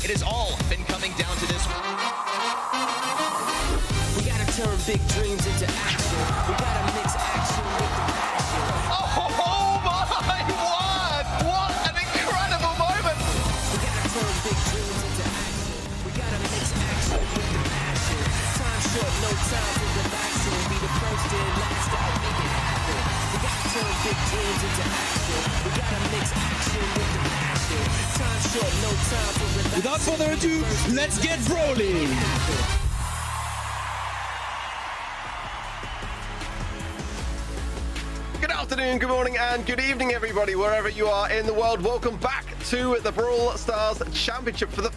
It has all been coming down to this. We gotta turn big dreams into action. We gotta mix action with the passion. Oh my word! What an incredible moment! We gotta turn big dreams into action. We gotta mix action with the passion. Time short, no time for relaxing. Be the first and last out, make it happen. We gotta turn big dreams into action. We gotta mix action with the passion. Time short, no time for relaxing. Without further ado, let's get rolling! Good afternoon, good morning, and good evening, everybody, wherever you are in the world. Welcome back to the Brawl Stars Championship for the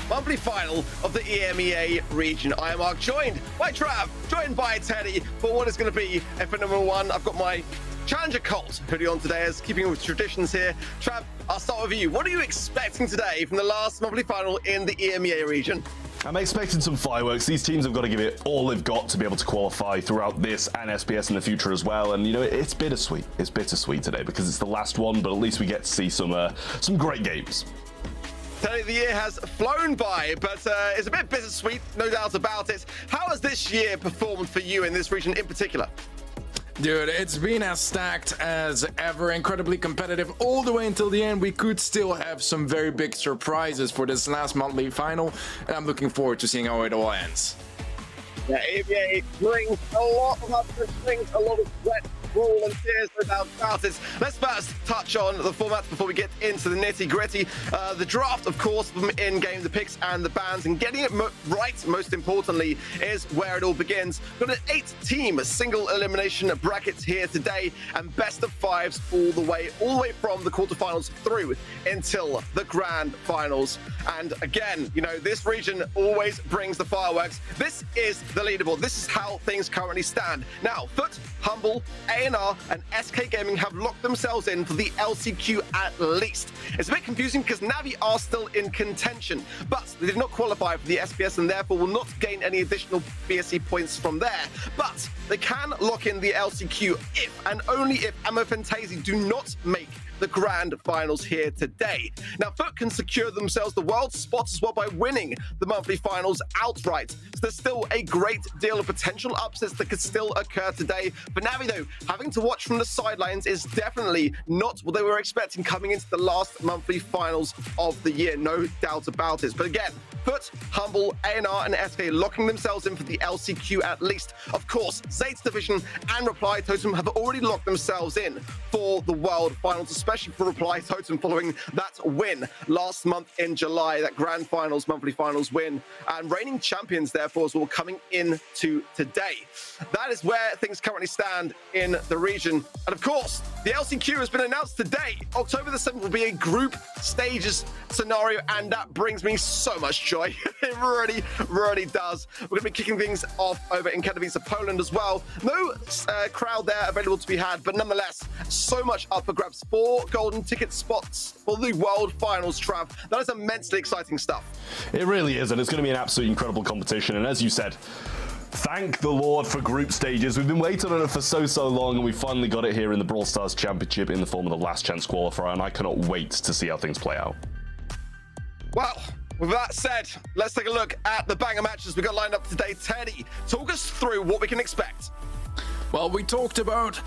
monthly final of the EMEA region. I am Mark, joined by Trav, joined by Teddy for what is going to be for number one. I've got my Challenger Colt hoodie on today, as keeping with traditions here. Trav, I'll start with you. What are you expecting today from the last monthly final in the EMEA region? I'm expecting some fireworks. These teams have got to give it all they've got to be able to qualify throughout this and SPS in the future as well. And, you know, it's bittersweet. It's bittersweet today because it's the last one, but at least we get to see some great games. Teddy, the year has flown by, but it's a bit bittersweet, no doubt about it. How has this year performed for you in this region in particular? Dude, it's been as stacked as ever, incredibly competitive all the way until the end. We could still have some very big surprises for this last monthly final, and I'm looking forward to seeing how it all ends. Yeah, EMEA brings a lot of upsets, brings a lot of sweat, brawl, and tears, no doubt about it. Let's first touch on the format before we get into the nitty-gritty. The draft, of course, from in-game, the picks and the bans, and getting it right, most importantly, is where it all begins. We've got an 8-team single elimination bracket here today, and best of fives all the way from the quarterfinals through until the grand finals. And again, you know, this region always brings the fireworks. This is the leaderboard. This is how things currently stand. Now, Foot, Humble, A&R, and SK Gaming have locked themselves in for the LCQ at least. It's a bit confusing because Navi are still in contention, but they did not qualify for the SPS and therefore will not gain any additional BSC points from there. But they can lock in the LCQ if and only if Amorphantase do not make the grand finals here today. Now, Foot can secure themselves the world spot as well by winning the monthly finals outright. So there's still a great deal of potential upsets that could still occur today. For Navi, though, having to watch from the sidelines is definitely not what they were expecting coming into the last monthly finals of the year, no doubt about it. But again, Foot, Humble, A&R, and SK locking themselves in for the LCQ at least. Of course, Zate's Division and Reply Totem have already locked themselves in for the World Finals, especially for Reply Totem following that win last month in July, that Grand Finals, monthly finals win. And reigning champions, therefore, as well, coming into today. That is where things currently stand in the region. And of course, the LCQ has been announced today. October the 7th will be a group stages scenario, and that brings me so much joy. It really does. We're going to be kicking things off over in Katowice, Poland as well. No crowd there available to be had, but nonetheless, so much up for grabs. 4 golden ticket spots for the World Finals, Trav. That is immensely exciting stuff. It really is, and it's going to be an absolutely incredible competition. And as you said, thank the Lord for group stages. We've been waiting on it for so long, and we finally got it here in the Brawl Stars Championship in the form of the last chance qualifier, and I cannot wait to see how things play out. Well, with that said, let's take a look at the banger matches we got lined up today. Teddy, talk us through what we can expect. Well, we talked about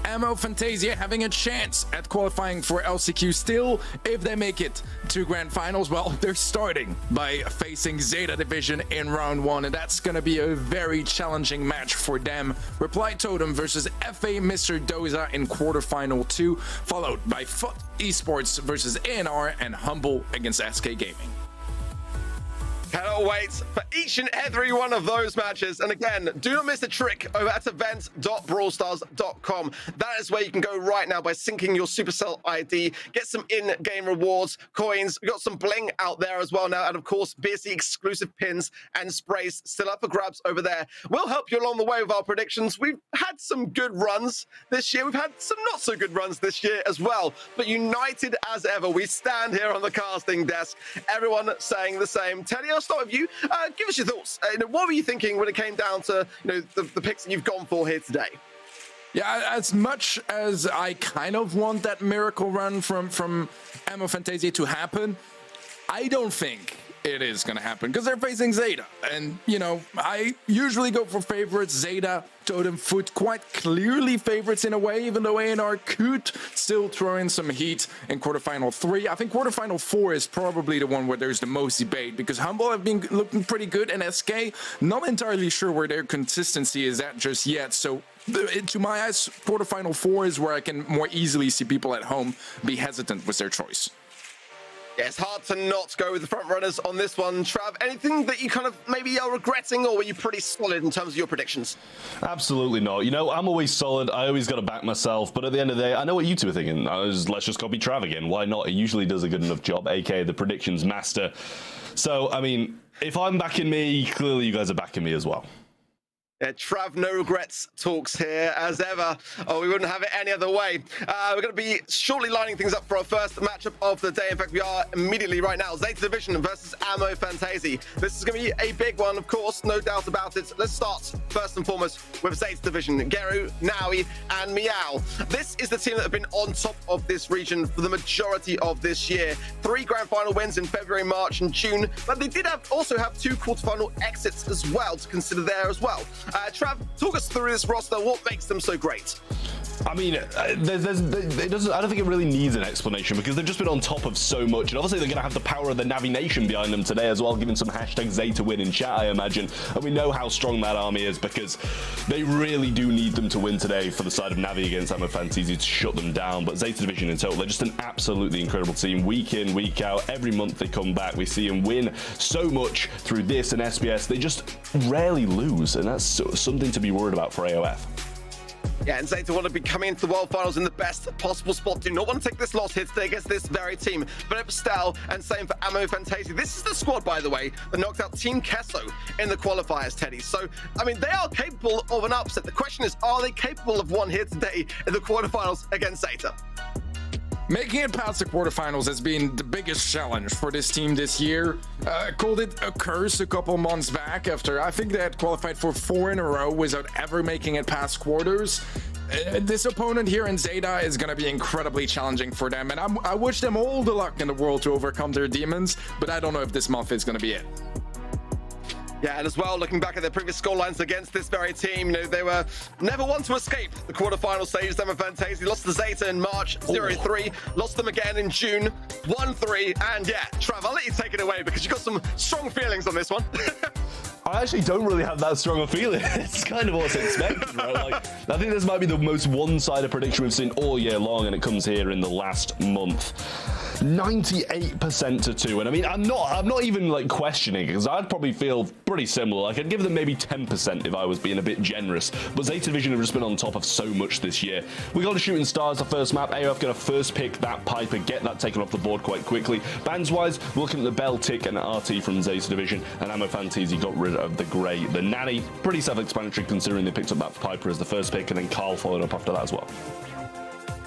Amorphantase having a chance at qualifying for LCQ still. If they make it to grand finals, well, they're starting by facing Zeta Division in round 1, and that's gonna be a very challenging match for them. Reply Totem versus FA Mr. Doza in quarterfinal 2, followed by Foot Esports versus A&R, and Humble against SK Gaming. Cannot wait for each and every one of those matches. And again, do not miss the trick over at events.brawlstars.com. That is where you can go right now by syncing your Supercell ID, get some in-game rewards, coins. We've got some bling out there as well now. And of course, BSC exclusive pins and sprays still up for grabs over there. We'll help you along the way with our predictions. We've had some good runs this year. We've had some not so good runs this year as well. But united as ever, we stand here on the casting desk. Everyone saying the same. Teddy, I'll start with you. Give us your thoughts. What were you thinking when it came down to the picks that you've gone for here today? Yeah, as much as I kind of want that miracle run from Amorphantase to happen, I don't think it is going to happen because they're facing Zeta. And, you know, I usually go for favorites. Zeta, Totem Foot, quite clearly favorites in a way, even though A&R could still throw in some heat in quarterfinal 3. I think quarterfinal 4 is probably the one where there's the most debate because Humble have been looking pretty good and SK, not entirely sure where their consistency is at just yet. So to my eyes, quarterfinal 4 is where I can more easily see people at home be hesitant with their choice. Yeah, it's hard to not go with the front runners on this one. Trav, anything that you kind of maybe are regretting, or were you pretty solid in terms of your predictions? Absolutely not. You know, I'm always solid. I always got to back myself. But at the end of the day, I know what you two are thinking. Let's just copy Trav again. Why not? He usually does a good enough job, aka the predictions master. So, I mean, if I'm backing me, clearly you guys are backing me as well. Yeah, Trav, no regrets talks here as ever. Oh, we wouldn't have it any other way. We're going to be shortly lining things up for our first matchup of the day. In fact, we are immediately right now. Zeta Division versus Ammo Fantasy. This is going to be a big one, of course, no doubt about it. Let's start first and foremost with Zeta Division. Geru, Naui, and Meow. This is the team that have been on top of this region for the majority of this year. 3 grand final wins in February, March, and June, but they did also have 2 quarterfinal exits as well to consider there as well. Trav, talk us through this roster. What makes them so great? I mean, I don't think it really needs an explanation because they've just been on top of so much. And obviously, they're going to have the power of the Navi Nation behind them today as well, giving some hashtag Zeta win in chat, I imagine. And we know how strong that army is because they really do need them to win today for the side of Navi against Ammo Fantasy to shut them down. But Zeta Division in total, they're just an absolutely incredible team. Week in, week out, every month they come back. We see them win so much through this and SBS. They just rarely lose, and that's something to be worried about for AOF. Yeah, and Zeta want to be coming into the World Finals in the best possible spot. Do not want to take this loss here today against this very team. But Stel, and same for Ammo Fantasy. This is the squad, by the way, that knocked out Team Kesso in the qualifiers, Teddy. So, I mean, they are capable of an upset. The question is, are they capable of one here today in the quarterfinals against Zeta? Making it past the quarterfinals has been the biggest challenge for this team this year. Called it a curse a couple months back after I think they had qualified for 4 in a row without ever making it past quarters. This opponent here in Zeta is going to be incredibly challenging for them, and I wish them all the luck in the world to overcome their demons, but I don't know if this month is going to be it. Yeah, and as well, looking back at their previous scorelines against this very team, you know, they were never one to escape the quarterfinal stage. Ammo Fantasy lost to Zeta in March 0-3, lost them again in June 1-3, and yeah, Trav, I'll let you take it away because you got some strong feelings on this one. I actually don't really have that strong a feeling. It's kind of what's expected, right? Like, I think this might be the most one-sided prediction we've seen all year long, and it comes here in the last month. 98% to 2, and I mean, I'm not even like questioning because I'd probably feel pretty similar. Like, I'd give them maybe 10% if I was being a bit generous. But Zeta Division have just been on top of so much this year. We got a Shooting Stars the first map. AOF gonna first pick that Piper, get that taken off the board quite quickly. Bands wise, we're looking at the Bell, Tick, and RT from Zeta Division, and Ammo Fantasy got rid of the Grey, the Nanny. Pretty self-explanatory considering they picked up that Piper as the first pick, and then Carl followed up after that as well.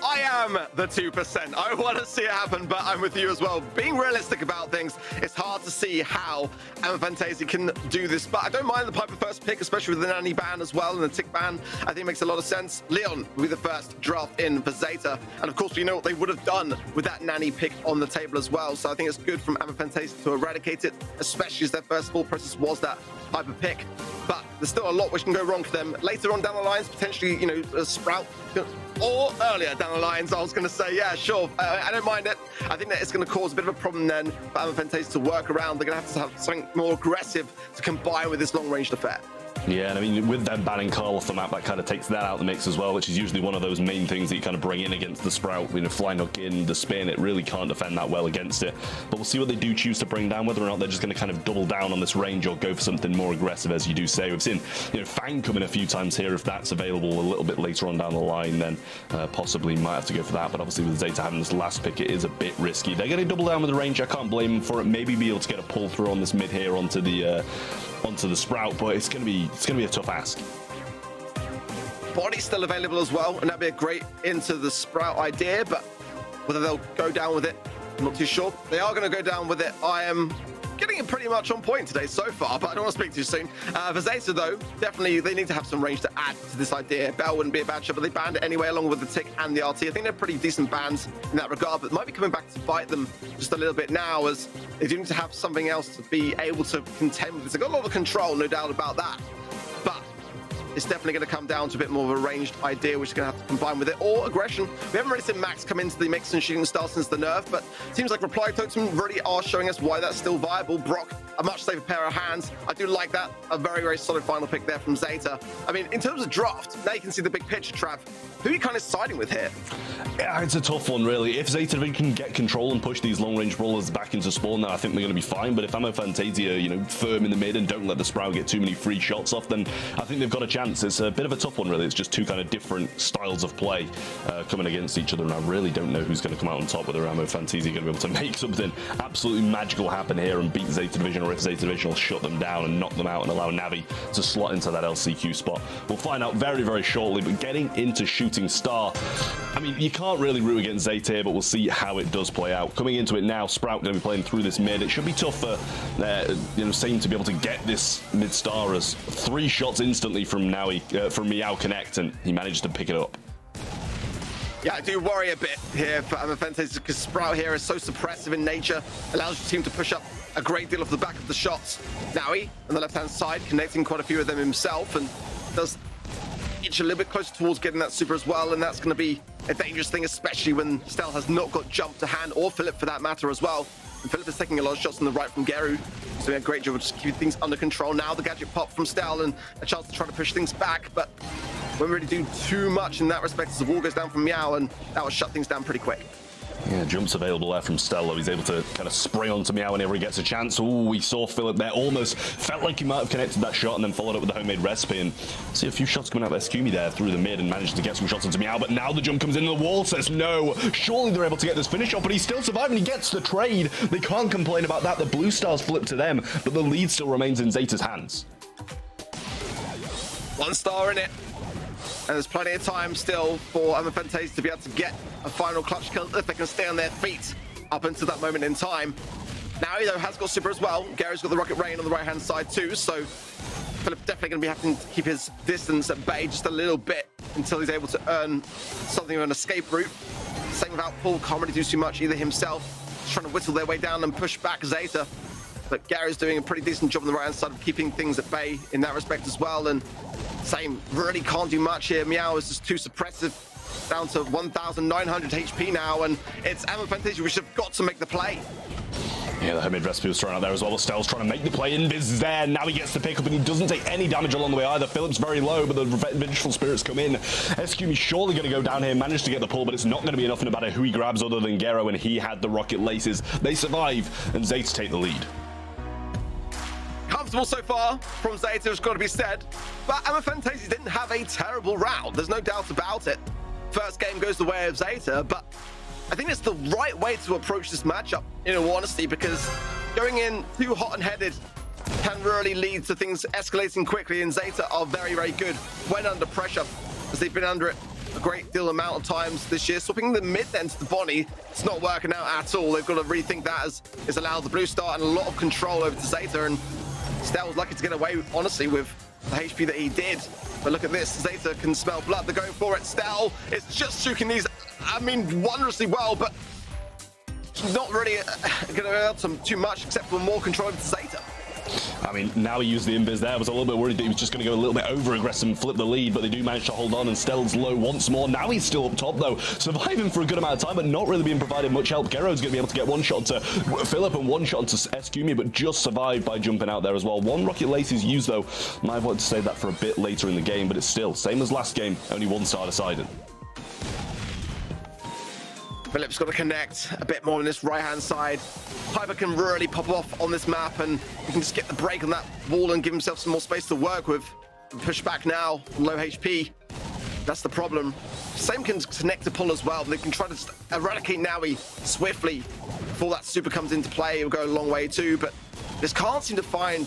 I am the 2%. I want to see it happen, but I'm with you as well. Being realistic about things, it's hard to see how Ammo Fantasy can do this, but I don't mind the Piper first pick, especially with the Nanny ban as well, and the Tick ban. I think it makes a lot of sense. Leon will be the first draft in for Zeta, and of course, we know what they would have done with that Nanny pick on the table as well, so I think it's good from Ammo Fantasy to eradicate it, especially as their first full process was that Piper pick. But there's still a lot which can go wrong for them later on down the lines, potentially, you know, a Sprout, or earlier down the lines. I was going to say, yeah, sure, I don't mind it. I think that it's going to cause a bit of a problem then for Ammo Fantasy to work around. They're going to have something more aggressive to combine with this long-range affair. Yeah, and I mean, with them banning Carl off the map, that kind of takes that out of the mix as well, which is usually one of those main things that you kind of bring in against the Sprout. You know, fly knock in, the spin, it really can't defend that well against it. But we'll see what they do choose to bring down, whether or not they're just going to kind of double down on this range or go for something more aggressive, as you do say. We've seen, you know, Fang come in a few times here. If that's available a little bit later on down the line, then possibly might have to go for that. But obviously with Zeta having this last pick, it is a bit risky. They're going to double down with the range. I can't blame them for it. Maybe be able to get a pull through on this mid here onto the Sprout, but it's going to be a tough ask. Body's still available as well, and that'd be a great into the Sprout idea, but whether they'll go down with it, I'm not too sure. They are going to go down with it. I am getting it pretty much on point today so far, but I don't want to speak too soon. For Zeta, though, definitely they need to have some range to add to this idea. Bell wouldn't be a bad shot, but they banned it anyway, along with the Tick and the RT. I think they're pretty decent bans in that regard, but might be coming back to bite them just a little bit now, as they do need to have something else to be able to contend with this. They've got a lot of control, no doubt about that, but it's definitely going to come down to a bit more of a ranged idea, which is going to have to combine with it, or aggression. We haven't really seen Max come into the mix and shooting style since the nerf, but it seems like Reply Totem really are showing us why that's still viable. Brock, a much safer pair of hands. I do like that. A very, very solid final pick there from Zeta. I mean, in terms of draft, now you can see the big picture, Trav. Who are you kind of siding with here? Yeah, it's a tough one, really. If Zeta can get control and push these long-range brawlers back into spawn, then I think they're going to be fine. But if Ammo Fantasia, you know, firm in the mid and don't let the Sprout get too many free shots off, then I think they've got a chance. It's a bit of a tough one, really. It's just two kind of different styles of play coming against each other, and I really don't know who's going to come out on top, whether Ammo Fantasia are going to be able to make something absolutely magical happen here and beat Zeta Division, or if Zeta Division will shut them down and knock them out and allow Navi to slot into that LCQ spot. We'll find out very, very shortly. But getting into Shooting Star, I mean, you can't really root against Zeta here, but we'll see how it does play out. Coming into it now, Sprout going to be playing through this mid. It should be tough for Same to be able to get this mid star, as 3 shots instantly from Meow Connect, and he managed to pick it up. Yeah, I do worry a bit here for Ammo Fantasia, because Sprout here is so suppressive in nature, allows your team to push up a great deal off the back of the shots. Naui on the left-hand side, connecting quite a few of them himself, and does inch a little bit closer towards getting that super as well, and that's going to be a dangerous thing, especially when Stel has not got jump to hand, or Philip for that matter as well. And Philip is taking a lot of shots on the right from Geru, so doing a great job of just keeping things under control. Now the gadget pop from Stel and a chance to try to push things back, but won't really do too much in that respect as the wall goes down from Meow, and that will shut things down pretty quick. Yeah, jumps available there from Stella. He's able to kind of spray onto Meow whenever he gets a chance. Oh, we saw Philip there. Almost felt like he might have connected that shot and then followed up with the homemade recipe. And see a few shots coming out of Escumi there through the mid and managed to get some shots into Meow. But now the jump comes into the wall, says no. Surely they're able to get this finish off, but he's still surviving. He gets the trade. They can't complain about that. The blue stars flip to them, but the lead still remains in Zeta's hands. 1 star in it. And there's plenty of time still for Ammo Fantasia to be able to get a final clutch kill if they can stay on their feet up until that moment in time. Now, though, has got super as well. Gary's got the Rocket Rain on the right-hand side too, so Philip definitely going to be having to keep his distance at bay just a little bit until he's able to earn something of an escape route. Same without Paul, can't really do too much either himself. Just trying to whittle their way down and push back Zeta. But Gary's doing a pretty decent job on the right-hand side of keeping things at bay in that respect as well. And same, really can't do much here. Meow is just too suppressive, down to 1,900 HP now, and it's Ammo Fantasia which have got to make the play. Yeah, the homemade recipe was thrown out there as well. Stel's trying to make the play. Invis is there. Now he gets the pick up, and he doesn't take any damage along the way either. Philip's very low, but the vengeful spirits come in. Escumi surely going to go down here, manage to get the pull, but it's not going to be enough no matter who he grabs other than Gero, and he had the rocket laces. They survive, and Zeta take the lead. Comfortable so far from Zeta, it's got to be said, but Ammo Fantasia didn't have a terrible round. There's no doubt about it. First game goes the way of Zeta, but I think it's the right way to approach this matchup, in all honesty, because going in too hot and headed can really lead to things escalating quickly, and Zeta are very, very good when under pressure, as they've been under it a great deal amount of times this year. Swapping the mid then to the Bonnie, it's not working out at all. They've got to rethink that, as it's allowed the blue star and a lot of control over to Zeta, and Stel was lucky to get away, honestly, with the HP that he did. But look at this, Zeta can smell blood. They're going for it. Stel is just shooting these, I mean, wondrously well, but not really going to help too much, except for more control over to Zeta. I mean, now he used the invis there. I was a little bit worried that he was just going to go a little bit over-aggressive and flip the lead, but they do manage to hold on, and Stel's low once more. Now he's still up top, though, surviving for a good amount of time, but not really being provided much help. Gero's going to be able to get 1 shot to Philip and 1 shot to Escumi, but just survived by jumping out there as well. 1 rocket lace is used, though. Might have wanted to save that for a bit later in the game, but it's still, same as last game, only 1 star decided. Philip's got to connect a bit more on this right-hand side. Piper can really pop off on this map, and he can just get the break on that wall and give himself some more space to work with. Push back now, low HP. That's the problem. Same can connect to pull as well. They can try to eradicate Naui swiftly before that super comes into play. It'll go a long way too, but this can't seem to find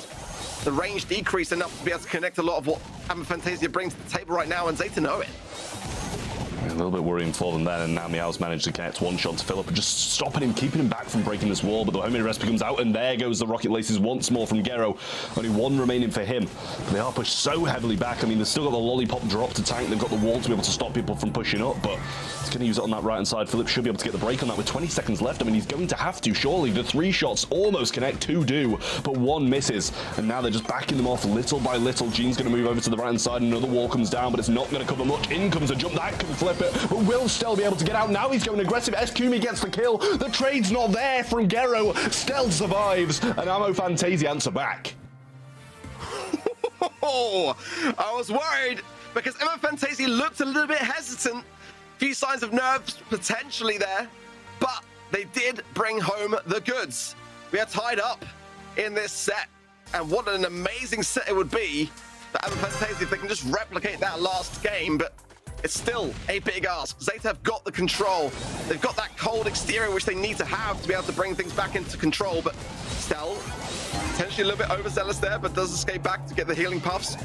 the range decrease enough to be able to connect a lot of what Ammo Fantasia brings to the table right now, and Zeta know it. A little bit worrying for them then, and now Meow's managed to get one shot to Philip, just stopping him, keeping him back from breaking this wall, but the homing recipe comes out, and there goes the rocket laces once more from Gero. Only one remaining for him. But they are pushed so heavily back. I mean, they've still got the lollipop drop to tank, they've got the wall to be able to stop people from pushing up, but he's going to use it on that right-hand side. Philip should be able to get the break on that with 20 seconds left. I mean, he's going to have to, surely. The 3 shots almost connect, 2 do, but 1 misses, and now they're just backing them off little by little. Gene's going to move over to the right-hand side, another wall comes down, but it's not going to cover much. In comes a jump, that can flip it, but will Stel be able to get out? Now he's going aggressive. Eskumi gets the kill. The trade's not there from Gero. Stel survives, and Ammo Fantasia answer back. Oh, I was worried because Ammo Fantasia looked a little bit hesitant. Few signs of nerves potentially there, but they did bring home the goods. We are tied up in this set, and what an amazing set it would be for Ammo Fantasia if they can just replicate that last game, but it's still a big ask. Zeta have got the control. They've got that cold exterior which they need to have to be able to bring things back into control, but Stel potentially a little bit overzealous there, but does escape back to get the healing puffs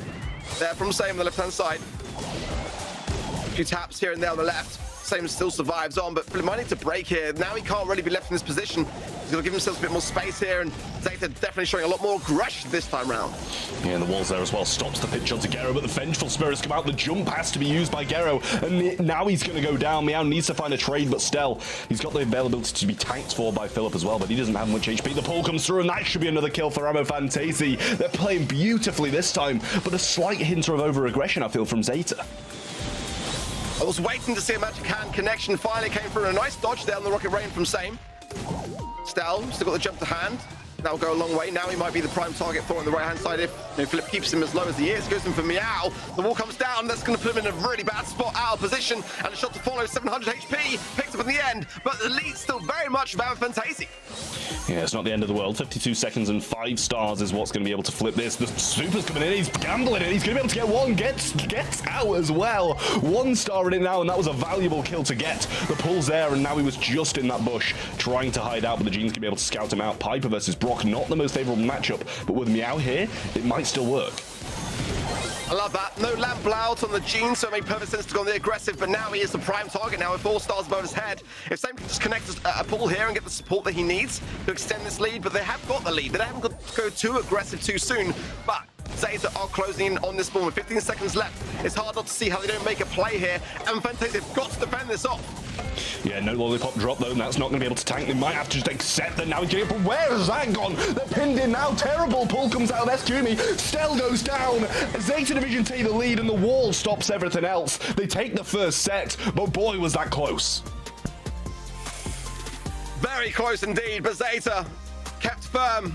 there from Same on the left-hand side. A few taps here and there on the left. Same still survives on, but Philip might need to break here. Now he can't really be left in this position. He's going to give himself a bit more space here, and Zeta definitely showing a lot more aggression this time round. Yeah, and the wall's there as well. Stops the pitch onto Gero, but the Vengeful Spirits come out. The jump has to be used by Gero, and now he's going to go down. Meow needs to find a trade, but Stel, he's got the availability to be tanked for by Philip as well, but he doesn't have much HP. The pull comes through, and that should be another kill for Ammo Fantasia. They're playing beautifully this time, but a slight hint of over-aggression, I feel, from Zeta. I was waiting to see a magic hand connection. Finally came through, a nice dodge there on the rocket rain from Same. Stel still got the jump to hand. That'll go a long way. Now he might be the prime target for on the right-hand side if Philip keeps him as low as he is. Goes in for Meow. The wall comes down. That's going to put him in a really bad spot, out of position. And a shot to follow, 700 HP. Picked up in the end, but the lead's still very much about Fantasia. Yeah, it's not the end of the world. 52 seconds and 5 stars is what's going to be able to flip this. The Super's coming in. He's gambling it. He's going to be able to get one. Gets out as well. 1 star in it now, and that was a valuable kill to get. The pull's there, and now he was just in that bush trying to hide out, but the Gene's going to be able to scout him out. Piper versus Brock, not the most favorable matchup, but with Meow here, it might still work. I love that. No lamp out on the Gene, so it made perfect sense to go on the aggressive, but now he is the prime target now with 4 stars above his head. If Sam can just connect a pull here and get the support that he needs to extend this lead, but they have got the lead. They haven't got to go too aggressive too soon, but Zeta are closing in on this spawn with 15 seconds left. It's hard not to see how they don't make a play here, and Fantasia have got to defend this off. Yeah, no lollipop drop though, and that's not going to be able to tank. They might have to just accept that now he's getting it, but where has that gone? They're pinned in now. Terrible pull comes out of Eskumi. Stel goes down. Zeta Division take the lead, and the wall stops everything else. They take the first set, but boy, was that close. Very close indeed, but Zeta kept firm.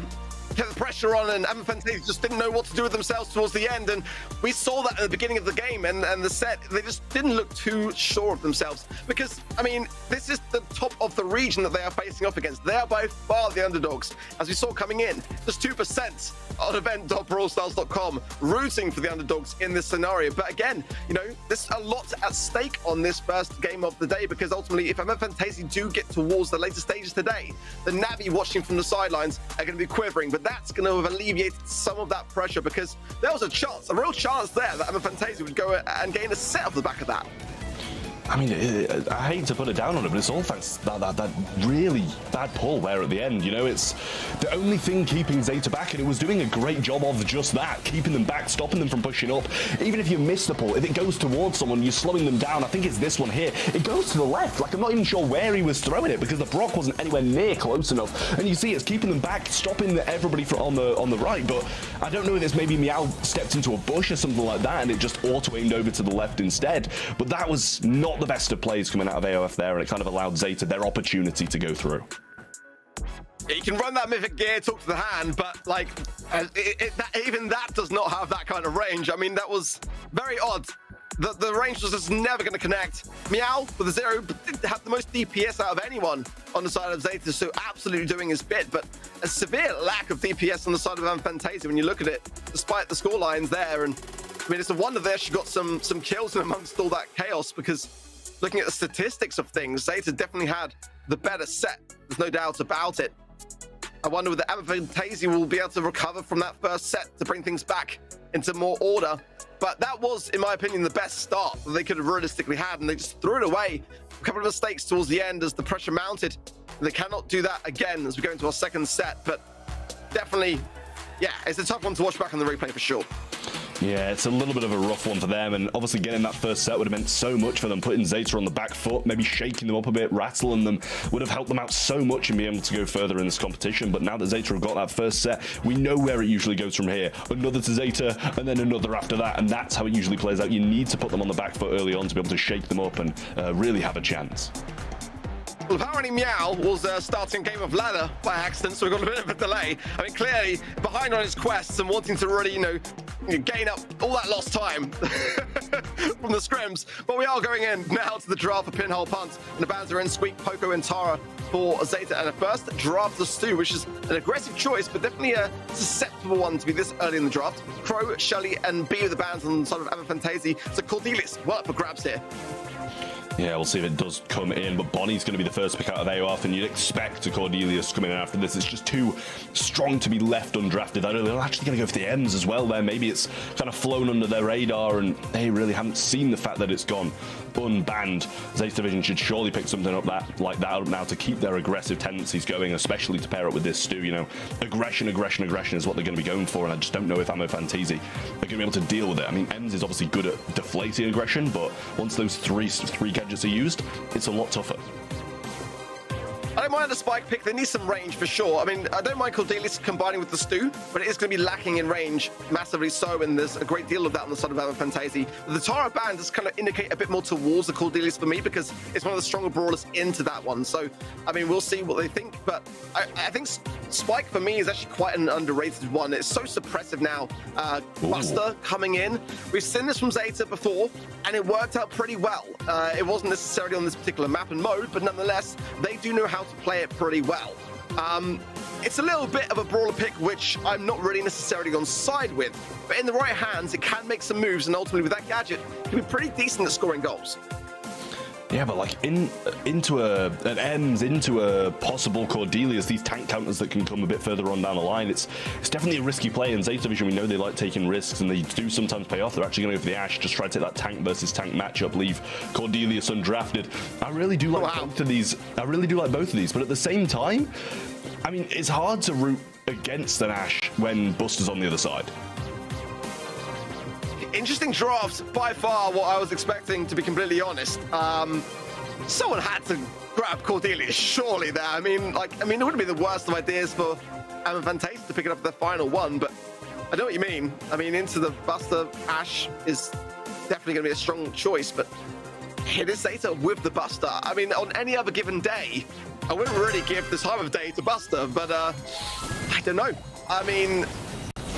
Kept the pressure on, and Ammo Fantasia just didn't know what to do with themselves towards the end, and we saw that at the beginning of the game and the set. They just didn't look too sure of themselves, because I mean, this is the top of the region that they are facing off against. They are by far the underdogs, as we saw coming in. Just 2% on event.brawlstars.com rooting for the underdogs in this scenario. But again, there's a lot at stake on this first game of the day, because ultimately, if Ammo Fantasia do get towards the later stages today, the Navi watching from the sidelines are going to be quivering. But that's going to have alleviated some of that pressure, because there was a real chance there that Ammo Fantasia would go and gain a set off the back of that. I mean, I hate to put it down on it, but it's all thanks to that really bad pull there at the end. It's the only thing keeping Zeta back, and it was doing a great job of just that, keeping them back, stopping them from pushing up. Even if you miss the pull, if it goes towards someone, you're slowing them down. I think it's this one here. It goes to the left. Like, I'm not even sure where he was throwing it, because the Brock wasn't anywhere near close enough. And you see it's keeping them back, stopping everybody on the right. But I don't know if it's maybe Meow stepped into a bush or something like that, and it just auto-aimed over to the left instead. But that was not the best of plays coming out of AOF there, and it kind of allowed Zeta their opportunity to go through. You can run that mythic gear, talk to the hand, but like even that does not have that kind of range. I mean, that was very odd. The range was just never going to connect. Meow with a 0 did have the most DPS out of anyone on the side of Zeta, so absolutely doing his bit, but a severe lack of DPS on the side of Ammo Fantasia when you look at it, despite the score lines there. And I mean, it's a wonder there she got some kills in amongst all that chaos, because looking at the statistics of things, Zeta definitely had the better set. There's no doubt about it. I wonder whether Fantasia will be able to recover from that first set to bring things back into more order. But that was, in my opinion, the best start that they could have realistically had, and they just threw it away. A couple of mistakes towards the end as the pressure mounted. They cannot do that again as we go into our second set, but definitely, yeah, it's a tough one to watch back on the replay for sure. Yeah, it's a little bit of a rough one for them, and obviously getting that first set would have meant so much for them. Putting Zeta on the back foot, maybe shaking them up a bit, rattling them, would have helped them out so much and be able to go further in this competition. But now that Zeta have got that first set, we know where it usually goes from here. Another to Zeta, and then another after that, and that's how it usually plays out. You need to put them on the back foot early on to be able to shake them up and really have a chance. Well, apparently Meow was starting Game of Ladder by accident, so we got a bit of a delay. I mean, clearly behind on his quests and wanting to really, gain up all that lost time from the scrims. But we are going in now to the draft for Pinhole Punt. And the bands are in Squeak, Poco, and Tara for Zeta. And a first draft of Stu, which is an aggressive choice, but definitely a susceptible one to be this early in the draft. Crow, Shelly, and B of the bands on the side of Ever Fantasy. So Cordelis, well up for grabs here. Yeah, we'll see if it does come in, but Bonnie's going to be the first pick out of AOF, and you'd expect a Cordelius coming in after this. It's just too strong to be left undrafted. I know they're actually going to go for the M's as well there. Maybe it's kind of flown under their radar, and they really haven't seen the fact that it's gone unbanned. Zeta Division should surely pick something up like that up now to keep their aggressive tendencies going, especially to pair up with this Stu. Aggression is what they're going to be going for, and I just don't know if Ammo Fantasi are going to be able to deal with it. I mean, Ems is obviously good at deflating aggression, but once those three gadgets are used, it's a lot tougher. I don't mind the spike pick. They need some range for sure. I mean, I don't mind Cordelis combining with the Stu, but it is going to be lacking in range, massively so, and there's a great deal of that on the side of Ever Fantasy. The Tara band does kind of indicate a bit more towards the Cordelis for me because it's one of the stronger brawlers into that one. So, I mean, we'll see what they think, but I think Spike for me is actually quite an underrated one. It's so suppressive now. Buster coming in. We've seen this from Zeta before, and it worked out pretty well. It wasn't necessarily on this particular map and mode, but nonetheless, they do know how to play it pretty well. It's a little bit of a brawler pick, which I'm not really necessarily on side with, but in the right hands, it can make some moves, and ultimately with that gadget, it can be pretty decent at scoring goals. Yeah, but like into an Ems, into a possible Cordelius, these tank counters that can come a bit further on down the line, it's definitely a risky play. In Zeta Division, we know they like taking risks, and they do sometimes pay off. They're actually going to go for the Ashe, just try to take that tank versus tank matchup, leave Cordelius undrafted. I really do like both of these. But at the same time, I mean, it's hard to root against an Ashe when Buster's on the other side. Interesting drafts, by far what I was expecting, to be completely honest. Someone had to grab Cordelis, surely there. I mean, it wouldn't be the worst of ideas for Amon Fantasia to pick it up their final one, but I know what you mean. I mean, into the Buster, Ashe is definitely going to be a strong choice, but it is Zeta with the Buster. I mean, on any other given day, I wouldn't really give the time of day to Buster, but I don't know. I mean,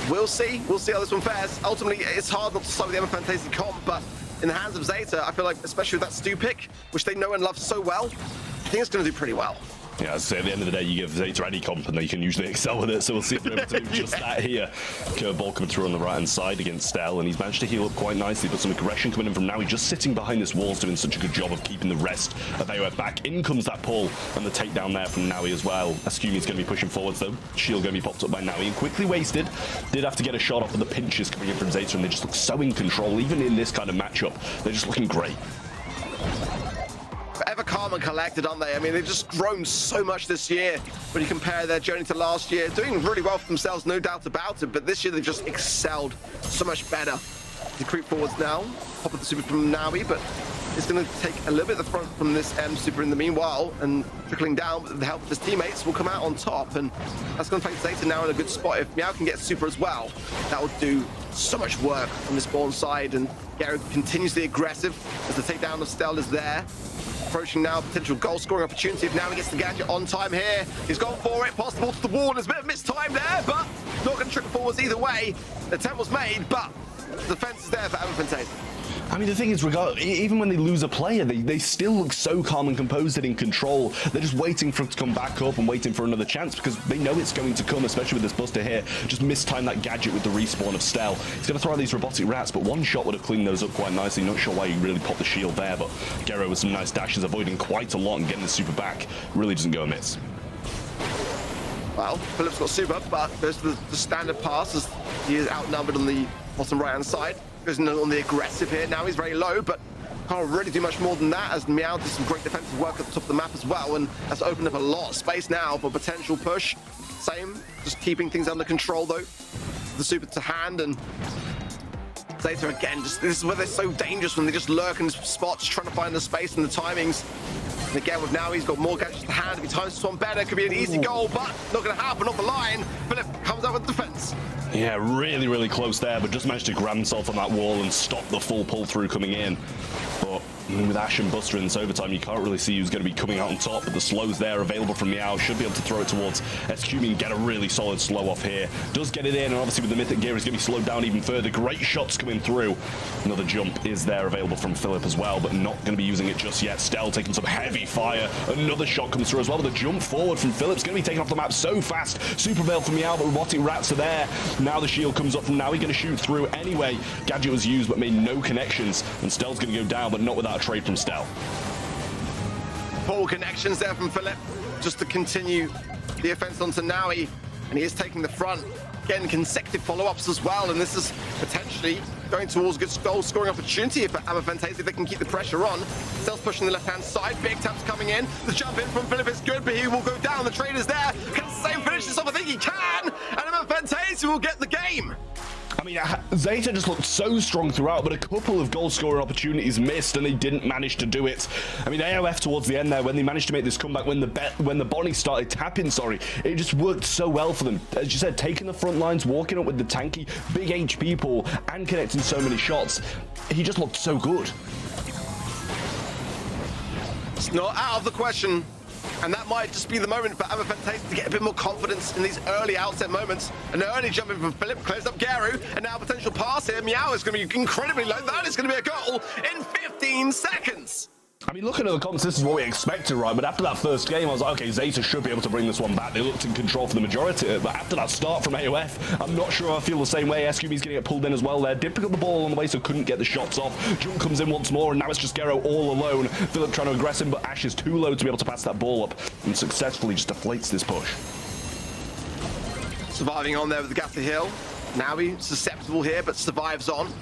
we'll see. We'll see how this one fares. Ultimately, it's hard not to start with the Amon Fantasy comp, but in the hands of Zeta, I feel like, especially with that Stu pick, which they know and love so well, I think it's going to do pretty well. Yeah, as I say, at the end of the day, you give Zeta any comp and they can usually excel with it, so we'll see if they're able to do just that here. Curveball coming through on the right-hand side against Stell, and he's managed to heal up quite nicely, but some aggression coming in from Naui, just sitting behind this wall, doing such a good job of keeping the rest of AOF back. In comes that pull, and the takedown there from Naui as well. Askumi's going to be pushing forwards, though. Shield going to be popped up by Naui, and quickly wasted. Did have to get a shot off, but the pinches coming in from Zeta, and they just look so in control, even in this kind of matchup. They're just looking great. Ever calm and collected, aren't they? I mean, they've just grown so much this year when you compare their journey to last year. Doing really well for themselves, no doubt about it, but this year they've just excelled so much better. They creep forwards now, pop of the super from Naui, but it's going to take a little bit of the front from this M super in the meanwhile, and trickling down with the help of his teammates will come out on top, and that's going to place Zeta now in a good spot. If Meow can get super as well, that will do so much work on this spawn side, and Garo continuously aggressive as the takedown of Stell is there. Approaching now, potential goal scoring opportunity if now he gets the gadget on time here. He's gone for it, possible to the wall. There's a bit of missed time there, but not going to trickle forwards either way. The attempt was made, but the defense is there for Amon Fantasia. I mean, the thing is, even when they lose a player, they still look so calm and composed and in control. They're just waiting for it to come back up and waiting for another chance because they know it's going to come, especially with this Buster here. Just mistime that gadget with the respawn of Stell. He's going to throw out these robotic rats, but one shot would have cleaned those up quite nicely. Not sure why he really popped the shield there, but Gero with some nice dashes, avoiding quite a lot and getting the super back. Really doesn't go amiss. Well, Philip's got super, but goes to the standard pass as he is outnumbered on the bottom right-hand side. Goes on the aggressive here. Now he's very low, but can't really do much more than that as EMEA does some great defensive work at the top of the map as well, and that's opened up a lot of space now for potential push. Same, just keeping things under control though. The super to hand, and Zeta again, just this is where they're so dangerous when they just lurk in spots trying to find the space and the timings. And again, with now he's got more gadgets to hand. If he times this one better, it could be an easy goal, but not going to happen off the line. Philip comes out with defense. Yeah, really, really close there, but just managed to grab himself on that wall and stop the full pull-through coming in. But with Ash and Buster in this overtime, you can't really see who's going to be coming out on top, but the slows there available from Meow. Should be able to throw it towards SQB and get a really solid slow off here. Does get it in, and obviously with the Mythic Gear, he's going to be slowed down even further. Great shots coming through. Another jump is there available from Philip as well, but not going to be using it just yet. Stell taking some heavy fire. Another shot comes through as well, but the jump forward from Philip's going to be taken off the map so fast. Super Veil from Meow, but Robotic Rats are there. Now the shield comes up from now. He's going to shoot through anyway. Gadget was used, but made no connections, and Stell's going to go down, but not without a trade from Stell. Poor connections there from Philip, just to continue the offense onto Naui, and he is taking the front. Again, consecutive follow-ups as well, and this is potentially going towards a good goal-scoring opportunity for Aberfantasia if they can keep the pressure on. Stell's pushing the left-hand side, big taps coming in. The jump in from Philip is good, but he will go down. The trade is there. Can Same finish this off? I think he can, and Aberfantasia will get the game. I mean, Zeta just looked so strong throughout, but a couple of goal-scoring opportunities missed, and they didn't manage to do it. I mean, AOF towards the end there, when they managed to make this comeback, when the Bonnie started tapping, it just worked so well for them. As you said, taking the front lines, walking up with the tanky, big HP pull, and connecting so many shots. He just looked so good. It's not out of the question. And that might just be the moment for Aberfantasia to get a bit more confidence in these early outset moments. An early jump in from Philip, closed up Garu, and now potential pass here. Meow is going to be incredibly low. That is going to be a goal in 15 seconds. I mean, looking at the comps, this is what we expected, right? But after that first game, I was like, okay, Zeta should be able to bring this one back. They looked in control for the majority of it, but after that start from AOF, I'm not sure I feel the same way. SQB's going to get pulled in as well there. Did pick up the ball on the way, so couldn't get the shots off. Jump comes in once more, and now it's just Gero all alone. Philip trying to aggress him, but Ash is too low to be able to pass that ball up, and successfully just deflates this push. Surviving on there with the gap to Hill. Now he's susceptible here, but survives on.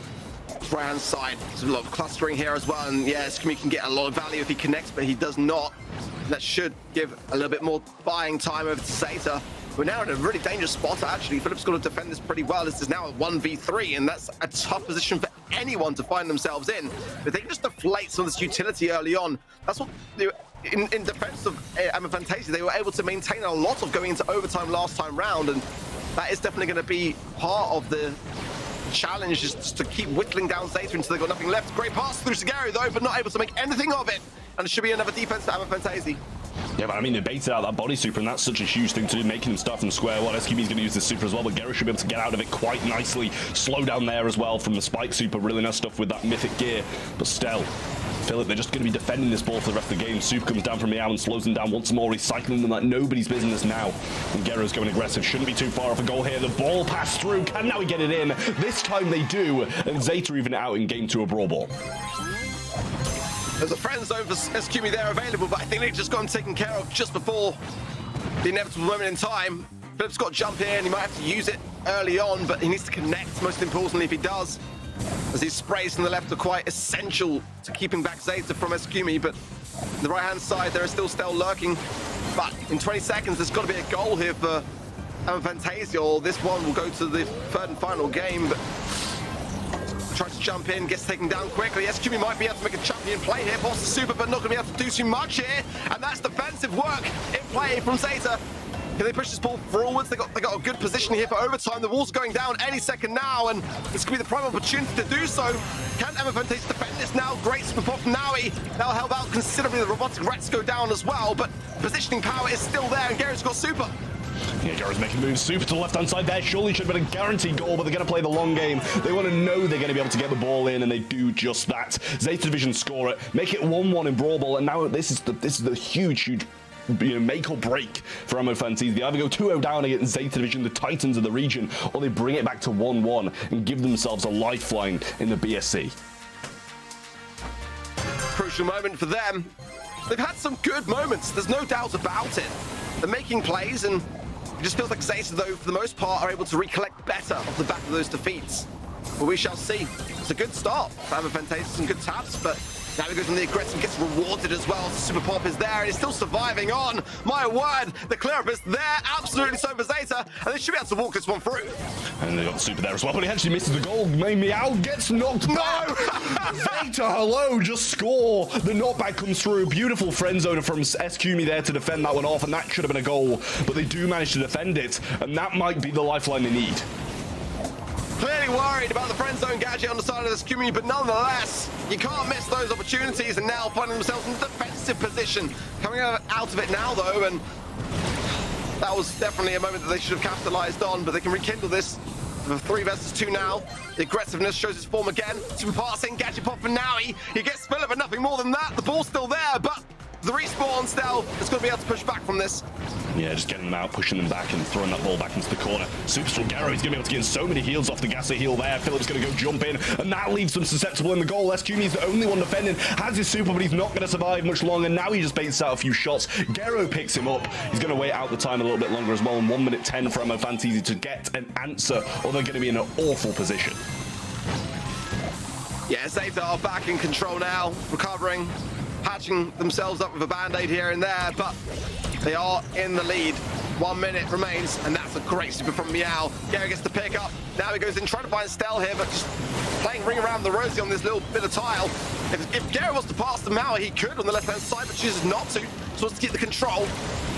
Right-hand side, there's a lot of clustering here as well, and yeah, Skimmy can get a lot of value if he connects, but he does not. That should give a little bit more buying time over to Zeta. We're now in a really dangerous spot, actually. Philip's got to defend this pretty well. This is now a 1v3, and that's a tough position for anyone to find themselves in. But they can just deflate some of this utility early on. That's what they, in defense of Aberfantasia, they were able to maintain a lot of going into overtime last time round, and that is definitely going to be part of the challenge, is just to keep whittling down Zeta until they've got nothing left. Great pass through to Gary though, but not able to make anything of it. And it should be another defense for Aberfantasia. Yeah, but I mean, they baited out that body super, and that's such a huge thing to do, making him start from square one. SQB's going to use this super as well, but Gary should be able to get out of it quite nicely. Slow down there as well from the spike super. Really nice stuff with that mythic gear. But still, Philip, they're just going to be defending this ball for the rest of the game. Super comes down from Meow and slows them down once more, recycling them like nobody's business now. And Gero's going aggressive. Shouldn't be too far off a goal here. The ball passed through. Can now we get it in? This time they do. And Zeta even out in game 2 of Brawl Ball. There's a friend zone for SQB there available, but I think they've just got him taken care of just before the inevitable moment in time. Philip's got to jump in. He might have to use it early on, but he needs to connect, most importantly, if he does. As these sprays from the left are quite essential to keeping back Zeta from SQB, but on the right-hand side, there is still Stell lurking. But in 20 seconds, there's got to be a goal here for Aberfantasia, or this one will go to the third and final game. But tries to jump in, gets taken down quickly. SQB might be able to make a champion play here, pulls the super, but not going to be able to do too much here. And that's defensive work in play from Zeta. Can they push this ball forwards? They got a good position here for overtime. The walls are going down any second now, and this could be the prime opportunity to do so. Can Aberfantasia defend this now? Great support from Naui. That'll help out considerably. The robotic rats go down as well, but positioning power is still there, and Gary's got super. Yeah, Gary's making moves super to the left-hand side there. Surely should have been a guaranteed goal, but they're going to play the long game. They want to know they're going to be able to get the ball in, and they do just that. Zeta Division score it, make it 1-1 in Brawl Ball, and now this is the huge make or break for Aberfantasia. They either go 2-0 down against Zeta Division, the Titans of the region, or they bring it back to 1-1 and give themselves a lifeline in the BSC. Crucial moment for them. They've had some good moments, there's no doubt about it. They're making plays, and It just feels like Zeta, though, for the most part, are able to recollect better off the back of those defeats. But we shall see. It's a good start for Fantasy, some good taps, but now he goes on the aggressive, gets rewarded as well. Super Pop is there, and he's still surviving on. My word, the clear up is there, absolutely so for Zeta, and they should be able to walk this one through. And they got the super there as well, but he actually misses the goal. EMEA gets knocked back. Zeta, hello, just score. The knockback comes through. Beautiful friend zone from SQME there to defend that one off, and that should have been a goal, but they do manage to defend it, and that might be the lifeline they need. Clearly worried about the friend zone gadget on the side of this community, but nonetheless, you can't miss those opportunities, and now finding themselves in a defensive position. Coming out of it now, though, and that was definitely a moment that they should have capitalized on, but they can rekindle this. 3 versus 2 now. The aggressiveness shows its form again. Super passing, gadget pop for Naui. He gets Philip, but nothing more than that. The ball's still there, but the respawn still is going to be able to push back from this. Yeah, just getting them out, pushing them back, and throwing that ball back into the corner. Superstar Garo, he's going to be able to get so many heals off the Gasser heal there. Philip's going to go jump in, and that leaves them susceptible in the goal. SQME is the only one defending, has his super, but he's not going to survive much longer. Now he just baits out a few shots. Garo picks him up. He's going to wait out the time a little bit longer as well, and 1 minute 10 for Emo Fantasy to get an answer, or they're going to be in an awful position. Yeah, Zeta are back in control now, recovering, patching themselves up with a band-aid here and there, but they are in the lead. 1 minute remains, and that's a great super from Meow. Gary gets the pick up. Now he goes in, trying to find Stell here, but just playing ring around the rosy on this little bit of tile. If Gary wants to pass the Mauer, he could on the left-hand side, but chooses not to. Just wants to keep the control.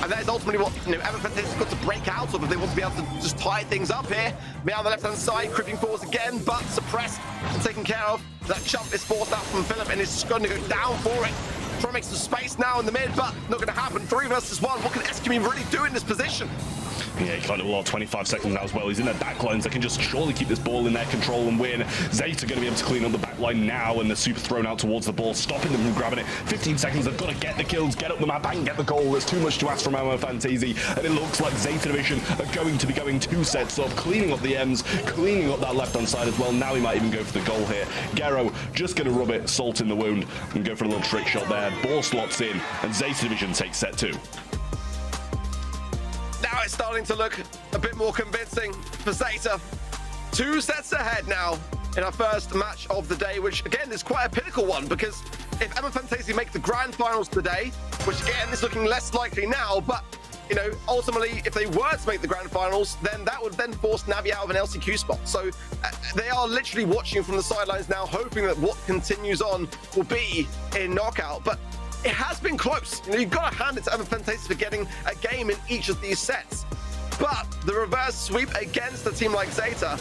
And that is ultimately what, Everton has got to break out of if they want to be able to just tie things up here. Meow on the left-hand side, creeping forwards again, but suppressed and taken care of. That jump is forced out from Philip, and is going to go down for it. Trying to make some space now in the mid, but not going to happen. 3 versus 1. What can SQME really do in this position? Yeah, he kind of lost 25 seconds now as well. He's in their backlines. They can just surely keep this ball in their control and win. Zeta going to be able to clean up the backline now, and the super thrown out towards the ball, stopping them from grabbing it. 15 seconds. They've got to get the kills, get up the map, and get the goal. There's too much to ask from Emo Fantasy, and it looks like Zeta Division are going to be going 2 sets up, cleaning up the M's, cleaning up that left-hand side as well. Now he might even go for the goal here. Garo just going to rub it, salt in the wound, and go for a little trick shot there. Ball slots in, and Zeta Division takes set 2. Now it's starting to look a bit more convincing for Zeta. 2 sets ahead now in our first match of the day, which again is quite a pinnacle one, because if Emo Fantasy make the grand finals today, which again is looking less likely now, but ultimately if they were to make the grand finals, then that would then force Navi out of an LCQ spot. So they are literally watching from the sidelines now, hoping that what continues on will be in knockout. But it has been close. You've got to hand it to Emo Fantasy for getting a game in each of these sets. But the reverse sweep against a team like Zeta,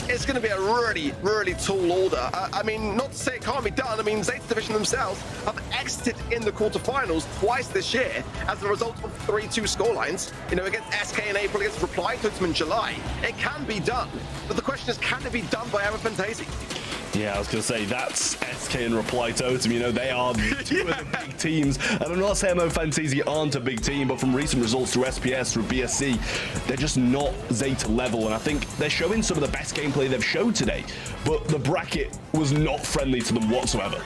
it's going to be a really, really tall order. I mean, not to say it can't be done. I mean, Zeta Division themselves have exited in the quarterfinals twice this year as a result of 3-2 scorelines. Against SK in April, against Reply Totem in July. It can be done. But the question is, can it be done by Emo Fantasy? Yeah, I was going to say, that's SK and Reply Totem. They are 2 of the big teams. And I'm not saying Emo Fantasy aren't a big team, but from recent results through SPS, through BSC, they're just not Zeta level. And I think they're showing some of the best gameplay they've showed today. But the bracket was not friendly to them whatsoever.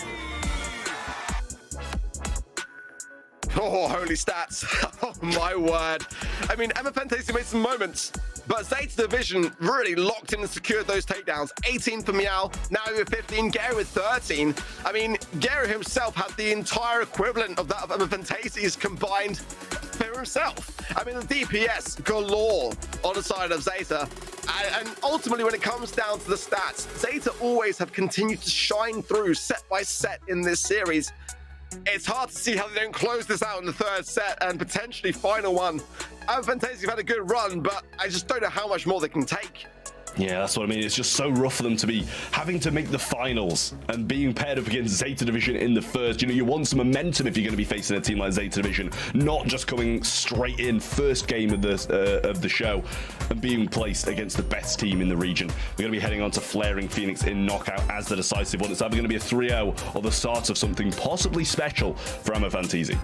Oh, holy stats. Oh, my word. I mean, Emo Fantasy made some moments, but Zeta Division really locked in and secured those takedowns. 18 for Meow, now with 15, Gary with 13. I mean, Gary himself had the entire equivalent of that of Emo Fantasy's combined for himself. I mean, the DPS galore on the side of Zeta. And ultimately, when it comes down to the stats, Zeta always have continued to shine through set by set in this series. It's hard to see how they don't close this out in the 3rd set and potentially final one. Emo Fantasy have had a good run, but I just don't know how much more they can take. Yeah, that's what I mean. It's just so rough for them to be having to make the finals and being paired up against Zeta Division in the first. You want some momentum if you're going to be facing a team like Zeta Division, not just coming straight in first game of the show and being placed against the best team in the region. We're going to be heading on to Flaring Phoenix in knockout as the decisive one. It's either going to be a 3-0 or the start of something possibly special for Emo Fantasy.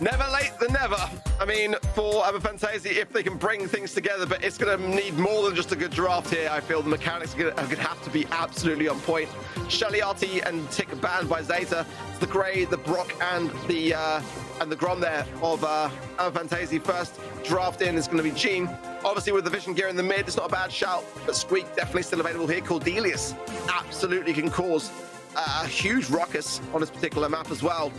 Never late than never. I mean, for Emo Fantasy, if they can bring things together, but it's going to need more than just a good draft here. I feel the mechanics are going to have to be absolutely on point. Shelly RT and Tick banned by Zeta. It's the Grey, the Brock, and the And the Grom there of Fantasy first draft in is going to be Gene. Obviously, with the vision gear in the mid, it's not a bad shout, but Squeak definitely still available here. Cordelius absolutely can cause a huge ruckus on this particular map as well.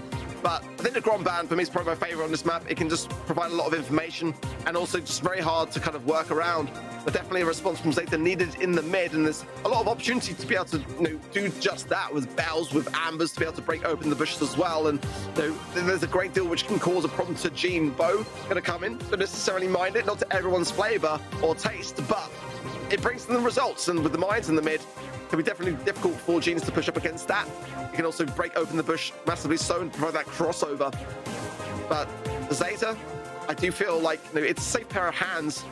But I think the Grom ban for me is probably my favorite on this map. It can just provide a lot of information and also just very hard to kind of work around. But definitely a response from Zeta needed in the mid, and there's a lot of opportunity to be able to do just that with bells, with ambers to be able to break open the bushes as well. And there's a great deal which can cause a problem to Gene. Bo going to come in, don't necessarily mind it, not to everyone's flavor or taste, but it brings them results. And with the mines in the mid, it can be definitely difficult for Genes to push up against that. It can also break open the bush massively so and provide that crossover. But the Zeta, I do feel like it's a safe pair of hands.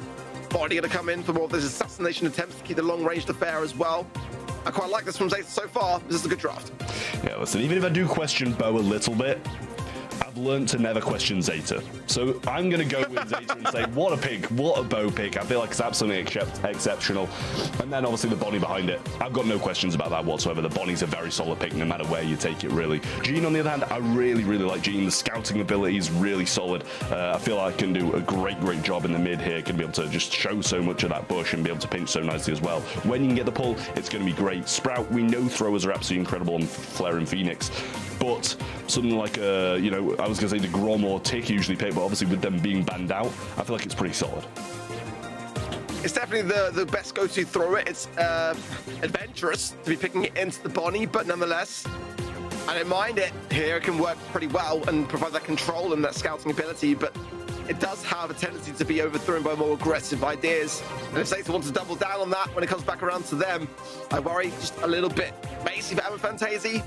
Body going to come in for more of those assassination attempts to keep the long-ranged affair as well. I quite like this from Zeta so far. This is a good draft. Yeah, listen, even if I do question Bo a little bit, I've learned to never question Zeta. So I'm going to go with Zeta and say, what a pick, what a Bo pick. I feel like it's absolutely exceptional. And then obviously the Bonnie behind it. I've got no questions about that whatsoever. The Bonnie's a very solid pick no matter where you take it, really. Gene, on the other hand, I really, really like Gene. The scouting ability is really solid. I feel like I can do a great job in the mid here. Can be able to just show so much of that bush and be able to pinch so nicely as well. When you can get the pull, it's going to be great. Sprout, we know throwers are absolutely incredible on Flare and Phoenix. But something like, I was going to say the Grom or Tick usually pick, but obviously with them being banned out, I feel like it's pretty solid. It's definitely the best go-to thrower. It's adventurous to be picking it into the Bonnie, but nonetheless, I don't mind it here. It can work pretty well and provide that control and that scouting ability, but it does have a tendency to be overthrown by more aggressive ideas. And if Zeta wants to double down on that when it comes back around to them, I worry just a little bit. Macy for Fantasy.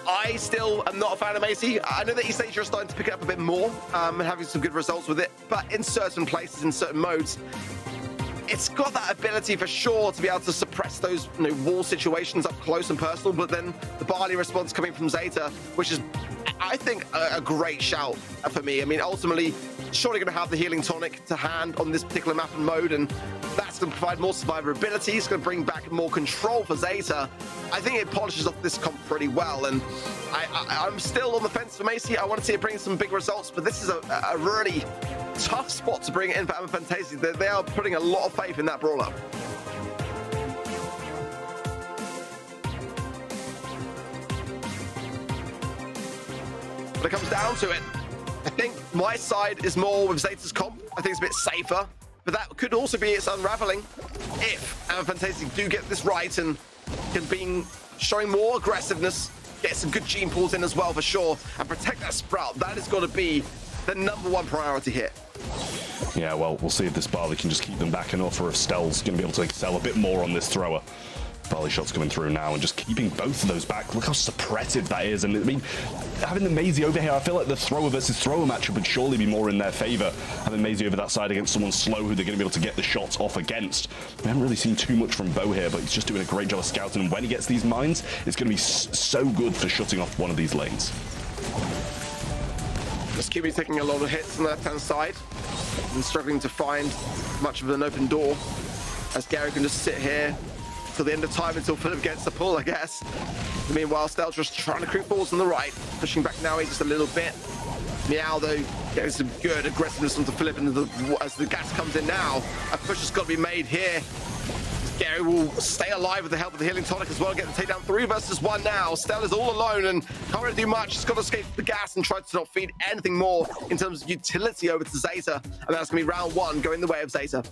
I still am not a fan of Macy. I know that East Asia are starting to pick it up a bit more and having some good results with it, but in certain places, in certain modes, it's got that ability for sure to be able to suppress those wall situations up close and personal, but then the Barley response coming from Zeta, which is, I think, a great shout for me. I mean, ultimately, surely going to have the healing tonic to hand on this particular map and mode, and that's going to provide more survivability. It's going to bring back more control for Zeta. I think it polishes off this comp pretty well, and I'm still on the fence for Macy. I want to see it bring some big results, but this is a really tough spot to bring it in for Fantasy. They are putting a lot of faith in that brawler. When it comes down to it, I think my side is more with Zeta's comp. I think it's a bit safer, but that could also be its unraveling if Fantasy do get this right and can be showing more aggressiveness, get some good gene pulls in as well for sure, and protect that Sprout. That is going to be the #1 priority here. Yeah, well, we'll see if this Barley can just keep them back enough, or if Stell's going to be able to excel a bit more on this thrower. Barley shots coming through now and just keeping both of those back. Look how suppressive that is. And I mean, having the Maisie over here, I feel like the thrower versus thrower matchup would surely be more in their favor. Having Maisie over that side against someone slow who they're going to be able to get the shots off against. We haven't really seen too much from Bo here, but he's just doing a great job of scouting. And when he gets these mines, it's going to be so good for shutting off one of these lanes. Just QB taking a lot of hits on the left-hand side and struggling to find much of an open door, as Gary can just sit here till the end of time until Philip gets the pull, I guess. Meanwhile, Stel's just trying to creep forwards on the right, pushing back now just a little bit. Meow, though, getting some good aggressiveness onto Philip as the gas comes in now. A push has got to be made here. Gary will stay alive with the help of the healing tonic as well, get the takedown 3 versus 1 now. Stel is all alone and can't really do much. He's got to escape the gas and try to not feed anything more in terms of utility over to Zeta. And that's going to be round 1 going the way of Zeta.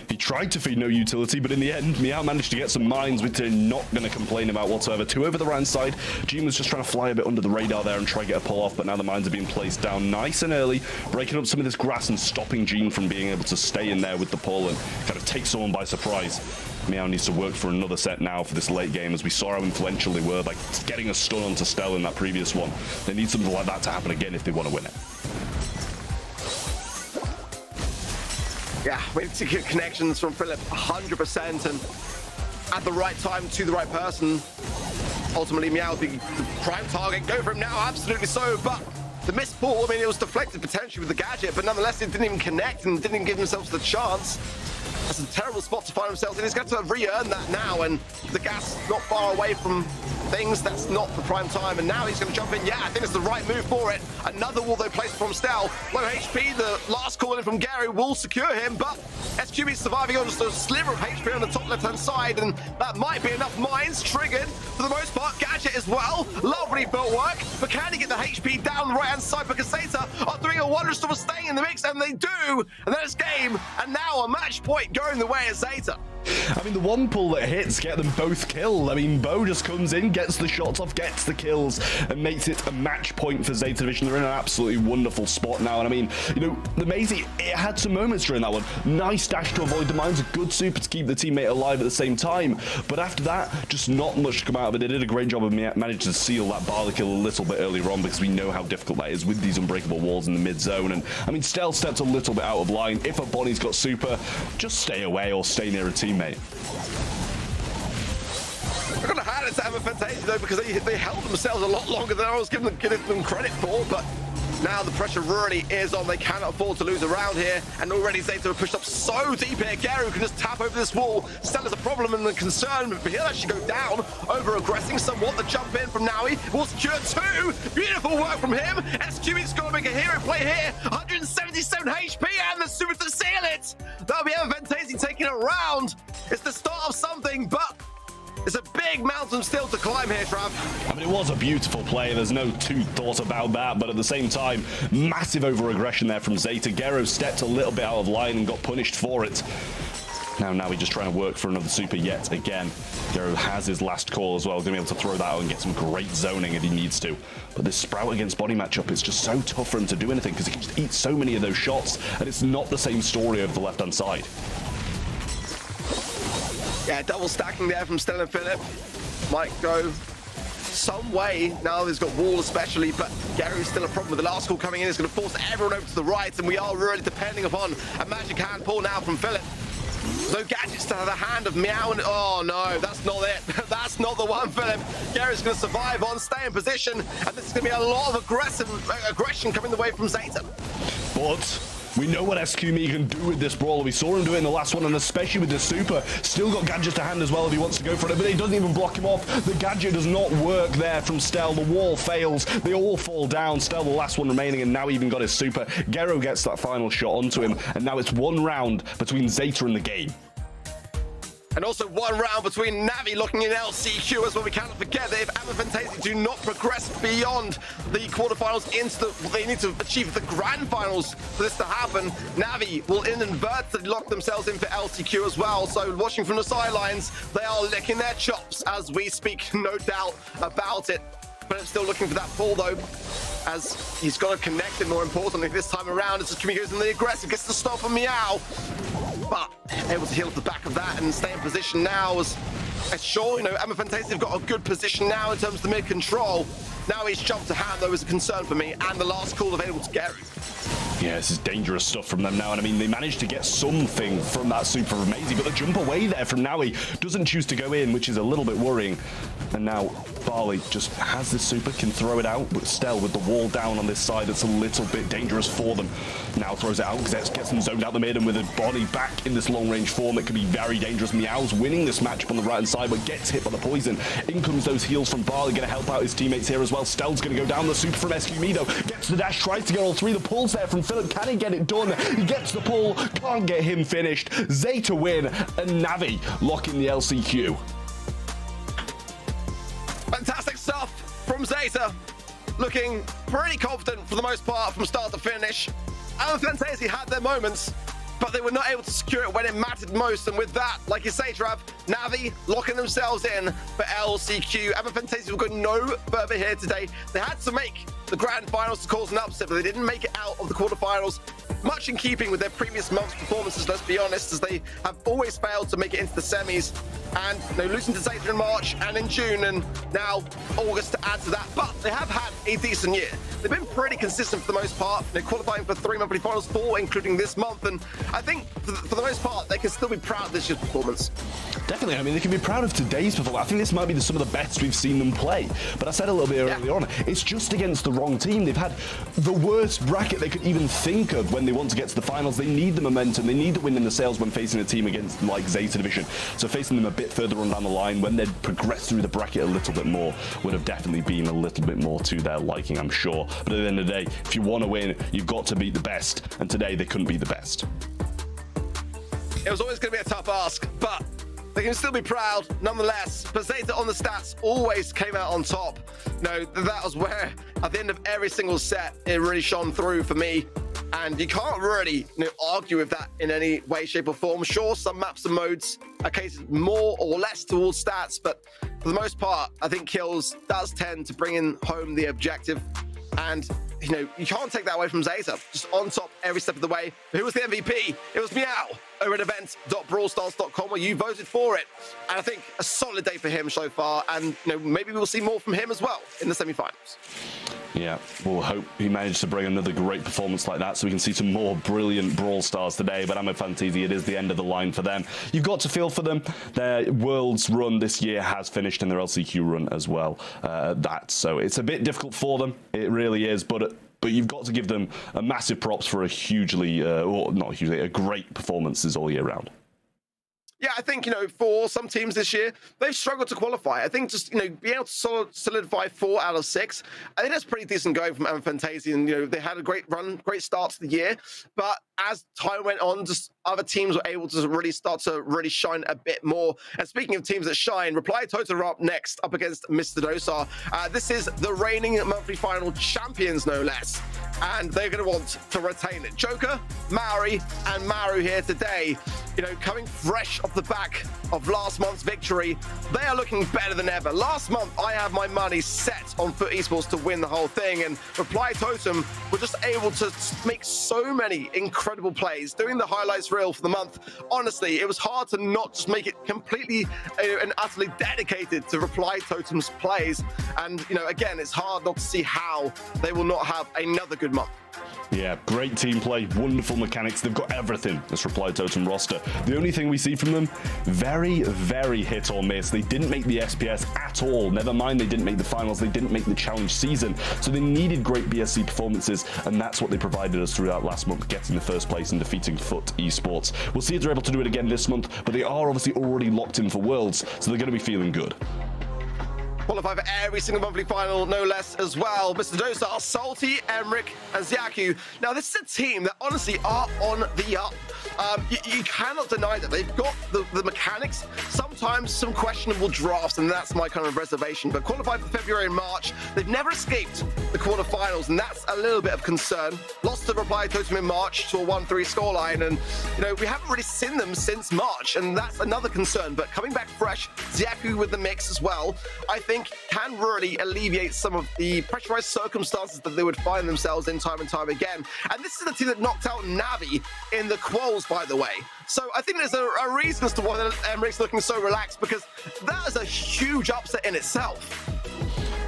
He tried to feed no utility, but in the end, Meow managed to get some mines, which they're not going to complain about whatsoever. 2 over the right side. Gene was just trying to fly a bit under the radar there and try to get a pull off, but now the mines are being placed down nice and early, breaking up some of this grass and stopping Gene from being able to stay in there with the pull and kind of take someone by surprise. Meow needs to work for another set now for this late game, as we saw how influential they were by getting a stun onto Stel in that previous one. They need something like that to happen again if they want to win it. Yeah, we need to get connections from Philip 100% and at the right time to the right person. Ultimately, Meow would be the prime target. Go for him now, absolutely so, but the missed ball, I mean, it was deflected potentially with the gadget, but nonetheless, it didn't even connect and didn't even give themselves the chance. That's a terrible spot to find themselves in. He's going to re-earn that now, and the gas not far away from things. That's not the prime time, and now he's going to jump in. Yeah, I think it's the right move for it. Another wall though placed from Stel. Low HP, the last call in from Gary will secure him, but SQB surviving on just a sliver of HP on the top left-hand side, and that might be enough mines triggered for the most part. Gadget as well. Lovely footwork, but can he get the HP down the right-hand side? Because Zeta are doing a wondrous job of staying in the mix, and they do, and then it's game, and now a match point going the way of Zeta. I mean, the one pull that hits get them both killed. I mean, Bo just comes in, gets the shots off, gets the kills, and makes it a match point for Zeta Division. They're in an absolutely wonderful spot now. And I mean, you know, the Maisie, it had some moments during that one. Nice dash to avoid the mines, a good super to keep the teammate alive at the same time. But after that, just not much to come out of it. They did a great job of managing to seal that Barley kill a little bit earlier on, because we know how difficult that is with these unbreakable walls in the mid zone. And I mean, Stel stepped a little bit out of line. If a Bonnie's got super, just stay away or stay near a teammate. I'm going to hand it to Emma Fantasia though, because they held themselves a lot longer than I was giving them credit for, but now the pressure really is on. They cannot afford to lose around here, and already Zeta have pushed up so deep here. Gary can just tap over this wall. Stella's a problem and the concern, but he'll actually go down, over-aggressing somewhat. The jump in from Naui will secure two. Beautiful work from him. SQB's going to make a hero play here. 177 HP and the super to seal it. That'll be Emma Fantasia taking a round. It's the start of something, but it's a big mountain still to climb here, Trav. I mean, it was a beautiful play. There's no two thoughts about that. But at the same time, massive over-aggression there from Zeta. Gero stepped a little bit out of line and got punished for it. Now he's just trying to work for another super yet again. Gero has his last call as well. Going to be able to throw that out and get some great zoning if he needs to. But this Sprout against Body matchup is just so tough for him to do anything, because he can just eat so many of those shots. And it's not the same story over the left-hand side. Yeah, double stacking there from Stella and Philip. Might go some way. Now he's got wall especially, but Gary's still a problem with the last call coming in. It's going to force everyone over to the right, and we are really depending upon a magic hand pull now from Philip. No gadgets to the hand of Meow, and oh no, that's not it. That's not the one, Philip. Gary's going to survive on, stay in position, and this is going to be a lot of aggression coming the way from Zeta. But we know what EMEA can do with this brawler. We saw him do it in the last one, and especially with the super. Still got gadget to hand as well if he wants to go for it, but he doesn't even block him off. The gadget does not work there from Stel. The wall fails. They all fall down. Stel, the last one remaining, and now even got his super. Gero gets that final shot onto him, and now it's one round between Zeta and the game. And also one round between Navi looking in LCQ as well. We cannot forget that if Emma Fantasia do not progress beyond the quarterfinals into they need to achieve the grand finals for this to happen. Navi will inadvertently lock themselves in for LCQ as well. So watching from the sidelines, they are licking their chops as we speak, no doubt about it. But I'm still looking for that pull though, as he's got to connect it more importantly this time around. As Kimi goes in the aggressive, gets the stop from Meow. But able to heal at the back of that and stay in position now as sure, you know, Emma Fantasia have got a good position now in terms of the mid control. Now he's jumped to hand though is a concern for me, and the last call available to Gary. Yeah, this is dangerous stuff from them now, and I mean, they managed to get something from that super from Maisie, but the jump away there from Naui doesn't choose to go in, which is a little bit worrying. And now Barley just has the super, can throw it out, but Stel with the wall down on this side, it's a little bit dangerous for them. Now throws it out, because gets them zoned out the mid, and with a body back in this long-range form, it could be very dangerous. Meow's winning this matchup on the right-hand side, but gets hit by the poison. In comes those heals from Barley, going to help out his teammates here as well. Stel's going to go down the super from EMEA though, gets the dash, tries to get all three. The pulls there from Philip, can he get it done? He gets the pull, can't get him finished. Zeta win, and Navi lock in the LCQ. Fantastic stuff from Zeta. Looking pretty confident for the most part from start to finish. Emma Fantasia had their moments, but they were not able to secure it when it mattered most. And with that, like you say, Trav, Navi locking themselves in for LCQ. Emma Fantasia will go no further here today. They had to make the grand finals to cause an upset, but they didn't make it out of the quarterfinals. Much in keeping with their previous month's performances, let's be honest, as they have always failed to make it into the semis. And they're losing to Zeta in March and in June, and now August to add to that. But they have had a decent year. They've been pretty consistent for the most part. They're qualifying for 3 monthly finals, 4 including this month. And I think for the most part, they can still be proud of this year's performance. Definitely. I mean, they can be proud of today's performance. I think this might be some of the best we've seen them play. But I said a little bit earlier on, it's just against the wrong team. They've had the worst bracket they could even think of when they want to get to the finals, they need the momentum, they need the win in the sales when facing a team against like Zeta Division. So facing them a bit further on down the line, when they'd progressed through the bracket a little bit more, would have definitely been a little bit more to their liking, I'm sure. But at the end of the day, if you want to win, you've got to beat the best, and today they couldn't be the best. It was always going to be a tough ask, but they can still be proud nonetheless. But Zeta on the stats always came out on top. No, that was where at the end of every single set it really shone through for me, and you can't really argue with that in any way, shape or form. Sure, some maps and modes are catered more or less towards stats, but for the most part I think kills does tend to bring in home the objective, and you can't take that away from Zeta. Just on top every step of the way. Who was the MVP? It was Meow over at event.brawlstars.com, where you voted for it. And I think a solid day for him so far. And maybe we'll see more from him as well in the semi-finals. Yeah, we'll hope he managed to bring another great performance like that so we can see some more brilliant Brawl Stars today. But EMEA Fantasy, it is the end of the line for them. You've got to feel for them. Their Worlds run this year has finished, and their LCQ run as well. So it's a bit difficult for them. It really is. But you've got to give them a massive props for a a great performances all year round. Yeah, I think, for some teams this year, they've struggled to qualify. I think just, being able to solidify 4 out of 6, I think that's pretty decent going from EMEA Fantasy. And, they had a great run, great start to the year. But as time went on, just other teams were able to really start to shine a bit more. And speaking of teams that shine, Reply Totem are up next, up against Mr. Dosar. This is the reigning monthly final champions, no less. And they're going to want to retain it. Joker, Maori, and Maru here today, coming fresh off the back of last month's victory. They are looking better than ever. Last month, I had my money set on Foot Esports to win the whole thing, and Reply Totem were just able to make so many incredible plays. Doing the highlights reel for the month, honestly, it was hard to not just make it completely and utterly dedicated to Reply Totem's plays. And, again, it's hard not to see how they will not have another good month. Yeah, great team play, wonderful mechanics. They've got everything, this Reply Totem roster. The only thing we see from them, very, very hit or miss. They didn't make the SPS at all. Never mind, they didn't make the finals. They didn't make the challenge season. So they needed great BSC performances, and that's what they provided us throughout last month, getting the first place and defeating Foot Esports. We'll see if they're able to do it again this month, but they are obviously already locked in for Worlds, so they're going to be feeling good. Qualify for every single monthly final, no less as well. Mr. Dosar, Salty, Emric, and Xiaku. Now, this is a team that honestly are on the up. You cannot deny that they've got the mechanics, sometimes some questionable drafts, and that's my kind of reservation. But qualified for February and March, they've never escaped the quarterfinals, and that's a little bit of concern. Lost to Reply Totem in March to a 1-3 scoreline, and we haven't really seen them since March, and that's another concern. But coming back fresh, Xiaku with the mix as well, I think can really alleviate some of the pressurized circumstances that they would find themselves in time and time again. And this is the team that knocked out Navi in the quals, by the way. So I think there's a reason as to why Emric's looking so relaxed, because that is a huge upset in itself.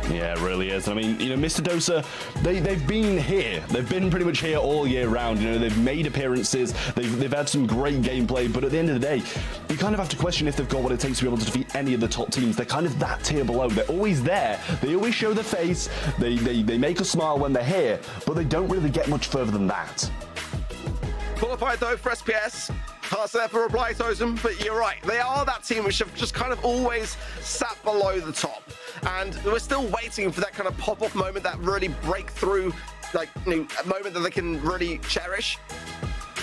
Yeah, it really is. I mean, Mr. Dosa, they've been here. They've been pretty much here all year round. They've made appearances. They've had some great gameplay. But at the end of the day, you kind of have to question if they've got what it takes to be able to defeat any of the top teams. They're kind of that tier below. They're always there. They always show their face. They make us smile when they're here, but they don't really get much further than that. Qualified though for SPS. Pass there for Reply Totem, but you're right. They are that team which have just kind of always sat below the top. And we're still waiting for that kind of pop-off moment, that really breakthrough, moment that they can really cherish.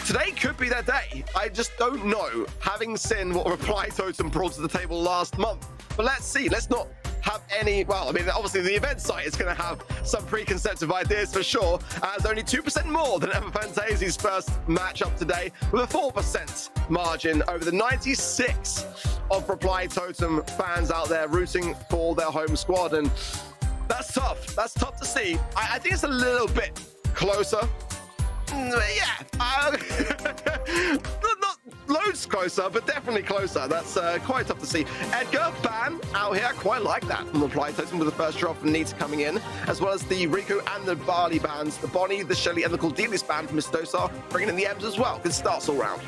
Today could be their day. I just don't know, having seen what Reply Totem brought to the table last month. But let's see. Let's not have any, obviously the event site is going to have some preconceptive ideas for sure, as only 2% more than EMEA Fantasy's first matchup today, with a 4% margin over the 96 of Reply Totem fans out there rooting for their home squad. And that's tough. That's tough to see. I think it's a little bit closer. Yeah. Not loads closer, but definitely closer. That's quite tough to see. Edgar, Ban, out here. I quite like that from Reply Totem with the first draw from Needs coming in, as well as the Riku and the Barley bands, the Bonnie, the Shelly, and the Cordelis band from Mr. Dosar, bringing in the M's as well. Good starts all round.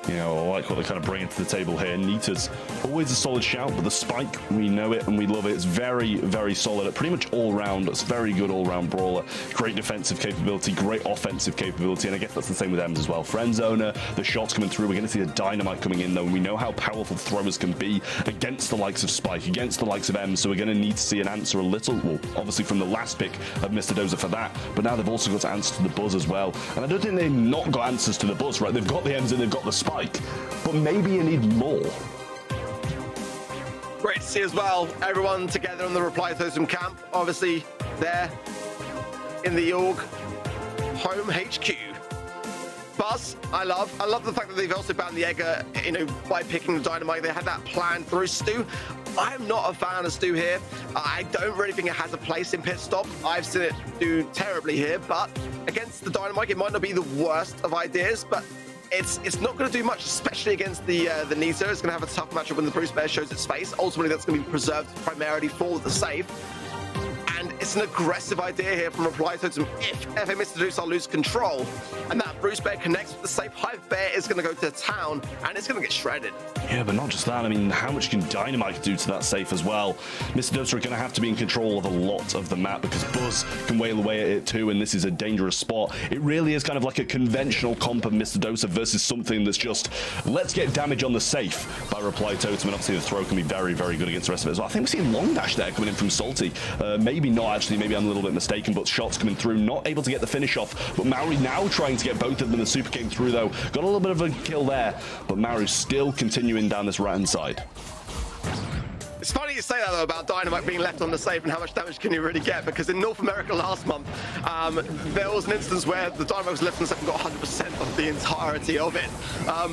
You know, I like what they're kind of bringing to the table here. Nita's always a solid shout, but the spike, we know it and we love it. It's very, very solid at pretty much all round. It's very good all-round brawler. Great defensive capability, great offensive capability, and I guess that's the same with Ems as well. Friend zoner, the shots coming through. We're going to see the dynamite coming in, though, and we know how powerful throwers can be against the likes of Spike, against the likes of Ems, so we're going to need to see an answer a little, well, obviously from the last pick of Mr. Dozer for that, but now they've also got to answer to the Buzz as well. And I don't think they've not got answers to the Buzz, right? They've got the Ems and they've got the Spike. But maybe you need more. Great to see as well, everyone together on the Reply Totem camp. Obviously, there in the org home HQ. Buzz, I love the fact that they've also banned the Egger, you know, by picking the Dynamite. They had that plan through Stu. I'm not a fan of Stu here. I don't really think it has a place in Pit Stop. I've seen it do terribly here, but against the Dynamite, it might not be the worst of ideas, but it's not going to do much, especially against the Nita. It's going to have a tough matchup when the Bruce Bear shows its face. Ultimately, that's going to be preserved primarily for the save. And it's an aggressive idea here from Reply Totem. If FA Mr. Dusar lose control and that Bruce Bear connects with the safe, Hive Bear is going to go to town and it's going to get shredded. Yeah, but not just that. I mean, how much can Dynamite do to that safe as well? Mr. Dusar are going to have to be in control of a lot of the map because Buzz can wail away at it too, and this is a dangerous spot. It really is kind of like a conventional comp of Mr. Dozer versus something that's just, let's get damage on the safe by Reply Totem, and obviously the throw can be very, very good against the rest of it as well. I think we're seeing Long Dash there coming in from Salty. Maybe not actually, maybe I'm a little bit mistaken, but shots coming through, not able to get the finish off, but Maori now trying to get both of them. The super came through though, got a little bit of a kill there, but Maori's still continuing down this right hand side. It's funny you say that though about Dynamite being left on the safe and how much damage can you really get, because in North America last month there was an instance where the Dynamite was left on the safe and got 100% of the entirety of it.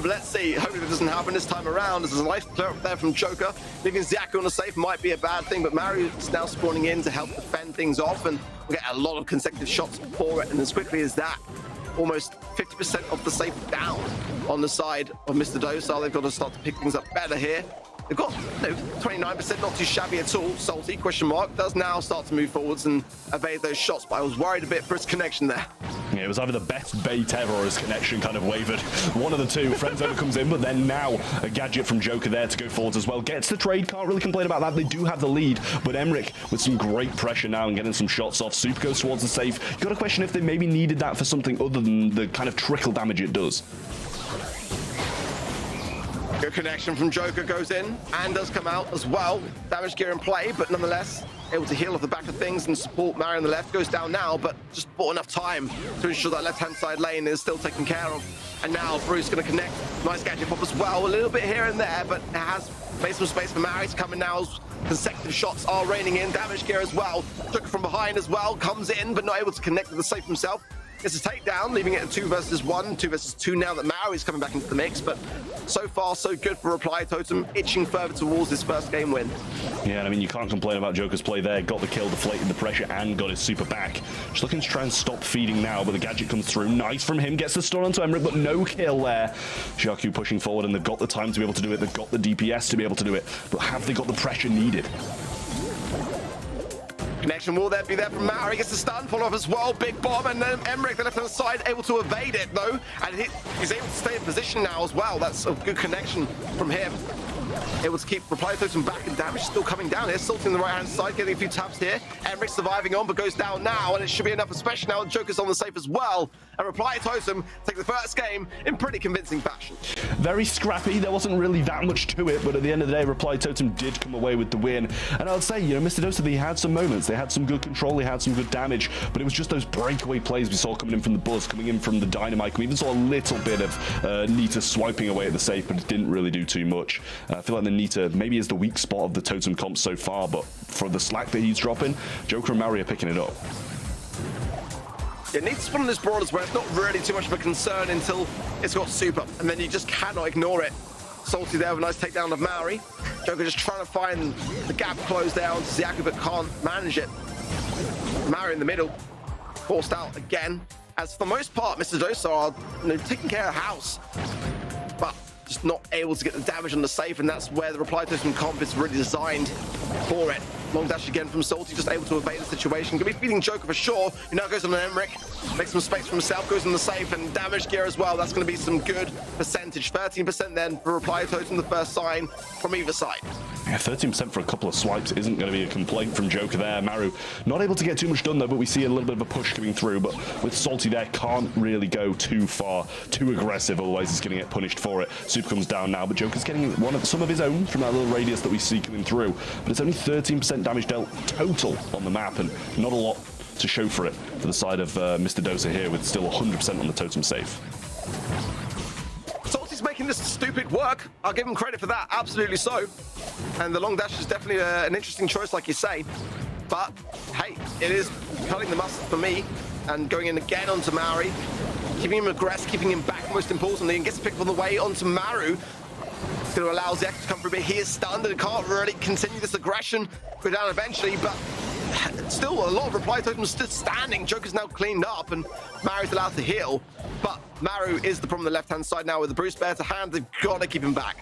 Let's see, hopefully that doesn't happen this time around. There's a nice clear up there from Joker. Leaving Ziaku on the safe might be a bad thing, but Mario is now spawning in to help defend things off, and we'll get a lot of consecutive shots for it, and as quickly as that, almost 50% of the safe down on the side of Mr. Dosar. They've got to start to pick things up better here. They've got 29%, not too shabby at all. Salty, question mark, does now start to move forwards and evade those shots, but I was worried a bit for his connection there. Yeah, it was either the best bait ever or his connection kind of wavered. One of the two. Friendzone comes in, but then now a gadget from Joker there to go forwards as well. Gets the trade, can't really complain about that. They do have the lead, but Emmerich with some great pressure now and getting some shots off. Super goes towards the safe. You've got to question if they maybe needed that for something other than the kind of trickle damage it does. Good connection from Joker goes in and does come out as well. Damage gear in play, but nonetheless able to heal off the back of things and support Mario on the left. Goes down now, but just bought enough time to ensure that left-hand side lane is still taken care of. And now Bruce going to connect. Nice gadget pop as well. A little bit here and there, but it has made some space for Mario to come in now. Consecutive shots are raining in. Damage gear as well. Joker from behind as well. Comes in, but not able to connect with the safe himself. It's a takedown, leaving it a 2 versus 1, 2 versus 2 now that Mao is coming back into the mix, but so far so good for Reply Totem, itching further towards his first game win. Yeah, and I mean, you can't complain about Joker's play there. Got the kill, deflated the pressure, and got his super back. Just looking to try and stop feeding now, but the gadget comes through. Nice from him, gets the stun onto Emmerich, but no kill there. Xiaoku pushing forward, and they've got the time to be able to do it. They've got the DPS to be able to do it, but have they got the pressure needed? Connection will there be there from Maori, gets the stun, follow up as well, big bomb, and then Emmerich, the left-hand side, able to evade it though, and he's able to stay in position now as well. That's a good connection from him. Able to keep Reply Totem back, and damage still coming down here. Salty on the right-hand side, getting a few taps here. Emmerich surviving on, but goes down now, and it should be enough, especially now Joker's on the safe as well. And Reply Totem take the first game in pretty convincing fashion. Very scrappy. There wasn't really that much to it, but at the end of the day, Reply Totem did come away with the win. And I would say, you know, Mr. Dozer, they had some moments. They had some good control. They had some good damage, but it was just those breakaway plays we saw coming in from the Buzz, coming in from the Dynamite. We even saw a little bit of Nita swiping away at the safe, but it didn't really do too much. I feel like the Nita maybe is the weak spot of the Totem comp so far, but for the slack that he's dropping, Joker and Mario are picking it up. Yeah, Nita's one of those brawlers where it's not really too much of a concern until it's got super, and then you just cannot ignore it. Salty there with a nice takedown of Maori. Joker just trying to find the gap closed down to Ziaku, but can't manage it. Maori in the middle, forced out again. As for the most part, Mr. Dozer are taking care of house, but just not able to get the damage on the safe, and that's where the Reply Totem comp is really designed for it. Long dash again from Salty, just able to evade the situation. Gonna be beating Joker for sure. He now goes on an Emmerich, makes some space for himself, goes on the safe, and damage gear as well. That's gonna be some good percentage. 13% then for Reply Totem, the first sign from either side. Yeah, 13% for a couple of swipes isn't going to be a complaint from Joker there. Maru not able to get too much done though, but we see a little bit of a push coming through. But with Salty there, can't really go too far, too aggressive, otherwise he's going to get punished for it. Super comes down now, but Joker's getting some of his own from that little radius that we see coming through. But it's only 13% damage dealt total on the map, and not a lot to show for it for the side of Mr. Dosa here, with still 100% on the totem safe. Salty's making this stupid work. I'll give him credit for that, absolutely so. And the long dash is definitely an interesting choice, like you say. But, hey, it is cutting the mustard for me. And going in again onto Maori. Keeping him aggressive, keeping him back most importantly, and gets picked up on the way onto Maru. It's going to allow Zek to come through, but he is stunned and can't really continue this aggression. Go down eventually, but still a lot of Reply Totems still standing. Joker's now cleaned up, and Maru's allowed to heal. But Maru is the problem on the left-hand side now with the Bruce Bear to hand. They've got to keep him back.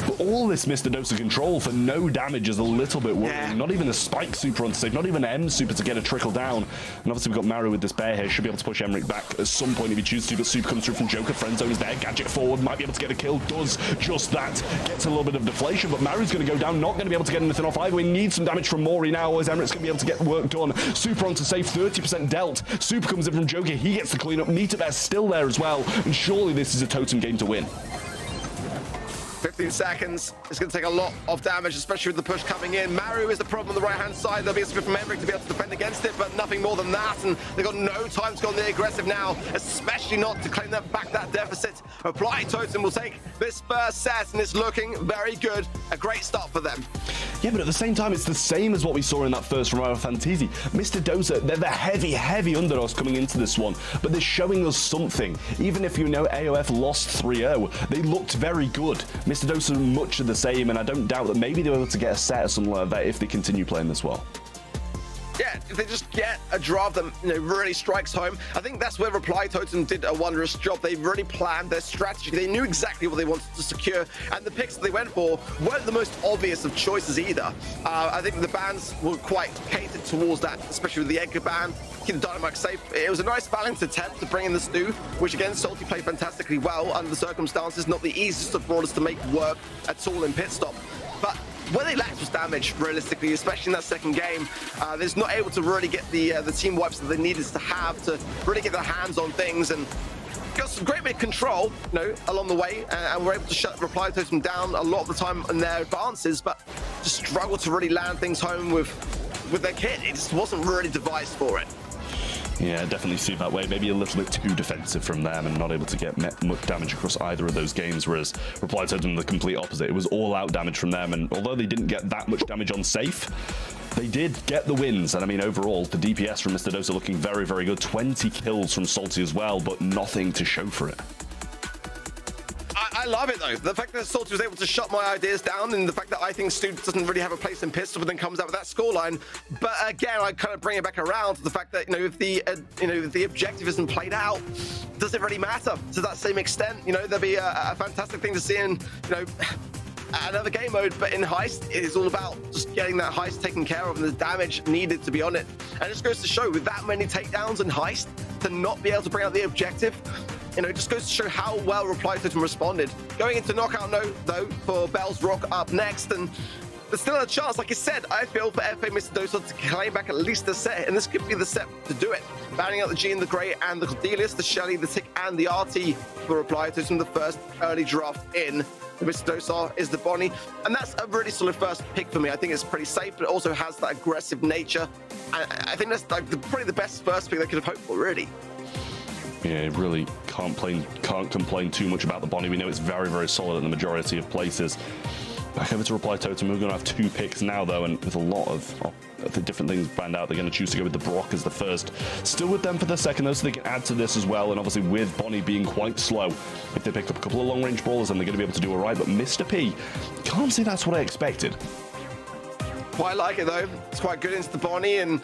But all this Mr. Dosa control for no damage is a little bit worrying. Yeah. Not even a spike super on save, not even an M super to get a trickle down. And obviously we've got Maru with this bear here, should be able to push Emmerich back at some point if he chooses to, but super comes through from Joker, friend zone is there, gadget forward, might be able to get a kill, does just that, gets a little bit of deflation, but Maru's going to go down, not going to be able to get anything off either. We need some damage from Mori now, as Emmerich's going to be able to get work done. Super on to save, 30% dealt. Super comes in from Joker, he gets the clean up, Nita Bear's still there as well, and surely this is a totem game to win. 15 seconds. It's going to take a lot of damage, especially with the push coming in. Maru is the problem on the right-hand side. There'll be a split from Emmerich to be able to defend against it, but nothing more than that. And they've got no time to go on the aggressive now, especially not to claim that back that deficit. Reply Totem will take this first set, and it's looking very good. A great start for them. Yeah, but at the same time, it's the same as what we saw in that first from Final Fantasy. Mr. Dosa, they're the heavy underdogs coming into this one, but they're showing us something. Even if you know AOF lost 3-0, they looked very good. Mr. Dosa much of the same, and I don't doubt that maybe they're able to get a set or something like that if they continue playing this well. Yeah, if they just get a draft that really strikes home, I think that's where Reply Totem did a wondrous job. They really planned their strategy. They knew exactly what they wanted to secure, and the picks that they went for weren't the most obvious of choices either. I think the bans were quite catered towards that, especially with the Edgar ban, keep the Dynamite safe. It was a nice balanced attempt to bring in the Stu, which again, Salty played fantastically well under the circumstances. Not the easiest of brawlers to make work at all in pit stop, but where they lacked was damage, realistically, especially in that second game. They're not able to really get the team wipes that they needed to have to really get their hands on things, and got some great bit of control, along the way, and we're able to shut Reply Totem down a lot of the time in their advances, but just struggled to really land things home with their kit. It just wasn't really devised for it. Yeah, definitely see it that way. Maybe a little bit too defensive from them and not able to get much damage across either of those games, whereas Reply Totem the complete opposite. It was all-out damage from them, and although they didn't get that much damage on safe, they did get the wins. And I mean, overall, the DPS from Mr. Dosa looking very, very good. 20 kills from Salty as well, but nothing to show for it. I love it though. The fact that Salty was able to shut my ideas down, and the fact that I think Stu doesn't really have a place in pistol, but then comes out with that scoreline. But again, I kind of bring it back around to the fact that if the objective isn't played out, does it really matter to that same extent? There'll be a fantastic thing to see in another game mode, but in Heist, it is all about just getting that Heist taken care of and the damage needed to be on it. And it just goes to show, with that many takedowns in Heist, to not be able to bring out the objective, it just goes to show how well Reply Totem responded. Going into knockout though, for Bell's Rock up next, and there's still a chance, like I said, I feel for FA Mr. Dosa to claim back at least a set, and this could be the set to do it. Banning out the G and the Grey and the Cordelius, the Shelly, the Tick, and the RT for Reply Totem, the first early draft in. Mr. Dosa is the Bonnie, and that's a really solid first pick for me. I think it's pretty safe, but it also has that aggressive nature. I think that's probably the best first pick they could have hoped for, really. Yeah, really can't complain too much about the Bonnie. We know it's very, very solid in the majority of places. Back over to Reply Totem. We're going to have 2 picks now, though, and with a lot of the different things planned out, they're going to choose to go with the Brock as the first. Still with them for the second, though, so they can add to this as well. And obviously, with Bonnie being quite slow, if they pick up a couple of long-range brawlers, then they're going to be able to do all right. But Mr. P, can't say that's what I expected. Quite like it, though. It's quite good into the Bonnie, and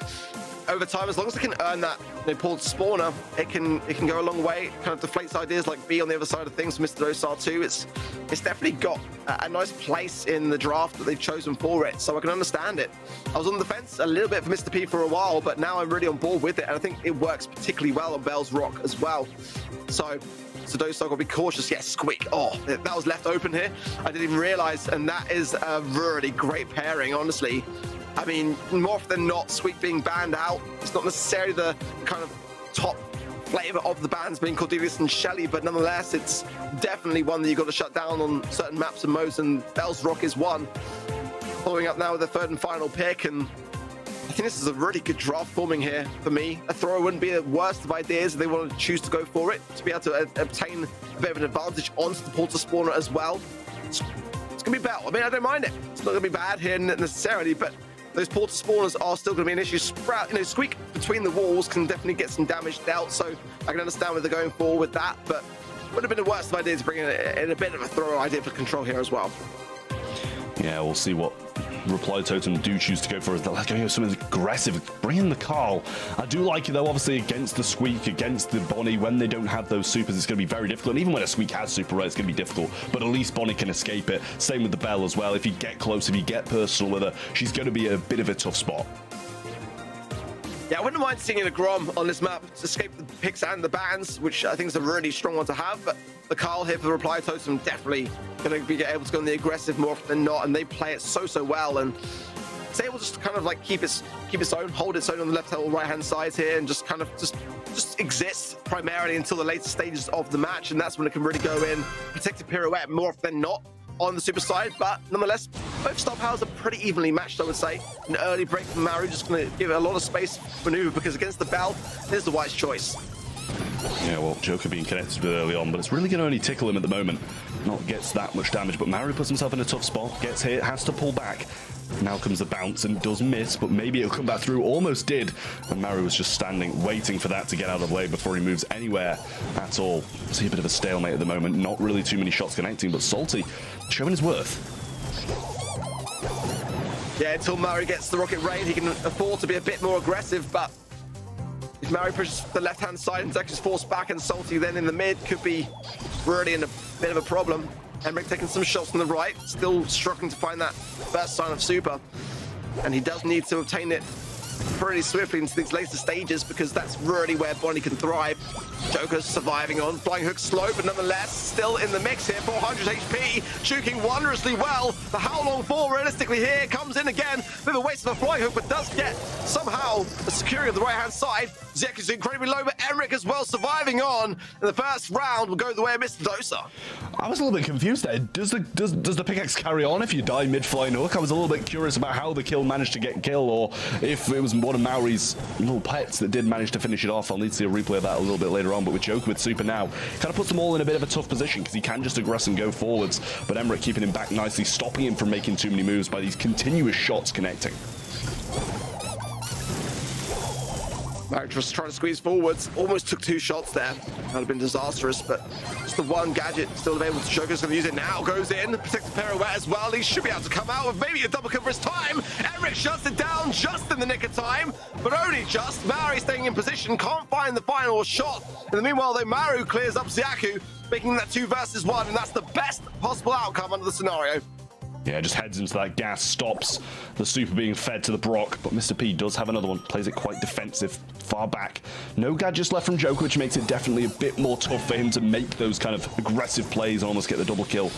over time, as long as they can earn that they pulled spawner, it can go a long way. It kind of deflates ideas like B on the other side of things for Mr. Dosar too. It's definitely got a nice place in the draft that they've chosen for it, so I can understand it. I was on the fence a little bit for Mr. P for a while, but now I'm really on board with it, and I think it works particularly well on Bell's Rock as well. So Dosar got to be cautious. Yes, Squeak. Oh, that was left open here. I didn't even realize, and that is a really great pairing, honestly. I mean, more often than not, Squeak being banned out, it's not necessarily the kind of top flavor of the bans being Cordelius and Shelly, but nonetheless, it's definitely one that you've got to shut down on certain maps and modes, and Bell's Rock is one. Following up now with the third and final pick, and I think this is a really good draft forming here for me. A thrower wouldn't be the worst of ideas if they wanted to choose to go for it, to be able to obtain a bit of an advantage onto the portal spawner as well. It's going to be Bell. I mean, I don't mind it. It's not going to be bad here necessarily, but those portal spawners are still going to be an issue. Squeak between the walls can definitely get some damage dealt, so I can understand where they're going for with that, but would have been the worst of ideas to bring in a bit of a thrower idea for control here as well. Yeah, we'll see what Reply Totem do choose to go for. Is they're like going to go something aggressive, bring in the Carl. I do like it though, obviously against the Squeak, against the Bonnie, when they don't have those supers, it's going to be very difficult. And even when a Squeak has super rare, it's going to be difficult, but at least Bonnie can escape it. Same with the Bell as well. If you get close, if you get personal with her, she's going to be a bit of a tough spot. Yeah, I wouldn't mind seeing a Grom on this map to escape the picks and the bans, which I think is a really strong one to have, but the Carl here for the Reply Totem definitely going to be able to go on the aggressive more often than not, and they play it so well, and it's able just to kind of like keep its own, hold its own on the left or right hand side here, and just kind of just exist primarily until the later stages of the match, and that's when it can really go in, protected pirouette more often than not on the super side. But nonetheless, both star powers are pretty evenly matched, I would say. An early break from Maru, just going to give it a lot of space for maneuver, because against the Bell, there's the wise choice. Yeah, well, Joker being connected with early on, but it's really going to only tickle him at the moment. Not gets that much damage, but Maru puts himself in a tough spot, gets hit, has to pull back. Now comes the bounce and does miss, but maybe it'll come back through. Almost did. And Maru was just standing, waiting for that to get out of the way before he moves anywhere at all. See a bit of a stalemate at the moment. Not really too many shots connecting, but Salty showing his worth. Yeah, until Maru gets the Rocket Raid, he can afford to be a bit more aggressive, but if Maru pushes the left-hand side and Zex is forced back, and Salty then in the mid could be really in a bit of a problem. Emmerich taking some shots on the right, still struggling to find that first sign of super. And he does need to obtain it pretty swiftly into these later stages, because that's really where Bonnie can thrive. Joker's surviving on. Flying Hook slow, but nonetheless still in the mix here. 400 HP, shooting wondrously well. The how long for realistically here comes in again. Bit of a waste of a Flying Hook, but does get somehow the security of the right-hand side. Zek is incredibly low, but Emmerich as well surviving on. And the first round will go the way of Mr. Dosar. I was a little bit confused there. Does the pickaxe carry on if you die mid-Flying Hook? I was a little bit curious about how the kill managed to get killed, or if it was one of Maori's little pets that did manage to finish it off. I'll need to see a replay of that a little bit later on, but with Joker with super now, kind of puts them all in a bit of a tough position, because he can just aggress and go forwards, but Emmerich keeping him back nicely, stopping him from making too many moves by these continuous shots connecting. Marek just trying to squeeze forwards, almost took 2 shots there. That would have been disastrous, but just the one gadget still available to Joker's going to use it now. Goes in, protects the pirouette as well. He should be able to come out with maybe a double kill for his time. Emmerich shuts it down just in the nick of time, but only just. Maru staying in position, can't find the final shot. In the meanwhile, though, Maru clears up Xiaku, making that 2 versus 1, and that's the best possible outcome under the scenario. Yeah, just heads into that gas, stops the super being fed to the Brock, but Mr. P does have another one, plays it quite defensive, far back. No gadgets left from Joker, which makes it definitely a bit more tough for him to make those kind of aggressive plays and almost get the double kill.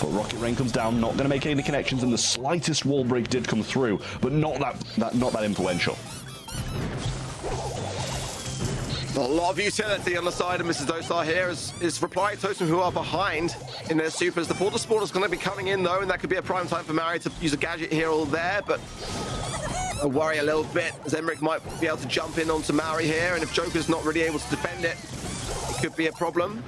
But Rocket Rain comes down, not going to make any connections, and the slightest wall break did come through, but not that influential. A lot of utility on the side of Mrs. Dosar here is Reply Totem, who are behind in their supers. The portal spawn is going to be coming in though, and that could be a prime time for Mary to use a gadget here or there, but I worry a little bit as Emmerich might be able to jump in onto Mary here, and if Joker's not really able to defend it, it could be a problem.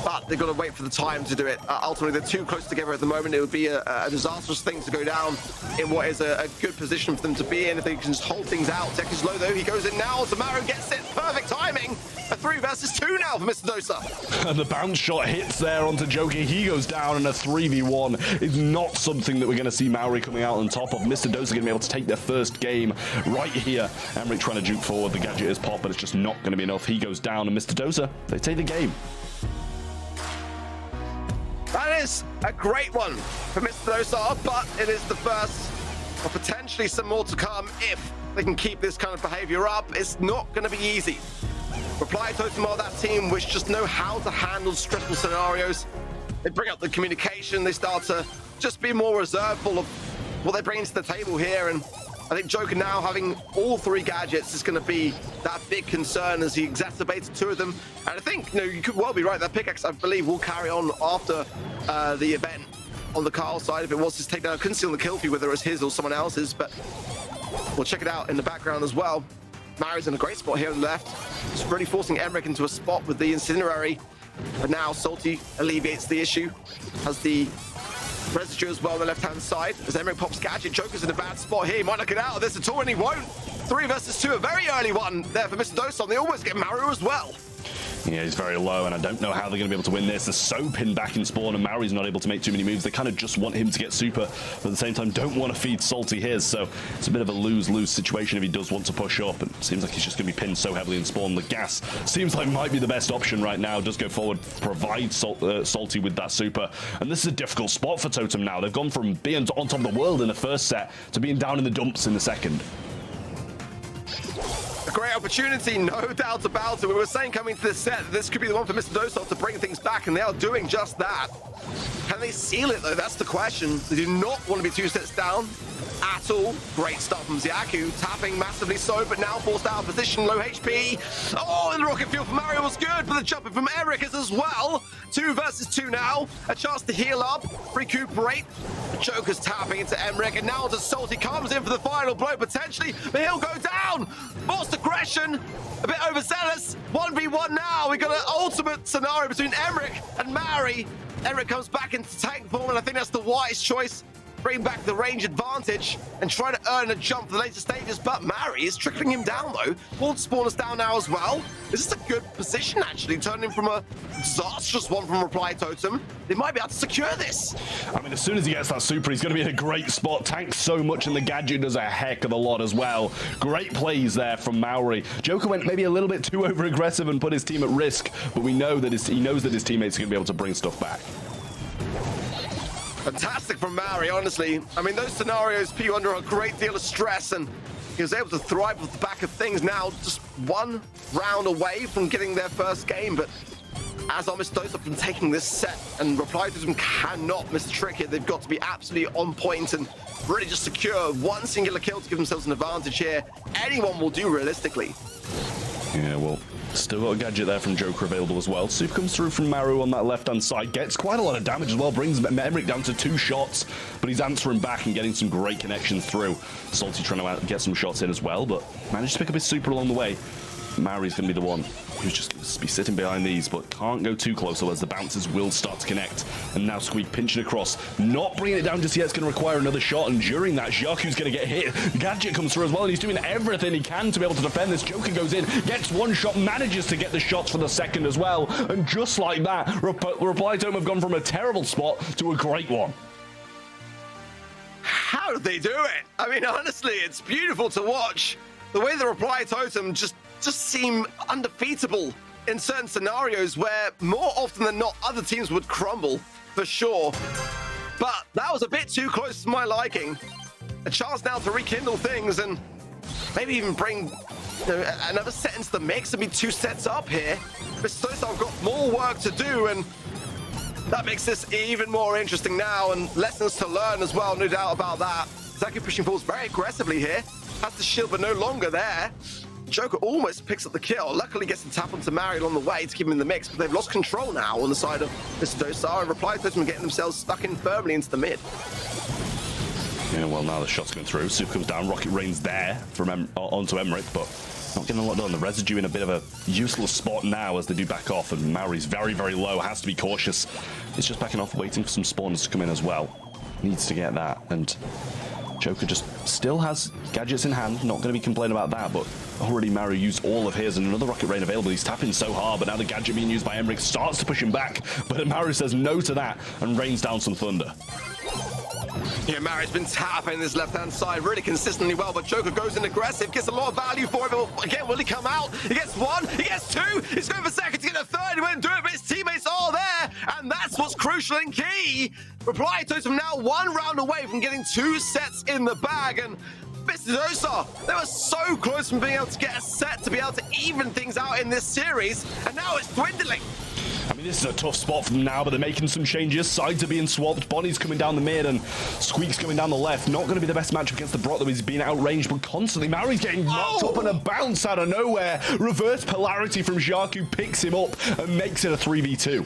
But they've got to wait for the time to do it. Ultimately, they're too close together at the moment. It would be a disastrous thing to go down in what is a good position for them to be in if they can just hold things out. Zek is low, though. He goes in now. Maru gets it. Perfect timing. A 3 versus 2 now for Mr. Dosa. And the bounce shot hits there onto Joker. He goes down, and a 3v1 is not something that we're going to see Maori coming out on top of. Mr. Dosa going to be able to take their first game right here. Emmerich trying to juke forward. The gadget is pop, but it's just not going to be enough. He goes down, and Mr. Dosa, they take the game. That is a great one for Mr. Dosa, but it is the first of potentially some more to come if they can keep this kind of behavior up. It's not going to be easy. Reply Totem are that team which just know how to handle stressful scenarios. They bring up the communication. They start to just be more reserveful of what they bring to the table here. And I think Joker now having all 3 gadgets is going to be that big concern as he exacerbates 2 of them. And I think, you could well be right. That pickaxe, I believe, will carry on after the event on the Carl side. If it was his takedown, I couldn't see on the kill feed whether it was his or someone else's, but we'll check it out in the background as well. Mari's in a great spot here on the left. Just really forcing Emmerich into a spot with the incinerary. But now Salty alleviates the issue. Has the residue as well on the left-hand side. As Emmerich pops gadget, Joker's in a bad spot here. He might not get out of this at all, and he won't. 3 versus 2, a very early one there for Mr. Dosan. They almost get Mario as well. Yeah, he's very low, and I don't know how they're going to be able to win this. The so pinned back in spawn, and Maori's not able to make too many moves. They kind of just want him to get super, but at the same time don't want to feed Salty his, so it's a bit of a lose-lose situation if he does want to push up. It seems like he's just going to be pinned so heavily in spawn. The gas seems like might be the best option right now. Does go forward, provide Salty with that super, and this is a difficult spot for Totem now. They've gone from being on top of the world in the first set to being down in the dumps in the second. A great opportunity, no doubt about it. We were saying coming to this set that this could be the one for Mr. Dosa to bring things back, and they are doing just that. Can they seal it, though? That's the question. They do not want to be 2 sets down at all. Great stuff from Xiaku, tapping massively so, but now forced out of position, low HP. Oh, and the rocket fuel from Mario was good, but the jumping from Eric is as well. 2 versus 2 now. A chance to heal up, recuperate. Joker's tapping into Emmerich, and now to Salty comes in for the final blow, potentially, but he'll go down. Forced aggression, a bit overzealous. 1v1 now. We got an ultimate scenario between Emmerich and Mari. Emmerich comes back into tank form, and I think that's the wise choice. Bring back the range advantage and try to earn a jump for the later stages, but Mari is trickling him down though. Ward spawners down now as well. This is a good position actually, turning from a disastrous one from Reply Totem. They might be able to secure this. I mean, as soon as he gets that super, he's going to be in a great spot. Tanks so much, and the gadget does a heck of a lot as well. Great plays there from Maori. Joker went maybe a little bit too over-aggressive and put his team at risk, but we know that he knows that his teammates are going to be able to bring stuff back. Fantastic from Maori, honestly. I mean, those scenarios put you under a great deal of stress, and he was able to thrive with the back of things. Now, just 1 round away from getting their first game, but as are Mr. Dosa from taking this set, and Reply to them cannot miss the trick here. They've got to be absolutely on point and really just secure 1 singular kill to give themselves an advantage here. Anyone will do realistically. Yeah, well, still got a gadget there from Joker available as well. Super comes through from Maru on that left-hand side. Gets quite a lot of damage as well. Brings Emmerich down to 2 shots, but he's answering back and getting some great connections through. Salty trying to get some shots in as well, but managed to pick up his super along the way. Mari's going to be the one who's just going to be sitting behind these, but can't go too close, otherwise the bounces will start to connect. And now Squeak pinching across, not bringing it down just yet. It's going to require another shot, and during that, Xiaku's going to get hit. Gadget comes through as well, and he's doing everything he can to be able to defend this. Joker goes in, gets 1 shot, manages to get the shots for the second as well, and just like that, Reply Totem have gone from a terrible spot to a great one. How did they do it? I mean, honestly, it's beautiful to watch. The way the Reply Totem just seem undefeatable in certain scenarios where more often than not other teams would crumble for sure, but that was a bit too close to my liking. A chance now to rekindle things and maybe even bring another set into the mix and be 2 sets up here. Mr. Dosa have got more work to do, and that makes this even more interesting now, and lessons to learn as well, no doubt about that. Zaki pushing forwards very aggressively here, has the shield but no longer there. Joker almost picks up the kill. Luckily gets the tap onto Mario on the way to keep him in the mix, but they've lost control now on the side of Mr. Dosa, and Reply Totem getting themselves stuck in firmly into the mid. Yeah, well, now the shot's going through. Super comes down. Rocket rains there from onto Emmerich, but not getting a lot done. The residue in a bit of a useless spot now as they do back off, and Maori's very, very low. Has to be cautious. He's just backing off, waiting for some spawners to come in as well. Needs to get that, and Joker just still has gadgets in hand, not going to be complaining about that, but already Maru used all of his and another Rocket Rain available. He's tapping so hard, but now the gadget being used by Emmerich starts to push him back, but Maru says no to that and rains down some thunder. Yeah, Maru's been tapping this left-hand side really consistently well, but Joker goes in aggressive, gets a lot of value for him. Again, will he come out? He gets one, he gets two, he's going for second to get a third, he won't do it, but his teammates are there, and that's what's crucial and key. Reply Totem now 1 round away from getting 2 sets in the bag, and Mr. Dosa, they were so close from being able to get a set to be able to even things out in this series, and now it's dwindling. I mean, this is a tough spot for them now, but they're making some changes. Sides are being swapped. Bonnie's coming down the mid and Squeak's coming down the left. Not going to be the best matchup against the Brock, though. He's being outranged, but constantly Maru's getting knocked up and a bounce out of nowhere. Reverse polarity from Jaku picks him up and makes it a 3v2.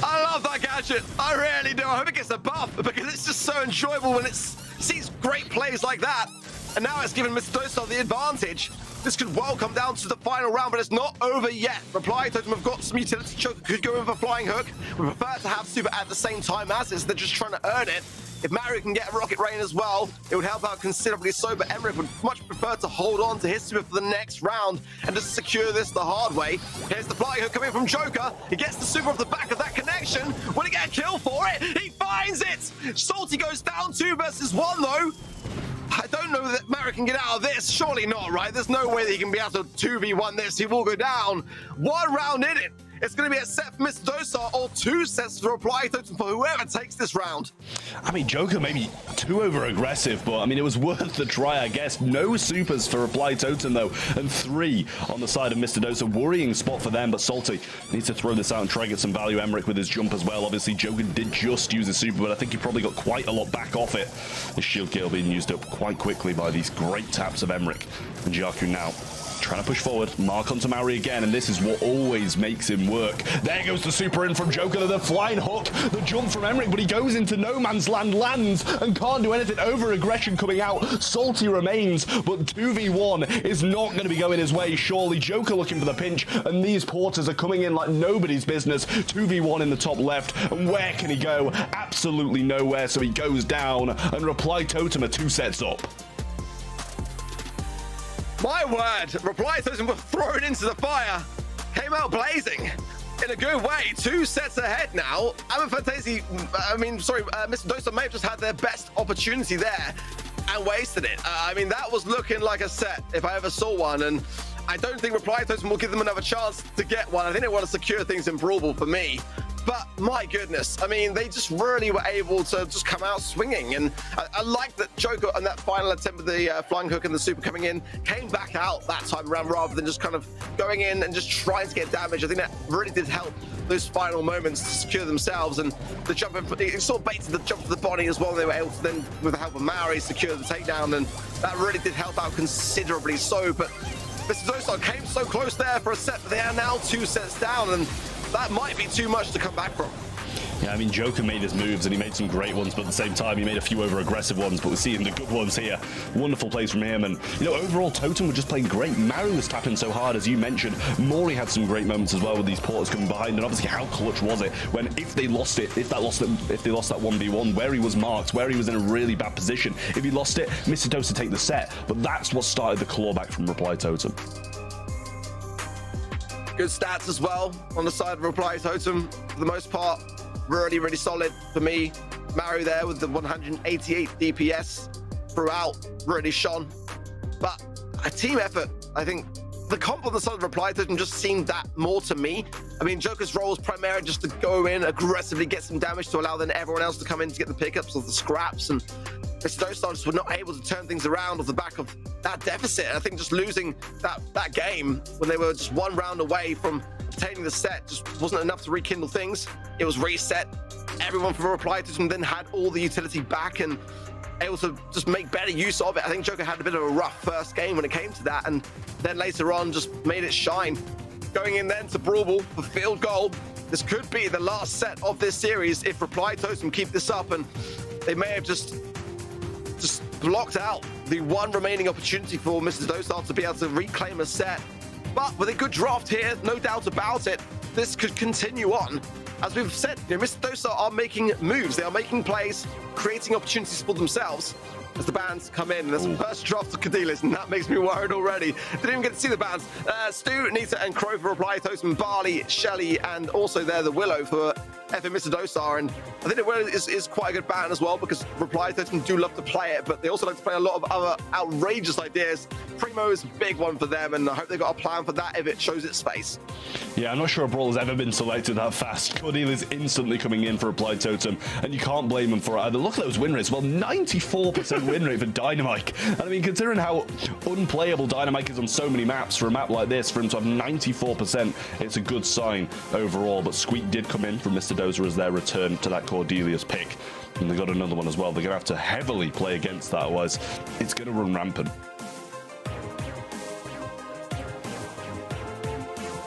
I love that gadget. I really do. I hope it gets a buff because it's just so enjoyable when it sees great plays like that. And now it's given Mr. Dosa the advantage. This could well come down to the final round, but it's not over yet. Reply Totem have got some utility. Joker could go in for Flying Hook. We prefer to have Super at the same time as this. They're just trying to earn it. If Maru can get a Rocket Rain as well, it would help out considerably so, but Emmerich would much prefer to hold on to his Super for the next round and just secure this the hard way. Here's the Flying Hook coming from Joker. He gets the Super off the back of that connection. Will he get a kill for it? He finds it! Salty goes down 2 versus 1 though. I don't know that Maru can get out of this. Surely not, right? There's no way that he can be able to 2v1 this. He will go down. 1 round in it. It's going to be a set for Mr. Dosa or 2 sets for Reply Totem for whoever takes this round. I mean, Joker maybe too over-aggressive, but I mean, it was worth the try, I guess. No supers for Reply Totem, though, and 3 on the side of Mr. Dosa. Worrying spot for them, but Salty needs to throw this out and try and get some value. Emmerich with his jump as well. Obviously, Joker did just use his super, but I think he probably got quite a lot back off it. His shield kill being used up quite quickly by these great taps of Emmerich. And Jaku now trying to push forward, mark onto Maori again, and this is what always makes him work. There goes the super in from Joker, the flying hook, the jump from Emmerich, but he goes into no man's land, lands, and can't do anything. Over aggression coming out, Salty remains, but 2v1 is not going to be going his way, surely. Joker looking for the pinch, and these porters are coming in like nobody's business. 2v1 in the top left, and where can he go? Absolutely nowhere, so he goes down, and Reply Totem are 2 sets up. My word, Reply Totem were thrown into the fire. Came out blazing. In a good way, 2 sets ahead now. Mr. Dosa may have just had their best opportunity there and wasted it. I mean, that was looking like a set if I ever saw one, and I don't think Reply Totem will give them another chance to get one. I think they want to secure things in Brawl for me. But my goodness, I mean, they just really were able to just come out swinging. And I like that Joker on that final attempt with the Flying Hook and the super coming in, came back out that time around rather than just kind of going in and just trying to get damage. I think that really did help those final moments to secure themselves. And the jump, it sort of baited the jump to the body as well. They were able to then, with the help of Maori, secure the takedown. And that really did help out considerably so. But Mr. Dosa came so close there for a set, but they are now 2 sets down. And that might be too much to come back from. Yeah, I mean, Joker made his moves and he made some great ones, but at the same time, he made a few over-aggressive ones, but we're seeing the good ones here. Wonderful plays from him, and, you know, overall, Totem were just playing great. Maru was tapping so hard, as you mentioned. Mori had some great moments as well with these porters coming behind, and obviously, how clutch was it when if they lost it, if they lost that 1v1, where he was marked, where he was in a really bad position, if he lost it, Mr. Dosa take the set, but that's what started the clawback from Reply Totem. Good stats as well on the side of Reply Totem. For the most part, really, really solid for me. Maru there with the 188 DPS throughout, really shone. But a team effort, I think the comp on the side of Reply Totem just seemed that more to me. I mean, Joker's role is primarily just to go in, aggressively get some damage to allow then everyone else to come in to get the pickups of the scraps, and Mr. Dosa just were not able to turn things around off the back of that deficit. I think just losing that game when they were just 1 round away from obtaining the set just wasn't enough to rekindle things. It was reset. Everyone from Reply Totem then had all the utility back and able to just make better use of it. I think Joker had a bit of a rough first game when it came to that, and then later on just made it shine. Going in then to Brawl for field goal. This could be the last set of this series if Reply Totem keep this up, and they may have just blocked out the 1 remaining opportunity for Mrs. Dosa to be able to reclaim a set. But with a good draft here, no doubt about it, this could continue on. as we've said, you know, Mr. Dosa are making moves. They are making plays, creating opportunities for themselves. As the bans come in, there's first draft of Cadillac, and that makes me worried already. Didn't even get to see the bans. Stu, Nita, and Crow for Reply Totem, Barley, Shelly, and also there the Willow for FM Mr. Dosar. And I think the Willow is quite a good ban as well, because Reply Totem do love to play it, but they also like to play a lot of other outrageous ideas. Primo is a big one for them, and I hope they've got a plan for that if it shows its space. Yeah, I'm not sure a Brawl has ever been selected that fast. Cordelia's instantly coming in for Reply Totem, and you can't blame him for it either. Look at those win rates. Well, 94% win rate for Dynamite. And I mean, considering how unplayable Dynamite is on so many maps, for a map like this, for him to have 94%, it's a good sign overall. But Squeak did come in from Mr. Dozer as their return to that Cordelia's pick. And they got another one as well. They're going to have to heavily play against that, otherwise it's going to run rampant.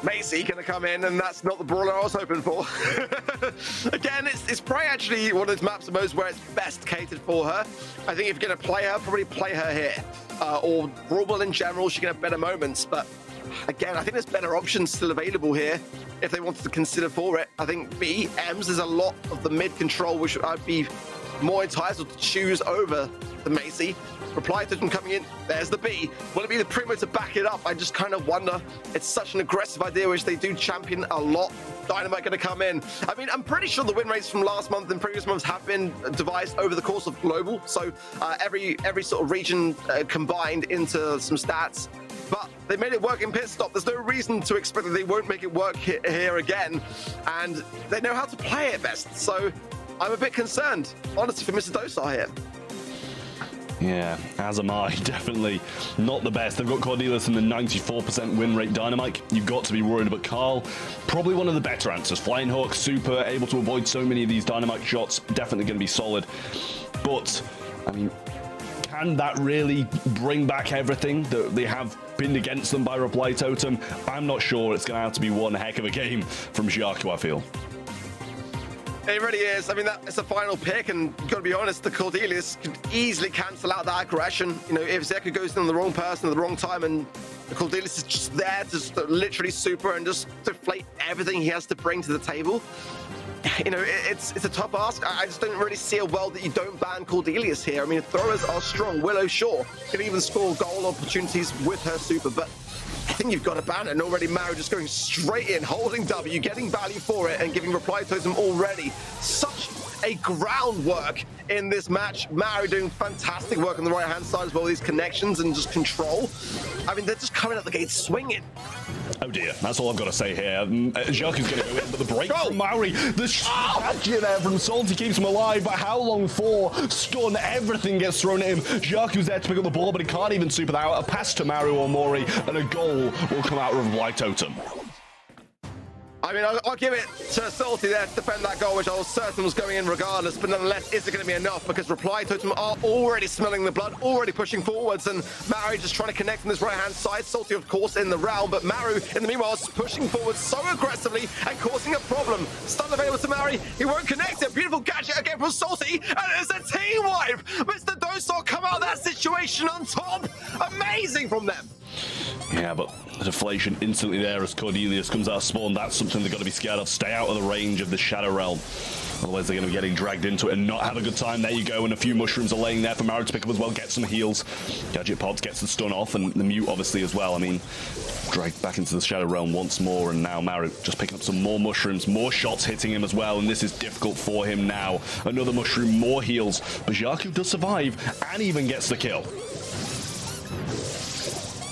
Macy gonna come in, and that's not the brawler I was hoping for. Again, it's probably actually one of those maps the most where it's best catered for her. I think if you're gonna play her, probably play her here. Or Brawl in general, she can have better moments, but again, I think there's better options still available here if they wanted to consider for it. I think B, Ems, there's a lot of the mid control which I'd be more entitled to choose over the Macy. Reply to them coming in. There's the B. Will it be the Primo to back it up? I just kind of wonder. It's such an aggressive idea, which they do champion a lot. Dynamite going to come in. I mean, I'm pretty sure the win rates from last month and previous months have been devised over the course of global. So every sort of region combined into some stats. But they made it work in pit stop. There's no reason to expect that they won't make it work here again. And they know how to play it best. So I'm a bit concerned, honestly, for Mr. Dosar here. Yeah, as am I. Definitely not the best. They've got Cordelius in the 94% win rate Dynamite. You've got to be worried about Carl. Probably one of the better answers. Flying Hook, super, able to avoid so many of these Dynamite shots. Definitely going to be solid. But, I mean, can that really bring back everything that they have pinned against them by Reply Totem? I'm not sure. It's going to have to be one heck of a game from Jaku, I feel. It really is. I mean, that's a final pick, and you've got to be honest, the Cordelius could easily cancel out that aggression. You know, if Zeku goes in on the wrong person at the wrong time, and the Cordelius is just there to just literally super and just deflate everything he has to bring to the table, you know, it's a tough ask. I just don't really see a world that you don't ban Cordelius here. I mean, throwers are strong. Willow, sure, can even score goal opportunities with her super, but I think you've got a ban, and already Maru just going straight in, holding W, getting value for it, and giving Reply Totem already. Such a groundwork in this match. Maru doing fantastic work on the right-hand side as well, these connections and just control. I mean, they're just coming out the gate swinging. Oh dear, that's all I've got to say here. Jaku's going to go in, but the break from Maori, the strategy there from Salty keeps him alive, but how long for? Stun, everything gets thrown at him. Jaku's there to pick up the ball, but he can't even super that out. A pass to Maru or Mori, and a goal will come out of White Totem. I mean, I'll give it to Salty there to defend that goal, which I was certain was going in regardless, but nonetheless, is it going to be enough? Because Reply Totem are already smelling the blood, already pushing forwards, and Maru just trying to connect on this right-hand side. Salty, of course, in the round, but Maru, in the meanwhile, is pushing forward so aggressively and causing a problem. Stun available to Maru. He won't connect it. Beautiful gadget again from Salty, and it's a team wipe. Mr. Dosar come out of that situation on top. Amazing from them. Yeah, but the deflation instantly there as Cordelius comes out of spawn. That's something they've got to be scared of. Stay out of the range of the Shadow Realm. Otherwise, they're going to be getting dragged into it and not have a good time. There you go, and a few mushrooms are laying there for Maru to pick up as well. Get some heals. Gadget Pods gets the stun off, and the mute obviously as well. I mean, dragged back into the Shadow Realm once more, and now Maru just picking up some more mushrooms. More shots hitting him as well, and this is difficult for him now. Another mushroom, more heals. But Jaku does survive and even gets the kill.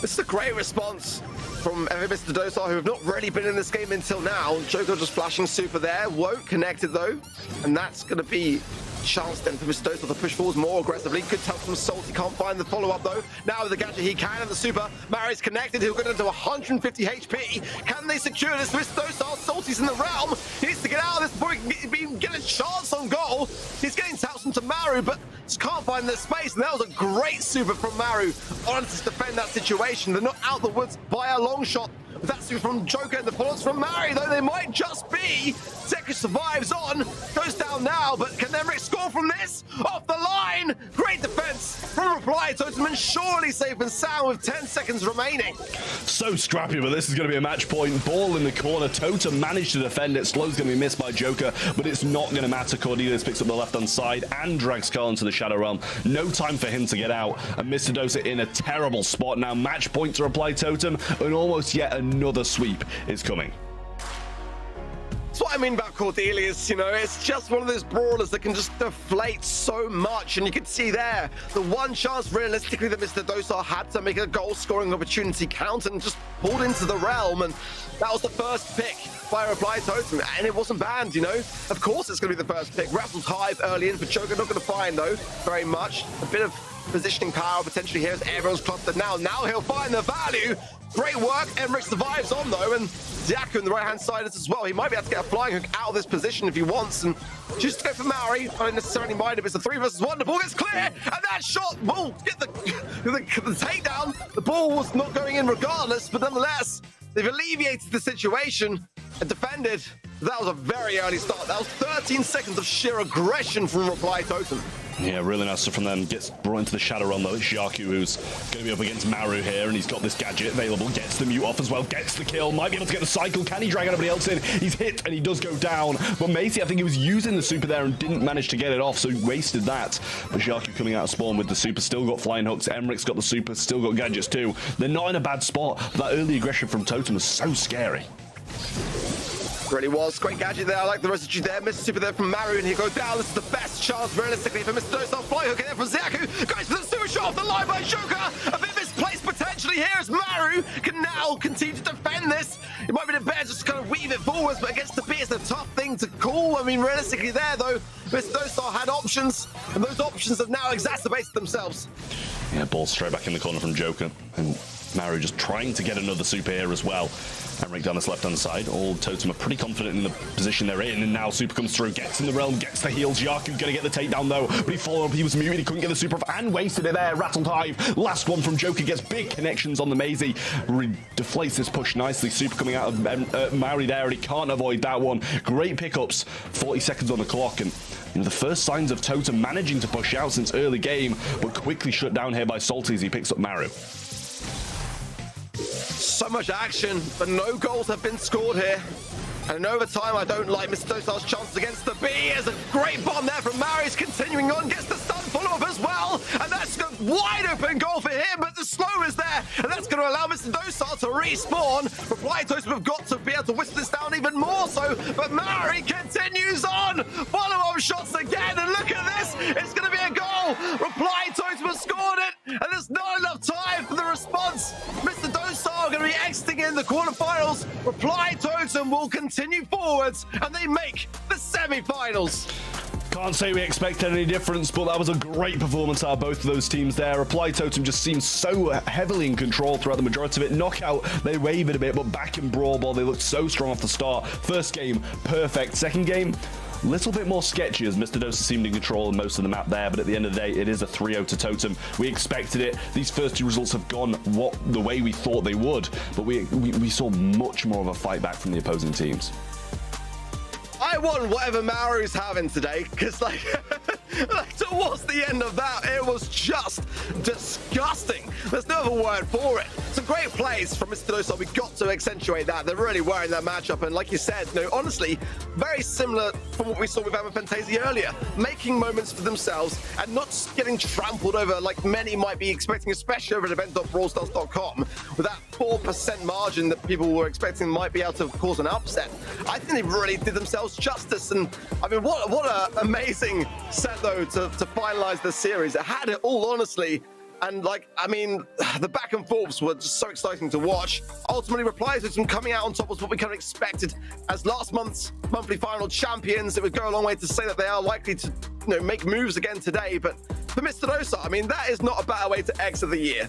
This is a great response from Mr. Dosar, who have not really been in this game until now. Joker just flashing super there, won't connect it though, and that's going to be a chance then for Mr. Dosar to push forwards more aggressively. Good help from Salty, can't find the follow-up though. Now with the gadget he can, and the super, Maru's connected, he'll go down to 150 HP. Can they secure this? Mr. Dosar, Salty's in the realm, he needs to get out of this before he can get a chance on goal. He's getting taps into Maru, but just can't find the space, and that was a great super from Maru on to defend that situation. They're not out the woods by a long shot. That's from Joker and the follow-ups from Mari, though they might just be. Zeku survives on, goes down now, but can Emmerich score from this? Off the line! Great defense from Reply Totem, and surely safe and sound with 10 seconds remaining. So scrappy, but this is going to be a match point. Ball in the corner. Totem managed to defend it. Slow's going to be missed by Joker, but it's not going to matter. Cornelius picks up the left-hand side and drags Carl into the Shadow Realm. No time for him to get out, and Mr. Dosa in a terrible spot. Now match point to Reply Totem, and almost yet another sweep is coming. That's what I mean about Cordelius, you know, it's just one of those brawlers that can just deflate so much, and you can see there the one chance realistically that Mr. Dosar had to make a goal scoring opportunity count and just pulled into the realm, and that was the first pick by Reply Totem, and it wasn't banned, you know. Of course it's going to be the first pick. Rattled Hive early in for Joker, not going to find though very much. A bit of positioning power potentially here as everyone's clustered now. Now he'll find the value. Great work. Emmerich survives on though, and Ziaku on the right hand side as well. He might be able to get a flying hook out of this position if he wants, and just go for Maori. I don't necessarily mind if it's a 3 versus 1. The ball gets clear, and that shot will get the takedown. The ball was not going in regardless, but nonetheless, they've alleviated the situation and defended. That was a very early start. That was 13 seconds of sheer aggression from Reply Totem. Yeah, really nice stuff from them. Gets brought into the Shadow Realm though. It's Xaku who's going to be up against Maru here, and he's got this gadget available. Gets the mute off as well, gets the kill. Might be able to get the cycle. Can he drag anybody else in? He's hit, and he does go down. But Macy, I think he was using the super there and didn't manage to get it off, so he wasted that. But Xaku coming out of spawn with the super, still got flying hooks. Emmerich's got the super, still got gadgets too. They're not in a bad spot. That early aggression from Totem was so scary. Really was. Great gadget there. I like the residue there. Mississippi there from Maru, and he goes down. This is the best chance realistically for Mr. Dosar. Fly hook in there from Ziaku. Goes for the super shot off the line by Joker. A bit misplaced potentially here as Maru can now continue to defend this. It might be the better just to kind of weave it forwards, but against the B, it's a tough thing to call. I mean, realistically there though, Mr. Dosar had options, and those options have now exacerbated themselves. Yeah, ball straight back in the corner from Joker, and Maru just trying to get another super here as well. Emmerich down this left-hand side. All Totem are pretty confident in the position they're in, and now super comes through, gets in the realm, gets the heal. Xaku gonna get the takedown though, but he followed up, he was muted, he couldn't get the super off, and wasted it there. Rattled Hive, last one from Joker, gets big connections on the Maisie, deflates this push nicely. Super coming out of Maori there, and he can't avoid that one. Great pickups, 40 seconds on the clock, and you know, the first signs of Totem managing to push out since early game, but quickly shut down here by Salty as he picks up Maru. So much action, but no goals have been scored here. And in overtime, I don't like Mr. Dosar's chances against the B. There's a great bomb there from Marius, continuing on, gets the stun follow-up as well. And that's a wide open goal for him, but the slow is there. And that's going to allow Mr. Dosar to respawn. Reply Totem have got to be able to whistle this down even more so. But Mari continues on. Follow-up shots again. And look at this. It's going to be a goal. Reply Totem has scored it. And there's not enough time for the response. Mr. Dosar are going to be exiting in the quarterfinals. Reply Totem will continue forwards, and they make the semi-finals. Can't say we expected any difference, but that was a great performance out of both of those teams there. Reply Totem just seemed so heavily in control throughout the majority of it. Knockout, they wavered a bit, but back in Brawl Ball, they looked so strong off the start. First game, perfect. Second game, little bit more sketchy as Mr. Dosa seemed in control of most of the map there, but at the end of the day, it is a 3-0 to Totem. We expected it. These first two results have gone the way we thought they would, but we saw much more of a fight back from the opposing teams. I want whatever Maru's having today, because like towards the end of that, it was just disgusting. There's no other word for it. Some great plays from Mr. Dosar. We got to accentuate that. They really were in that matchup, and like you said, you know, honestly, very similar from what we saw with EMEA Fantasia earlier, making moments for themselves and not getting trampled over like many might be expecting, especially over at event.brawlstars.com, with that 4% margin that people were expecting might be able to cause an upset. I think they really did themselves justice, and I mean, what an amazing set though to finalize the series. It had it all, honestly. And like, I mean, the back and forths were just so exciting to watch. Ultimately, Reply Totem coming out on top was what we kind of expected as last month's monthly final champions. It would go a long way to say that they are likely to, you know, make moves again today. But for Mr. Dosar, I mean, that is not a better way to exit the year.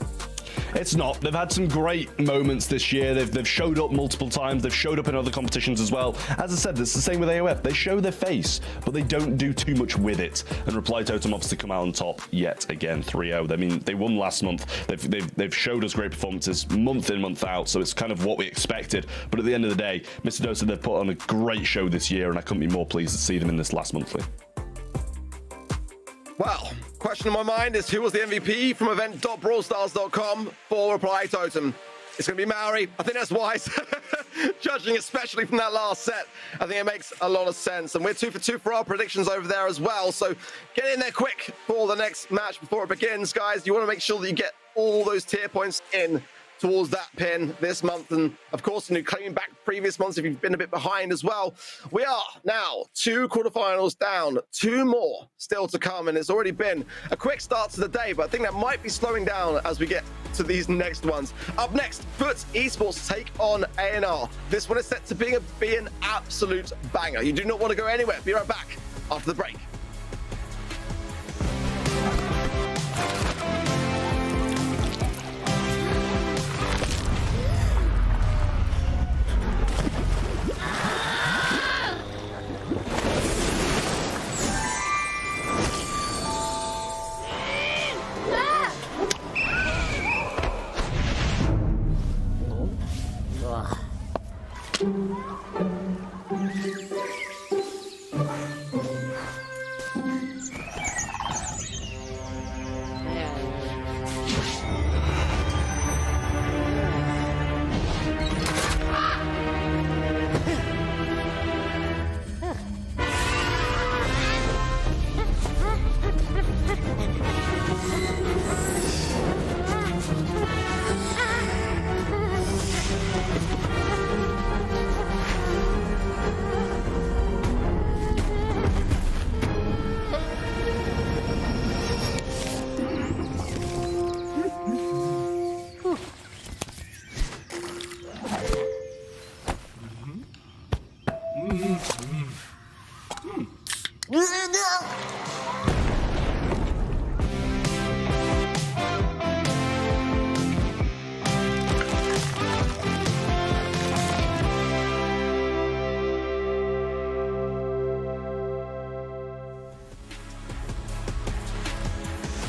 It's not. They've had some great moments this year. They've showed up multiple times. They've showed up in other competitions as well. As I said, it's the same with AOF. They show their face, but they don't do too much with it. And Reply Totem obviously come out on top yet again, 3-0. I mean, they won last month. They've showed us great performances month in, month out, so it's kind of what we expected. But at the end of the day, Mr. Dosa, they've put on a great show this year, and I couldn't be more pleased to see them in this last monthly. Well, question in my mind is who was the MVP from event.brawlstars.com for Reply Totem? It's going to be Maori. I think that's wise. Judging especially from that last set, I think it makes a lot of sense. And we're 2 for 2 for our predictions over there as well. So get in there quick for the next match before it begins, guys. You want to make sure that you get all those tier points in towards that pin this month, and of course, claiming back previous months if you've been a bit behind as well. We are now 2 quarterfinals down, 2 more still to come, and it's already been a quick start to the day, but I think that might be slowing down as we get to these next ones. Up next, Foot Esports take on A&R. This one is set to be an absolute banger. You do not want to go anywhere. Be right back after the break.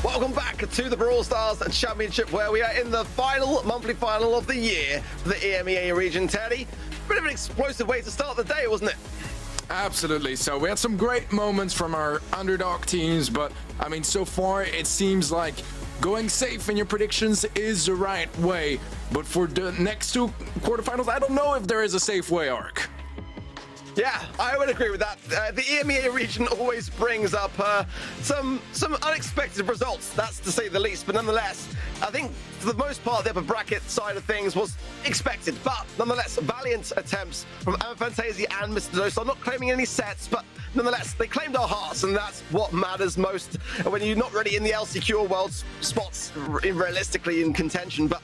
Welcome back to the Brawl Stars Championship, where we are in the monthly final of the year for the EMEA region, Teddy. Bit of an explosive way to start the day, wasn't it? Absolutely. So we had some great moments from our underdog teams, but I mean, so far it seems like going safe in your predictions is the right way. But for the next 2 quarterfinals, I don't know if there is a safe way, Ark. Yeah, I would agree with that. The EMEA region always brings up some unexpected results, that's to say the least. But nonetheless, I think for the most part, the upper bracket side of things was expected. But nonetheless, valiant attempts from Fantasia and Mr. Dose. I'm not claiming any sets, but nonetheless, they claimed our hearts, and that's what matters most when you're not really in the LCQ world spots realistically in contention. But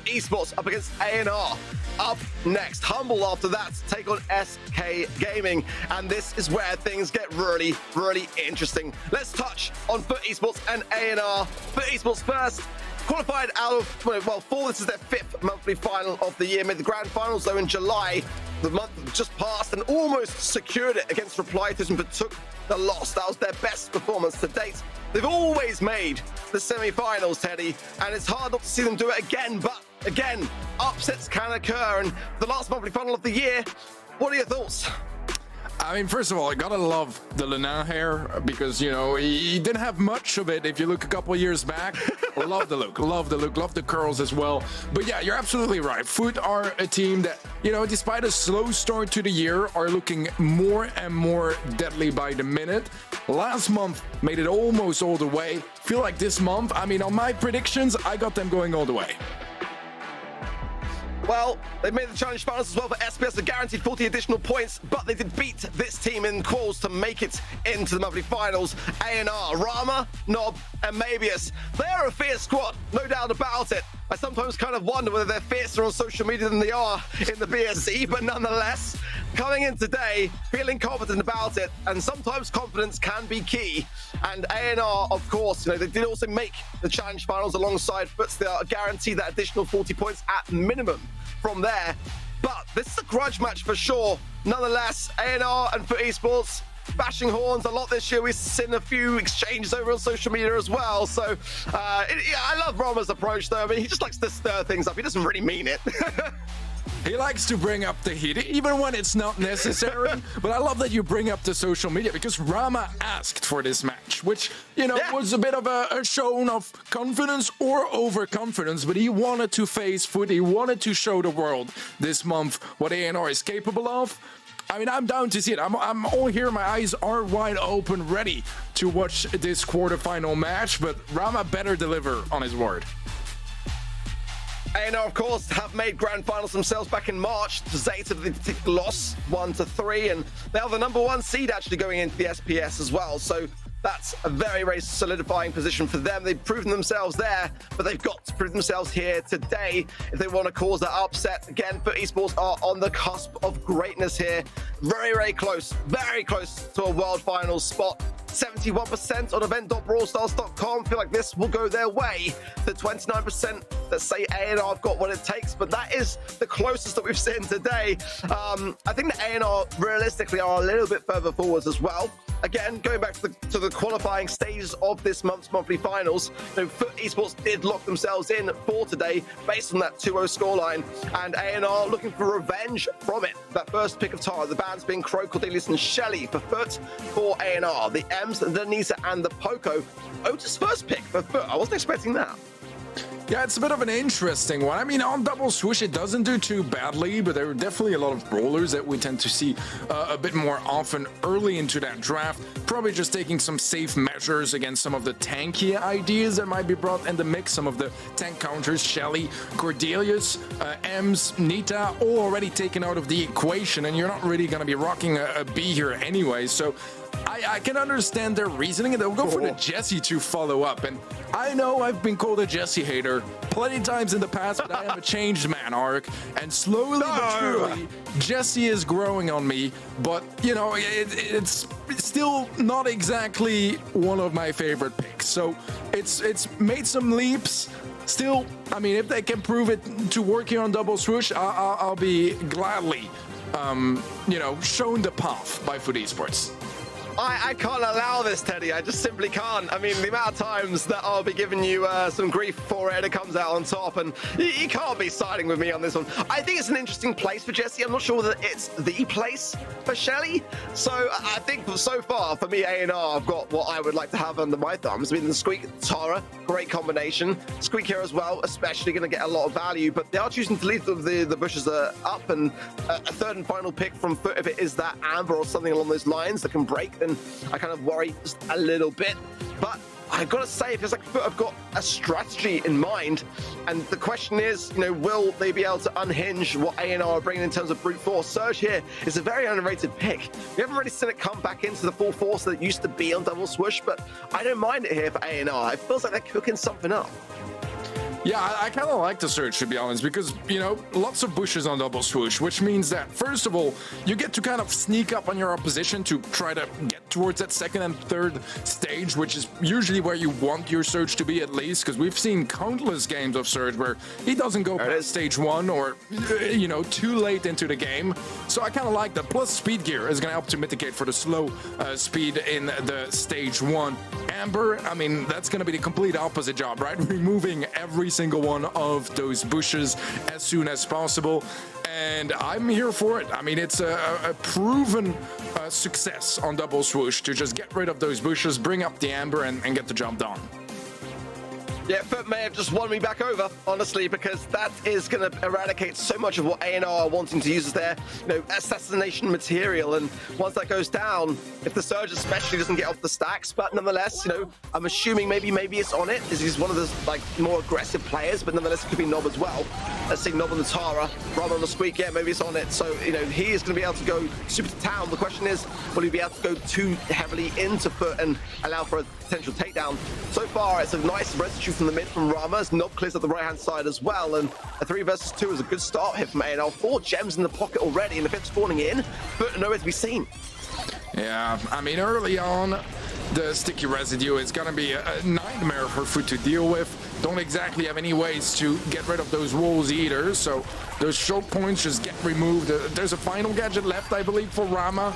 Esports up against A&R. Up next, Humble after that take on SK Gaming, and this is where things get really, really interesting. Let's touch on Foot Esports and A&R. Foot Esports first, qualified out of, well, this is their 5th monthly final of the year. Made the grand finals though in July. The month just passed and almost secured it against Reply Totem, but took the loss. That was their best performance to date. They've always made the semi-finals, Teddy, and it's hard not to see them do it again. But again, upsets can occur. And the last monthly final of the year, what are your thoughts? I mean, first of all, I gotta love the Lena hair because, you know, he didn't have much of it if you look a couple of years back. Love the look, love the curls as well. But yeah, you're absolutely right. Foot are a team that, you know, despite a slow start to the year, are looking more and more deadly by the minute. Last month made it almost all the way. Feel like this month, I mean, on my predictions, I got them going all the way. Well, they made the challenge finals as well for SPS, a guaranteed 40 additional points, but they did beat this team in quals to make it into the monthly finals. A&R, Rama, Nob, and Mabius. They are a fierce squad, no doubt about it. I sometimes kind of wonder whether they're fiercer on social media than they are in the BSC, but nonetheless, coming in today, feeling confident about it, and sometimes confidence can be key. And A&R, of course, you know, they did also make the challenge finals alongside Foots. They are guaranteed that additional 40 points at minimum from there. But this is a grudge match for sure. Nonetheless, A&R and Foot Esports, bashing horns a lot this year. We've seen a few exchanges over on social media as well. So, yeah, I love Roma's approach, though. I mean, he just likes to stir things up. He doesn't really mean it. He likes to bring up the heat, even when it's not necessary. But I love that you bring up the social media, because Rama asked for this match, which, you know, was a bit of a show of confidence or overconfidence. But he wanted to face Foot. He wanted to show the world this month what ANR is capable of. I mean, I'm down to see it. I'm all here. My eyes are wide open, ready to watch this quarterfinal match. But Rama better deliver on his word. ANR, of course, have made grand finals themselves back in March. Zeta, the loss 1-3, and they are the #1 seed actually going into the SPS as well. So that's a very, very solidifying position for them. They've proven themselves there, but they've got to prove themselves here today if they want to cause that upset. Again, Foot Esports are on the cusp of greatness here. Very, very close to a world finals spot. 71% on event.brawlstars.com feel like this will go their way. The 29% that say ANR have got what it takes, but that is the closest that we've seen today. I think the ANR realistically are a little bit further forwards as well. Again, going back to the qualifying stages of this month's monthly finals, you know, Foot Esports did lock themselves in for today based on that 2-0 scoreline, and ANR looking for revenge from it. That first pick of Tara, the bans being Crow, Cordelius, and Shelly for Foot. For ANR, the Ems, the Nisa, and the Poco. Otis' first pick for Foot. I wasn't expecting that. Yeah, it's a bit of an interesting one. I mean, on Double Swoosh, it doesn't do too badly, but there are definitely a lot of brawlers that we tend to see a bit more often early into that draft. Probably just taking some safe measures against some of the tanky ideas that might be brought in the mix. Some of the tank counters, Shelly, Cordelius, Ems, Nita, all already taken out of the equation, and you're not really going to be rocking a B here anyway. So I can understand their reasoning, and they'll go for the Jesse to follow up. And I know I've been called a Jesse hater plenty of times in the past, but I am a changed man, Ark. And slowly but surely, Jesse is growing on me. But, you know, it's still not exactly one of my favorite picks. So it's made some leaps. Still, I mean, if they can prove it to work here on Double Swoosh, I'll be gladly, you know, shown the path by Foot Esports. I can't allow this, Teddy. I just simply can't. I mean, the amount of times that I'll be giving you some grief for it and it comes out on top, and you can't be siding with me on this one. I think it's an interesting place for Jesse. I'm not sure that it's the place for Shelly. So I think so far, for me, ANR, I've got what I would like to have under my thumbs. I mean, the Squeak, Tara, great combination. Squeak here as well, especially going to get a lot of value, but they are choosing to leave the bushes up, and a third and final pick from Foot, if it is that Amber or something along those lines that can break, then I kind of worry just a little bit. But I've got to say, it feels like Foot have got a strategy in mind, and the question is, you know, will they be able to unhinge what ANR are bringing in terms of brute force? Surge here is a very underrated pick. We haven't really seen it come back into the full force that it used to be on Double Swoosh, but I don't mind it here for ANR. It feels like they're cooking something up. Yeah, I kind of like the Surge, to be honest, because, you know, lots of bushes on Double Swoosh, which means that, first of all, you get to kind of sneak up on your opposition to try to get towards that second and third stage, which is usually where you want your Surge to be, at least, because we've seen countless games of Surge where he doesn't go past stage 1 or, you know, too late into the game. So I kind of like that. Plus, speed gear is going to help to mitigate for the slow speed in the stage 1. Amber, I mean, that's going to be the complete opposite job, right? Removing every single one of those bushes as soon as possible, and I'm here for it. I mean, it's a proven success on Double Swoosh to just get rid of those bushes, bring up the Amber, and get the job done. Yeah, Foot may have just won me back over, honestly, because that is going to eradicate so much of what ANR are wanting to use as their, you know, assassination material. And once that goes down, if the Surge especially doesn't get off the stacks, but nonetheless, you know, I'm assuming maybe it's on it, as he's one of the, like, more aggressive players, but nonetheless, it could be Nob as well. Let's see Nob on the Tara, Rob on the Squeak, yeah, maybe it's on it. So, you know, he is going to be able to go super to town. The question is, will he be able to go too heavily into Foot and allow for a potential takedown? So far, it's a nice residue from the mid from Rama, as Nob clears up the right-hand side as well, and a 3 versus 2 is a good start here from ANR. 4 gems in the pocket already, and the 5th spawning in, but nowhere to be seen. Yeah, I mean, early on, the sticky residue is going to be a nightmare for Foot to deal with. Don't exactly have any ways to get rid of those walls either, so those choke points just get removed. There's a final gadget left, I believe, for Rama.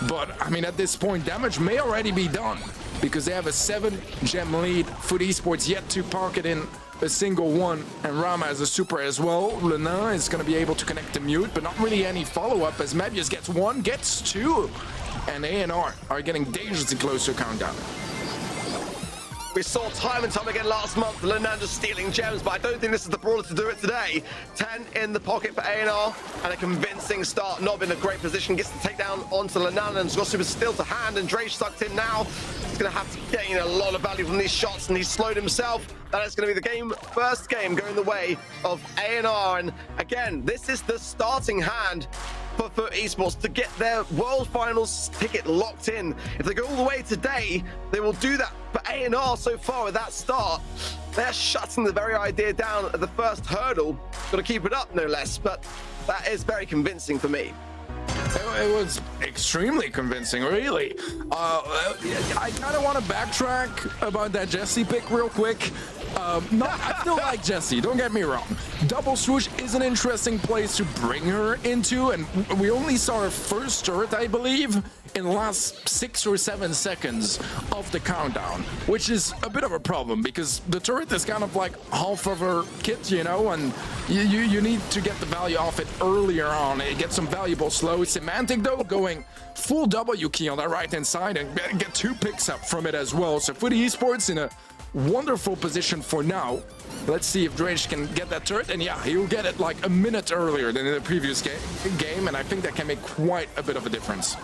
But I mean, at this point, damage may already be done because they have a 7-gem lead. Foot Esports yet to pocket in a single one, and Rama has a super as well. Lena is going to be able to connect to mute, but not really any follow-up as Mebius gets one, gets two, and A&R are getting dangerously close to a countdown. We saw time and time again last month, Lenanda stealing gems, but I don't think this is the brawler to do it today. 10 in the pocket for A&R, and a convincing start. Nob in a great position, gets the takedown onto Lenanda, and got super still to hand, and Drake sucked in now. He's going to have to gain a lot of value from these shots, and he's slowed himself. That is going to be the first game going the way of A&R, and again, this is the starting hand for Foot Esports to get their World Finals ticket locked in. If they go all the way today, they will do that. But A&R so far with that start, they're shutting the very idea down at the first hurdle. Got to keep it up, no less. But that is very convincing for me. It was extremely convincing, really. I kind of want to backtrack about that Jessie pick real quick. No, I still like Jessie, don't get me wrong. Double swoosh is an interesting place to bring her into, and we only saw her first turret, I believe, in the last 6 or 7 seconds of the countdown, which is a bit of a problem because the turret is kind of like half of her kit, you know, and you need to get the value off it earlier on. It gets some valuable slow. Semantic, though, going full W key on that right-hand side and get 2 picks up from it as well. So Foot Esports in a wonderful position for now. Let's see if Drake can get that turret, and yeah, he'll get it like a minute earlier than in the previous game, and I think that can make quite a bit of a difference.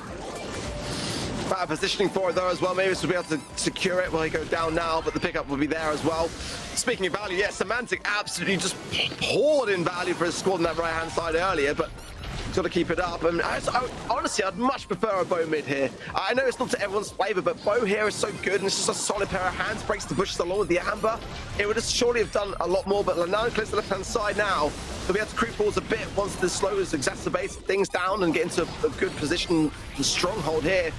Bad positioning for it though as well. Maybe this will be able to secure it. Well, he go down now, but the pickup will be there as well. Speaking of value, yeah, Semantic absolutely just poured in value for his squad on that right-hand side earlier, but he's got to keep it up. And honestly, I'd much prefer a bow mid here. I know it's not to everyone's flavor, but bow here is so good, and it's just a solid pair of hands, breaks the bushes along with the amber. It would have surely have done a lot more, but Lanana clears the left-hand side now. He'll be able to creep forwards a bit once the slow has exacerbated things down and get into a good position and stronghold here.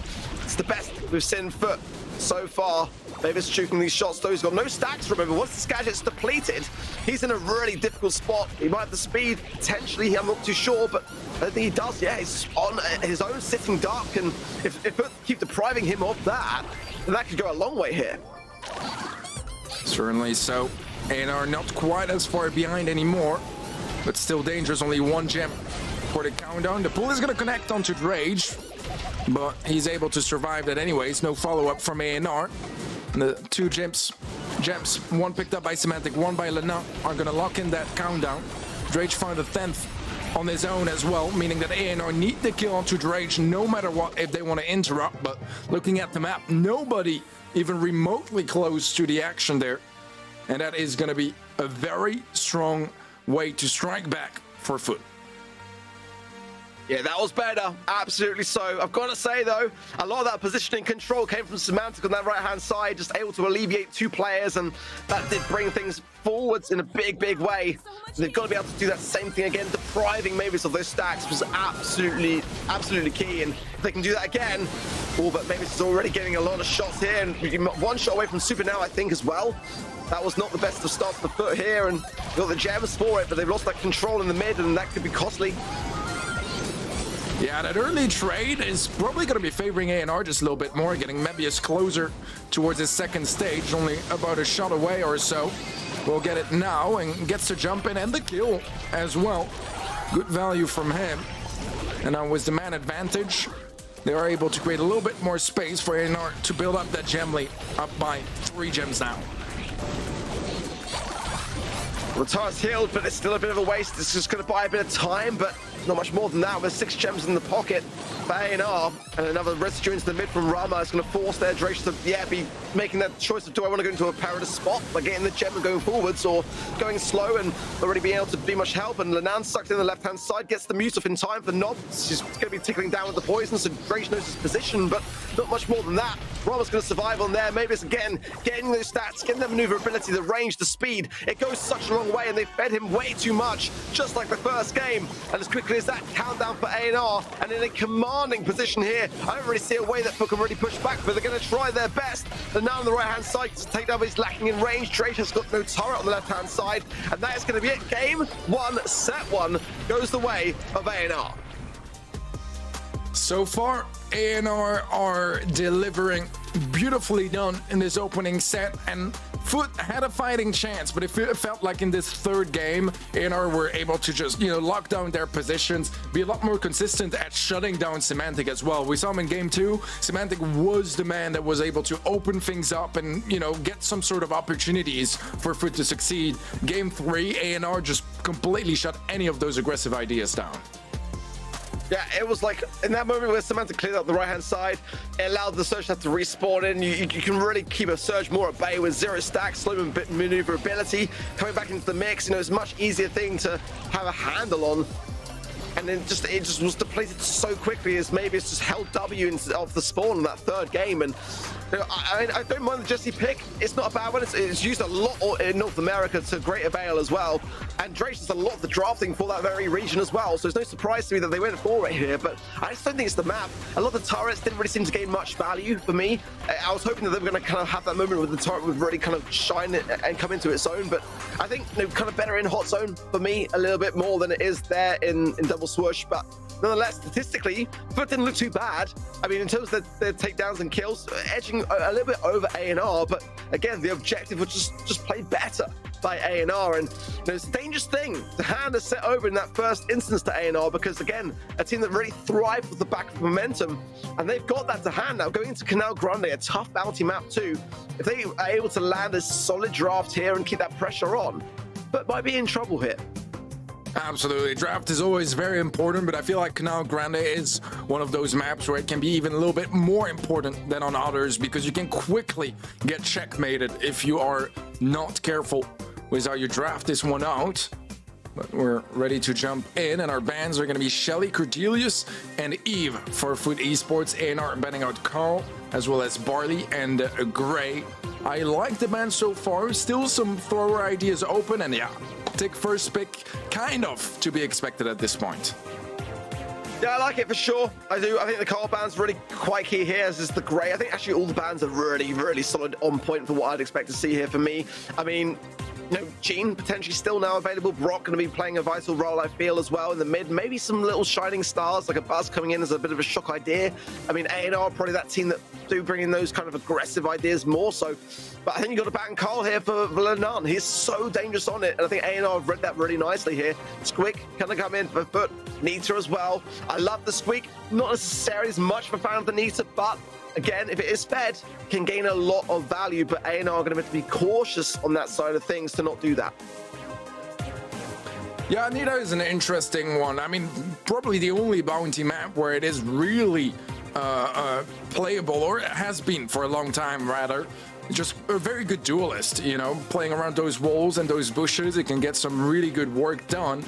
It's the best we've seen Foot so far. Mavis shooting these shots, though. He's got no stacks, remember. Once the gadget's depleted, he's in a really difficult spot. He might have the speed, potentially. I'm not too sure, but I think he does. Yeah, he's on his own sitting dark, and if Foot keep depriving him of that, then that could go a long way here. Certainly so. A&R not quite as far behind anymore, but still dangerous. Only 1 gem for the countdown. The pull is going to connect onto Rage, but he's able to survive that anyways. No follow-up from A&R. And the 2 gems, 1 picked up by Semantic, 1 by Lena, are going to lock in that countdown. Drake found a 10th on his own as well, meaning that A&R need the kill onto Drake no matter what if they want to interrupt. But looking at the map, nobody even remotely close to the action there. And that is going to be a very strong way to strike back for Foot. Yeah, that was better. Absolutely so. I've got to say, though, a lot of that positioning control came from Semantic on that right-hand side, just able to alleviate 2 players, and that did bring things forwards in a big, big way. They've got to be able to do that same thing again. Depriving Mavis of those stacks was absolutely key, and if they can do that again, but Mavis is already getting a lot of shots here, and 1 shot away from Super now, I think, as well. That was not the best of starts for Foot here, and got the gems for it, but they've lost that control in the mid, and that could be costly. Yeah, that early trade is probably going to be favoring A&R just a little bit more, getting Mebius closer towards his second stage, only about a shot away or so. We'll get it now and gets to jump in and the kill as well. Good value from him. And now with the man advantage, they are able to create a little bit more space for A&R to build up that gem lead, up by 3 gems now. Latar's healed, but it's still a bit of a waste. It's just going to buy a bit of time, but not much more than that. With 6 gems in the pocket for A&R, and another residue into the mid from Rama. It's going to force their Drake to, be making that choice of, do I want to go into a Paradise spot by getting the gem and going forwards, or going slow and already being able to be much help. And Lenan sucked in the left-hand side, gets the mute off in time for Nob. She's going to be tickling down with the poison, so Drake knows his position, but not much more than that. Rama's going to survive on there. Maybe it's again getting those stats, getting the maneuverability, the range, the speed. It goes such a long way, and they fed him way too much, just like the first game. And as quickly as that, countdown for A&R, and in a commanding position here. I don't really see a way that Foot can really push back, but they're going to try their best. They're now on the right-hand side to take down, but he's lacking in range. Drake has got no turret on the left-hand side, and that is going to be it. Game 1, set 1 goes the way of A&R. So far, A&R are delivering beautifully done in this opening set, and Foot had a fighting chance, but it felt like in this third game, A&R were able to just, lock down their positions, be a lot more consistent at shutting down Semantic as well. We saw him in game 2. Semantic was the man that was able to open things up and, get some sort of opportunities for Foot to succeed. Game 3, A&R just completely shut any of those aggressive ideas down. Yeah, it was like in that moment where Semantic cleared up the right-hand side, it allowed the Surge to have to respawn in. You can really keep a Surge more at bay with 0 stacks, slow maneuverability, coming back into the mix. It's a much easier thing to have a handle on. And then it just was depleted so quickly as maybe it's just held W off the spawn in that third game. And I don't mind the Jesse pick. It's not a bad one. It's used a lot in North America to great avail as well. And Drace does a lot of the drafting for that very region as well. So it's no surprise to me that they went for it here. But I just don't think it's the map. A lot of the turrets didn't really seem to gain much value for me. I was hoping that they were going to kind of have that moment where the turret would really kind of shine and come into its own. But I think kind of better in hot zone for me a little bit more than it is there in double swoosh. But nonetheless, statistically, Foot didn't look too bad. I mean, in terms of their takedowns and kills, edging a little bit over A&R, but again, the objective was just play better by A&R. And it's a dangerous thing to hand a set over in that first instance to A&R, because again, a team that really thrived with the back of momentum, and they've got that to hand now. Going into Canal Grande, a tough bounty map too, if they are able to land a solid draft here and keep that pressure on, but might be in trouble here. Absolutely. Draft is always very important, but I feel like Canal Grande is one of those maps where it can be even a little bit more important than on others, because you can quickly get checkmated if you are not careful with how you draft this one out. But we're ready to jump in, and our bans are going to be Shelly, Cordelius, and Eve for Foot Esports. A&R banning out Carl, as well as Barley and Gray. I like the ban so far. Still some thrower ideas open, and yeah, take first pick, kind of to be expected at this point. Yeah, I like it for sure. I do. I think the Carl band's really quite key here, as is the Gray. I think actually all the bands are really, really solid, on point for what I'd expect to see here for me. I mean, Gene potentially still now available. Brock going to be playing a vital role, I feel, as well in the mid. Maybe some little shining stars like a Buzz coming in as a bit of a shock idea. I mean, A&R probably that team that do bring in those kind of aggressive ideas more so. But I think you got to ban Carl here for Lenan. He's so dangerous on it, and I think A&R have read that really nicely here. Squeak kind of come in for Foot. Nita as well. I love the Squeak. Not necessarily as much of a fan of the Nita, but again, if it is fed, can gain a lot of value, but A&R are going to have to be cautious on that side of things to not do that. Yeah, Nita is an interesting one. I mean, probably the only bounty map where it is really playable, or it has been for a long time, rather. Just a very good duelist, playing around those walls and those bushes. It can get some really good work done,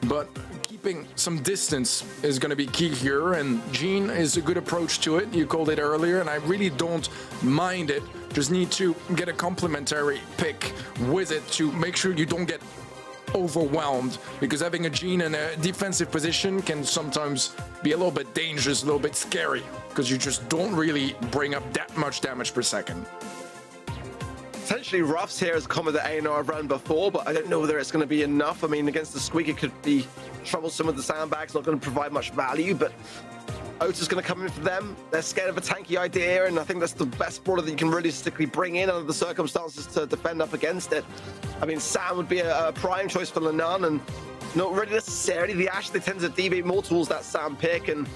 but keeping some distance is going to be key here, and Gene is a good approach to it. You called it earlier, and I really don't mind it. Just need to get a complementary pick with it to make sure you don't get overwhelmed, because having a Gene in a defensive position can sometimes be a little bit dangerous, a little bit scary, because you just don't really bring up that much damage per second. Potentially Ruffs here as a combo that A&R have run before, but I don't know whether it's going to be enough. I mean, against the Squeak, it could be troublesome with the sandbags, not going to provide much value, but Ota's going to come in for them. They're scared of a tanky idea, and I think that's the best brawler that you can realistically bring in under the circumstances to defend up against it. I mean, Sam would be a prime choice for Lenan, and not really necessarily the Ashe. They tend to deviate more towards that Sam pick, and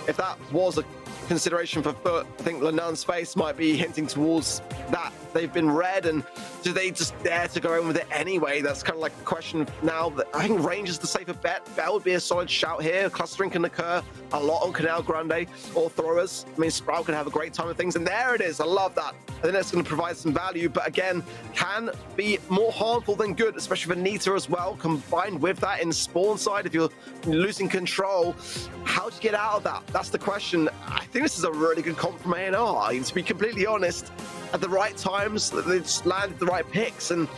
if that was a consideration for Foot, I think Lenan's face might be hinting towards that. They've been read, and do they just dare to go in with it anyway? That's kind of like a question now. That I think range is the safer bet. Bell would be a solid shout here. Clustering can occur a lot on Canal Grande or throwers. I mean, Sprout can have a great time of things, and there it is. I love that. I think that's going to provide some value, but again, can be more harmful than good, especially for Nita as well. Combined with that in spawn side, if you're losing control, how do you get out of that? That's the question. I think this is a really good comp from A&R. To be completely honest, at the right times, they just landed the right picks, and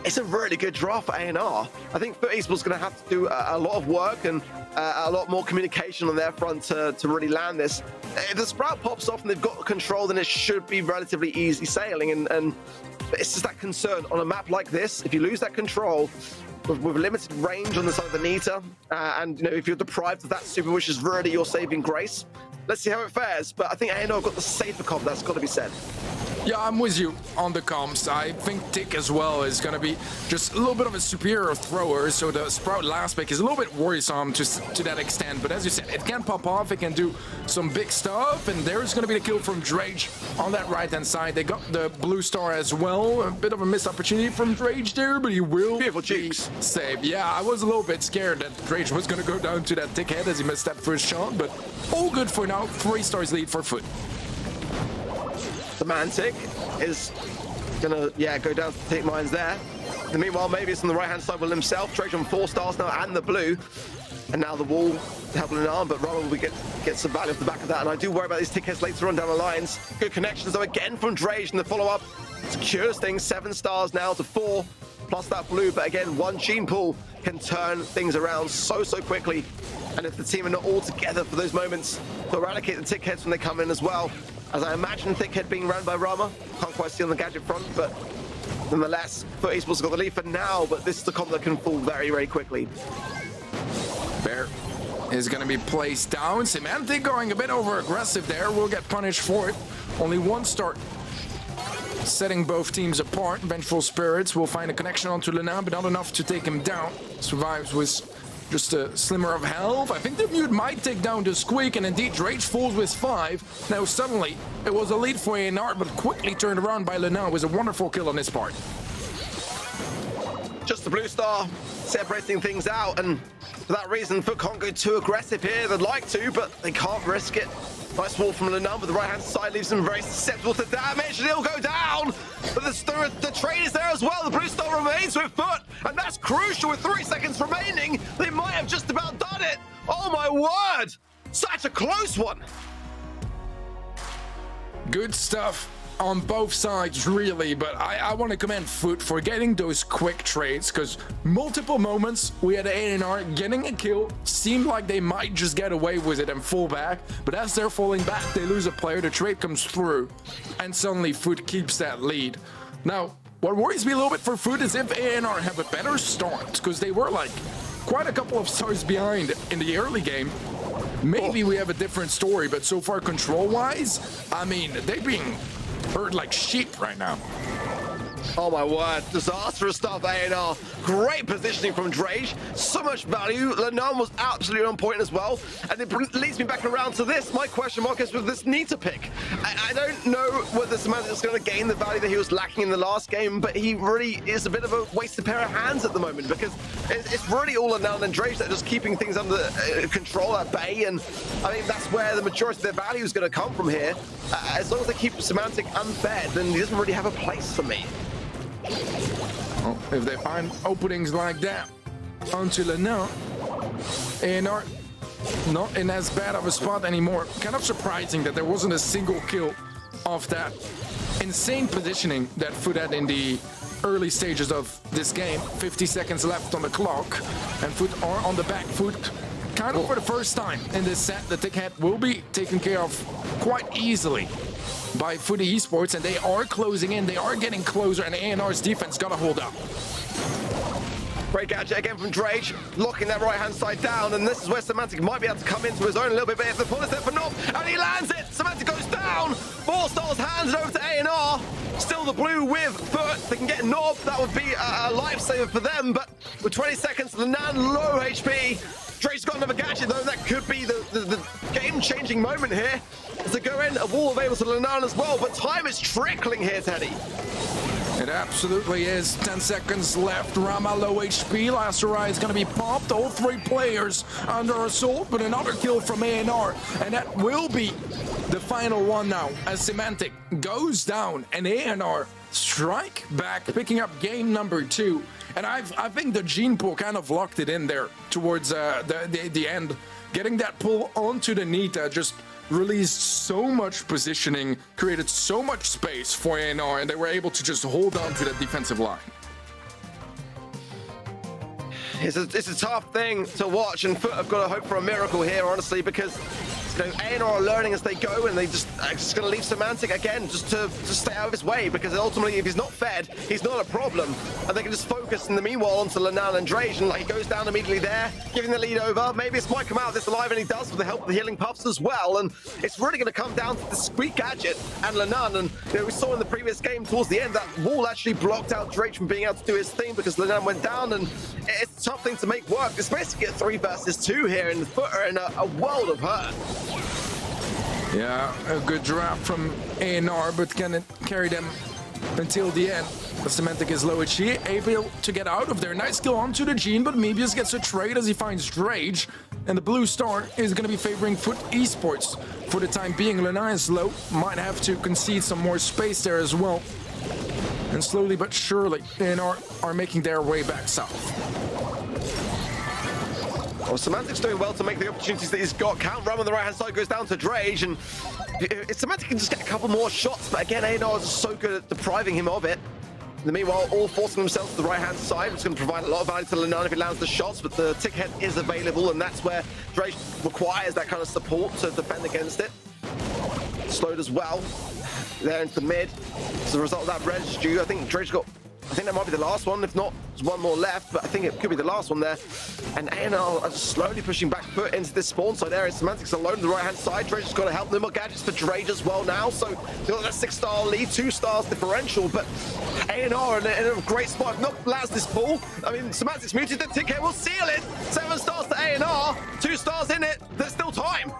it's a really good draft for A&R. I think Foot Esports is going to have to do a lot of work and a lot more communication on their front to really land this. If the Sprout pops off and they've got control, then it should be relatively easy sailing, and it's just that concern on a map like this. If you lose that control with limited range on the side of the Nita, and if you're deprived of that super, which is really your saving grace, let's see how it fares. But I think A&R got the safer comp, that's got to be said. Yeah, I'm with you on the comps. I think Tick as well is going to be just a little bit of a superior thrower, so the Sprout last pick is a little bit worrisome to that extent. But as you said, it can pop off, it can do some big stuff, and there's going to be the kill from Drage on that right-hand side. They got the blue star as well. A bit of a missed opportunity from Drage there, but he will be safe. Yeah, I was a little bit scared that Drage was going to go down to that Tick head as he missed that first shot, but all good for now. 3 stars lead for Foot. Semantic is gonna, go down to the Tick mines there. And meanwhile, maybe it's on the right-hand side with himself. Drake on 4 stars now and the blue. And now the wall helping an arm, but Rama will get some value off the back of that. And I do worry about these tickets later on down the lines. Good connections though again from Drage in the follow-up. Secures things, 7 stars now to 4, plus that blue. But again, one gene pool can turn things around so quickly. And if the team are not all together for those moments to eradicate the tick heads when they come in as well, as I imagine Thickhead being ran by Rama. Can't quite see on the gadget front, but nonetheless, Foot Esports got the lead for now, but this is the comp that can fall very quickly. Bear is going to be placed down. Semantic going a bit over aggressive there. Will get punished for it. Only 1 start. Setting both teams apart. Vengeful Spirits will find a connection onto Lena, but not enough to take him down. Survives with just a slimmer of health. I think the mute might take down the Squeak, and indeed Drage falls with 5. Now suddenly it was a lead for A&R, but quickly turned around by Lena. It was a wonderful kill on his part. Just the blue star separating things out, and for that reason Foot can't go too aggressive here. They'd like to, but they can't risk it. Nice wall from Lenan, but the right-hand side leaves them very susceptible to damage, and he'll go down. But the trade is there as well. The blue star remains with Foot, and that's crucial with 3 seconds remaining. They might have just about done it. Oh my word! Such a close one. Good stuff on both sides, really, but I want to commend Foot for getting those quick trades, because multiple moments we had A&R getting a kill, seemed like they might just get away with it and fall back, but as they're falling back, they lose a player, the trade comes through, and suddenly Foot keeps that lead. Now, what worries me a little bit for Foot is if A&R have a better start, because they were like quite a couple of stars behind in the early game. Maybe we have a different story, but so far control-wise, I mean, they're being herd like sheep right now. Oh my word, disastrous stuff, A&R. Great positioning from Drage, so much value. Lenan was absolutely on point as well, and it leads me back around to this. My question mark is with this Nita pick. I don't know whether Semantic is going to gain the value that he was lacking in the last game, but he really is a bit of a wasted pair of hands at the moment, because it's really all Lenan and Drage that are just keeping things under control at bay, and I think that's where the majority of their value is going to come from here. As long as they keep Semantic unfed, then he doesn't really have a place for me. Well, if they find openings like that onto Lena, A&R not in as bad of a spot anymore. Kind of surprising that there wasn't a single kill off that insane positioning that Foot had in the early stages of this game. 50 seconds left on the clock, and Foot are on the back foot. Kind of for the first time in this set, the Tick Head will be taken care of quite easily by Foot Esports, and they are closing in. They are getting closer, and A&R's defense gotta hold up. Great gadget again from Drage, locking that right-hand side down, and this is where Semantic might be able to come into his own a little bit, but if the pull is there for Knob, and he lands it! Semantic goes down! 4 stars handed over to A&R. Still the blue with Foot. They can get Knob, that would be a lifesaver for them, but with 20 seconds, Lenan low HP. Drake's got another gadget though, that could be the game-changing moment here. As they go in, a wall available to Lenan as well, but time is trickling here, Teddy. It absolutely is. 10 seconds left. Rama low HP. Last Rai is going to be popped. All 3 players under assault, but another kill from A&R. And that will be the final one now, as Semantic goes down and A&R strike back, picking up game number 2. And I think the gene pool kind of locked it in there towards the end. Getting that pull onto the Nita just released so much positioning, created so much space for A&R, and they were able to just hold on to that defensive line. It's a tough thing to watch, and Foot have got to hope for a miracle here, honestly, because you know, A&R are learning as they go, and they just going to leave Semantic again just to stay out of his way, because ultimately if he's not fed, he's not a problem, and they can just focus in the meanwhile onto Lenan and Drage, and like he goes down immediately there, giving the lead over. Maybe this might come out of this alive, and he does with the help of the healing puffs as well, and it's really going to come down to the Squeak Gadget and Lenan, and you know, we saw in the previous game towards the end that wall actually blocked out Drake from being able to do his thing because Lenan went down, and it's something to make work. It's basically a 3 versus 2 here, and the Foot are in a world of hurt. Yeah, a good draft from A&R, but can it carry them until the end? The Semantic is low HP, able to get out of there. Nice kill onto the Gene, but Mebius gets a trade as he finds Drage. And the blue star is going to be favoring Foot Esports for the time being. Lenan is low, might have to concede some more space there as well. And slowly but surely, A&R are making their way back south. Well, Semantic's doing well to make the opportunities that he's got. Count Rum on the right-hand side goes down to Drage, and if Semantic can just get a couple more shots, but again, A&R is so good at depriving him of it. In the meanwhile, all forcing themselves to the right-hand side. It's going to provide a lot of value to Lenan if he lands the shots, but the tick head is available, and that's where Drage requires that kind of support to defend against it. Slowed as well. There into the mid. As a result of that residue, I think Drage got... I think that might be the last one. If not, there's one more left, but I think it could be the last one there. And A&R are slowly pushing back Foot into this spawn side area. Semantics alone on the right-hand side. Drage has got to help them. More gadgets for Drage as well now. So they've got that 6-star lead, 2 stars differential, but A&R in a great spot. If not lands this pull, I mean, Semantics muted. The ticket will seal it. 7 stars to A&R, 2 stars in it. There's still time.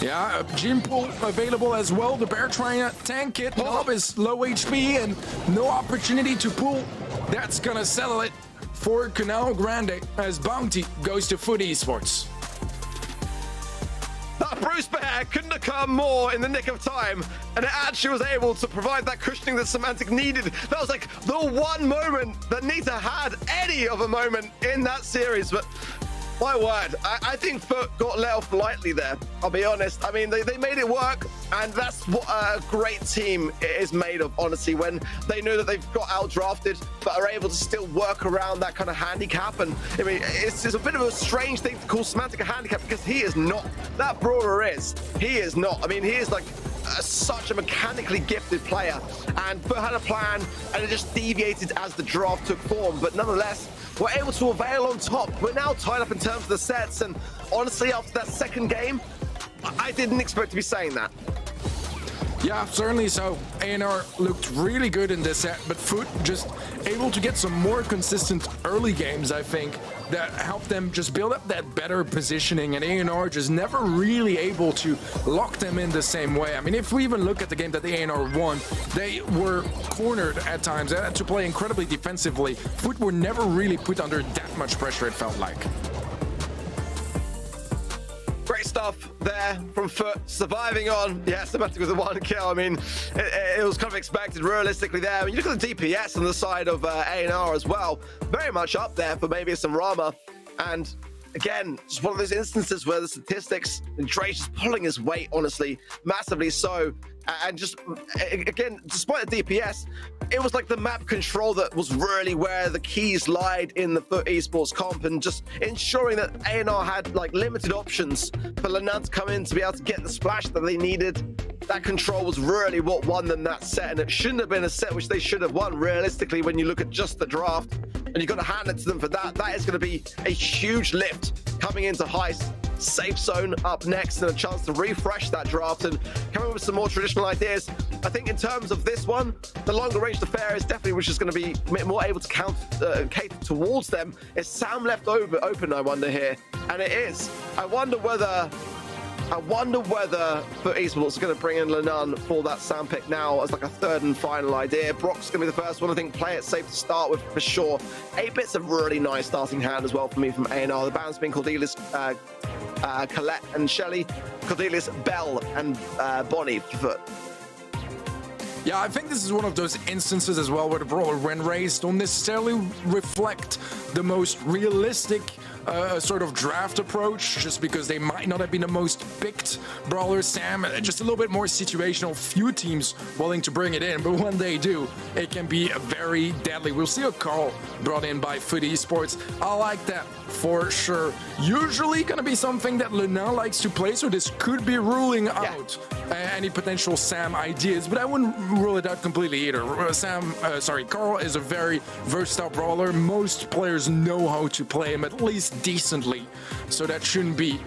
Yeah, Gene pool available as well. The Bear trying to tank it. Nob is low HP and no opportunity to pull. That's gonna settle it for Canal Grande as Bounty goes to Foot Esports. That Bruce Bear couldn't have come more in the nick of time, and it actually was able to provide that cushioning that Semantic needed. That was like the one moment that Nita had any of a moment in that series, but my word, I think Foot got let off lightly there, I'll be honest. I mean, they made it work, and that's what a great team is made of, honestly, when they know that they've got out-drafted, but are able to still work around that kind of handicap. And I mean, it's a bit of a strange thing to call Semantic a handicap, because he is not. That Brawler is. He is not. I mean, he is like such a mechanically gifted player, and Foot had a plan, and it just deviated as the draft took form. But nonetheless, we're able to avail on top. We're now tied up in terms of the sets, and honestly, after that second game, I didn't expect to be saying that. Yeah, certainly so. A&R looked really good in this set, but Foot just able to get some more consistent early games, I think, that helped them just build up that better positioning, and A&R just never really able to lock them in the same way. I mean, if we even look at the game that the A&R won, they were cornered at times. They had to play incredibly defensively. Foot were never really put under that much pressure, it felt like. Great stuff there from Foot, surviving on. Yeah, Semantic with the 1 kill. I mean, it was kind of expected realistically there. I mean, you look at the DPS on the side of A&R as well. Very much up there for maybe some Rama. And again, just one of those instances where the statistics, Drake is pulling his weight, honestly, massively so. And just, again, despite the DPS, it was like the map control that was really where the keys lied in the Foot Esports comp, and just ensuring that A&R had like limited options for Lenan to come in to be able to get the splash that they needed. That control was really what won them that set, and it shouldn't have been a set which they should have won realistically when you look at just the draft. And you've got to hand it to them for that. That is going to be a huge lift coming into Heist. Safe zone up next, and a chance to refresh that draft and come up with some more traditional ideas. I think in terms of this one, the longer range affair is definitely which is going to be more able to cater towards them. Is Sam left open, I wonder here? And it is. I wonder whether Foot Esports are going to bring in Lenan for that Sam pick now as like a third and final idea. Brock's going to be the first one. I think play it safe to start with for sure. 8-bit's a really nice starting hand as well for me from A&R. The band's been Cordelius, Colette and Shelly, Cordelius, Bell and Bonnie for Foot. Yeah, I think this is one of those instances as well where the Brawler, when raised, don't necessarily reflect the most realistic a sort of draft approach, just because they might not have been the most picked brawlers, Sam. Just a little bit more situational, few teams willing to bring it in, but when they do, it can be very deadly. We'll see a call brought in by Foot Esports. I like that for sure. Usually gonna be something that Luna likes to play, so this could be ruling out any potential Sam ideas, but I wouldn't rule it out completely either. Carl is a very versatile brawler. Most players know how to play him at least decently, so that shouldn't be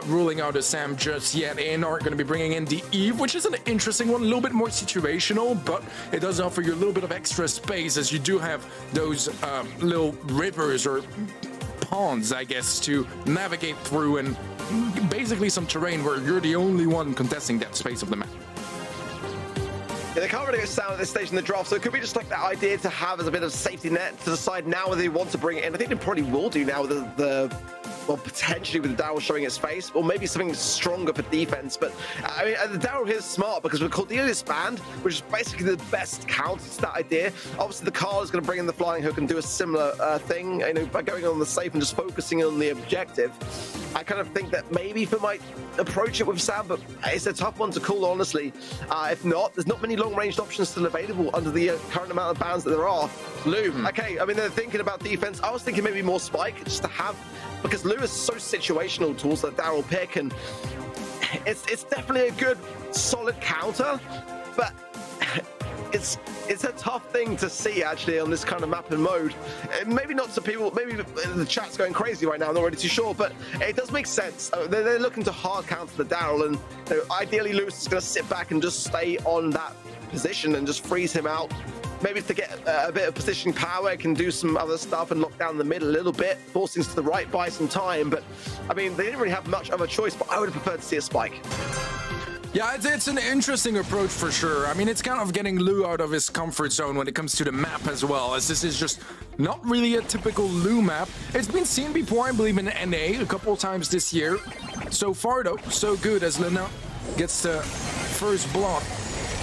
ruling out a Sam just yet. ANR going to be bringing in the Eve, which is an interesting one, a little bit more situational, but it does offer you a little bit of extra space, as you do have those little rivers or ponds, I guess, to navigate through, and basically some terrain where you're the only one contesting that space of the map. Yeah, they can't really go sound at this stage in the draft, so it could be just like that idea to have as a bit of safety net to decide now whether they want to bring it in. I think they probably will do now with well, potentially with the Daryl showing its face, or maybe something stronger for defense. But I mean, the Daryl here is smart because with Cordelia's band, which is basically the best counter to that idea. Obviously, the Carl is going to bring in the flying hook and do a similar thing, you know, by going on the safe and just focusing on the objective. I kind of think that maybe Fa might approach it with Sam, but it's a tough one to call, honestly. If not, there's not many long-ranged options still available under the current amount of bans that there are. Lou, okay, I mean, they're thinking about defense. I was thinking maybe more Spike, just to have, because Lou is so situational towards the Daryl pick, and it's definitely a good, solid counter, but it's a tough thing to see actually on this kind of map and mode. Maybe not to people, maybe the chat's going crazy right now, I'm not really too sure, but it does make sense. They're looking to hard counter the Daryl, and you know, ideally Lewis is going to sit back and just stay on that position and just freeze him out. Maybe to get a bit of positioning power, it can do some other stuff and lock down the middle a little bit, force things to the right, buy some time. But I mean, they didn't really have much of a choice, but I would have preferred to see a Spike. Yeah, it's an interesting approach for sure. I mean, it's kind of getting Lou out of his comfort zone when it comes to the map as well, as this is just not really a typical Lou map. It's been seen before, I believe, in NA a couple of times this year. So far, though, so good, as Luna gets the first block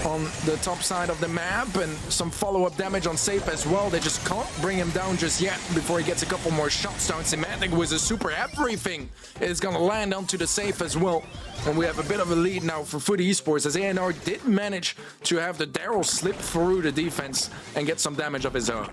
on the top side of the map, and some follow-up damage on safe as well. They just can't bring him down just yet before he gets a couple more shots down. Semantic with a super, everything is gonna land onto the safe as well. And we have a bit of a lead now for Foot Esports, as ANR did manage to have the Daryl slip through the defense and get some damage of his own.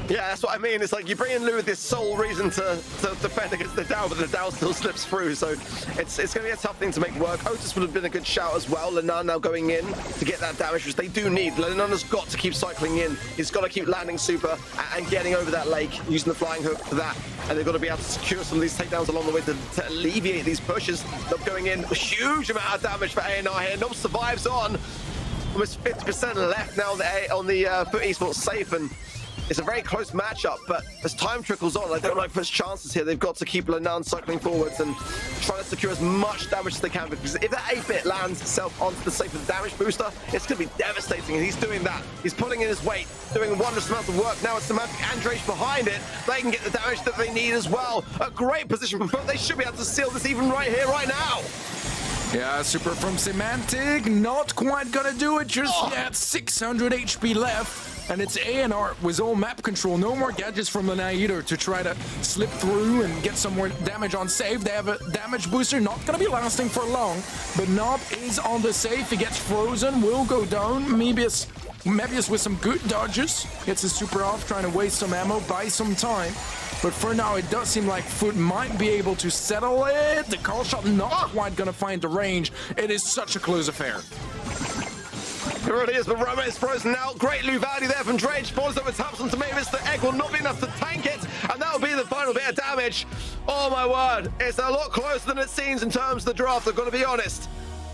Yeah, that's what I mean. It's like you bring in Lou with this sole reason to defend against the Dow, but the Dow still slips through. So it's going to be a tough thing to make work. Otis would have been a good shout as well. Lenan now going in to get that damage, which they do need. Lenan has got to keep cycling in. He's got to keep landing super and getting over that lake, using the flying hook for that. And they've got to be able to secure some of these takedowns along the way to alleviate these pushes. Nob going in, a huge amount of damage for ANR here. Nob survives on. Almost 50% left now on the Foot Esports safe, and it's a very close matchup, but as time trickles on, I don't like Foot's chances here. They've got to keep Lenan cycling forwards and trying to secure as much damage as they can, because if that 8-bit lands itself onto the safe with the damage booster, it's going to be devastating, and he's doing that. He's putting in his weight, doing wondrous amounts of work. Now it's Semantic and Drake behind it. They can get the damage that they need as well. A great position for Foot. They should be able to seal this even right here, right now. Yeah, super from Semantic, not quite gonna do it just yet. 600 HP left. And it's ANR with all map control. No more gadgets from Lena either to try to slip through and get some more damage on save. They have a damage booster, not going to be lasting for long. But Nob is on the safe. He gets frozen, will go down. Mebius with some good dodges. Gets his super off, trying to waste some ammo, buy some time. But for now, it does seem like Foot might be able to settle it. The call shot not quite going to find the range. It is such a close affair. It really is, but Roma is frozen out. Great Luvaldi there from Dredge. Falls over Thompson to Mavis. The egg will not be enough to tank it, and that will be the final bit of damage. Oh my word, it's a lot closer than it seems in terms of the draft, I've got to be honest.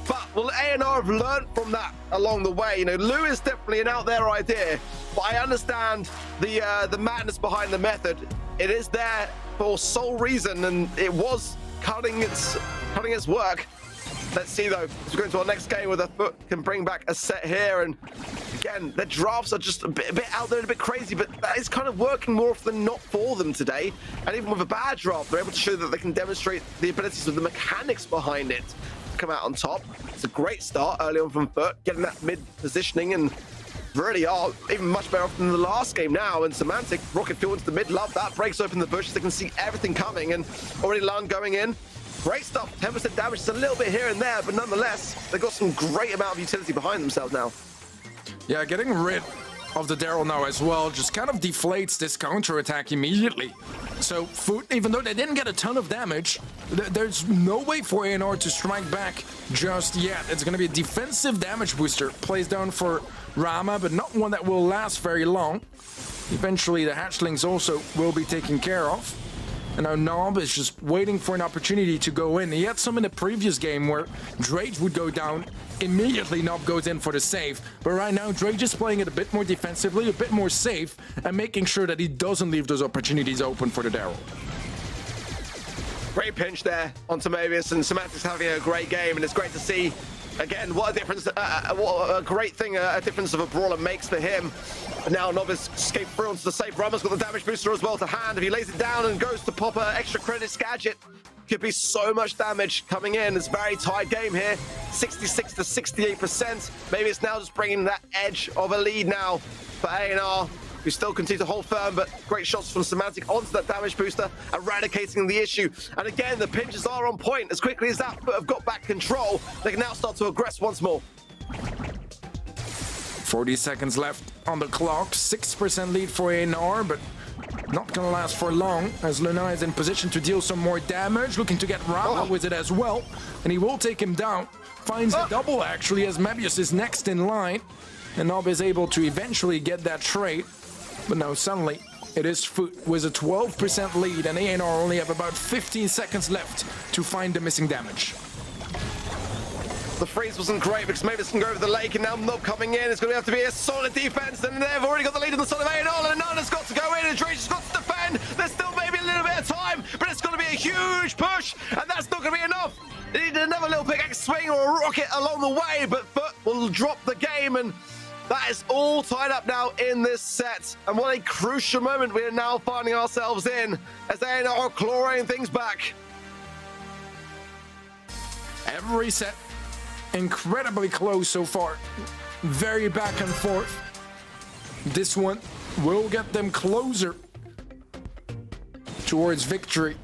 But will ANR have learned from that along the way? You know, Lou is definitely an out there idea, but I understand the madness behind the method. It is there for sole reason, and it was cutting its work. Let's see though, as we go into our next game where the Foot can bring back a set here, and again, the drafts are just a bit out there and a bit crazy, but that is kind of working more often than not for them today. And even with a bad draft, they're able to show that they can demonstrate the abilities of the mechanics behind it to come out on top. It's a great start early on from Foot, getting that mid positioning and really are even much better off than the last game now. And Semantic, rocket fuel into the mid, love that. Breaks open the bushes. They can see everything coming. And already Lan going in. Great stuff. 10% damage, just a little bit here and there. But nonetheless, they've got some great amount of utility behind themselves now. Yeah, getting rid of the Daryl now as well just kind of deflates this counter attack immediately. So Foot, even though they didn't get a ton of damage, there's no way for ANR to strike back just yet. It's going to be a defensive damage booster. Plays down for Rama, but not one that will last very long. Eventually the hatchlings also will be taken care of. And now Nob is just waiting for an opportunity to go in. He had some in the previous game where Drage would go down. Immediately Nob goes in for the save. But right now Drage is playing it a bit more defensively, a bit more safe, and making sure that he doesn't leave those opportunities open for the Daryl. Great pinch there onto Mobius, and Semantic's having a great game, and it's great to see. Again, what a difference, what a great thing a difference of a brawler makes for him. And now Novice escaped through onto the safe. Rama's got the damage booster as well to hand. If he lays it down and goes to pop an extra credit gadget, could be so much damage coming in. It's a very tight game here, 66 to 68%. Maybe it's now just bringing that edge of a lead now for A&R, who still continue to hold firm, but great shots from Semantic onto that damage booster, eradicating the issue. And again, the pinches are on point. As quickly as that have got back control, they can now start to aggress once more. 40 seconds left on the clock, 6% lead for ANR, but not gonna last for long, as Luna is in position to deal some more damage, looking to get Rama with it as well, and he will take him down. Finds a double actually, as Mebius is next in line, and Nob is able to eventually get that trade. But now suddenly it is Foot with a 12% lead, and ANR only have about 15 seconds left to find the missing damage. The freeze wasn't great because Mavis can go over the lake, and now Nob coming in. It's going to have to be a solid defense, and they've already got the lead on the side of A&R, and Nana's got to go in, and Drage has got to defend. There's still maybe a little bit of time, but it's going to be a huge push, and that's not going to be enough. They need another little pickaxe swing or a rocket along the way, but Foot will drop the game, and that is all tied up now in this set. And what a crucial moment we are now finding ourselves in, as A&R are clawing things back. Every set incredibly close so far, very back and forth. This one will get them closer towards victory.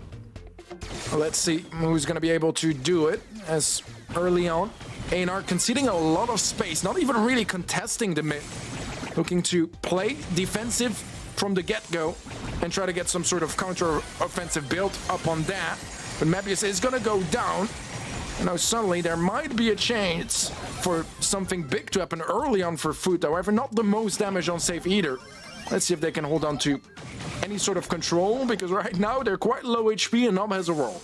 Let's see who's going to be able to do it, as early on ANR conceding a lot of space, not even really contesting the mid, looking to play defensive from the get-go and try to get some sort of counter-offensive build up on that. But Mebius is going to go down. Now suddenly there might be a chance for something big to happen early on for Foot. However, not the most damage on safe either. Let's see if they can hold on to any sort of control, because right now they're quite low HP and Nob has a roll.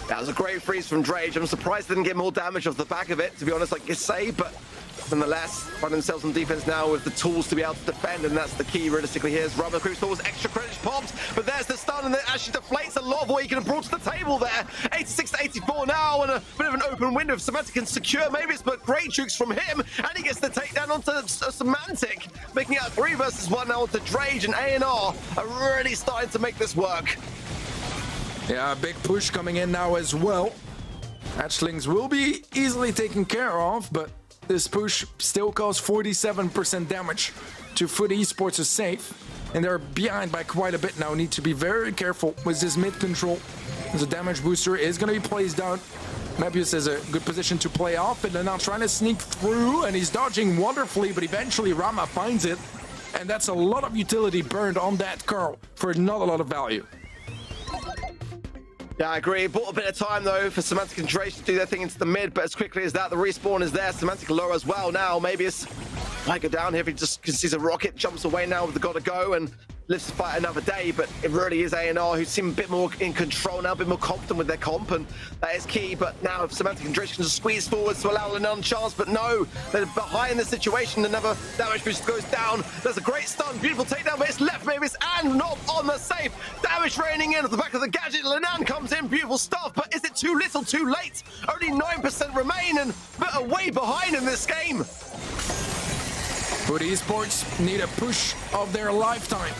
That was a great freeze from Drage. I'm surprised they didn't get more damage off the back of it, to be honest, like you say, but nonetheless, find themselves on defense now with the tools to be able to defend, and that's the key realistically here. As Rama creeps forwards, extra credit pops, but there's the stun, and it actually deflates a lot of what he can have brought to the table there. 86 to 84 now, and a bit of an open window. If Semantic can secure maybe it's but great jukes from him, and he gets the takedown onto Semantic, making it a 3 versus 1 now onto Drage, and A&R are really starting to make this work. Yeah, a big push coming in now as well. Hatchlings will be easily taken care of, but this push still caused 47% damage to Foot Esports is safe, and they're behind by quite a bit now. Need to be very careful with this mid control, as a damage booster is going to be placed down. Mebius is a good position to play off, and they're now trying to sneak through, and he's dodging wonderfully, but eventually Rama finds it, and that's a lot of utility burned on that Carl for not a lot of value. Yeah, I agree. Bought a bit of time, though, for Semantic and Drage to do their thing into the mid, but as quickly as that, the respawn is there. Semantic low as well now. Maybe it's might go down here if he just sees a rocket, jumps away now with the gotta go, and lives to fight another day. But it really is A&R who seem a bit more in control now, a bit more confident with their comp, and that is key. But now if Semantic and Drage can just squeeze forwards to allow another chance, but no, they're behind the situation. Another damage boost goes down. There's a great stun, beautiful takedown, but it's left Mavis and not on the safe. Damage raining in at the back of the gadget. Lenan comes in, beautiful stuff, but is it too little, too late? Only 9% remain, and but way behind in this game. Foot Esports need a push of their lifetime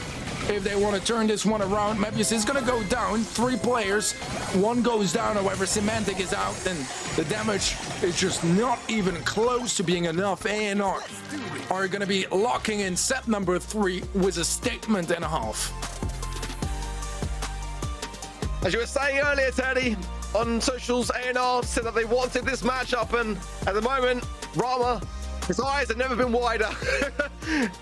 if they want to turn this one around. Mebius is going to go down. 3 players. 1 goes down. However, Semantic is out, and the damage is just not even close to being enough. A&R are going to be locking in set number 3 with a statement and a half. As you were saying earlier, Teddy, on socials, A&R said that they wanted this matchup, and at the moment, Rama, his eyes have never been wider.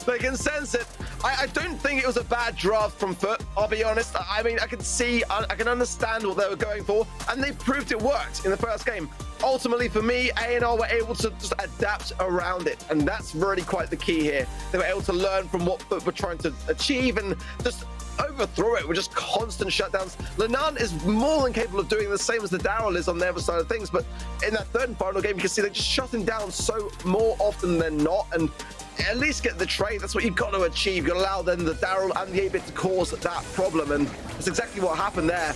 They can sense it. I don't think it was a bad draft from Foot, I'll be honest. I mean, I can understand what they were going for, and they proved it worked in the first game. Ultimately, for me, A&R were able to just adapt around it, and that's really quite the key here. They were able to learn from what Foot were trying to achieve and just overthrow it with just constant shutdowns. Lenan is more than capable of doing the same as the Daryl is on the other side of things, but in that third and final game, you can see they're just shutting down so more often than not, and at least get the trade. That's what you've got to achieve. You've got to allow then the Daryl and the 8-bit to cause that problem, and that's exactly what happened there.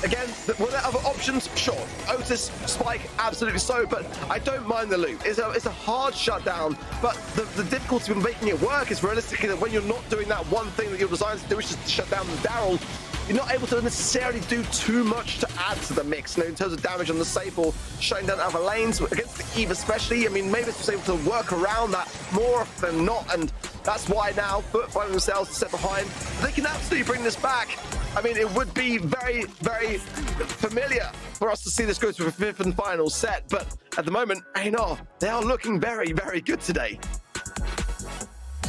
Again, were there other options? Sure. Otis, Spike, absolutely so, but I don't mind the loop. It's a hard shutdown, but the difficulty with making it work is realistically that when you're not doing that one thing that you're designed to do, which is to shut down the Daryl, you're not able to necessarily do too much to add to the mix, in terms of damage on the safe or shutting down other lanes. Against the Eve especially, I mean, Mavis was able to work around that more often than not, and that's why now Foot finding themselves to set behind. They can absolutely bring this back. I mean, it would be very, very familiar for us to see this go to a 5th and final set, but at the moment, A&R, they are looking very, very good today.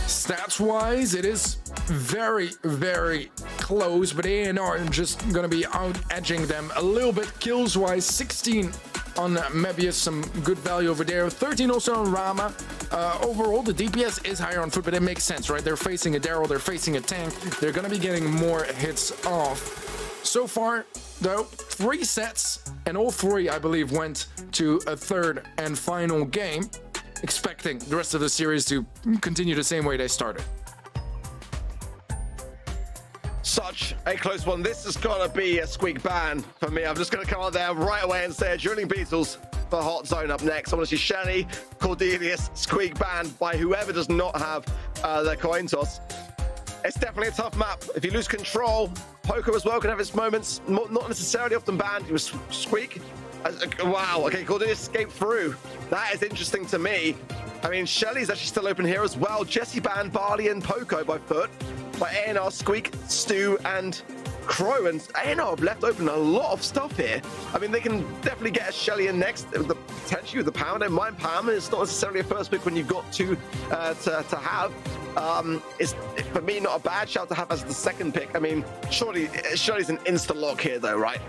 Stats-wise, it is very, very close, but A&R are just going to be out-edging them a little bit. Kills-wise, 16 on Mebius, some good value over there. 13 also on Rama. Overall, the DPS is higher on Foot, but it makes sense, right? They're facing a Daryl, they're facing a tank. They're going to be getting more hits off. So far, though, 3 sets, and all 3, I believe, went to a third and final game, expecting the rest of the series to continue the same way they started. Such a close one. This is gonna be a squeak ban for me. I'm just gonna come out there right away and say Drilling Beetles for Hot Zone up next. I want to see Shelly, Cordelius, squeak banned by whoever does not have their coin toss. It's definitely a tough map. If you lose control, Poco as well can have its moments. Not necessarily often banned. It was Squeak. Wow, okay, Cordelius escaped through. That is interesting to me. I mean, Shelly's actually still open here as well. Jesse banned Barley and Poco by Foot. By A&R, Squeak, Stu, and Crow, and A&R have left open a lot of stuff here. I mean, they can definitely get a Shelly in next, potentially with the Power. I don't mind Power. It's not necessarily a first pick when you've got 2 to have. It's, for me, not a bad shout to have as the second pick. I mean, surely Shelly's an insta-lock here, though, right?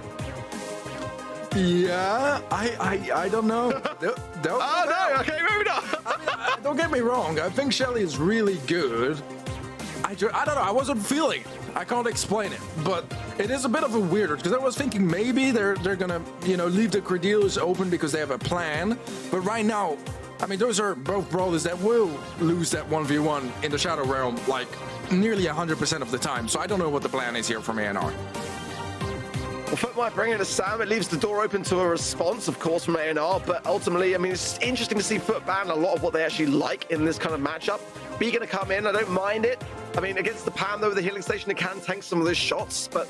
Yeah, I don't know. Oh, no, okay, maybe not. I mean, don't get me wrong. I think Shelly is really good. I don't know. I wasn't feeling it. I can't explain it, but it is a bit of a weird, because I was thinking maybe they're gonna, leave the Cordelius open because they have a plan. But right now, I mean, those are both brawlers that will lose that 1v1 in the Shadow Realm like nearly 100% of the time. So I don't know what the plan is here from A&R. Well, Foot might bring in a Sam. It leaves the door open to a response, of course, from A&R. But ultimately, I mean, it's interesting to see Foot ban a lot of what they actually like in this kind of matchup. B going to come in. I don't mind it. I mean, against the Pam, though, the healing station, it can tank some of those shots, but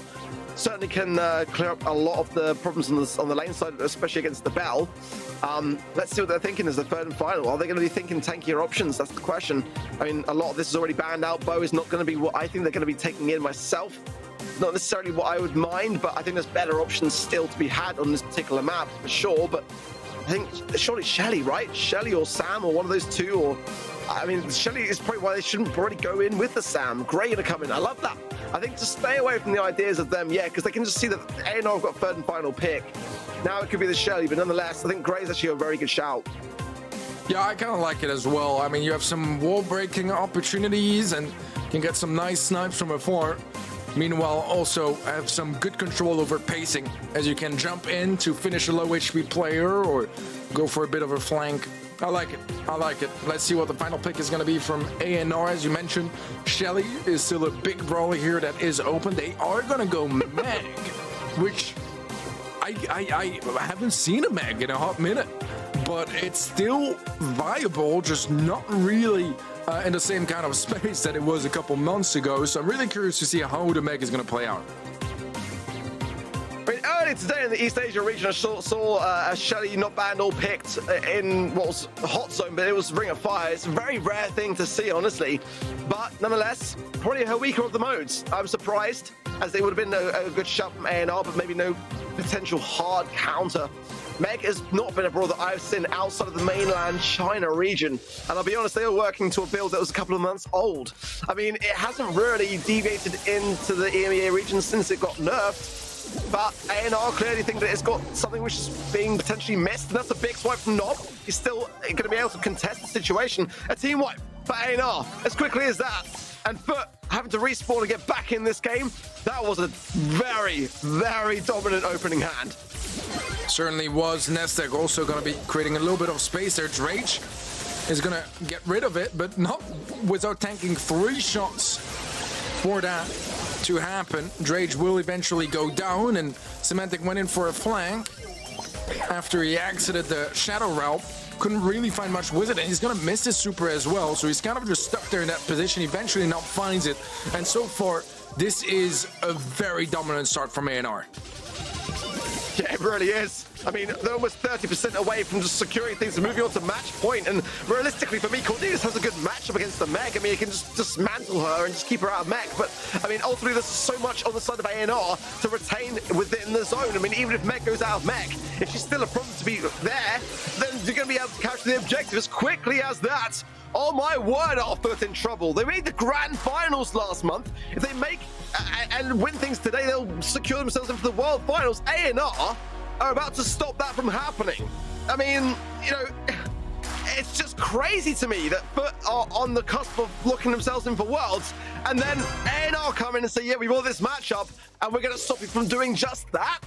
certainly can clear up a lot of the problems on the lane side, especially against the Bell. Let's see what they're thinking as the third and final. Are they going to be thinking tankier options? That's the question. I mean, a lot of this is already banned out. Bow is not going to be what I think they're going to be taking in myself. Not necessarily what I would mind, but I think there's better options still to be had on this particular map, for sure. But I think surely Shelly, right? Shelly or Sam, or one of those two, or... I mean, Shelly is probably why they shouldn't probably go in with the Sam. Gray to come in. I love that. I think to stay away from the ideas of them, yeah, because they can just see that A&R have got third and final pick. Now it could be the Shelly, but nonetheless, I think Gray's actually a very good shout. Yeah, I kind of like it as well. I mean, you have some wall-breaking opportunities and can get some nice snipes from afar. Meanwhile, also have some good control over pacing, as you can jump in to finish a low HP player or go for a bit of a flank. I like it. I like it. Let's see what the final pick is going to be from A&R. As you mentioned, Shelly is still a big brawler here that is open. They are going to go Meg, which I haven't seen a Meg in a hot minute, but it's still viable, just not really in the same kind of space that it was a couple months ago. So I'm really curious to see how the mech is going to play out. I mean, early today in the East Asia region, I saw a Shelly not banned or picked in what was Hot Zone, but it was Ring of Fire. It's a very rare thing to see, honestly. But nonetheless, probably her weaker of the modes. I'm surprised, as they would have been a good shot from A&R, but maybe no potential hard counter. Meg has not been a brawler that I've seen outside of the mainland China region. And I'll be honest, they were working to a build that was a couple of months old. I mean, it hasn't really deviated into the EMEA region since it got nerfed. But A&R clearly think that it's got something which is being potentially missed, and that's a big swipe from Nob. He's still going to be able to contest the situation. A team wipe for A&R as quickly as that. And Foot having to respawn and get back in this game, that was a very, very dominant opening hand. Certainly was. Nestek also going to be creating a little bit of space there. Drage is going to get rid of it, but not without tanking 3 shots for that to happen. Drage will eventually go down, and Semantic went in for a flank after he exited the Shadow Realm. Couldn't really find much with it, and he's gonna miss his super as well, so he's kind of just stuck there in that position. Eventually not finds it, and so far this is a very dominant start from A&R. Yeah, it really is. I mean, they're almost 30% away from just securing things and moving on to match point. And realistically, for me, Cornelius has a good matchup against the Meg. I mean, he can just dismantle her and just keep her out of Meg. But, I mean, ultimately, there's so much on the side of A&R to retain within the zone. I mean, even if Meg goes out of Meg, if she's still a problem to be there, then you're going to be able to capture the objective as quickly as that. Oh my word, are Foot in trouble. They made the grand finals last month. If they make and win things today, they'll secure themselves into the world finals. A&R are about to stop that from happening. I mean, you know, it's just crazy to me that Foot are on the cusp of looking themselves in for worlds, and then A&R come in and say, yeah, we want this matchup, and we're going to stop you from doing just that.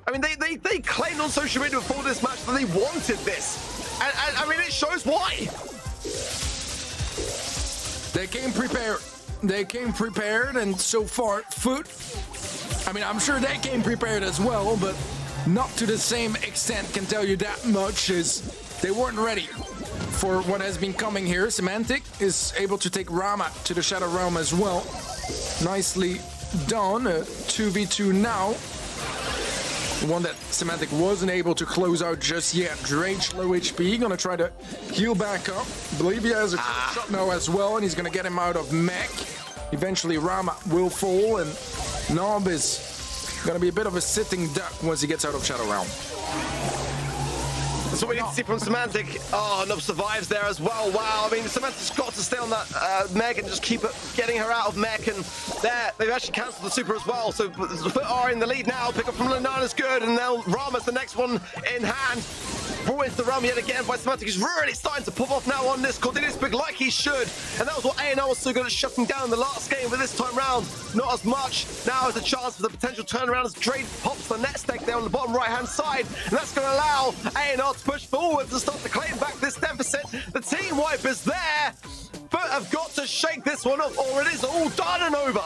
I mean, they claimed on social media before this match that they wanted this. And I mean, it shows why. They came prepared. They came prepared, and so far, Foot, I mean, I'm sure they came prepared as well, but not to the same extent, can tell you that much, is they weren't ready for what has been coming here. Semantic is able to take Rama to the Shadow Realm as well. Nicely done. 2v2 now. One that Semantic wasn't able to close out just yet. Drage low HP, gonna try to heal back up. Believe he has a shot now as well, and he's gonna get him out of mech. Eventually Rama will fall, and Nob is gonna be a bit of a sitting duck once he gets out of Shadow Realm. That's what we need to see from Semantic. Oh, Nob survives there as well. Wow, I mean, Semantic's got to stay on that Meg and just keep getting her out of mech. And there, they've actually cancelled the super as well. So Foot are in the lead now. Pick up from Lanana's good, and now Rama's the next one in hand. Brought into the realm yet again by Semantic. He's really starting to pop off now on this Cornelius Big like he should. And that was what A&R was so good at shutting down the last game, but this time round, not as much. Now is a chance for the potential turnaround as Drake pops the net stake there on the bottom right-hand side. And that's going to allow A&R to push forward to start to claim back this deficit. The team wipe is there, but have got to shake this one up or it is all done and over.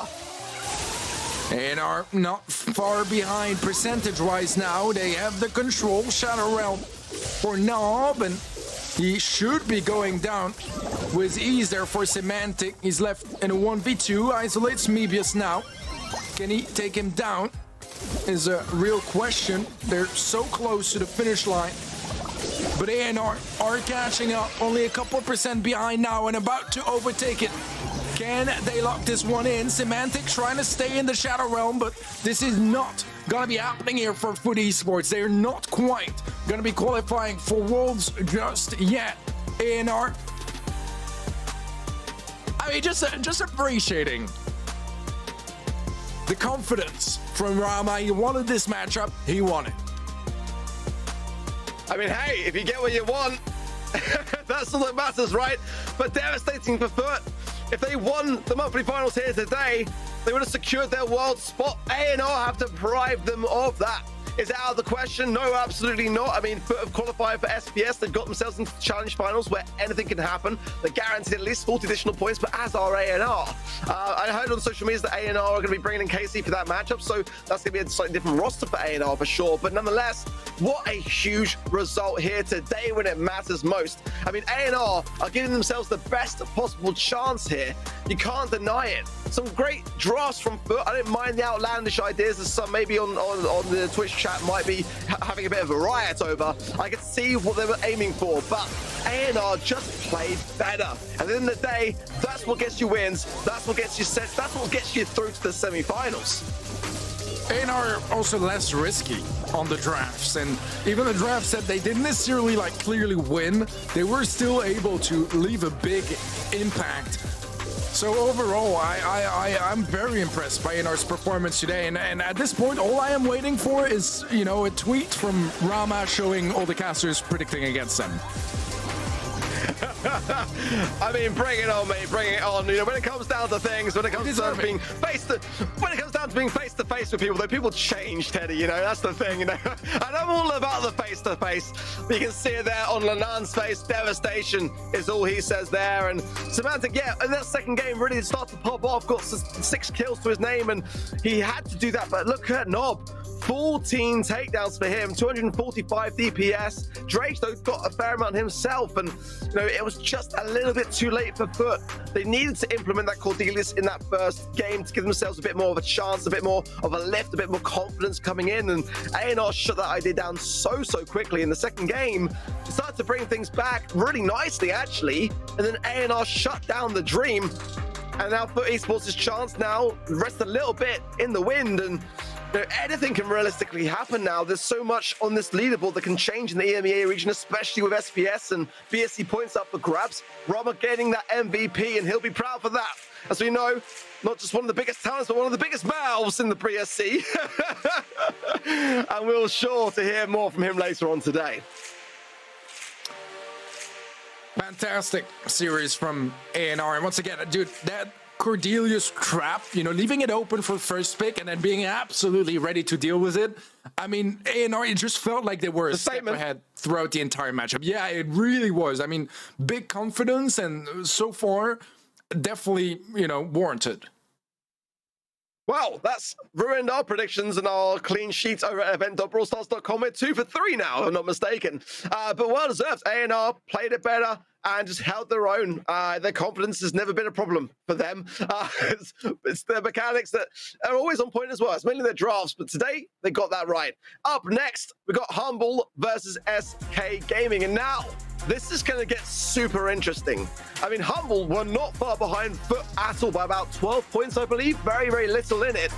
A&R not far behind percentage-wise now. They have the control. Shadow Realm for Nob, and he should be going down with ease there for Semantic. He's left in a 1v2. Isolates Mebius now. Can he take him down? Is a real question. They're so close to the finish line. But A&R are catching up. Only a couple % behind now and about to overtake it. Can they lock this one in? Semantic trying to stay in the Shadow Realm, but this is not gonna be happening here for Foot Esports. They're not quite gonna be qualifying for Worlds just yet. A&R, I mean, just appreciating the confidence from Rama. He wanted this matchup, he won it. I mean, hey, if you get what you want, that's all that matters, right? But devastating for Foot. If they won the monthly finals here today, they would have secured their world spot. A&R have deprived them of that. Is it out of the question? No, absolutely not. I mean, Foot have qualified for SPS. They've got themselves into the challenge finals where anything can happen. They're guaranteed at least 40 additional points, but as are A&R. I heard on social media that A&R are going to be bringing in Casey for that matchup, so that's going to be a slightly different roster for A&R for sure. But nonetheless, what a huge result here today when it matters most. I mean, A&R are giving themselves the best possible chance here. You can't deny it. Some great drafts from Foot. I didn't mind the outlandish ideas that some maybe on the Twitch chat might be having a bit of a riot over. I could see what they were aiming for, but A&R just played better. At the end of the day, that's what gets you wins. That's what gets you sets. That's what gets you through to the semi-finals. A&R also less risky on the drafts, and even the draft said they didn't necessarily like clearly win. They were still able to leave a big impact. So overall, I'm very impressed by A&R's performance today, and at this point, all I am waiting for is, you know, a tweet from Rama showing all the casters predicting against them. I mean, bring it on, mate. Bring it on. You know, when it comes down to things, when it comes down to being face to face with people, though, people change, Teddy. You know, that's the thing. You know, and I'm all about the face to face. You can see it there on Lanan's face. Devastation is all he says there. And Semantic, yeah, in that second game really started to pop off. Got 6 kills to his name, and he had to do that. But look at Nob. 14 takedowns for him, 245 DPS. Drake, though, got a fair amount himself, and you know, it was just a little bit too late for Foot. They needed to implement that Cordelius in that first game to give themselves a bit more of a chance, a bit more of a lift, a bit more confidence coming in, and A&R shut that idea down so quickly. In the second game, they started to bring things back really nicely, actually, and then A&R shut down the dream, and now Foot Esports' chance now rests a little bit in the wind, and you know, anything can realistically happen now. There's so much on this leaderboard that can change in the EMEA region, especially with SPS and BSC points up for grabs. Rama getting that MVP, and he'll be proud for that. As we know, not just one of the biggest talents, but one of the biggest mouths in the BSC. And we're sure to hear more from him later on today. Fantastic series from A&R. And once again, dude, that Cordelius trap, you know, leaving it open for first pick and then being absolutely ready to deal with it. I mean, A&R, it just felt like they were a step ahead throughout the entire matchup. Yeah, it really was. I mean, big confidence, and so far, definitely, you know, warranted. Well, that's ruined our predictions and our clean sheets over at event.brawlstars.com. We're 2 for 3 now, if I'm not mistaken. But well deserved. A&R played it better and just held their own. Their confidence has never been a problem for them. It's their mechanics that are always on point as well. It's mainly their drafts, but today they got that right. Up next, we got Humble versus SK Gaming. And now, this is going to get super interesting. I mean, Humble were not far behind Foot at all by about 12 points, I believe. Very, very little in it.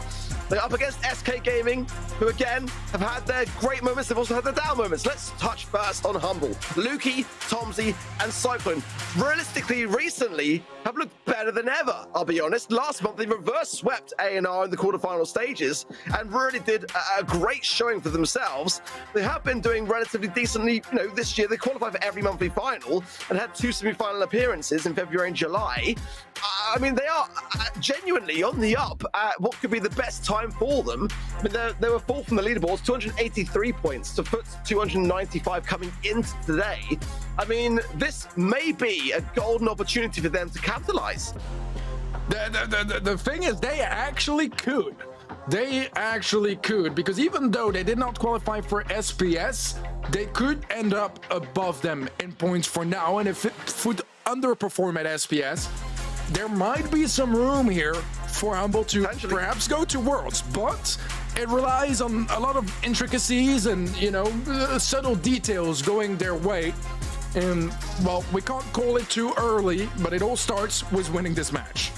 They're up against SK Gaming, who again have had their great moments. They've also had their down moments. Let's touch first on Humble. Lukey, Tomsy, and Cyclone, realistically, recently have looked better than ever, I'll be honest. Last month, they reverse swept A&R in the quarterfinal stages and really did a great showing for themselves. They have been doing relatively decently, you know, this year. They qualified for every monthly final and had 2 semi-final appearances in February and July. I mean, they are genuinely on the up at what could be the best time for them. I mean, they were 4th from the leaderboards, 283 points to Foot's 295 coming into today. I mean, this may be a golden opportunity for them to capitalize. The thing is, they actually could. They actually could, because even though they did not qualify for SPS, they could end up above them in points for now. And if Foot underperform at SPS, there might be some room here for Humble to perhaps go to Worlds, but it relies on a lot of intricacies and, you know, subtle details going their way. And, well, we can't call it too early, but it all starts with winning this match.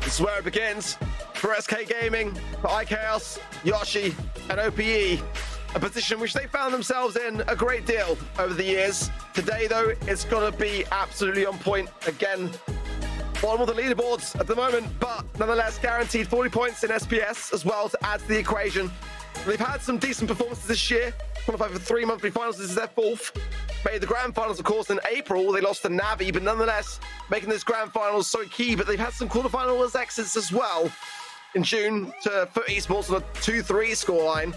This is where it begins for SK Gaming, for iChaos, Yoshi, and OPE. A position which they found themselves in a great deal over the years. Today, though, it's going to be absolutely on point. Again, bottom of the leaderboards at the moment, but nonetheless guaranteed 40 points in SPS as well to add to the equation. They've had some decent performances this year. Qualified for 3 monthly finals. This is their 4th. Made the grand finals, of course, in April. They lost to Navi, but nonetheless, making this grand finals so key. But they've had some quarterfinals exits as well. in June for Esports on a 2-3 scoreline.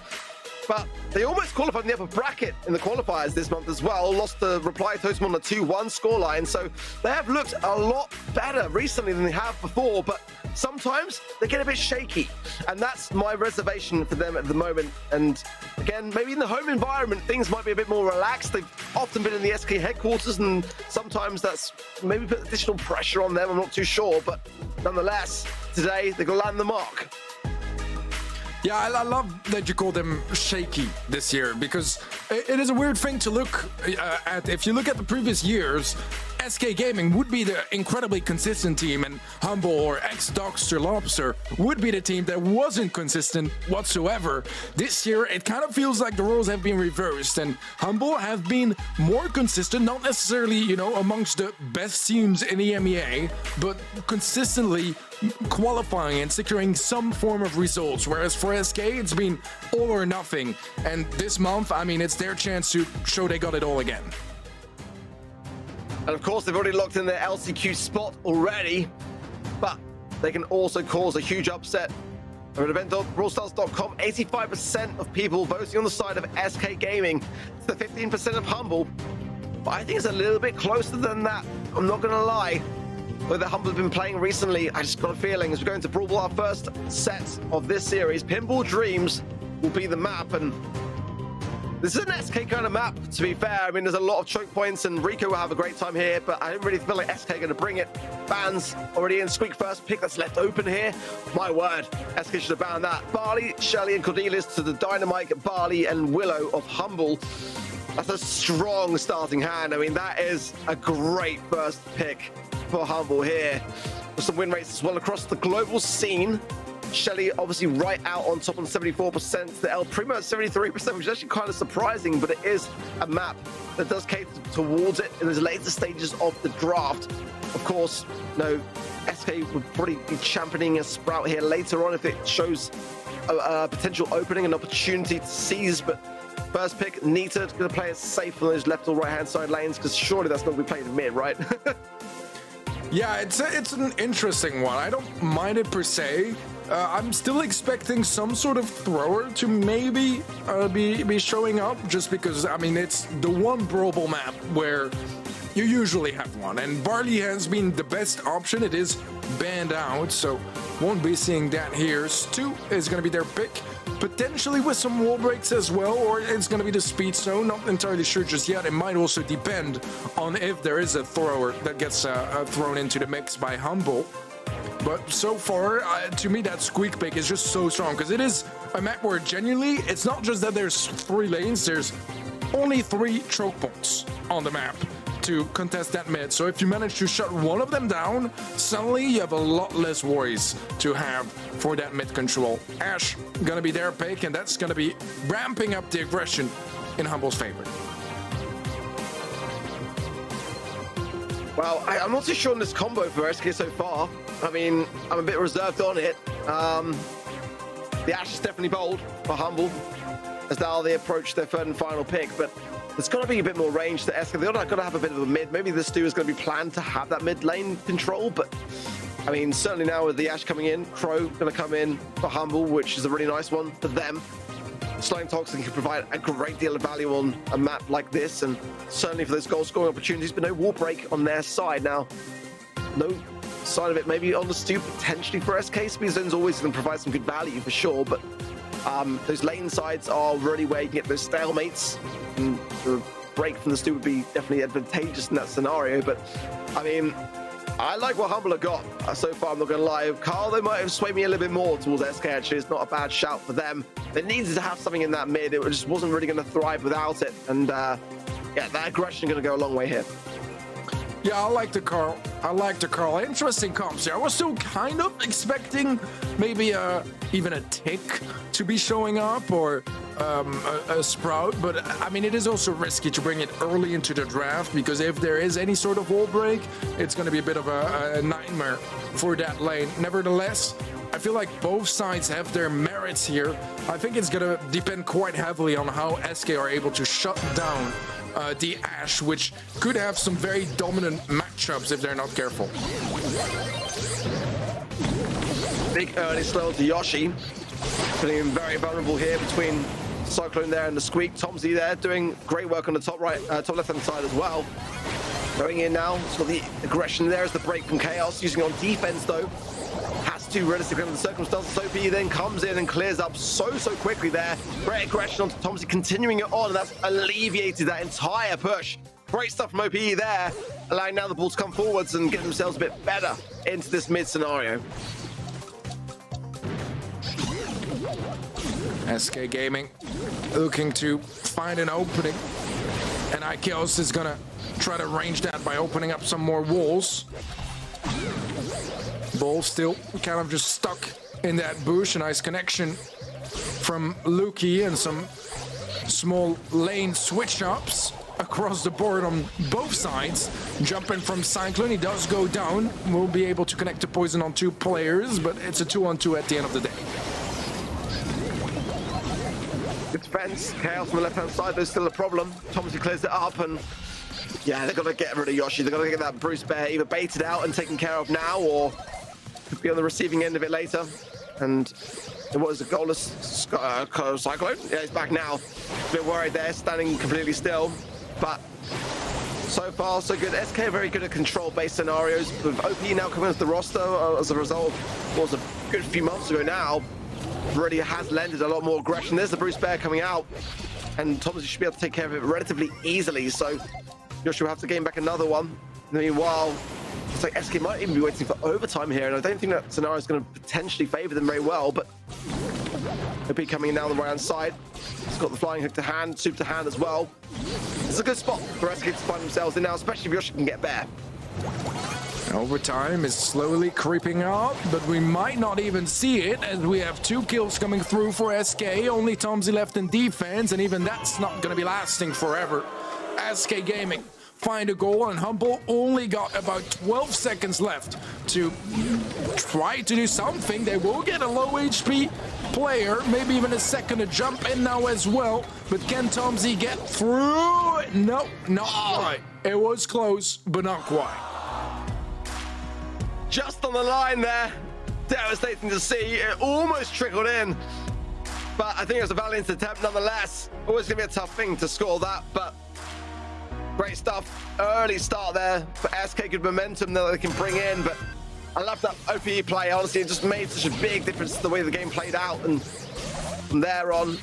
But they almost qualified in the upper bracket in the qualifiers this month as well. Lost to Reply Totem on a 2-1 scoreline. So they have looked a lot better recently than they have before. But sometimes they get a bit shaky. And that's my reservation for them at the moment. And again, maybe in the home environment, things might be a bit more relaxed. They've often been in the SK headquarters, and sometimes that's maybe put additional pressure on them. I'm not too sure. But nonetheless, today they're going to land the mark. Yeah, I love that you call them shaky this year, because it is a weird thing to look at. If you look at the previous years, SK Gaming would be the incredibly consistent team, and Humble or ex-Doxter Lobster would be the team that wasn't consistent whatsoever. This year, it kind of feels like the roles have been reversed, and Humble have been more consistent, not necessarily, you know, amongst the best teams in the EMEA, but consistently qualifying and securing some form of results, whereas for SK, it's been all or nothing. And this month, I mean, it's their chance to show they got it all again. And of course, they've already locked in their LCQ spot already, but they can also cause a huge upset. At event.brawlstars.com, 85% of people voting on the side of SK Gaming to the 15% of Humble. But I think it's a little bit closer than that, I'm not gonna lie. Whether Humble have been playing recently, I just got a feeling as we're going to Brawl, our first set of this series, Pinball Dreams will be the map, and this is an SK kind of map, to be fair. I mean, there's a lot of choke points, and Rico will have a great time here, but I don't really feel like SK are going to bring it. Bans already in. Squeak first pick that's left open here. My word, SK should have banned that. Barley, Shelly, and Cordelius to the Dynamite, Barley, and Willow of Humble. That's a strong starting hand. I mean, that is a great first pick for Humble here. With some win rates as well across the global scene. Shelly obviously right out on top on 74%. The El Primo at 73%, which is actually kind of surprising, but it is a map that does cater towards it in the later stages of the draft. Of course, no, SK would probably be championing a Sprout here later on if it shows a potential opening, an opportunity to seize, but first pick, Nita, going to play it safe on those left or right hand side lanes, because surely that's not going to be played in mid, right? Yeah, it's an interesting one. I don't mind it per se. I'm still expecting some sort of thrower to maybe be showing up, just because, I mean, it's the one Brawl map where you usually have one, and Barley has been the best option. It is banned out, so won't be seeing that here. Stu is going to be their pick, potentially with some wall breaks as well, or it's going to be the speed zone. Not entirely sure just yet. It might also depend on if there is a thrower that gets thrown into the mix by Humble. But so far, to me, that Squeak pick is just so strong, because it is a map where genuinely, it's not just that there's 3 lanes, there's only 3 choke points on the map to contest that mid. So if you manage to shut one of them down, suddenly you have a lot less worries to have for that mid control. Ash gonna be their pick, and that's gonna be ramping up the aggression in Humble's favor. Well, I'm not too sure on this combo for SK so far. I mean, I'm a bit reserved on it. The Ash is definitely bold for Humble as they approach their third and final pick, but there's got to be a bit more range to SK. They've got to have a bit of a mid. Maybe this Stu is going to be planned to have that mid lane control, but I mean, certainly now with the Ash coming in, Crow going to come in for Humble, which is a really nice one for them. Slime Toxin can provide a great deal of value on a map like this, and certainly for those goal scoring opportunities, but no wall break on their side. Now, no sign of it maybe on the Stu potentially for SK. Speed Zone's always going to provide some good value for sure, but those lane sides are really where you can get those stalemates, and the break from the Stu would be definitely advantageous in that scenario. But I mean, I like what Humble have got so far, I'm not going to lie. Carl, they might have swayed me a little bit more towards SK, actually. It's not a bad shout for them. They needed to have something in that mid. It just wasn't really going to thrive without it. And yeah, that aggression going to go a long way here. Yeah, I like the Carl. Interesting comps here. I was still kind of expecting maybe even a tick to be showing up, or a Sprout, but I mean, it is also risky to bring it early into the draft, because if there is any sort of wall break, it's going to be a bit of a nightmare for that lane. Nevertheless, I feel like both sides have their merits here. I think it's going to depend quite heavily on how SK are able to shut down the Ash, which could have some very dominant matchups if they're not careful. Big early slow to Yoshi. Putting him very vulnerable here between Cyclone there and the Squeak. Tomsy there doing great work on the top right, top left hand side as well. Going in now, so the aggression there is the break from Chaos. Using it on defense though. Has to realistically under the circumstances. OP then comes in and clears up so quickly there. Great aggression onto Tomsy, continuing it on, and that's alleviated that entire push. Great stuff from OP there, allowing now the ball to come forwards and get themselves a bit better into this mid scenario. SK Gaming looking to find an opening, and Ikeos is gonna try to arrange that by opening up some more walls. Ball still kind of just stuck in that bush. A nice connection from Luki and some small lane switch-ups across the board on both sides. Jumping from Cyclone, he does go down. We'll be able to connect to Poison on 2 players, but it's a 2-on-2 at the end of the day. Good defense. Chaos on the left-hand side, there's still a problem. Tomsy clears it up, and yeah, they've got to get rid of Yoshi. They've got to get that Bruce Bear either baited out and taken care of now, or could be on the receiving end of it later. And it was a goalless Cyclone. Yeah, he's back now. A bit worried there, standing completely still. But so far, so good. SK are very good at control-based scenarios. With OP now coming into the roster as a result of what was a good few months ago now, really has lended a lot more aggression. There's the Bruce Bear coming out, and Thomas should be able to take care of it relatively easily. So Yoshi will have to gain back another one. Meanwhile, it's like SK might even be waiting for overtime here, and I don't think that scenario is going to potentially favor them very well. But OP coming in now on the right-hand side. He's got the flying hook to hand, soup to hand as well. It's a good spot for SK to find themselves in now, especially if Yoshi can get Bear. Overtime is slowly creeping up, but we might not even see it as we have 2 kills coming through for SK. Only Tomsy left in defense, and even that's not going to be lasting forever. SK Gaming find a goal, and Humble only got about 12 seconds left to try to do something. They will get a low HP player, maybe even a second to jump in now as well. But can Tomsy get through? No, not quite. It was close, but not quite. Just on the line there. Devastating to see. It almost trickled in. But I think it was a valiant attempt nonetheless. Always going to be a tough thing to score that, but great stuff. Early start there for SK. Good momentum that they can bring in, but I love that OPE play. Honestly, it just made such a big difference to the way the game played out. And from there on,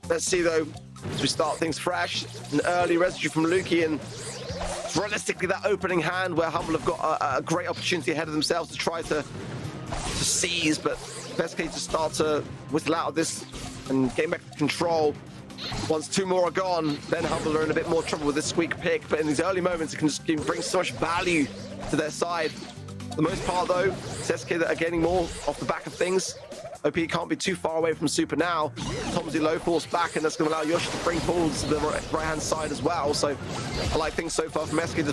let's see though, as we start things fresh, an early residue from Luki, and realistically that opening hand where Humble have got a great opportunity ahead of themselves to try to seize, but best case to start to whistle out of this and gain back control. Once 2 more are gone, then Humble are in a bit more trouble with this Squeak pick, but in these early moments it can just bring so much value to their side. For the most part though, it's SK that are getting more off the back of things. OP can't be too far away from Super now. Tomsy low force back, and that's going to allow Yoshi to bring forward to the right-hand side as well. So I like things so far from SK,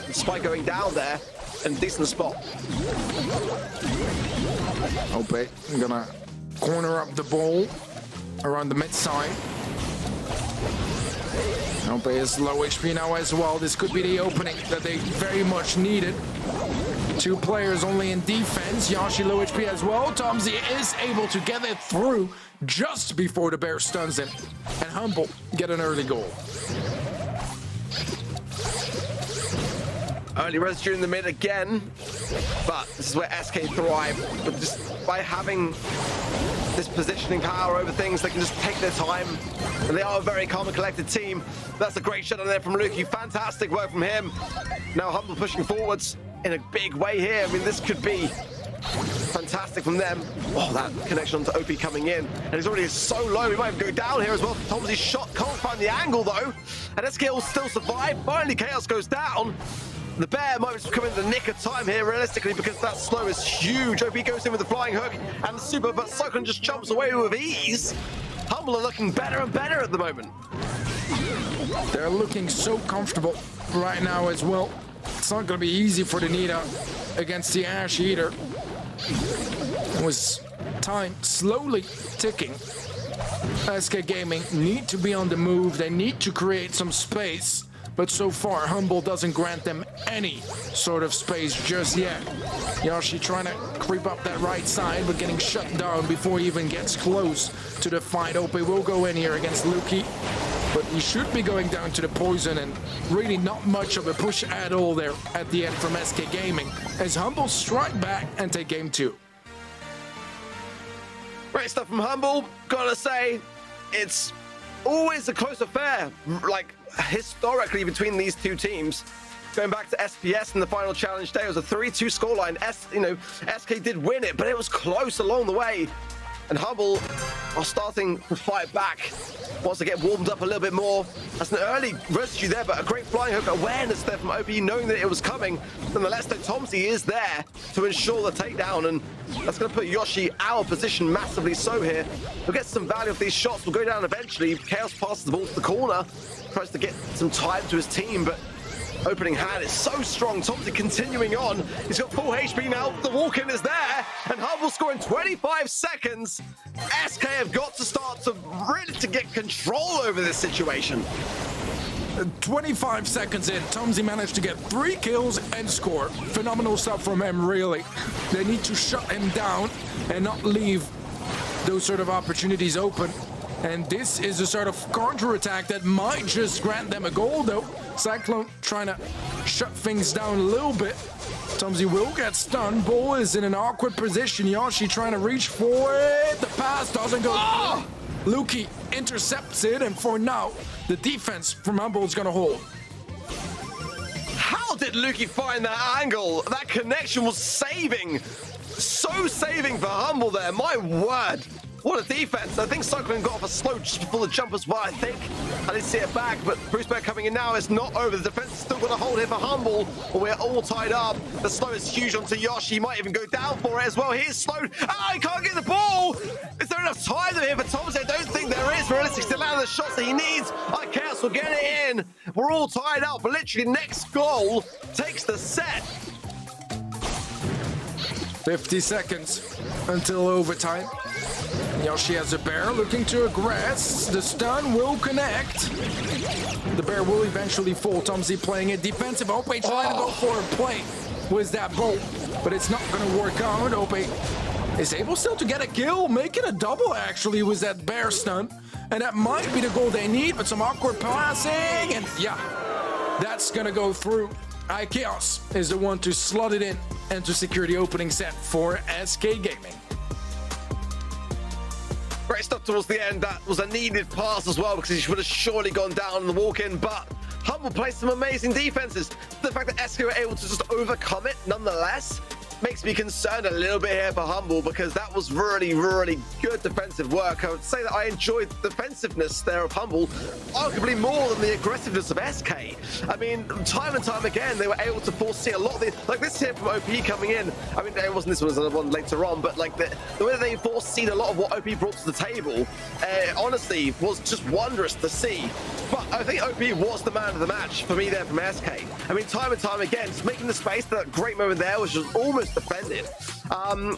despite going down there, and decent spot. OP gonna corner up the ball around the mid side. OP is low HP now as well. This could be the opening that they very much needed. 2 players only in defense. Yoshi low HP as well. Tomsy is able to get it through just before the bear stuns him. And Humble get an early goal. Early residue in the mid again, but this is where SK thrive. But just by having this positioning power over things, they can just take their time. And they are a very calm and collected team. That's a great shot on there from Luki. Fantastic work from him. Now Humble pushing forwards in a big way here. I mean, this could be fantastic from them. Oh, that connection onto OP coming in. And he's already so low, he might even go down here as well. Tomsy's shot can't find the angle though. And SK will still survive. Finally, Chaos goes down. The bear might just come in the nick of time here, realistically, because that slow is huge. OP goes in with the flying hook and the super, but Cyclone just jumps away with ease. Humble are looking better and better at the moment. They're looking so comfortable right now as well. It's not going to be easy for the Nita against the Ash Eater. It was time slowly ticking. SK Gaming need to be on the move. They need to create some space. but so far Humble doesn't grant them any sort of space just yet. Yoshi trying to creep up that right side, but getting shut down before he even gets close to the fight. OP will go in here against Luki, but he should be going down to the poison, and really not much of a push at all there at the end from SK Gaming, as Humble strike back and take game 2. Great stuff from Humble. Gotta say, it's always a close affair, like historically, between these two teams. Going back to SPS in the final challenge day, it was a 3-2 scoreline. SK did win it, but it was close along the way. And Humble are starting to fight back. Wants to get warmed up a little bit more. That's an early residue there, but a great flying hook awareness there from OP, knowing that it was coming. Nonetheless, though, Tomsy is there to ensure the takedown, and that's going to put Yoshi out of position massively so here. He'll get some value of these shots. Will go down eventually. Chaos passes the ball to the corner. Tries to get some time to his team, but opening hand is so strong. Tomsy continuing on. He's got full HP now. The walk-in is there, and Humble scoring 25 seconds. SK have got to start to really to get control over this situation. 25 seconds in, Tomsy managed to get 3 kills and score. Phenomenal stuff from him, really. They need to shut him down and not leave those sort of opportunities open. And this is a sort of counter-attack that might just grant them a goal, though. Cyclone trying to shut things down a little bit. Tomsy will get stunned. Bull is in an awkward position. Yoshi trying to reach for it. The pass doesn't go. Oh! Luki intercepts it, and for now, the defense from Humble is going to hold. How did Luki find that angle? That connection was saving. So saving for Humble there. My word. What a defense. I think Cyclone got off a slow just before the jump as well, I think. I didn't see it back, but Bruce Bear coming in now. It's not over. The defense is still going to hold here for Humble, but we're all tied up. The slow is huge onto Yoshi. He might even go down for it as well. He is slowed. Ah, he can't get the ball. Is there enough time here for Thomas? I don't think there is realistic to land the shots that he needs. Chaos will get it in. We're all tied up, but literally next goal takes the set. 50 seconds until overtime. Yoshi has a bear looking to aggress. The stun will connect. The bear will eventually fall. Tomsy playing it defensive. Ope trying to go for a play with that bolt, but it's not going to work out. Ope is able still to get a kill, making a double actually with that bear stun. And that might be the goal they need, but some awkward passing. And yeah, that's going to go through. Chaos is the one to slot it in and to secure the opening set for SK Gaming. Great stuff towards the end. That was a needed pass as well, because he would have surely gone down in the walk-in, but Humble played some amazing defenses. The fact that SK were able to just overcome it nonetheless makes me concerned a little bit here for Humble, because that was really, really good defensive work. I would say that I enjoyed the defensiveness there of Humble arguably more than the aggressiveness of SK. I mean, time and time again, they were able to foresee a lot of the, like this here from OP coming in. I mean, it wasn't this one, it was another one later on, but like the way they foreseen a lot of what OP brought to the table, honestly, was just wondrous to see. But I think OP was the man of the match for me there from SK. I mean, time and time again, just making the space. That great moment there was just almost defended. And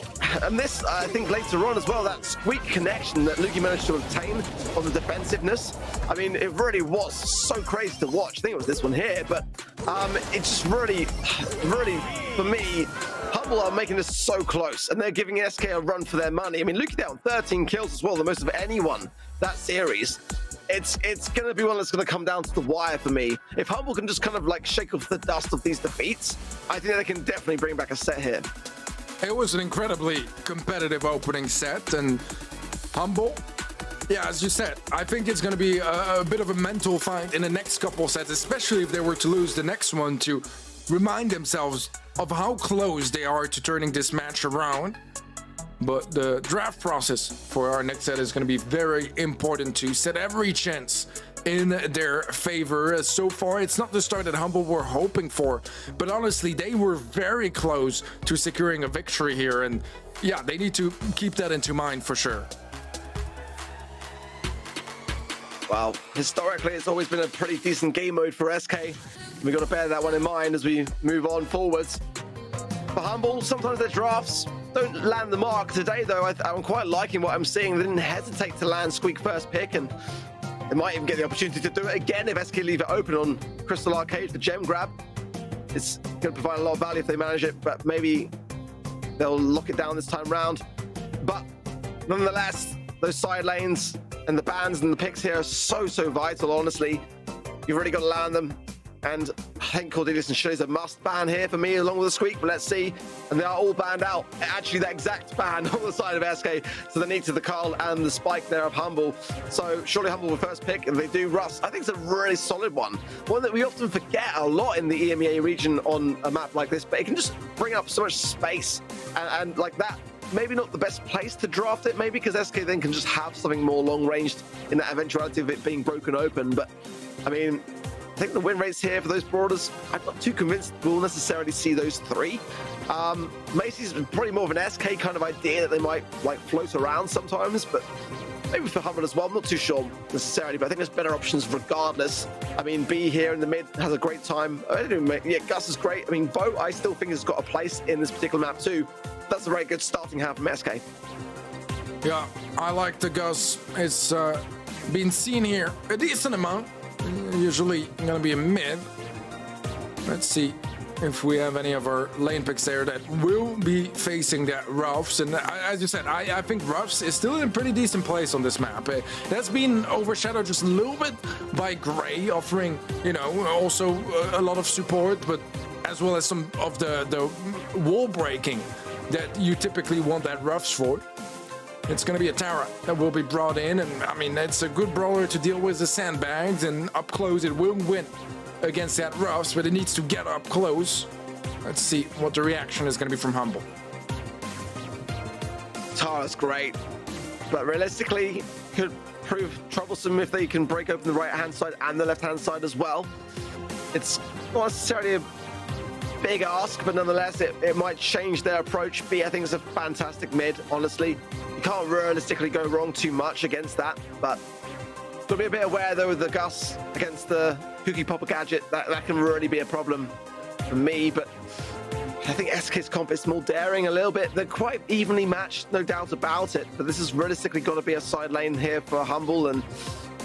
this, I think later on as well, that squeak connection that Luki managed to obtain on the defensiveness, I mean, it really was so crazy to watch. I think it was this one here, but it just really, really, for me, Humble are making this so close, and they're giving SK a run for their money. I mean, Luki down 13 kills as well, the most of anyone that series. It's going to be one that's going to come down to the wire for me. If Humble can just kind of like shake off the dust of these defeats, I think they can definitely bring back a set here. It was an incredibly competitive opening set, and Humble, yeah, as you said, I think it's going to be a bit of a mental fight in the next couple sets, especially if they were to lose the next one, to remind themselves of how close they are to turning this match around. But the draft process for our next set is going to be very important to set every chance in their favor. As so far, it's not the start that Humble were hoping for, but honestly, they were very close to securing a victory here, and yeah, they need to keep that into mind for sure. Well, historically, it's always been a pretty decent game mode for SK. We've got to bear that one in mind as we move on forwards. For Humble, sometimes their drafts don't land the mark. Today, though, I'm quite liking what I'm seeing. They didn't hesitate to land Squeak first pick, and They might even get the opportunity to do it again if SK leave it open on Crystal Arcade for gem grab. It's going to provide a lot of value if they manage it, but maybe they'll lock it down this time round. But nonetheless, those side lanes and the bans and the picks here are so vital, honestly. You've really got to land them. And I think Cordelius and Shilly's a must ban here for me, along with the Squeak, but let's see. And they are all banned out. Actually, that exact ban on the side of SK. So the need to the Carl and the Spike there of Humble. So surely Humble will first pick, and they do Russ. I think it's a really solid one. One that we often forget a lot in the EMEA region on a map like this, but it can just bring up so much space. And like that, maybe not the best place to draft it, maybe because SK then can just have something more long-ranged in that eventuality of it being broken open. But, I mean, I think the win rates here for those Brawlers, I'm not too convinced we'll necessarily see those three. Macy's probably more of an SK kind of idea that they might like float around sometimes, but maybe for Humble as well. I'm not too sure necessarily, but I think there's better options regardless. I mean, B here in the mid has a great time. Yeah, Gus is great. I mean, Bo, I still think has got a place in this particular map too. That's a very good starting hand from SK. Yeah, I like the Gus. It's been seen here a decent amount. Usually going to be a mid. Let's see if we have any of our lane picks there that will be facing that Ruffs. And as you said, I think Ruffs is still in a pretty decent place on this map. That's been overshadowed just a little bit by Gray, offering, you know, also a lot of support, but as well as some of the wall breaking that you typically want that Ruffs for. It's going to be a Tara that will be brought in, and I mean, it's a good brawler to deal with the sandbags, and up close it will win against that Ruffs, but it needs to get up close. Let's see what the reaction is going to be from Humble. Tara's great, but realistically could prove troublesome if they can break open the right-hand side and the left-hand side as well. It's not necessarily a big ask, but nonetheless, it might change their approach. B, I think, is a fantastic mid, honestly. You can't realistically go wrong too much against that, but got to be a bit aware, though, with the Gus against the Cookie Popper gadget. That can really be a problem for me, but I think SK's comp is more daring a little bit. They're quite evenly matched, no doubt about it, but this is realistically got to be a side lane here for Humble, and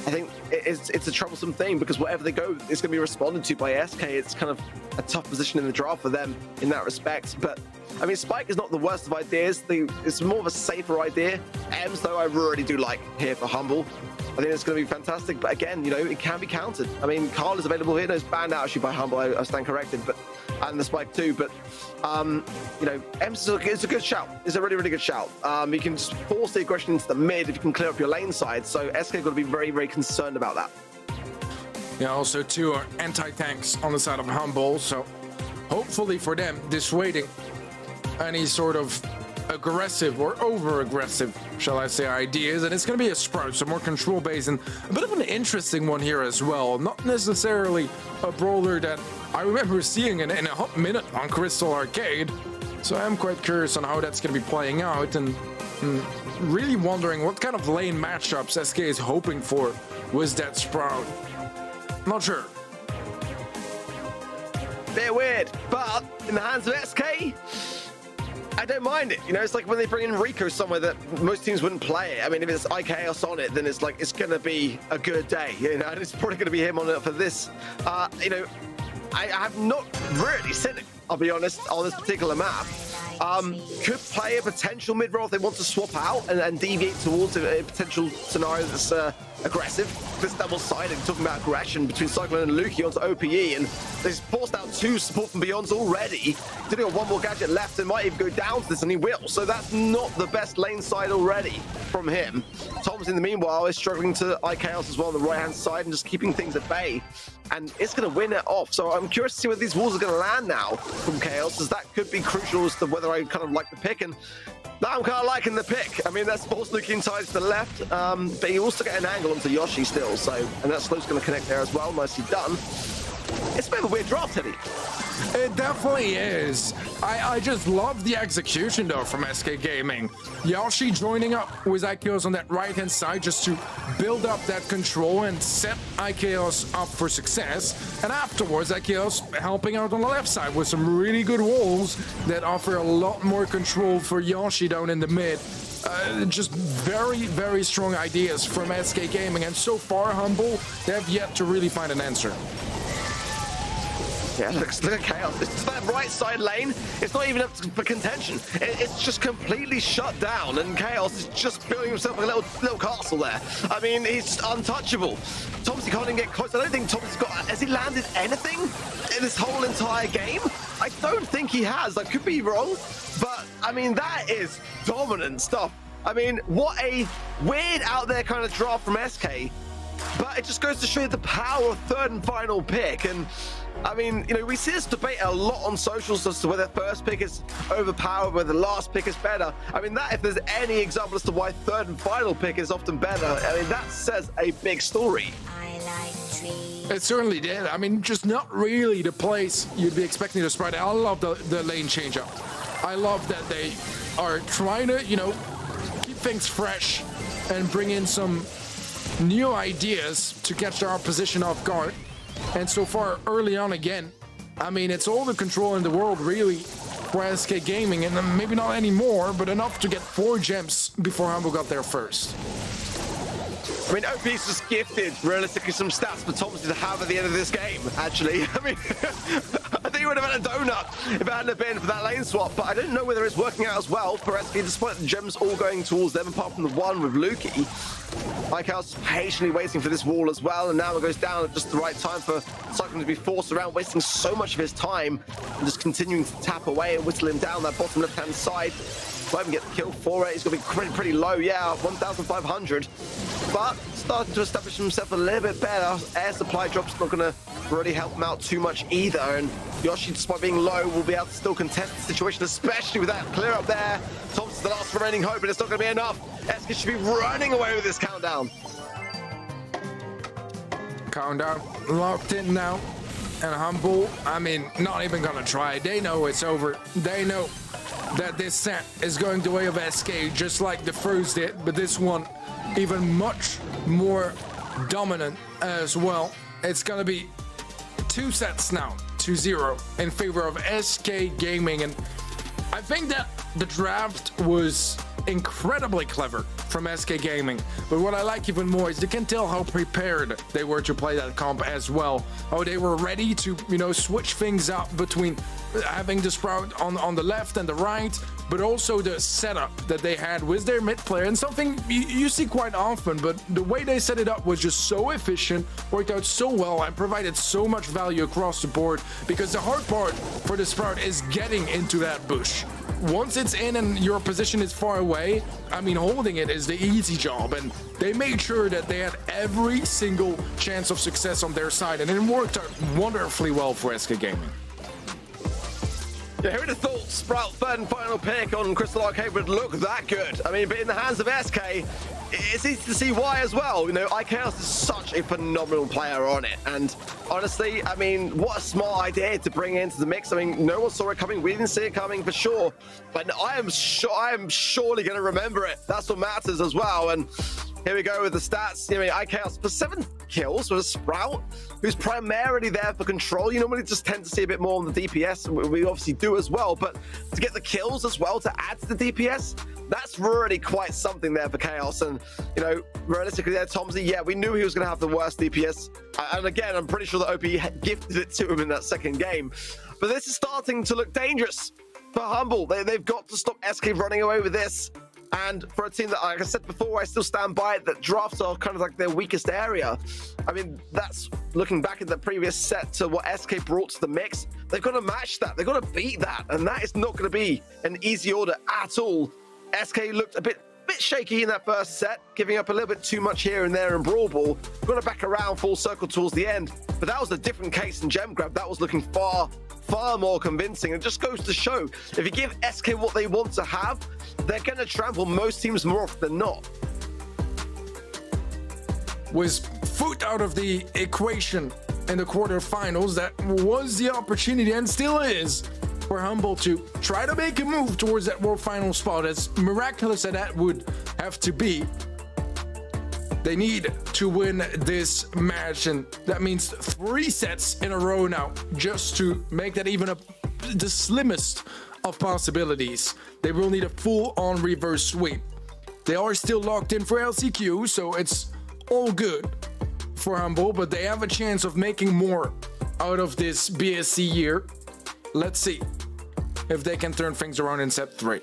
I think it's a troublesome thing because wherever they go, it's going to be responded to by SK. It's kind of a tough position in the draft for them in that respect. But I mean, Spike is not the worst of ideas. It's more of a safer idea. Ems, though, I really do like here for Humble. I think it's going to be fantastic. But again, you know, it can be countered. I mean, Carl is available here. No, it's banned out actually by Humble. I stand corrected, but and the Spike too. But you know, Ems is a good shout. It's a really good shout. You can just force the aggression into the mid if you can clear up your lane side. So SK got to be very concerned about that. Yeah, also two are anti-tanks on the side of Humble, so hopefully for them, dissuading any sort of aggressive or over-aggressive, shall I say, ideas. And it's going to be a Sprout, so more control-based, and a bit of an interesting one here as well. Not necessarily a brawler that I remember seeing in a hot minute on Crystal Arcade, so I'm quite curious on how that's going to be playing out, and really wondering what kind of lane matchups SK is hoping for with that Sprout. Not sure. Bit weird, but in the hands of SK, I don't mind it. You know, it's like when they bring in Rico somewhere that most teams wouldn't play it. I mean, if it's IKS on it, then it's like, it's going to be a good day, you know, and it's probably going to be him on it for this. You know, I have not really seen it, I'll be honest, on this particular map. Could play a potential mid-roll if they want to swap out and deviate towards a potential scenario that's aggressive. This double-sided, talking about aggression between Cyclone and Luki onto OPE, and they've forced out two support from Beyonds already. He's only got one more gadget left and might even go down to this, and he will. So that's not the best lane side already from him. Tom's, in the meanwhile, is struggling to IKS as well on the right-hand side and just keeping things at bay. And it's going to win it off. So I'm curious to see where these walls are going to land now from Chaos, as that could be crucial as to whether I kind of like the pick. And now I'm kind of liking the pick. I mean, that's force looking ties to the left, but you also get an angle onto Yoshi still. So, and that slow's going to connect there as well. Nicely done. It's a bit of a weird draft, Teddy. It definitely is. I just love the execution, though, from SK Gaming. Yoshi joining up with IKEOS on that right-hand side just to build up that control and set IKEOS up for success. And afterwards, IKEOS helping out on the left side with some really good walls that offer a lot more control for Yoshi down in the mid. just very, very strong ideas from SK Gaming, and so far, Humble, they have yet to really find an answer. Yeah, look at Chaos. It's that right side lane. It's not even up for contention. It's just completely shut down, and Chaos is just building himself a little castle there. I mean, he's untouchable. Thompson can't even get close. I don't think Thompson's got... Has he landed anything in this whole entire game? I don't think he has. I could be wrong, but I mean, that is dominant stuff. I mean, what a weird out there kind of draft from SK, but it just goes to show you the power of third and final pick. And I mean, you know, we see this debate a lot on socials as to whether first pick is overpowered, whether the last pick is better. I mean, that if there's any example as to why third and final pick is often better, I mean, that says a big story. It certainly did. I mean, just not really the place you'd be expecting to spread. I love the lane change up. I love that they are trying to, you know, keep things fresh and bring in some new ideas to catch our opposition off guard. And so far, early on again, I mean, it's all the control in the world, really, for SK Gaming, and maybe not anymore, but enough to get 4 gems before Humble got there first. I mean, OP's just gifted, realistically, some stats for Thompson to have at the end of this game, actually. I mean, I think he would have had a donut if it hadn't been for that lane swap, but I don't know whether it's working out as well for SK, despite the gems all going towards them, apart from the one with Lukey. Chaos patiently waiting for this wall as well, and now it goes down at just the right time for Cyclone to be forced around, wasting so much of his time and just continuing to tap away and whistle him down that bottom left-hand side. Won't even get the kill for it. He's going to be pretty low, yeah, 1,500. But starting to establish himself a little bit better. Air supply drop's not going to really help him out too much either. And Yoshi, despite being low, will be able to still contest the situation, especially with that clear up there. Thompson's the last remaining hope, but it's not going to be enough. SK should be running away with this countdown. Countdown locked in now. And Humble, I mean, not even going to try. They know it's over. They know that this set is going the way of SK, just like the first did, but this one even much more dominant as well. It's gonna be 2 sets now, 2-0 in favor of SK Gaming, and I think that the draft was incredibly clever from SK Gaming, but what I like even more is you can tell how prepared they were to play that comp as well. How they were ready to, you know, switch things up between having the Sprout on the left and the right, but also the setup that they had with their mid player, and something you see quite often, but the way they set it up was just so efficient, worked out so well, and provided so much value across the board, because the hard part for the Sprout is getting into that bush. Once it's in and your position is far away, I mean, holding it is the easy job, and they made sure that they had every single chance of success on their side, and it worked out wonderfully well for SK Gaming. Yeah, who would have thought Sprout third and final pick on Crystal Arcade would look that good? I mean, but in the hands of SK, it's easy to see why as well. You know, IKEOS is such a phenomenal player on it, and honestly, I mean, what a smart idea to bring into the mix. I mean, no one saw it coming. We didn't see it coming for sure, but I am surely going to remember it. That's what matters as well. And here we go with the stats. I mean, IKEOS for 7 kills with a Sprout, who's primarily there for control. You normally just tend to see a bit more on the DPS. We obviously do as well, but to get the kills as well to add to the DPS, that's really quite something there for Chaos. And, you know, realistically there, Tomsy, yeah, we knew he was going to have the worst DPS. And again, I'm pretty sure that OP gifted it to him in that second game. But this is starting to look dangerous for Humble. They've got to stop SK running away with this. And for a team that, like I said before, I still stand by it, that drafts are kind of like their weakest area. I mean, that's looking back at the previous set to what SK brought to the mix. They've got to match that. They've got to beat that. And that is not going to be an easy order at all. SK looked a bit shaky in that first set, giving up a little bit too much here and there in Brawl Ball. Got to back around full circle towards the end. But that was a different case in Gem Grab. That was looking far more convincing. It just goes to show, if you give SK what they want to have, they're going to trample most teams more often than not. Was foot out of the equation in the quarterfinals, that was the opportunity, and still is, for Humble to try to make a move towards that world final spot. As miraculous as that would have to be, they need to win this match, and that means 3 sets in a row now, just to make that even the slimmest of possibilities. They will need a full-on reverse sweep. They are still locked in for LCQ, so it's all good for Humble, but they have a chance of making more out of this BSC year. Let's see if they can turn things around in set 3.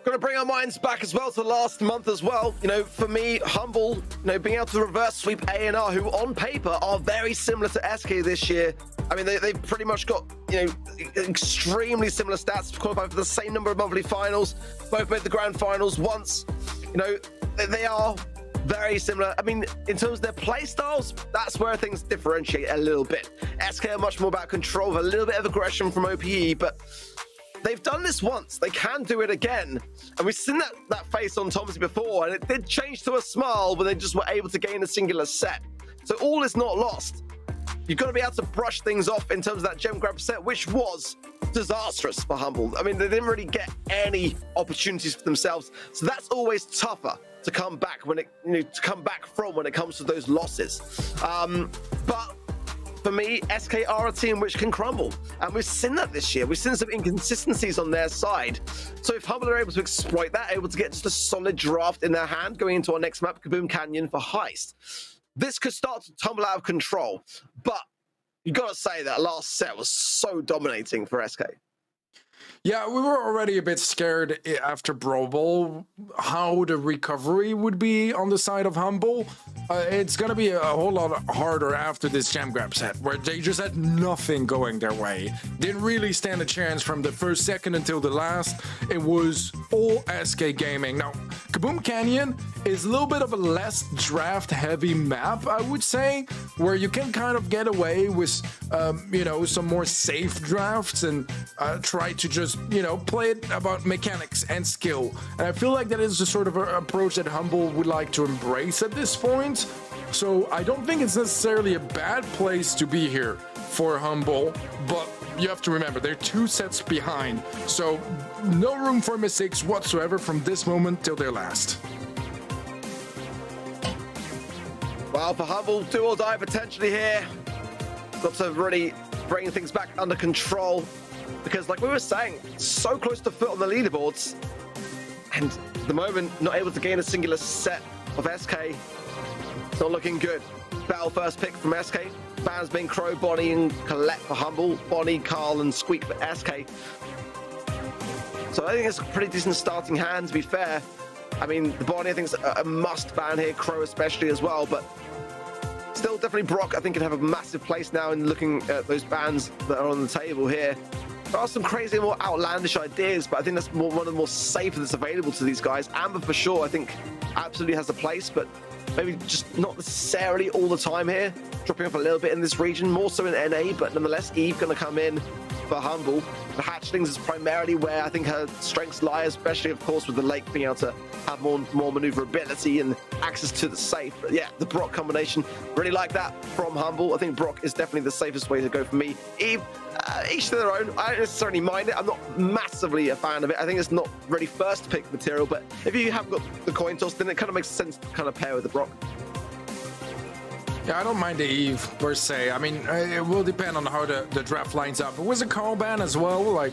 Gonna bring our minds back as well to last month as well. You know, for me, Humble, you know, being able to reverse sweep A&R, who on paper are very similar to SK this year. I mean, they've pretty much got, you know, extremely similar stats, qualified for the same number of monthly finals, both made the grand finals once. You know, they are very similar. I mean, in terms of their play styles, that's where things differentiate a little bit. SK are much more about control, with a little bit of aggression from OPE, but they've done this once. They can do it again. And we've seen that face on Thompson before, and it did change to a smile when they just were able to gain a singular set. So all is not lost. You've got to be able to brush things off in terms of that gem grab set, which was disastrous for Humble. I mean, they didn't really get any opportunities for themselves. So that's always tougher to come back when it, you know, to come back from when it comes to those losses. But for me, SK are a team which can crumble, and we've seen that this year. We've seen some inconsistencies on their side. So if Humble are able to exploit that, able to get just a solid draft in their hand going into our next map, Kaboom Canyon for Heist, this could start to tumble out of control. But you got to say that last set was so dominating for SK. Yeah, we were already a bit scared after Brawl how the recovery would be on the side of Humble. It's going to be a whole lot harder after this gem grab set, where they just had nothing going their way. Didn't really stand a chance from the first second until the last. It was all SK gaming. Now, Kaboom Canyon is a little bit of a less draft-heavy map, I would say, where you can kind of get away with, you know, some more safe drafts and try to just, you know, play it about mechanics and skill. And I feel like that is the sort of approach that Humble would like to embrace at this point. So I don't think it's necessarily a bad place to be here for Humble, but you have to remember they're 2 sets behind. So no room for mistakes whatsoever from this moment till their last. Well, for Humble, do or die potentially here. Got to really bring things back under control, because like we were saying, so close to foot on the leaderboards, and at the moment not able to gain a singular set of SK. It's not looking good. Battle first pick from SK. Bans being Crow, Bonnie and Colette for Humble. Bonnie, Carl and Squeak for SK. So I think it's a pretty decent starting hand, to be fair. I mean, the Bonnie I think is a must ban here, Crow especially as well, but still definitely Brock I think can have a massive place now in looking at those bans that are on the table here. There are some crazy, more outlandish ideas, but I think that's one of the more safer that's available to these guys. Amber, for sure, I think absolutely has a place, but maybe just not necessarily all the time here. Dropping off a little bit in this region, more so in NA, but nonetheless, Eve going to come in for Humble. The hatchlings is primarily where I think her strengths lie, especially, of course, with the lake being able to have more maneuverability and access to the safe. But yeah, the Brock combination, really like that from Humble. I think Brock is definitely the safest way to go for me. Eve, each to their own. I don't necessarily mind it. I'm not massively a fan of it. I think it's not really first pick material, but if you have got the coin toss, then it kind of makes sense to kind of pair with the Brock. Yeah, I don't mind the Eve per se. I mean, it will depend on how the draft lines up. It was a call ban as well, like,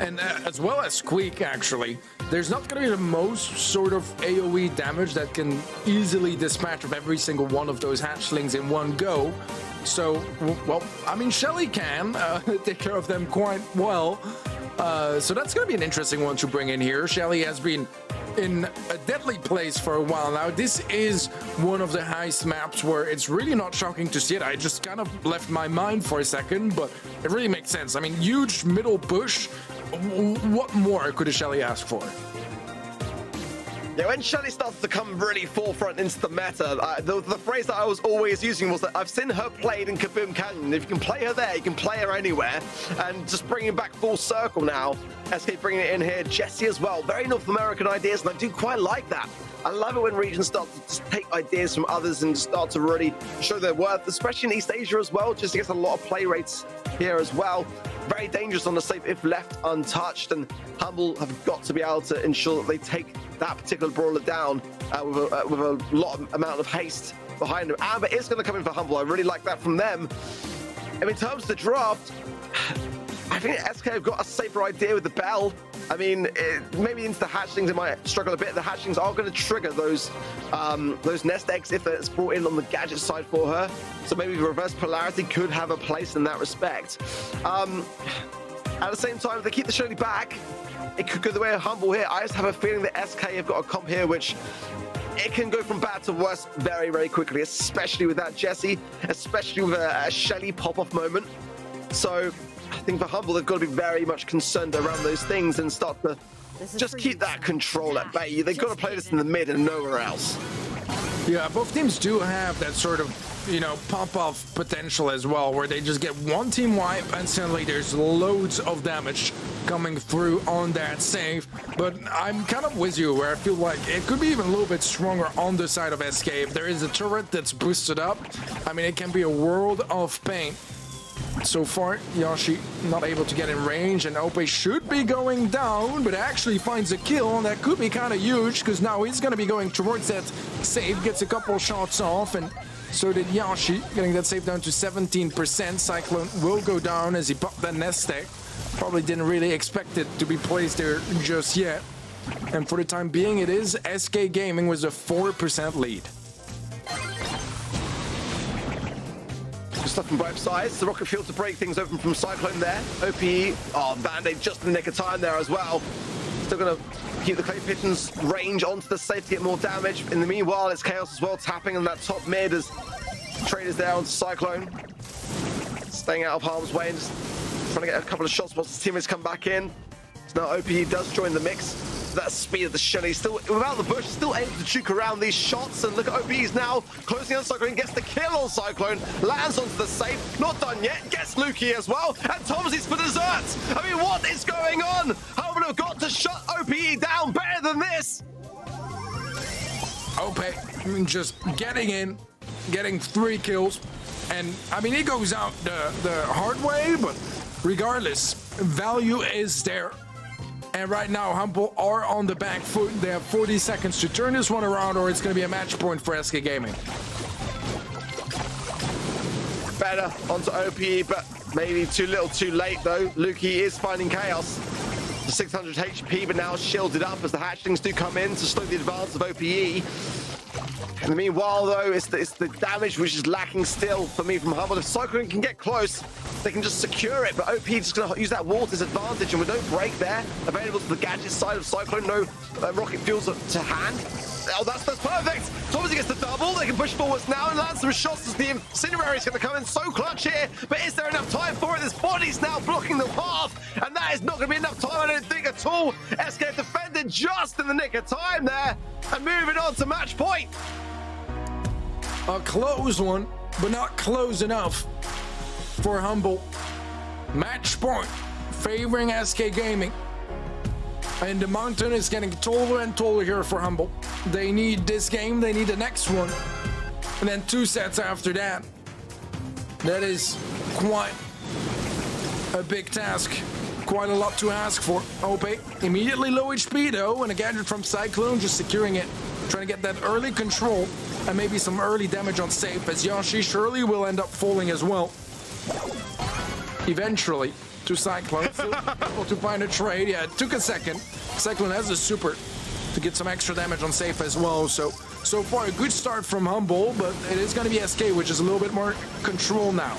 and as well as Squeak, actually. There's not going to be the most sort of AoE damage that can easily dispatch of every single one of those hatchlings in one go. So, well, I mean, Shelly can take care of them quite well. So that's going to be an interesting one to bring in here. Shelly has been in a deadly place for a while now. This is one of the highest maps where it's really not shocking to see it. I just kind of left my mind for a second, but it really makes sense. I mean, huge middle bush. What more could a Shelly ask for? Yeah, when Shelly started to come really forefront into the meta, the phrase that I was always using was that I've seen her played in Kaboom Canyon. If you can play her there, you can play her anywhere. And just bringing it back full circle now, SK bringing it in here, Jessie as well. Very North American ideas, and I do quite like that. I love it when regions start to just take ideas from others and start to really show their worth, especially in East Asia as well. Just gets a lot of play rates here as well. Very dangerous on the safe if left untouched, and Humble have got to be able to ensure that they take that particular brawler down with a lot of amount of haste behind them. Amber is going to come in for Humble. I really like that from them. And in terms of the draft, I think SK have got a safer idea with the Bell. I mean, maybe into the hatchlings, it might struggle a bit. The hatchlings are going to trigger those nest eggs if it's brought in on the gadget side for her. So maybe reverse polarity could have a place in that respect. At the same time, if they keep the Shirley back, it could go the way of Humble here. I just have a feeling that SK have got a comp here, which it can go from bad to worse very, very quickly, especially with that Jessie, especially with a Shelly pop-off moment. So I think for Humble, they've got to be very much concerned around those things and start to just keep that control at bay. They've got to play this in the mid and nowhere else. Yeah, both teams do have that sort of, you know, pop-off potential as well, where they just get one team wipe and suddenly there's loads of damage coming through on that save. But I'm kind of with you, where I feel like it could be even a little bit stronger on the side of SK. If there is a turret that's boosted up, I mean, it can be a world of pain. So far, Yoshi not able to get in range, and Ope should be going down, but actually finds a kill, and that could be kind of huge, because now he's going to be going towards that save, gets a couple shots off, and so did Yoshi, getting that save down to 17%. Cyclone will go down as he popped that nest egg. Probably didn't really expect it to be placed there just yet. And for the time being, it is SK Gaming with a 4% lead. Stuff from both sides. The rocket fuel to break things open from Cyclone there. OPE, Band-Aid just in the nick of time there as well. Still going to keep the Clay Pigeons range onto the safe to get more damage. In the meanwhile, it's Chaos as well, tapping on that top mid as Traders there onto Cyclone. Staying out of harm's way and just trying to get a couple of shots whilst his teammates come back in. So now OPE does join the mix. That speed of the Shelly, still without the bush, still able to juke around these shots. And look at OP's now closing on Cyclone, gets the kill on Cyclone, lands onto the safe, not done yet, gets Lukey as well, and Tomsy's for dessert. I mean, what is going on? How would have got to shut OPE down better than this? Ope just getting in, getting 3 kills, and I mean, he goes out the hard way, but regardless, value is there. And right now, Humble are on the back foot. They have 40 seconds to turn this one around, or it's going to be a match point for SK Gaming. Better onto OPE, but maybe too little too late, though. Lukey is finding Chaos. The 600 HP, but now shielded up as the hatchlings do come in to slow the advance of OPE. In the meanwhile, though, it's the damage which is lacking still for me from Humble. If Cyclone can get close, they can just secure it, but OP just going to use that wall to his advantage, and with no break there available to the gadget side of Cyclone, no rocket fuels to hand. Oh, that's perfect! Tomsy gets the double, they can push forwards now and land some shots as the Incinerary is going to come in so clutch here, but is there enough time for it? This body's now blocking the path, and that is not going to be enough time, I don't think, at all. SK defended just in the nick of time there, and moving on to match point. A close one, but not close enough for Humble. Match point favoring SK Gaming. And the mountain is getting taller and taller here for Humble. They need this game, they need the next one. And then 2 sets after that. That is quite a big task. Quite a lot to ask for. Ope immediately low HP though, and a gadget from Cyclone just securing it. Trying to get that early control and maybe some early damage on safe, as Yoshi surely will end up falling as well. Eventually to Cyclone, still able to find a trade. Yeah, it took a second. Cyclone has a super to get some extra damage on safe as well. So far a good start from Humble, but it is going to be SK, which is a little bit more control now.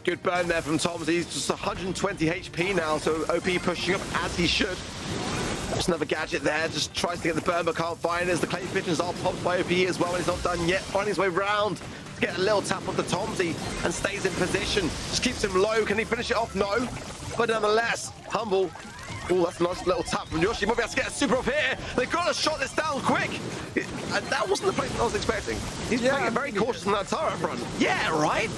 Good burn there from Tom. He's just 120 HP now, so OP pushing up as he should. Just another gadget there, just tries to get the burn but can't find it as the Clay Pigeons are popped by OPE as well, and he's not done yet. Finding his way round to get a little tap onto Tomsy and stays in position. Just keeps him low. Can he finish it off? No. But nonetheless, Humble. Oh, that's a nice little tap from Yoshi. Might be able to get a super off here. They've got to shot this down quick. That wasn't the place I was expecting. He's playing it very cautious on that turret front. Yeah, right?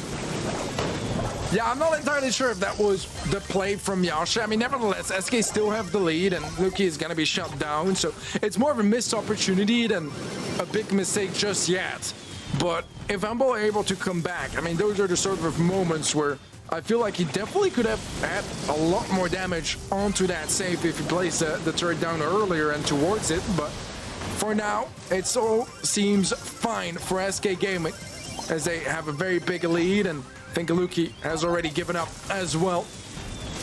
Yeah, I'm not entirely sure if that was the play from Yoshi. I mean, nevertheless, SK still have the lead, and Lukey is going to be shut down, so it's more of a missed opportunity than a big mistake just yet. But if Humble are able to come back, I mean, those are the sort of moments where I feel like he definitely could have had a lot more damage onto that safe if he placed the turret down earlier and towards it. But for now, it all seems fine for SK Gaming, as they have a very big lead, and I think Lukey has already given up as well.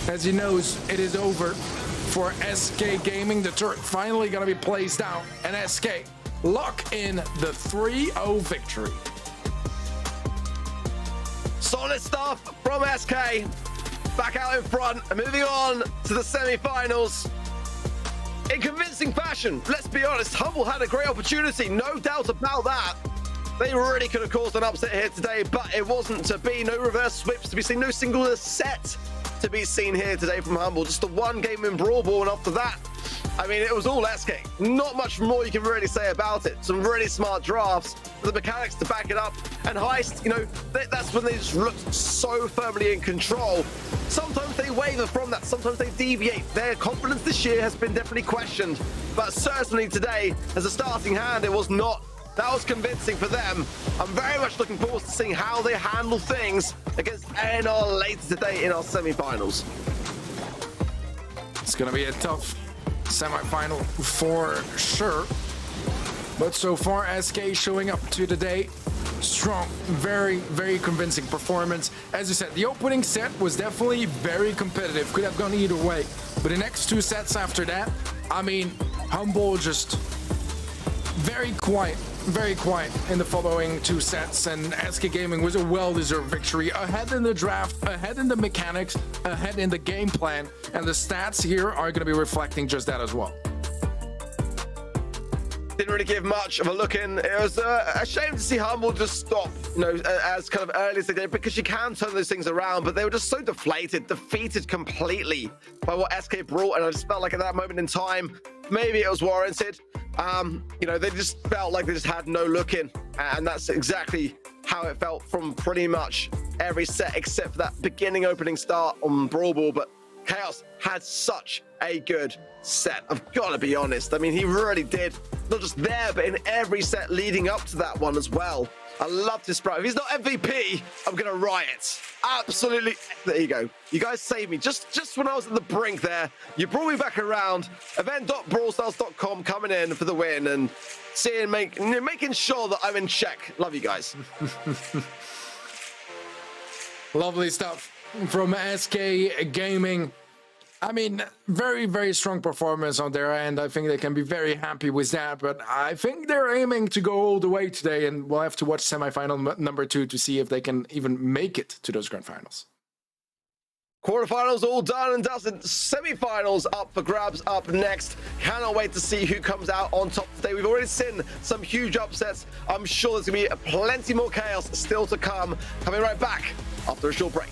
as he knows it is over for SK Gaming. The turret finally gonna be placed down, and SK lock in the 3-0 victory. Solid stuff from SK. Back out in front and moving on to the semi-finals. In convincing fashion, let's be honest, Humble had a great opportunity, no doubt about that. They really could have caused an upset here today, but it wasn't to be. No reverse sweeps to be seen, no single set to be seen here today from Humble. Just the one game in Brawl Ball, and after that, I mean, it was all SK. Not much more you can really say about it. Some really smart drafts, the mechanics to back it up, and Heist, you know, that's when they just looked so firmly in control. Sometimes they waver from that, sometimes they deviate. Their confidence this year has been definitely questioned, but certainly today, as a starting hand, it was not. That was convincing for them. I'm very much looking forward to seeing how they handle things against ANR later today in our semi-finals. It's gonna be a tough semi-final for sure, but so far SK showing up to the day strong, very convincing performance. As you said, the opening set was definitely very competitive, could have gone either way, but the next two sets after that, I mean, Humble just very quiet in the following two sets, and SK Gaming was a well-deserved victory, ahead in the draft, ahead in the mechanics, ahead in the game plan, and the stats here are going to be reflecting just that as well. Didn't really give much of a look in. It was a shame to see Humble just stop, you know, as kind of early as they did, because you can turn those things around, but they were just so deflated, defeated completely by what SK brought, and I just felt like at that moment in time, maybe it was warranted. You know, they just felt like they just had no look in, and that's exactly how it felt from pretty much every set except for that beginning opening start on Brawl Ball. But Chaos had such a good set, I've got to be honest. I mean, he really did, not just there, but in every set leading up to that one as well. I loved his sprite. If he's not MVP, I'm gonna riot. Absolutely. There you go. You guys saved me just when I was at the brink there. You brought me back around. Event.brawlstars.com coming in for the win and making sure that I'm in check. Love you guys. Lovely stuff from SK Gaming. I mean, very strong performance on their end. I think they can be very happy with that, but I think they're aiming to go all the way today, and we'll have to watch semifinal number 2 to see if they can even make it to those grand finals. Quarterfinals all done and dusted. Semi-finals up for grabs up next. Cannot wait to see who comes out on top today. We've already seen some huge upsets. I'm sure there's going to be plenty more chaos still to come. Coming right back after a short break.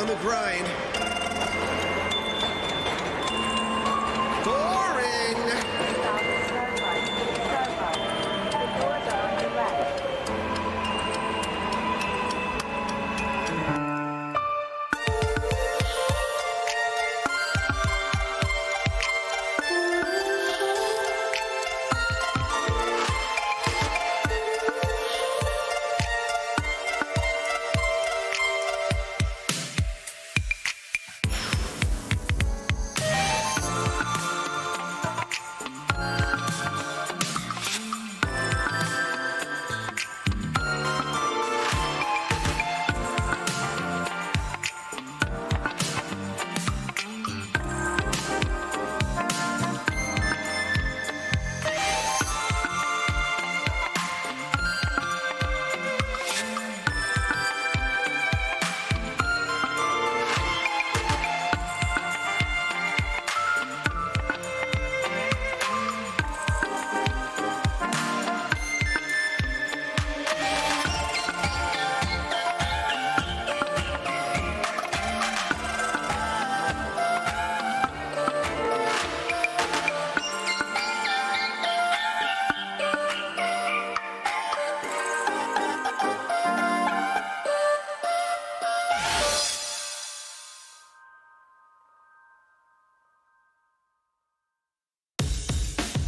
on the grind. Boring.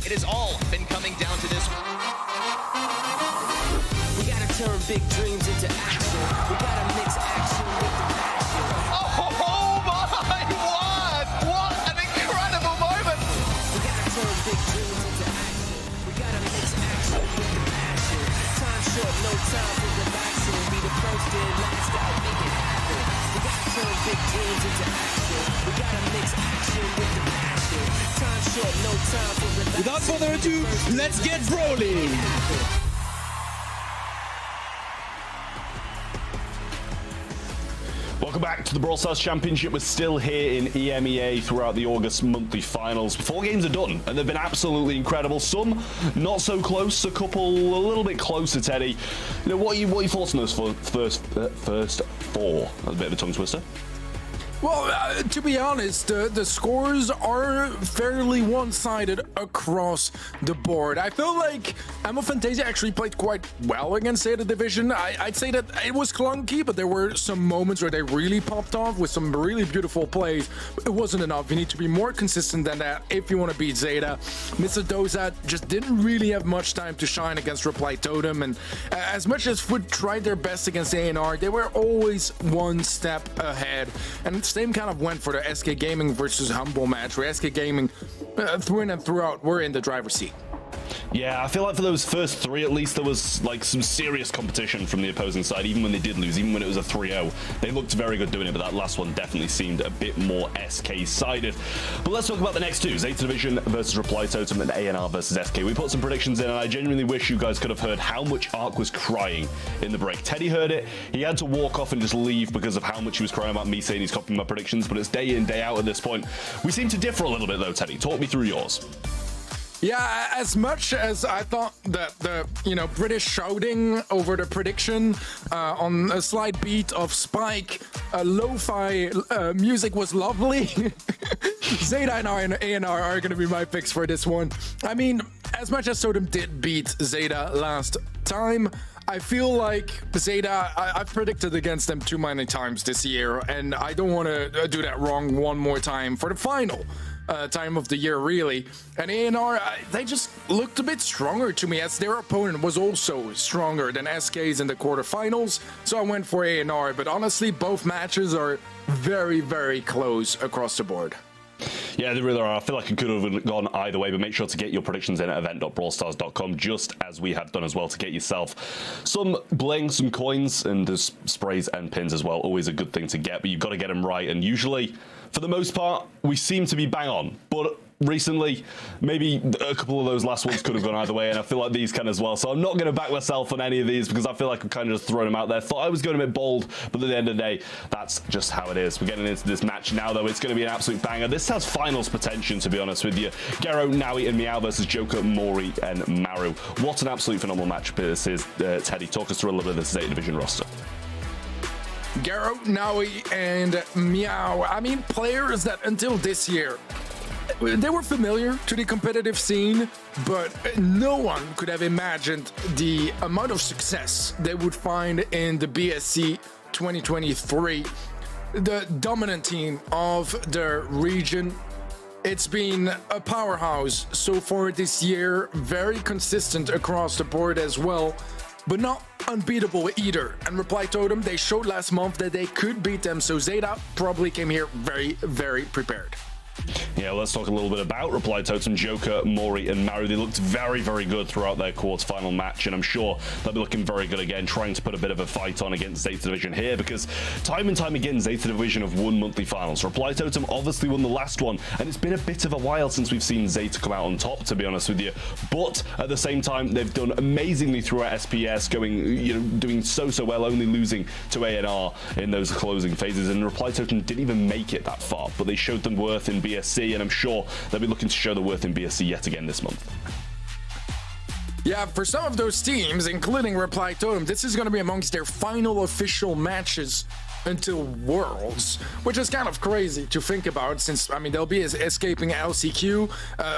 It has all been coming down to this. We gotta turn big dreams into action. We gotta mix action with the passion. Oh my word! What an incredible moment! We gotta turn big dreams into action. We gotta mix action with the passion. Time short, no time for relaxing. Be the first and last out, make it happen. We gotta turn big dreams into action. We gotta mix action with the passion. Time short, no time for relaxing. Without further ado, let's get brawling. Welcome back to the Brawl Stars Championship. We're still here in EMEA throughout the August monthly finals. 4 games are done, and they've been absolutely incredible. Some not so close, a couple a little bit closer, Teddy. You know, what are your thoughts on those first 4? That's a bit of a tongue twister. Well, to be honest, the scores are fairly one-sided across the board. I feel like EMEA Fantasia actually played quite well against Zeta Division. I'd say that it was clunky, but there were some moments where they really popped off with some really beautiful plays. It wasn't enough. You need to be more consistent than that if you want to beat Zeta. Mr. Doza just didn't really have much time to shine against Reply Totem, and as much as Foot tried their best against A&R, they were always one step ahead. And same kind of went for the SK Gaming versus Humble match, where SK Gaming through in and throughout were in the driver's seat. Yeah, I feel like for those first 3 at least, there was like some serious competition from the opposing side, even when they did lose, even when it was a 3-0. They looked very good doing it, but that last one definitely seemed a bit more SK-sided. But let's talk about the next 2. Zeta Division versus Reply Totem and A&R versus SK. We put some predictions in, and I genuinely wish you guys could have heard how much Ark was crying in the break. Teddy heard it. He had to walk off and just leave because of how much he was crying about me saying he's copying my predictions, but it's day in, day out at this point. We seem to differ a little bit though, Teddy. Talk me through yours. Yeah, as much as I thought that the British shouting over the prediction on a slight beat of Spike, lo-fi music was lovely. Zeta and A&R are going to be my picks for this one. I mean, as much as Totem did beat Zeta last time, I feel like Zeta, I've predicted against them too many times this year, and I don't want to do that wrong one more time for the final time of the year, really. And A&R, they just looked a bit stronger to me, as their opponent was also stronger than SK's in the quarterfinals, so I went for A&R, but honestly, both matches are very, very close across the board. Yeah, they really are. I feel like it could have gone either way, but make sure to get your predictions in at event.brawlstars.com, just as we have done as well, to get yourself some bling, some coins, and there's sprays and pins as well. Always a good thing to get, but you've got to get them right. And usually, for the most part, we seem to be bang on. But recently, maybe a couple of those last ones could have gone either way, and I feel like these can as well. So I'm not going to back myself on any of these because I feel like I'm kind of just throwing them out there. Thought I was going a bit bold, but at the end of the day, that's just how it is. We're getting into this match now, though. It's going to be an absolute banger. This has finals potential, to be honest with you. Gero, Naui, and Meow versus Joker, Mori, and Maru. What an absolute phenomenal match this is, Teddy. Talk us through a little bit of this Zeta Division roster. Garo, Naui, and Meow. I mean, players that until this year, they were familiar to the competitive scene, but no one could have imagined the amount of success they would find in the BSC 2023. The dominant team of the region. It's been a powerhouse so far this year, very consistent across the board as well, but not unbeatable either. And Reply Totem, they showed last month that they could beat them, so Zeta probably came here very, very prepared. Yeah, let's talk a little bit about Reply Totem, Joker, Mori, and Maru. They looked very, very good throughout their quarterfinal match, and I'm sure they'll be looking very good again, trying to put a bit of a fight on against Zeta Division here, because time and time again, Zeta Division have won monthly finals. Reply Totem obviously won the last one, and it's been a bit of a while since we've seen Zeta come out on top, to be honest with you. But at the same time, they've done amazingly throughout SPS, doing so well, only losing to ANR in those closing phases, and Reply Totem didn't even make it that far, but they showed them worth in BSC, and I'm sure they'll be looking to show the worth in BSC yet again this month. Yeah, for some of those teams, including Reply Totem, this is going to be amongst their final official matches until Worlds, which is kind of crazy to think about, since, I mean, they'll be escaping LCQ.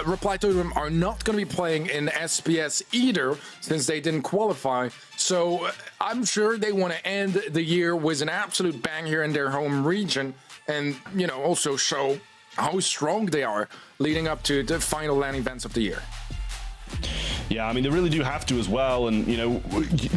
Reply Totem are not going to be playing in SPS either, since they didn't qualify. So I'm sure they want to end the year with an absolute bang here in their home region, and, also show how strong they are leading up to the final LAN events of the year. Yeah, I mean, they really do have to as well, and,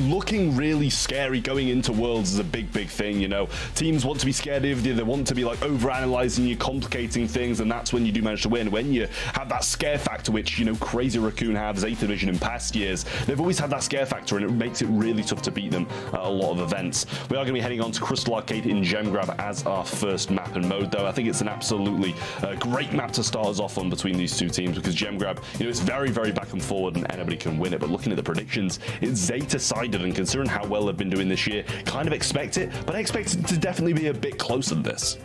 looking really scary going into Worlds is a big, big thing, Teams want to be scared of you, they want to be, over-analyzing you, complicating things, and that's when you do manage to win. When you have that scare factor, which, Crazy Raccoon have, Zeta Division in past years, they've always had that scare factor, and it makes it really tough to beat them at a lot of events. We are going to be heading on to Crystal Arcade in Gem Grab as our first map and mode, though. I think it's an absolutely great map to start us off on between these two teams, because Gem Grab, it's very, very back and forward, and anybody can win it. But looking at the predictions, it's Zeta-sided, and considering how well they've been doing this year, kind of expect it, but I expect it to definitely be a bit closer than this.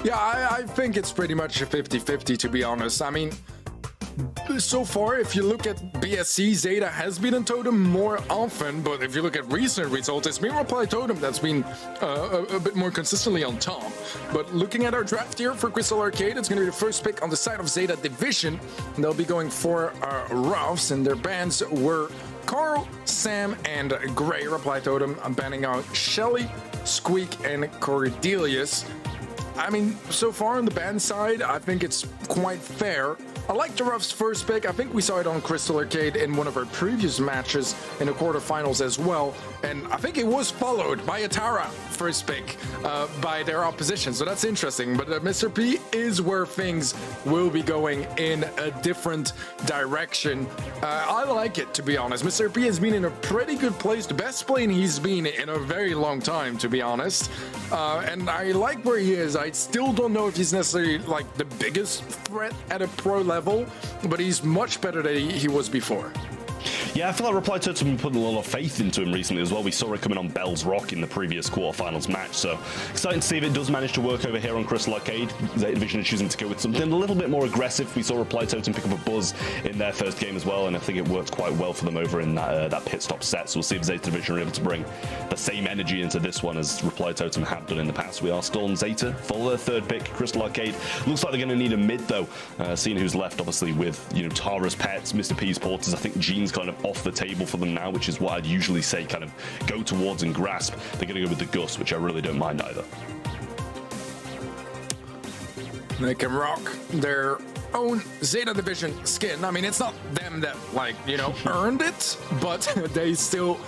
Yeah, I think it's pretty much a 50-50, to be honest. I mean, so far, if you look at BSC, Zeta has beaten Totem more often, but if you look at recent results, it's been Reply Totem that's been a bit more consistently on top. But looking at our draft here for Crystal Arcade, it's going to be the first pick on the side of Zeta Division. And they'll be going for Ruffs, and their bans were Carl, Sam, and Gray. Reply Totem banning out Shelly, Squeak, and Cordelius. I mean, so far on the ban side, I think it's quite fair. I like the Ruff's first pick. I think we saw it on Crystal Arcade in one of our previous matches in the quarterfinals as well. And I think it was followed by a Tara first pick by their opposition. So that's interesting. But Mr. P is where things will be going in a different direction. I like it, to be honest. Mr. P has been in a pretty good place. The best plane he's been in a very long time, to be honest. And I like where he is. I still don't know if he's necessarily the biggest threat at a pro level, but he's much better than he was before. Yeah, I feel like Reply Totem have put a lot of faith into him recently as well. We saw it coming on Bell's Rock in the previous quarterfinals match, so exciting to see if it does manage to work over here on Crystal Arcade. Zeta Division is choosing to go with something a little bit more aggressive. We saw Reply Totem pick up a buzz in their first game as well, and I think it worked quite well for them over in that pit stop set. So we'll see if Zeta Division are able to bring the same energy into this one as Reply Totem have done in the past. We are still on Zeta for their third pick, Crystal Arcade. Looks like they're going to need a mid though, seeing who's left, obviously, with Tara's pets, Mr. P's porters. I think Gene's kind of off the table for them now, which is what I'd usually say kind of go towards and grasp. They're going to go with the Gus, which I really don't mind either. They can rock their own Zeta Division skin. I mean, it's not them that, earned it, but they still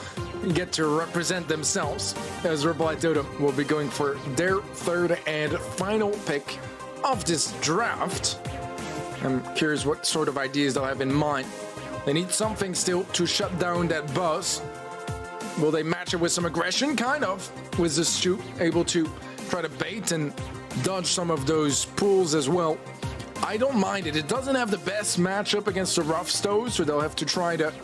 get to represent themselves, as Reply Totem will be going for their third and final pick of this draft. I'm curious what sort of ideas they'll have in mind. They need something still to shut down that buzz. Will they match it with some aggression? Kind of, with the Stu able to try to bait and dodge some of those pulls as well. I don't mind it. It doesn't have the best matchup against the Rough Stoves, so they'll have to try to,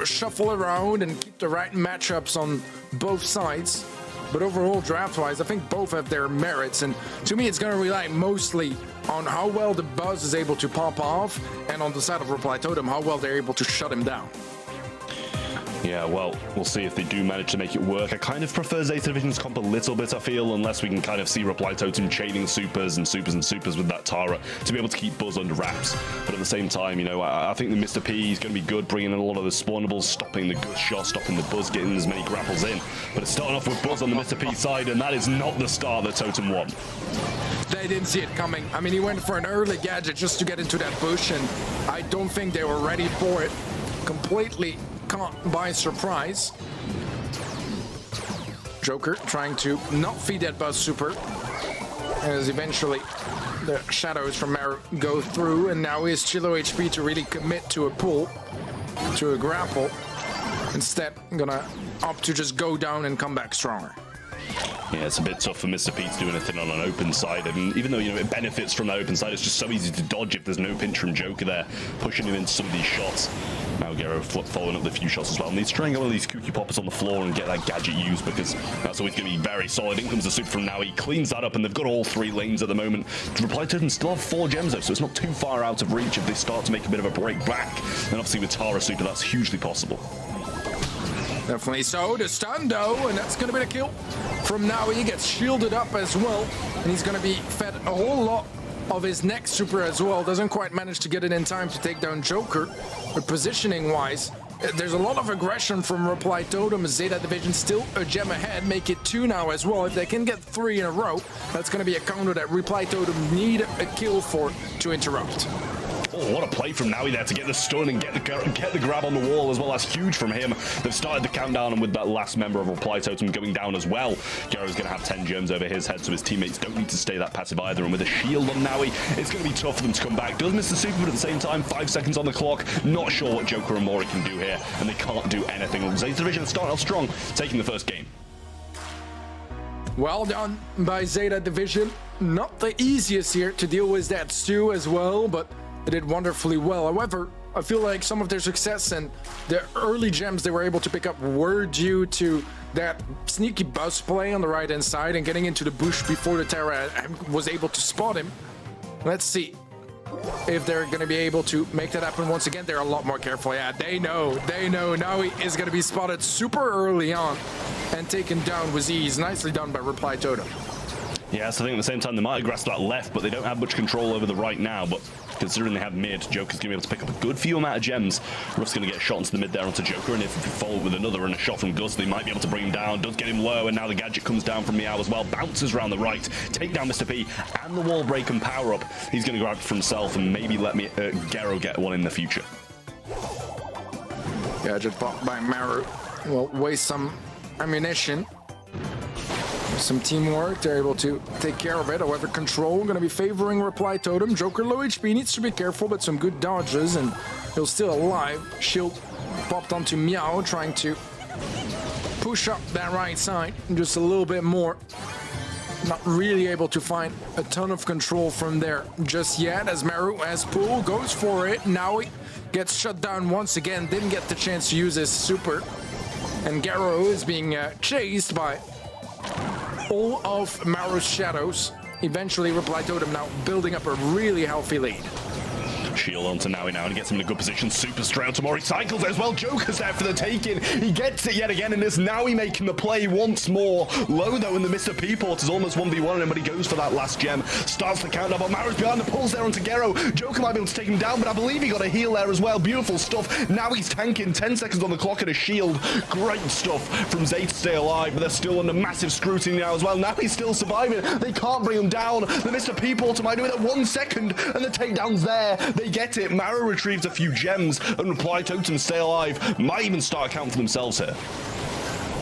shuffle around and keep the right matchups on both sides. But overall, draft-wise, I think both have their merits, and to me, it's going to rely mostly on how well the buzz is able to pop off, and on the side of Reply Totem, how well they're able to shut him down. Yeah, well, we'll see if they do manage to make it work. I kind of prefer Zeta Division's comp a little bit, I feel, unless we can kind of see Reply Totem chaining supers and supers and supers with that Tara to be able to keep Buzz under wraps. But at the same time, you know, I think the Mr. P is going to be good, bringing in a lot of the spawnables, stopping the good shot, stopping the Buzz, getting as many grapples in. But it's starting off with Buzz on the Mr. P side, and that is not the start that Totem want. They didn't see it coming. I mean, he went for an early gadget just to get into that bush, and I don't think they were ready for it. Completely caught by surprise. Joker trying to not feed that Buzz super, as eventually the shadows from Maru go through, and now is Chilo HP to really commit to a pull, to a grapple. Instead, I'm gonna opt to just go down and come back stronger. Yeah, it's a bit tough for Mr. P to do anything on an open side, and even though, you know, it benefits from that open side, it's just so easy to dodge if there's no pinch from Joker there, pushing him into some of these shots. Now Gero following up the few shots as well. Needs to try and get one of these kooky poppers on the floor and get that gadget used, because that's always going to be very solid. In comes the super from now. He cleans that up, and they've got all three lanes at the moment. Reply Totem still have 4 gems though, so it's not too far out of reach if they start to make a bit of a break back. And obviously with Tara super, that's hugely possible. Definitely so. The stun though, and that's going to be the kill from now. He gets shielded up as well, and he's going to be fed a whole lot of his next super as well. Doesn't quite manage to get it in time to take down Joker, but positioning wise, there's a lot of aggression from Reply Totem. Zeta Division still a gem ahead, make it 2 now as well. If they can get 3 in a row, that's going to be a counter that Reply Totem need a kill for to interrupt. Oh, what a play from Naui there to get the stun and get the grab on the wall as well. That's huge from him. They've started the countdown, and with that last member of Reply Totem going down as well, Gero's going to have 10 gems over his head, so his teammates don't need to stay that passive either. And with a shield on Naui, it's going to be tough for them to come back. Does miss the super, but at the same time, 5 seconds on the clock. Not sure what Joker and Mori can do here, and they can't do anything. Zeta Division starting off strong, taking the first game. Well done by Zeta Division. Not the easiest here to deal with that Stu as well, but they did wonderfully well. However, I feel like some of their success and the early gems they were able to pick up were due to that sneaky Buzz play on the right-hand side and getting into the bush before the Terra was able to spot him. Let's see if they're going to be able to make that happen once again. They're a lot more careful. Yeah, they know. Now he is going to be spotted super early on and taken down with ease. Nicely done by Reply Totem. Yeah, so I think at the same time they might have grasped that left, but they don't have much control over the right now. But considering they have mid, Joker's going to be able to pick up a good few amount of gems. Ruff's going to get a shot into the mid there onto Joker, and if we follow with another and a shot from Gus, they might be able to bring him down. Does get him low, and now the gadget comes down from Meow as well. Bounces around the right, take down Mr. P, and the wall break and power up. He's going to grab it for himself and maybe let Gero get one in the future. Gadget popped by Maru will waste some ammunition. Some teamwork, they're able to take care of it. However, control going to be favoring Reply Totem. Joker low HP, needs to be careful, but some good dodges, and he'll still alive. Shield popped onto Meow, trying to push up that right side just a little bit more. Not really able to find a ton of control from there just yet, as Maru as pull goes for it. Now he gets shut down once again, didn't get the chance to use his super, and Gero is being chased by all of Maru's shadows. Eventually, Reply Totem now building up a really healthy lead. Shield onto Naui now and gets him in a good position. Super straight onto Mori. Cycles as well. Joker's there for the taking. He gets it yet again, and it's Naui making the play once more. Low though, and the Mr. P port is almost 1v1 him, but he goes for that last gem. Starts the countdown, but Maru's behind the pulls there onto Gero. Joker might be able to take him down, but I believe he got a heal there as well. Beautiful stuff. Now he's tanking. 10 seconds on the clock and a shield. Great stuff from Zay to stay alive, but they're still under massive scrutiny now as well. Now he's still surviving. They can't bring him down. The Mr. P porter might do it at 1 second, and the takedown's there. They get it. Maru retrieves a few gems, and Reply Totem stay alive. Might even start accounting for themselves here.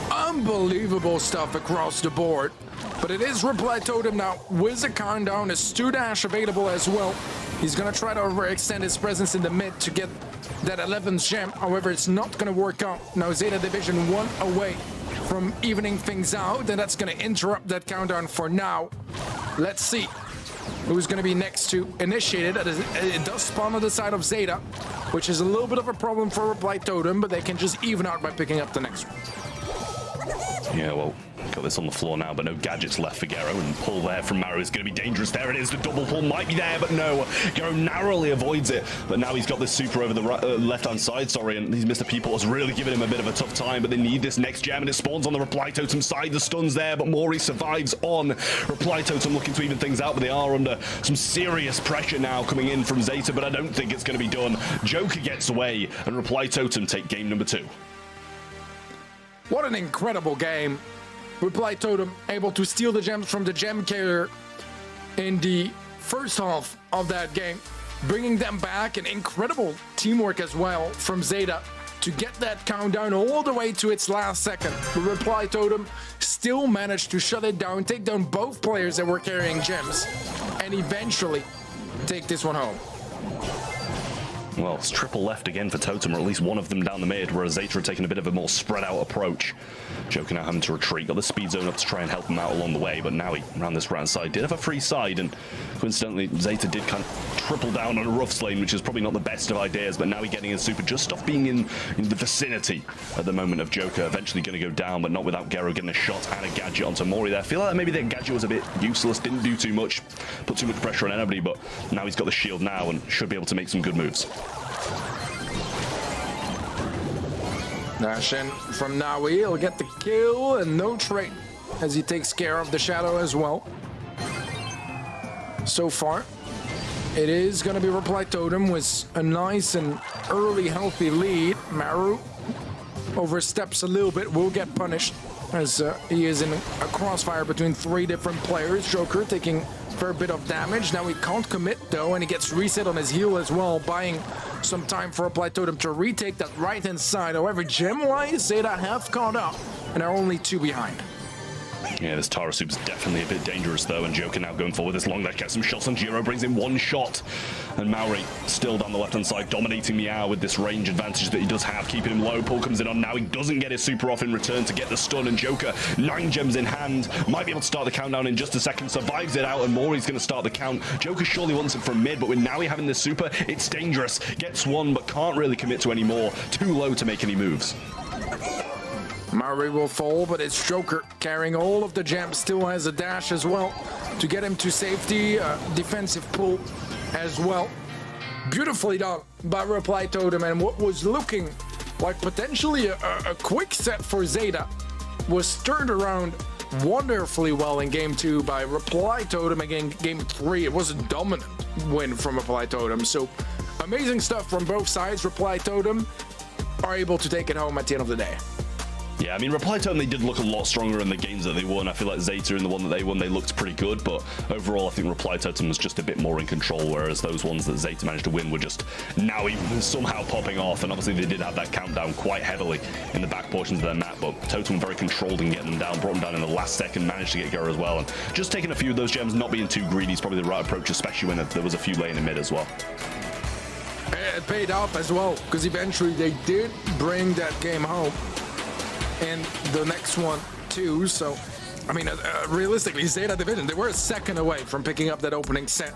Unbelievable stuff across the board. But it is Reply Totem now with a countdown, a Stu Dash available as well. He's gonna try to overextend his presence in the mid to get that 11th gem. However, it's not gonna work out. Now Zeta Division 1 away from evening things out, and that's gonna interrupt that countdown for now. Let's see who's going to be next to initiate it. It does spawn on the side of Zeta, which is a little bit of a problem for Reply Totem, but they can just even out by picking up the next one. Yeah, well, Got this on the floor now, but no gadgets left for Gero, and pull there from Maru is going to be dangerous. There it is, the double pull might be there, but no. Gero narrowly avoids it, but now he's got this super over the left-hand side, and these Mr. People is really giving him a bit of a tough time, but they need this next gem, and it spawns on the Reply Totem side. The stun's there, but Mori survives on. Reply Totem looking to even things out, but they are under some serious pressure now coming in from Zeta, but I don't think it's going to be done. Joker gets away, and Reply Totem take game number 2. What an incredible game. Reply Totem able to steal the gems from the gem carrier in the first half of that game, bringing them back, and incredible teamwork as well from Zeta to get that countdown all the way to its last second. The Reply Totem still managed to shut it down, take down both players that were carrying gems, and eventually take this one home. Well, it's triple left again for Totem, or at least one of them down the mid, whereas Zeta are taking a bit of a more spread out approach. Joker now having to retreat, got the speed zone up to try and help him out along the way, but now he, around this right side, did have a free side, and coincidentally, Zeta did kind of triple down on a rough lane, which is probably not the best of ideas, but now he's getting his super just off being in the vicinity at the moment of Joker, eventually going to go down, but not without Gero getting a shot and a gadget onto Mori there. I feel like maybe that gadget was a bit useless, didn't do too much, put too much pressure on anybody, but now he's got the shield now and should be able to make some good moves. Dash in from Nawi, he'll get the kill and no trade as he takes care of the shadow as well. So far, it is going to be Reply Totem with a nice and early healthy lead. Maru oversteps a little bit, will get punished as he is in a crossfire between 3 different players. Joker taking a fair bit of damage. Now he can't commit though, and he gets reset on his heal as well, buying some time for Reply Totem to retake that right-hand side. However, gem-wise, Zeta have caught up and are only 2 behind. Yeah, this Tara Soup's definitely a bit dangerous though, and Joker now going forward this long dash, gets some shots on Gero, brings in 1 shot, and Maori still down the left-hand side, dominating EMEA with this range advantage that he does have, keeping him low. Pull comes in on now, he doesn't get his super off in return to get the stun, and Joker, 9 gems in hand, might be able to start the countdown in just a second, survives it out, and Mori's going to start the count. Joker surely wants it from mid, but with Naui having this super, it's dangerous. Gets 1, but can't really commit to any more. Too low to make any moves. Maori will fall, but it's Joker carrying all of the gems, still has a dash as well to get him to safety. Defensive pull as well. Beautifully done by Reply Totem, and what was looking like potentially a quick set for Zeta was turned around wonderfully well in game 2 by Reply Totem. Again, game 3, it was a dominant win from Reply Totem. So amazing stuff from both sides. Reply Totem are able to take it home at the end of the day. Yeah, I mean, Reply Totem, they did look a lot stronger in the games that they won. I feel like Zeta in the one that they won, they looked pretty good, but overall, I think Reply Totem was just a bit more in control, whereas those ones that Zeta managed to win were just now somehow popping off, and obviously they did have that countdown quite heavily in the back portions of their map, but Totem very controlled in getting them down, brought them down in the last second, managed to get Gero as well, and just taking a few of those gems, not being too greedy is probably the right approach, especially when there was a few laying in mid as well. It paid off as well, because eventually they did bring that game home. And the next one too, so I mean realistically, Zeta Division, they were a second away from picking up that opening set.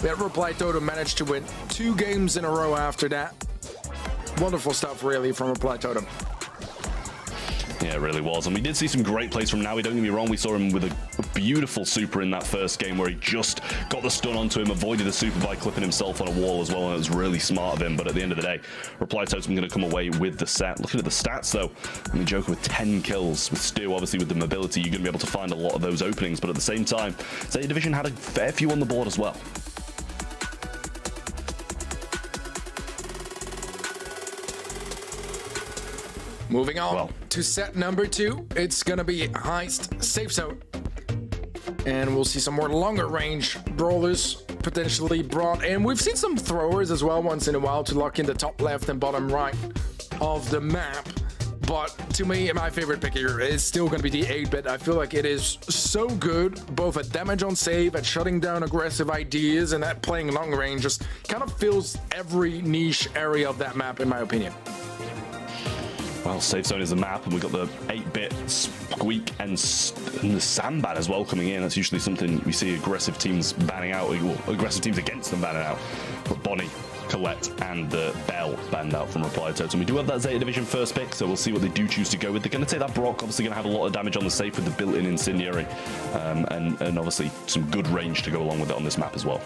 That Reply Totem managed to win 2 games in a row after that. Wonderful stuff really from Reply Totem. Yeah, it really was. And we did see some great plays from Naui. Don't get me wrong, we saw him with a beautiful super in that first game where he just got the stun onto him, avoided the super by clipping himself on a wall as well, and it was really smart of him. But at the end of the day, Reply Totem going to come away with the set. Looking at the stats though, I mean, Joker with 10 kills. With Stu, obviously with the mobility, you're going to be able to find a lot of those openings. But at the same time, Zeta Division had a fair few on the board as well. Moving on to set number 2, it's gonna be Heist Safe Zone. And we'll see some more longer range brawlers potentially brought in. We've seen some throwers as well once in a while to lock in the top left and bottom right of the map. But to me, my favorite pick here is still going to be the 8-bit. I feel like it is so good, both at damage on save, at shutting down aggressive ideas, and at playing long range. Just kind of fills every niche area of that map, in my opinion. Well, Safe Zone is a map, and we've got the 8-bit Squeak and the Sandban as well coming in. That's usually something we see aggressive teams banning out, or aggressive teams against them banning out. But Bonnie Colette, and the Bell banned out from Reply Totem. We do have that Zeta Division first pick, so we'll see what they do choose to go with. They're going to take that Brock, obviously going to have a lot of damage on the safe with the built-in Incendiary, and obviously some good range to go along with it on this map as well.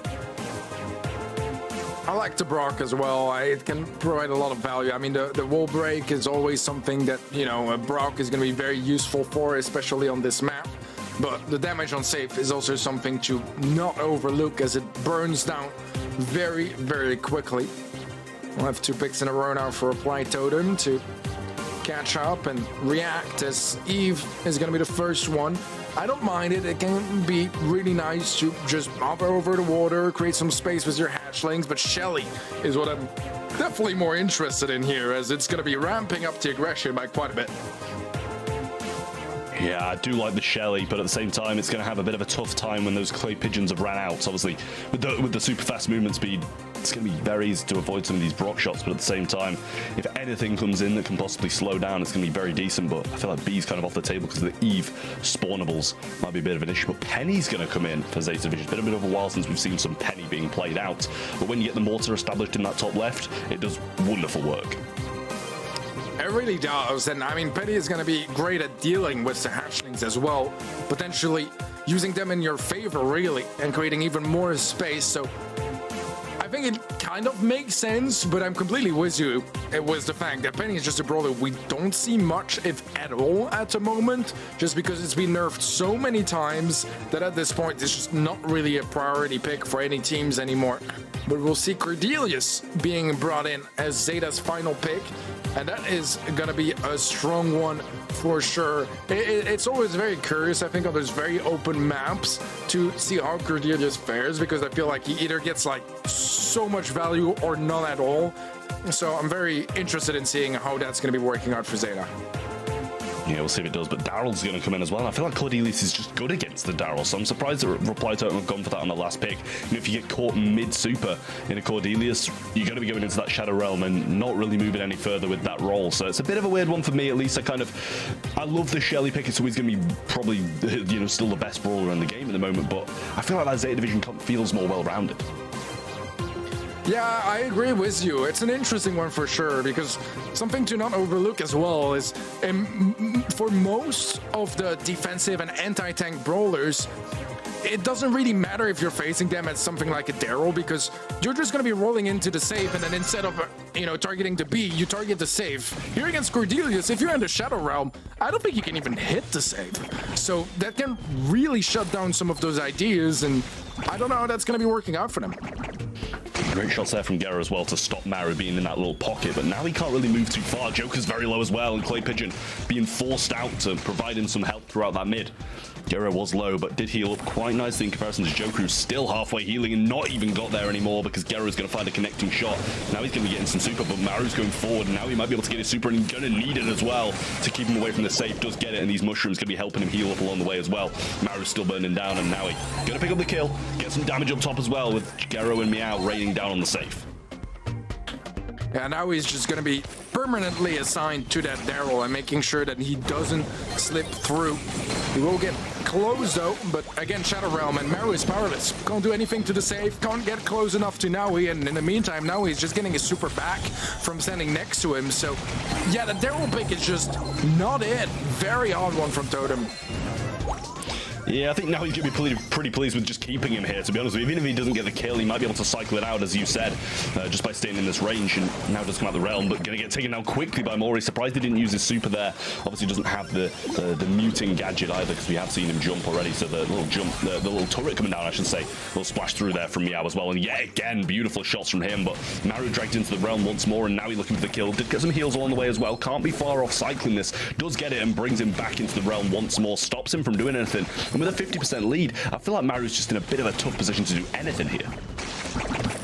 I like the Brock as well. It can provide a lot of value. I mean, the wall break is always something that, you know, a Brock is going to be very useful for, especially on this map. But the damage on safe is also something to not overlook, as it burns down very, very quickly. We'll have 2 picks in a row now for Reply Totem to catch up and react, as Eve is going to be the first one. I don't mind it. It can be really nice to just hover over the water, create some space with your hatchlings, but Shelly is what I'm definitely more interested in here, as it's going to be ramping up the aggression by quite a bit. Yeah, I do like the Shelly, but at the same time, it's going to have a bit of a tough time when those clay pigeons have ran out. So obviously, with the super fast movement speed, it's going to be very easy to avoid some of these Brock shots. But at the same time, if anything comes in that can possibly slow down, it's going to be very decent. But I feel like B's kind of off the table because the Eve spawnables might be a bit of an issue. But Penny's going to come in for Zeta Division. It's been a bit of a while since we've seen some Penny being played out. But when you get the mortar established in that top left, it does wonderful work. It really does, and I mean, Penny is going to be great at dealing with the hatchlings as well, potentially using them in your favor, really, and creating even more space. So I think it kind of makes sense, but I'm completely with you. It was the fact that Penny is just a brawler we don't see much, if at all, at the moment, just because it's been nerfed so many times that at this point it's just not really a priority pick for any teams anymore. But we'll see Cordelius being brought in as Zeta's final pick, and that is going to be a strong one for sure. It's always very curious, I think, on those very open maps to see how Cordelius fares, because I feel like he either gets like so much value or none at all. So I'm very interested in seeing how that's going to be working out for Zeta. Yeah, we'll see if it does, but Daryl's going to come in as well. And I feel like Cordelius is just good against the Daryl, so I'm surprised that Reply Totem have gone for that on the last pick. You know, if you get caught mid-super in a Cordelius, you're going to be going into that Shadow Realm and not really moving any further with that role. So it's a bit of a weird one for me, at least. I love the Shelly pick. It's always going to be probably, you know, still the best brawler in the game at the moment, but I feel like that Zeta Division comp feels more well-rounded. Yeah, I agree with you. It's an interesting one for sure, because something to not overlook as well is for most of the defensive and anti-tank brawlers, it doesn't really matter if you're facing them as something like a Daryl, because you're just going to be rolling into the safe, and then instead of, you know, targeting the B, you target the safe. Here against Cordelius, if you're in the Shadow Realm, I don't think you can even hit the safe. So that can really shut down some of those ideas, and I don't know how that's going to be working out for them. Great shots there from Gera as well to stop Maru being in that little pocket, but now he can't really move too far. Joker's very low as well, and Clay Pigeon being forced out to provide him some help throughout that mid. Gera was low, but did heal up quite nicely in comparison to Joker, who's still halfway healing and not even got there anymore, because Gera's going to find a connecting shot. Now he's going to be getting some super, but Maru's going forward, and now he might be able to get his super, and he's going to need it as well to keep him away from the safe. Does get it, and these mushrooms going to be helping him heal up along the way as well. Maru's still burning down, and now he's going to pick up the kill, get some damage up top as well, with Gero and Meow raining down on the safe. Yeah, now he's just going to be permanently assigned to that Daryl and making sure that he doesn't slip through. He will get close though, but again, Shadow Realm, and Maru is powerless. Can't do anything to the safe, can't get close enough to Naui, and in the meantime, now he's just getting his super back from standing next to him. So yeah, the Daryl pick is just not it. Very hard one from Totem. Yeah, I think now he's going to be pretty pleased with just keeping him here, to be honest with you. Even if he doesn't get the kill, he might be able to cycle it out, as you said, just by staying in this range, and now does come out the realm, but going to get taken down quickly by Mori. Surprised he didn't use his super there. Obviously doesn't have the muting gadget either, because we have seen him jump already, so the little jump, the little turret coming down, I should say, little splash through there from Meow as well, and yet again, beautiful shots from him, but Maru dragged into the realm once more, and now he's looking for the kill. Did get some heals along the way as well, can't be far off cycling this, does get it and brings him back into the realm once more, stops him from doing anything, and with a 50% lead, I feel like Maru's just in a bit of a tough position to do anything here.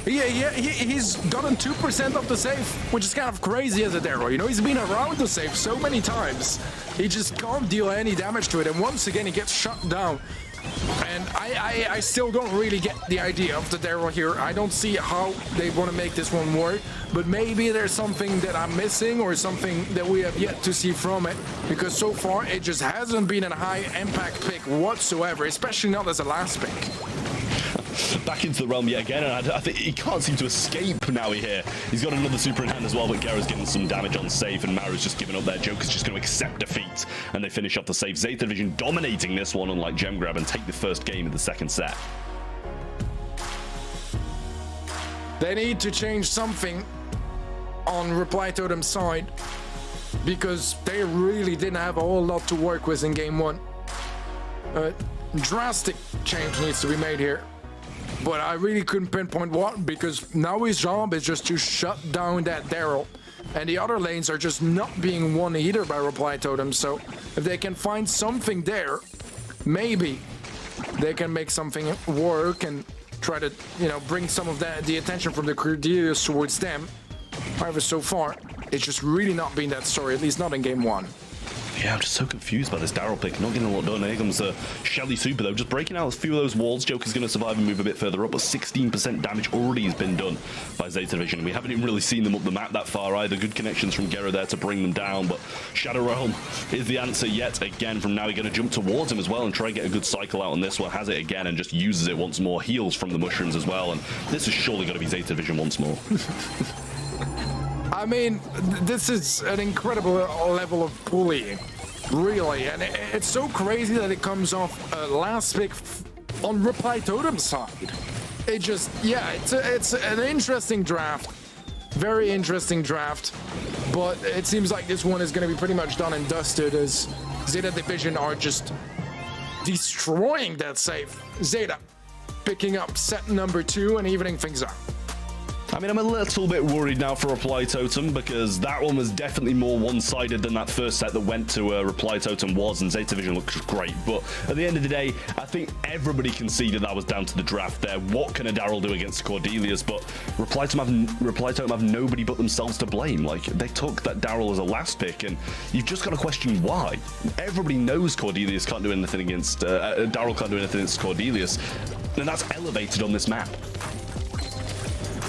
Yeah, he's gotten 2% of the safe, which is kind of crazy as a Daryl. You know, he's been around the safe so many times. He just can't deal any damage to it, and once again, he gets shut down. And I still don't really get the idea of the Daryl here. I don't see how they want to make this one work, but maybe there's something that I'm missing or something that we have yet to see from it, because so far it just hasn't been a high impact pick whatsoever, especially not as a last pick. back into the realm yet again, and I think he can't seem to escape now here. He's got another super in hand as well, but Gera's getting some damage on safe, and Maru's just giving up there. Joker's just going to accept defeat, and they finish off the safe. Zeta Division dominating this one, unlike Gem Grab, and take the first game of the second set. They need to change something on Reply Totem's side, because they really didn't have a whole lot to work with in game one. Drastic change needs to be made here, but I really couldn't pinpoint what, because now his job is just to shut down that Daryl, and the other lanes are just not being won either by Reply Totem. So if they can find something there, maybe they can make something work and try to, you know, bring some of the attention from the Cordelius towards them. However, so far, it's just really not been that story, at least not in game one. Yeah, I'm just so confused by this Daryl pick. Not getting a lot done. Here comes Shelly Super, though. Just breaking out a few of those walls. Joker's going to survive and move a bit further up, but 16% damage already has been done by Zeta Division. We haven't even really seen them up the map that far either. Good connections from Gera there to bring them down, but Shadow Realm is the answer yet again. From now, we're going to jump towards him as well and try and get a good cycle out on this one. Has it again and just uses it once more. Heals from the mushrooms as well, and this is surely going to be Zeta Division once more. I mean, this is an incredible level of bullying, really, and it's so crazy that it comes off last pick on Reply Totem's side. It just, yeah, it's an interesting draft, very interesting draft, but it seems like this one is going to be pretty much done and dusted, as Zeta Division are just destroying that safe. Zeta picking up set number 2 and evening things up. I mean, I'm a little bit worried now for Reply Totem, because that one was definitely more one-sided than that first set that went to Reply Totem was, and Zeta Division looks great. But at the end of the day, I think everybody conceded that was down to the draft there. What can a Daryl do against Cordelius? But Reply Totem have nobody but themselves to blame. Like, they took that Daryl as a last pick, and you've just got to question why. Everybody knows Cordelius can't do anything against, Daryl can't do anything against Cordelius, and that's elevated on this map.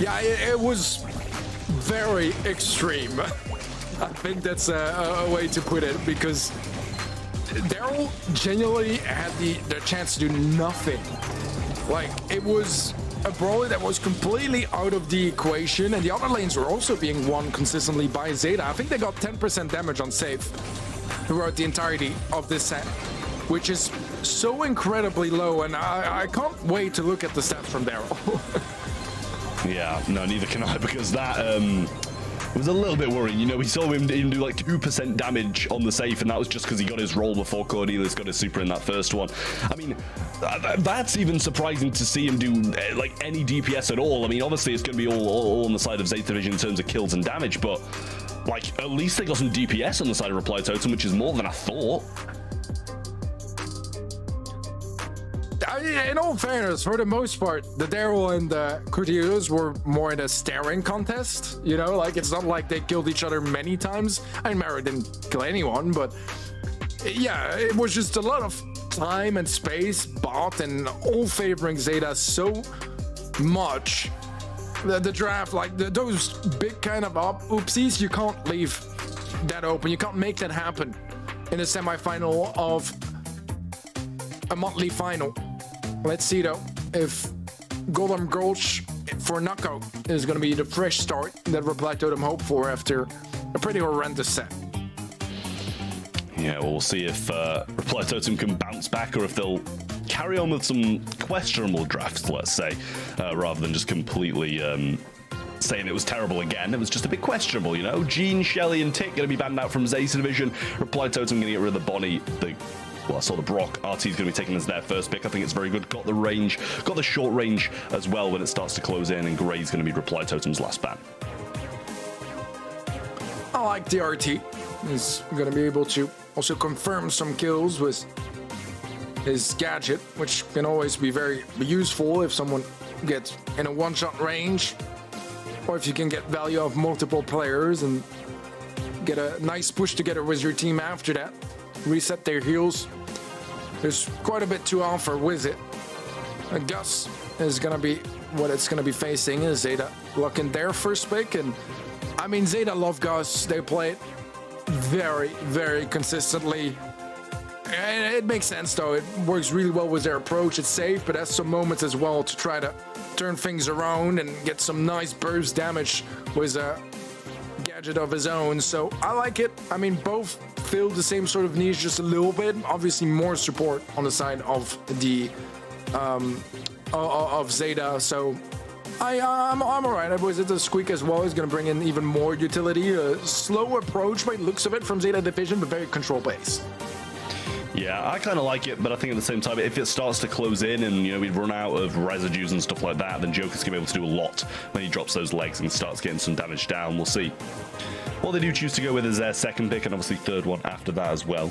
Yeah, it was very extreme. I think that's a way to put it, because Daryl genuinely had the chance to do nothing. Like, it was a brawler that was completely out of the equation, and the other lanes were also being won consistently by Zeta. I think they got 10% damage on safe throughout the entirety of this set, which is so incredibly low, and I can't wait to look at the stats from Daryl. Yeah, no, neither can I, because that was a little bit worrying. You know, we saw him do like 2% damage on the safe, and that was just because he got his roll before Cordelius got his super in that first one. I mean, that's even surprising to see him do like any DPS at all. I mean, obviously it's going to be all on the side of Zeta Division in terms of kills and damage, but like, at least they got some DPS on the side of Reply Totem, which is more than I thought. In all fairness, for the most part, the Daryl and the Cordelius were more in a staring contest. You know, like, it's not like they killed each other many times. I mean, Mara didn't kill anyone, but yeah, it was just a lot of time and space bought, and all favoring Zeta so much. The draft, like, those big kind of oopsies, you can't leave that open. You can't make that happen in a semi-final of a monthly final. Let's see, though, if Golem Gulch for knockout is going to be the fresh start that Reply Totem hoped for after a pretty horrendous set. Yeah, well, we'll see if Reply Totem can bounce back, or if they'll carry on with some questionable drafts, let's say, rather than just completely saying it was terrible again. It was just a bit questionable, you know? Gene, Shelly, and Tick going to be banned out from Zeta Division. Reply Totem going to get rid of the Bonnie, well, I saw the Brock. RT's going to be taken as their first pick. I think it's very good. Got the range, got the short range as well when it starts to close in, and Gray's going to be Reply Totem's last ban. I like the RT. He's going to be able to also confirm some kills with his gadget, which can always be very useful if someone gets in a one-shot range, or if you can get value of multiple players and get a nice push together with your team after that. Reset their heals. There's quite a bit to offer with it. Gus is going to be what it's going to be facing, is Zeta looking their first pick. And I mean, Zeta love Gus. They play it very, very consistently. it makes sense though. It works really well with their approach. It's safe, but has some moments as well to try to turn things around and get some nice burst damage with a gadget of his own. So I like it. I mean, both fill the same sort of niche just a little bit. Obviously, more support on the side of the of Zeta. So I'm alright. I was at the Squeak as well. Is going to bring in even more utility. A slow approach by the looks of it from Zeta Division, but very control based. Yeah, I kind of like it, but I think at the same time, if it starts to close in and, you know, we'd run out of residues and stuff like that, then Joker's going to be able to do a lot when he drops those legs and starts getting some damage down. We'll see. What they do choose to go with is their second pick and obviously third one after that as well.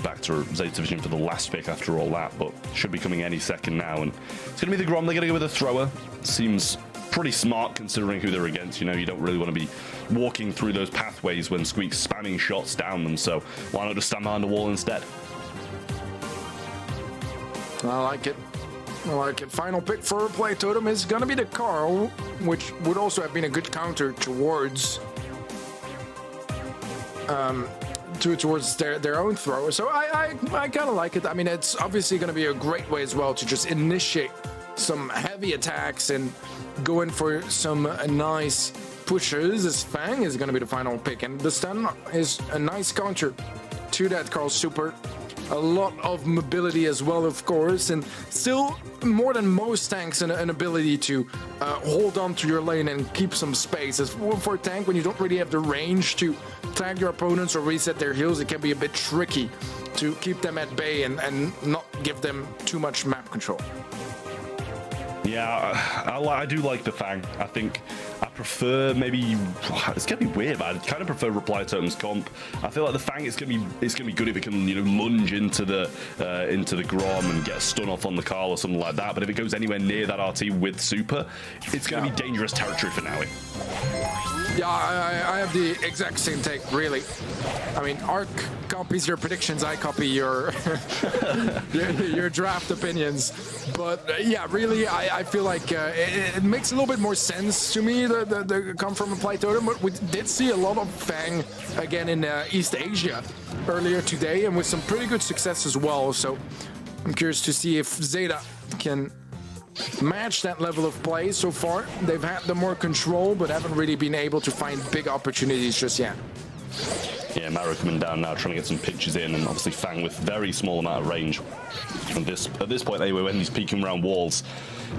Back to Zeta Division for the last pick after all that, but should be coming any second now. And it's going to be the Grom. They're going to go with a thrower. Seems pretty smart considering who they're against. You know, you don't really want to be walking through those pathways when Squeak's spamming shots down them, so why not just stand behind the wall instead? I like it. I like it. Final pick for Play Totem is going to be the Carl, which would also have been a good counter towards towards their own thrower. So I kind of like it. I mean, it's obviously going to be a great way as well to just initiate some heavy attacks and go in for some nice pushes. As Fang is going to be the final pick, and the stun is a nice counter to that Carl super. A lot of mobility as well, of course, and still more than most tanks an ability to hold on to your lane and keep some space. As for a tank, when you don't really have the range to tag your opponents or reset their heals, it can be a bit tricky to keep them at bay and not give them too much map control. Yeah, I do like the Fang. I think I prefer maybe it's gonna be weird, but I kind of prefer Reply Totem's comp. I feel like the Fang it's gonna be good if it can, you know, lunge into the Grom and get a stun off on the Carl or something like that. But if it goes anywhere near that RT with super, it's gonna be dangerous territory for Naui. Yeah, I have the exact same take, really. I mean, Arc copies your predictions, I copy your your draft opinions. But yeah, really, I feel like it makes a little bit more sense to me, the come from a Play Totem. But we did see a lot of Fang again in East Asia earlier today, and with some pretty good success as well. So I'm curious to see if Zeta can match that level of play. So far they've had the more control, but haven't really been able to find big opportunities just yet. Yeah, Maro coming down now, trying to get some pitches in, and obviously Fang with very small amount of range. And at this point anyway, when he's peeking around walls,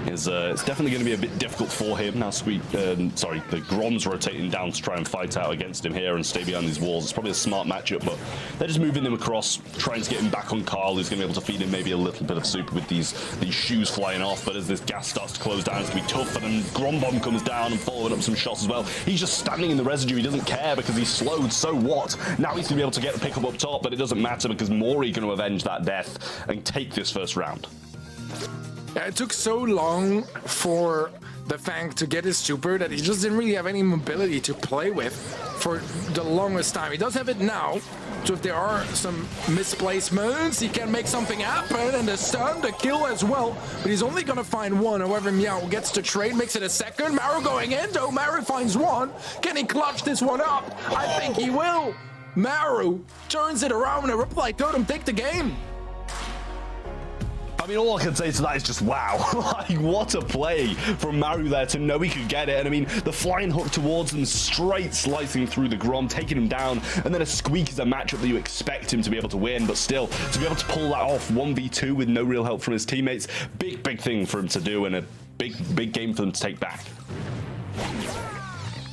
it's definitely going to be a bit difficult for him. Now the Grom's rotating down to try and fight out against him here and stay behind these walls. It's probably a smart matchup, but they're just moving him across, trying to get him back on Carl, who's going to be able to feed him maybe a little bit of super with these shoes flying off. But as this gas starts to close down, it's going to be tough, and then Grom Bomb comes down and following up some shots as well. He's just standing in the residue. He doesn't care because he's slowed, so what? Now he's going to be able to get the pickup up top, but it doesn't matter because Mori going to avenge that death and take this first round. Yeah, it took so long for the Fang to get his super that he just didn't really have any mobility to play with for the longest time. He does have it now, so if there are some misplacements, he can make something happen, and the stun, the kill as well. But he's only gonna find one. However, Meow gets the trade, makes it a second. Maro going in, though Maro finds one. Can he clutch this one up? I think he will. Maro turns it around and a Reply Totem take the game. I mean, all I can say to that is just wow. Like, what a play from Maru there to know he could get it. And I mean, the flying hook towards them, straight slicing through the Grom, taking him down. And then a Squeak is a matchup that you expect him to be able to win. But still, to be able to pull that off 1v2 with no real help from his teammates, big thing for him to do, and a big game for them to take back.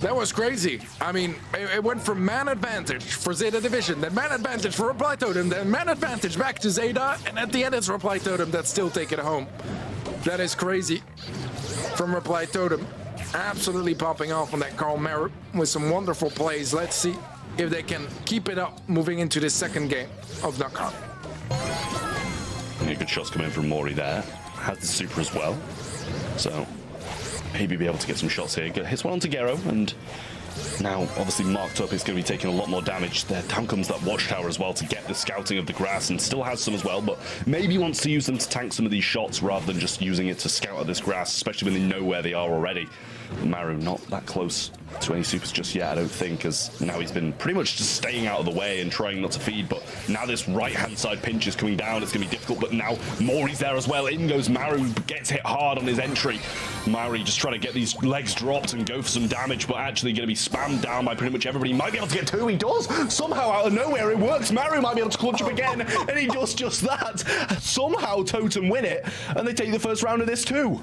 That was crazy. I mean, it went from man advantage for Zeta Division, then man advantage for Reply Totem, then man advantage back to Zeta, and at the end it's Reply Totem that still take it home. That is crazy from Reply Totem. Absolutely popping off on that Carl Merritt with some wonderful plays. Let's see if they can keep it up moving into the second game of Knockout. Yeah, good shots coming in from Mori there. Has the super as well. So maybe be able to get some shots here. Hits one onto Gero, and now obviously marked up, it's going to be taking a lot more damage. There down comes that watchtower as well to get the scouting of the grass, and still has some as well, but maybe wants to use them to tank some of these shots rather than just using it to scout at this grass, especially when they know where they are already. Maru not that close to any supers just yet, I don't think, as now he's been pretty much just staying out of the way and trying not to feed. But now this right-hand side pinch is coming down. It's going to be difficult, but now Mori's there as well. In goes Maru, gets hit hard on his entry. Maru just trying to get these legs dropped and go for some damage, but actually going to be spammed down by pretty much everybody. He might be able to get two. He does. Somehow out of nowhere, it works. Maru might be able to clutch up again, and he does just that. Somehow Totem win it, and they take the first round of this too.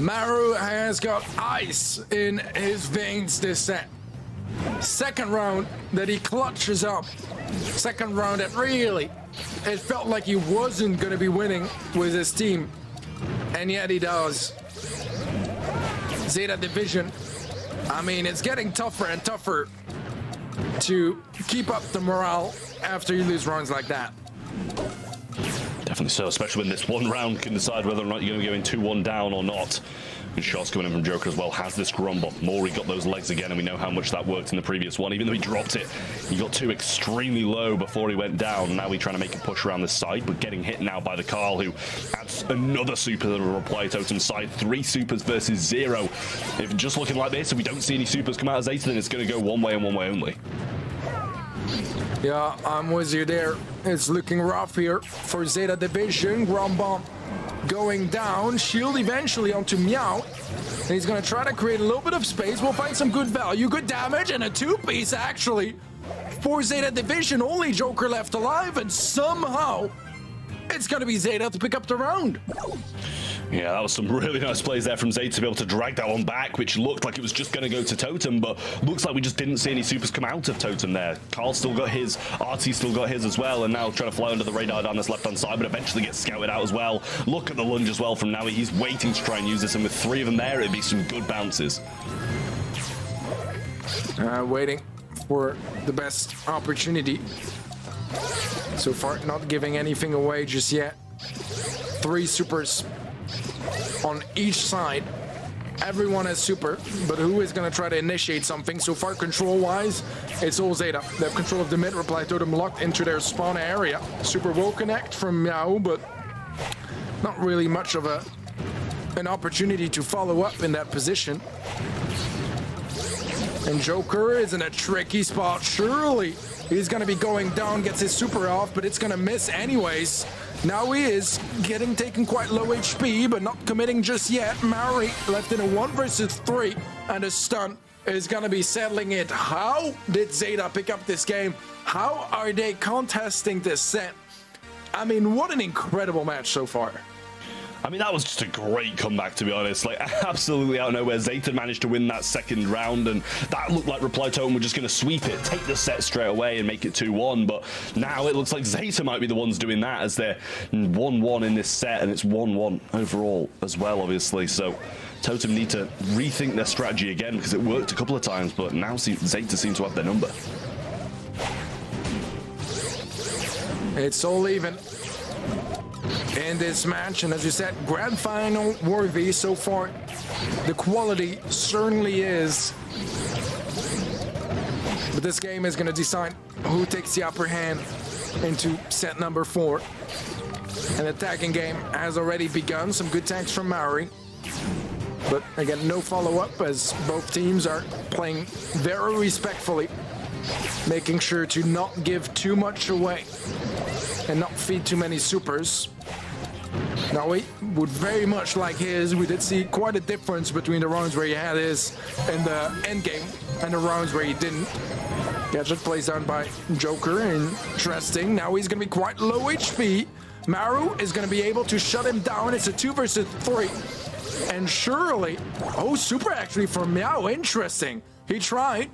Maru has got ice in his veins this set. Second round that he clutches up. Second round that really, it felt like he wasn't going to be winning with his team. And yet he does. Zeta Division, I mean, it's getting tougher and tougher to keep up the morale after you lose rounds like that. Definitely so, especially when this one round can decide whether or not you're going to go in 2-1 down or not. Good shots coming in from Joker as well. Has this grumble. Mori got those legs again, and we know how much that worked in the previous one. Even though he dropped it, he got two extremely low before he went down. Now he's trying to make a push around the side, but getting hit now by the Carl, who adds another super to the reply totem side. 3 supers versus 0. If just looking like this, if we don't see any supers come out of Zeta, then it's going to go one way and one way only. Yeah, I'm with you there. It's looking rough here for Zeta Division. Ground bomb going down. Shield eventually onto Meow. And he's going to try to create a little bit of space. We'll find some good value, good damage, and a 2-piece actually for Zeta Division. Only Joker left alive, and somehow it's going to be Zeta to pick up the round. Yeah, that was some really nice plays there from Zeta to be able to drag that one back, which looked like it was just going to go to Totem, but looks like we just didn't see any supers come out of Totem there. Carl still got his, RT still got his as well, and now trying to fly under the radar down this left-hand side, but eventually gets scouted out as well. Look at the lunge as well from Naui. He's waiting to try and use this, and with 3 of them there, it'd be some good bounces. Waiting for the best opportunity. So far, not giving anything away just yet. 3 supers on each side. Everyone has super, but who is going to try to initiate something? So far, control-wise, it's all Zeta. They have control of the mid, reply totem locked into their spawn area. Super will connect from Meow, but not really much of an opportunity to follow up in that position. And Joker is in a tricky spot. Surely he's going to be going down, gets his super off, but it's going to miss anyways. Now he is getting taken quite low HP, but not committing just yet. Maori left in a 1 versus 3, and a stun is going to be settling it. How did Zeta pick up this game? How are they contesting this set? I mean, what an incredible match so far. I mean, that was just a great comeback, to be honest. Like, absolutely out of nowhere, Zeta managed to win that second round, and that looked like Reply Totem were just going to sweep it, take the set straight away, and make it 2-1. But now it looks like Zeta might be the ones doing that, as they're 1-1 in this set, and it's 1-1 overall as well, obviously. So Totem need to rethink their strategy again, because it worked a couple of times, but now Zeta seem to have their number. It's all even in this match, and as you said, grand final worthy so far. The quality certainly is, but this game is going to decide who takes the upper hand into set number 4. An attacking game has already begun. Some good tanks from Maori, but again, no follow-up, as both teams are playing very respectfully, making sure to not give too much away and not feed too many supers. Now, we would very much like his. We did see quite a difference between the rounds where he had his in the end game and the rounds where he didn't. Gadget plays down by Joker. Interesting. Now he's going to be quite low HP. Maru is going to be able to shut him down. It's a 2 versus 3. And surely, oh, super actually from Meow. Interesting. He tried.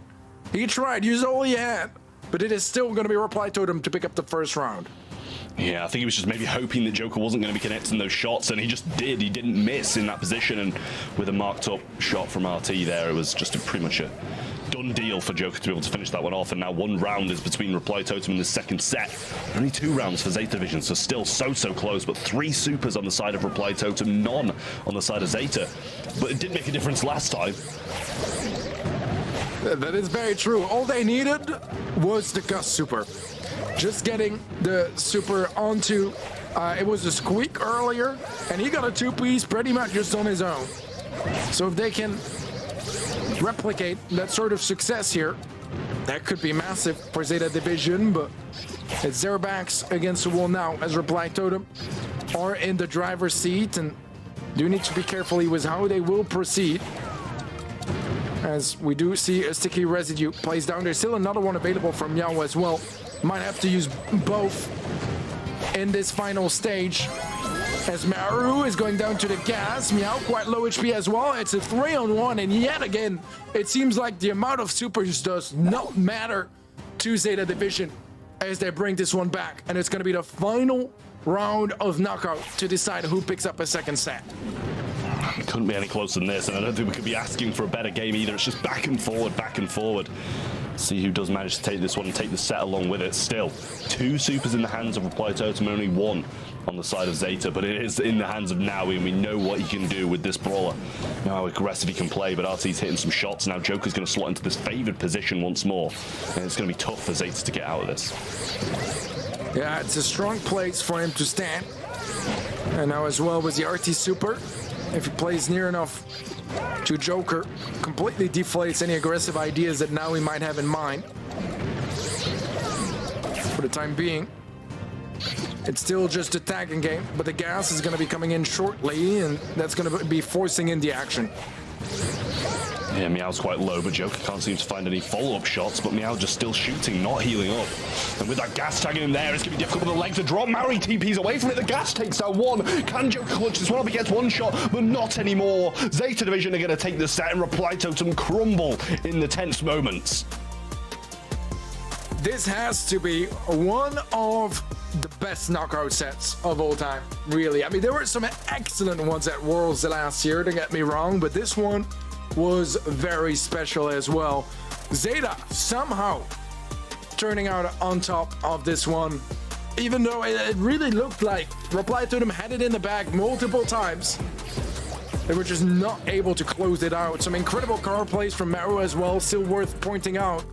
He tried. Used all he had. But it is still going to be Reply Totem to pick up the first round. Yeah, I think he was just maybe hoping that Joker wasn't going to be connecting those shots, and he just did. He didn't miss in that position, and with a marked-up shot from RT there, it was just pretty much a done deal for Joker to be able to finish that one off, and now 1 round is between Reply Totem and the second set. Only 2 rounds for Zeta Division, so still so close, but 3 supers on the side of Reply Totem, none on the side of Zeta. But it did make a difference last time. That is very true. All they needed was the Gus super. Just getting the super onto, it was a squeak earlier, and he got a 2-piece pretty much just on his own. So if they can replicate that sort of success here, that could be massive for Zeta Division, but it's their backs against the wall now as Reply Totem are in the driver's seat and do need to be careful with how they will proceed. As we do see a sticky residue plays down. There's still another one available from Meow as well. Might have to use both in this final stage. As Maru is going down to the gas. Meow quite low HP as well. It's a 3-on-1, and yet again, it seems like the amount of supers does not matter to Zeta Division as they bring this one back. And it's going to be the final round of knockout to decide who picks up a second set. It couldn't be any closer than this, and I don't think we could be asking for a better game either. It's just back and forward, back and forward. See who does manage to take this one and take the set along with it. Still, 2 supers in the hands of Reply Totem, only 1 on the side of Zeta, but it is in the hands of Naui, and we know what he can do with this brawler. Now how aggressive he can play, but RT's hitting some shots. Now Joker's going to slot into this favored position once more, and it's going to be tough for Zeta to get out of this. Yeah, it's a strong place for him to stand. And now as well with the RT super, if he plays near enough to Joker, completely deflates any aggressive ideas that now he might have in mind. For the time being, it's still just a tagging game, but the gas is going to be coming in shortly, and that's going to be forcing in the action. Yeah, Meow's quite low, but Joker can't seem to find any follow-up shots, but Meow just still shooting, not healing up. And with that gas tagging him there, it's going to be difficult with the legs to drop. Mary TP's away from it. The gas takes down 1. Can Joker clutch this one up? He gets 1 shot, but not anymore. Zeta Division are going to take the set, and Reply Totem crumble in the tense moments. This has to be one of the best knockout sets of all time, really. I mean, there were some excellent ones at Worlds last year, don't get me wrong, but this one was very special as well. Zeta somehow turning out on top of this one, even though it really looked like Reply Totem had it in the bag multiple times. They were just not able to close it out. Some incredible card plays from Maru as well, still worth pointing out.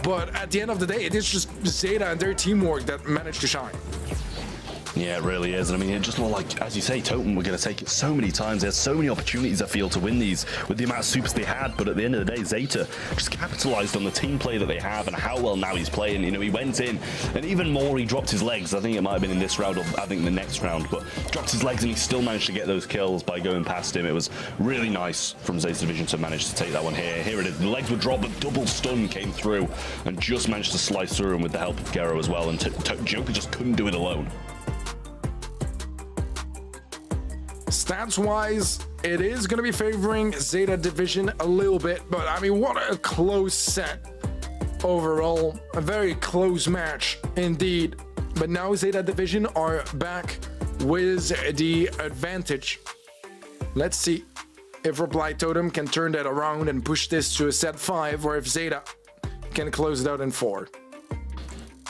But at the end of the day, it is just Zeta and their teamwork that managed to shine. Yeah, it really is. And I mean, it just looked like, as you say, Totem were going to take it so many times. They had so many opportunities, I feel, to win these with the amount of supers they had. But at the end of the day, Zeta just capitalized on the team play that they have and how well now he's playing. You know, he went in, and even more, he dropped his legs. I think it might have been in this round, or I think the next round, but dropped his legs, and he still managed to get those kills by going past him. It was really nice from Zeta Division to manage to take that one here. Here it is. The legs were dropped, but double stun came through and just managed to slice through him with the help of Gero as well. And Joker just couldn't do it alone. Stats-wise, it is going to be favoring Zeta Division a little bit, but I mean, what a close set overall. A very close match indeed. But now Zeta Division are back with the advantage. Let's see if Reply Totem can turn that around and push this to a set 5, or if Zeta can close it out in 4.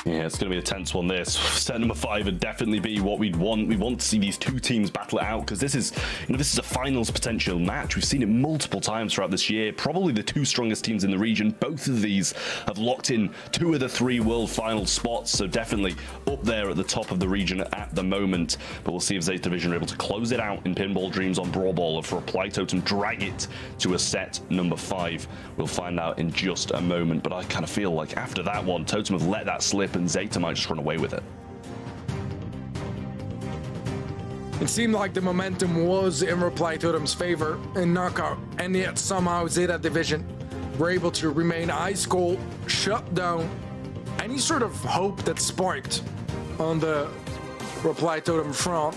Yeah, it's going to be a tense one, this. Set number 5 would definitely be what we'd want. We want to see these 2 teams battle it out, because this is, you know, this is a finals potential match. We've seen it multiple times throughout this year. Probably the 2 strongest teams in the region. Both of these have locked in 2 of the 3 world final spots, so definitely up there at the top of the region at the moment. But we'll see if Zeta Division are able to close it out in Pinball Dreams on Brawl Ball, or for Reply Totem drag it to a set number 5. We'll find out in just a moment, but I kind of feel like after that one, Totem have let that slip, and Zeta might just run away with it. It seemed like the momentum was in Reply Totem's favor in knockout, and yet somehow Zeta Division were able to remain ice cold, shut down any sort of hope that sparked on the Reply Totem front.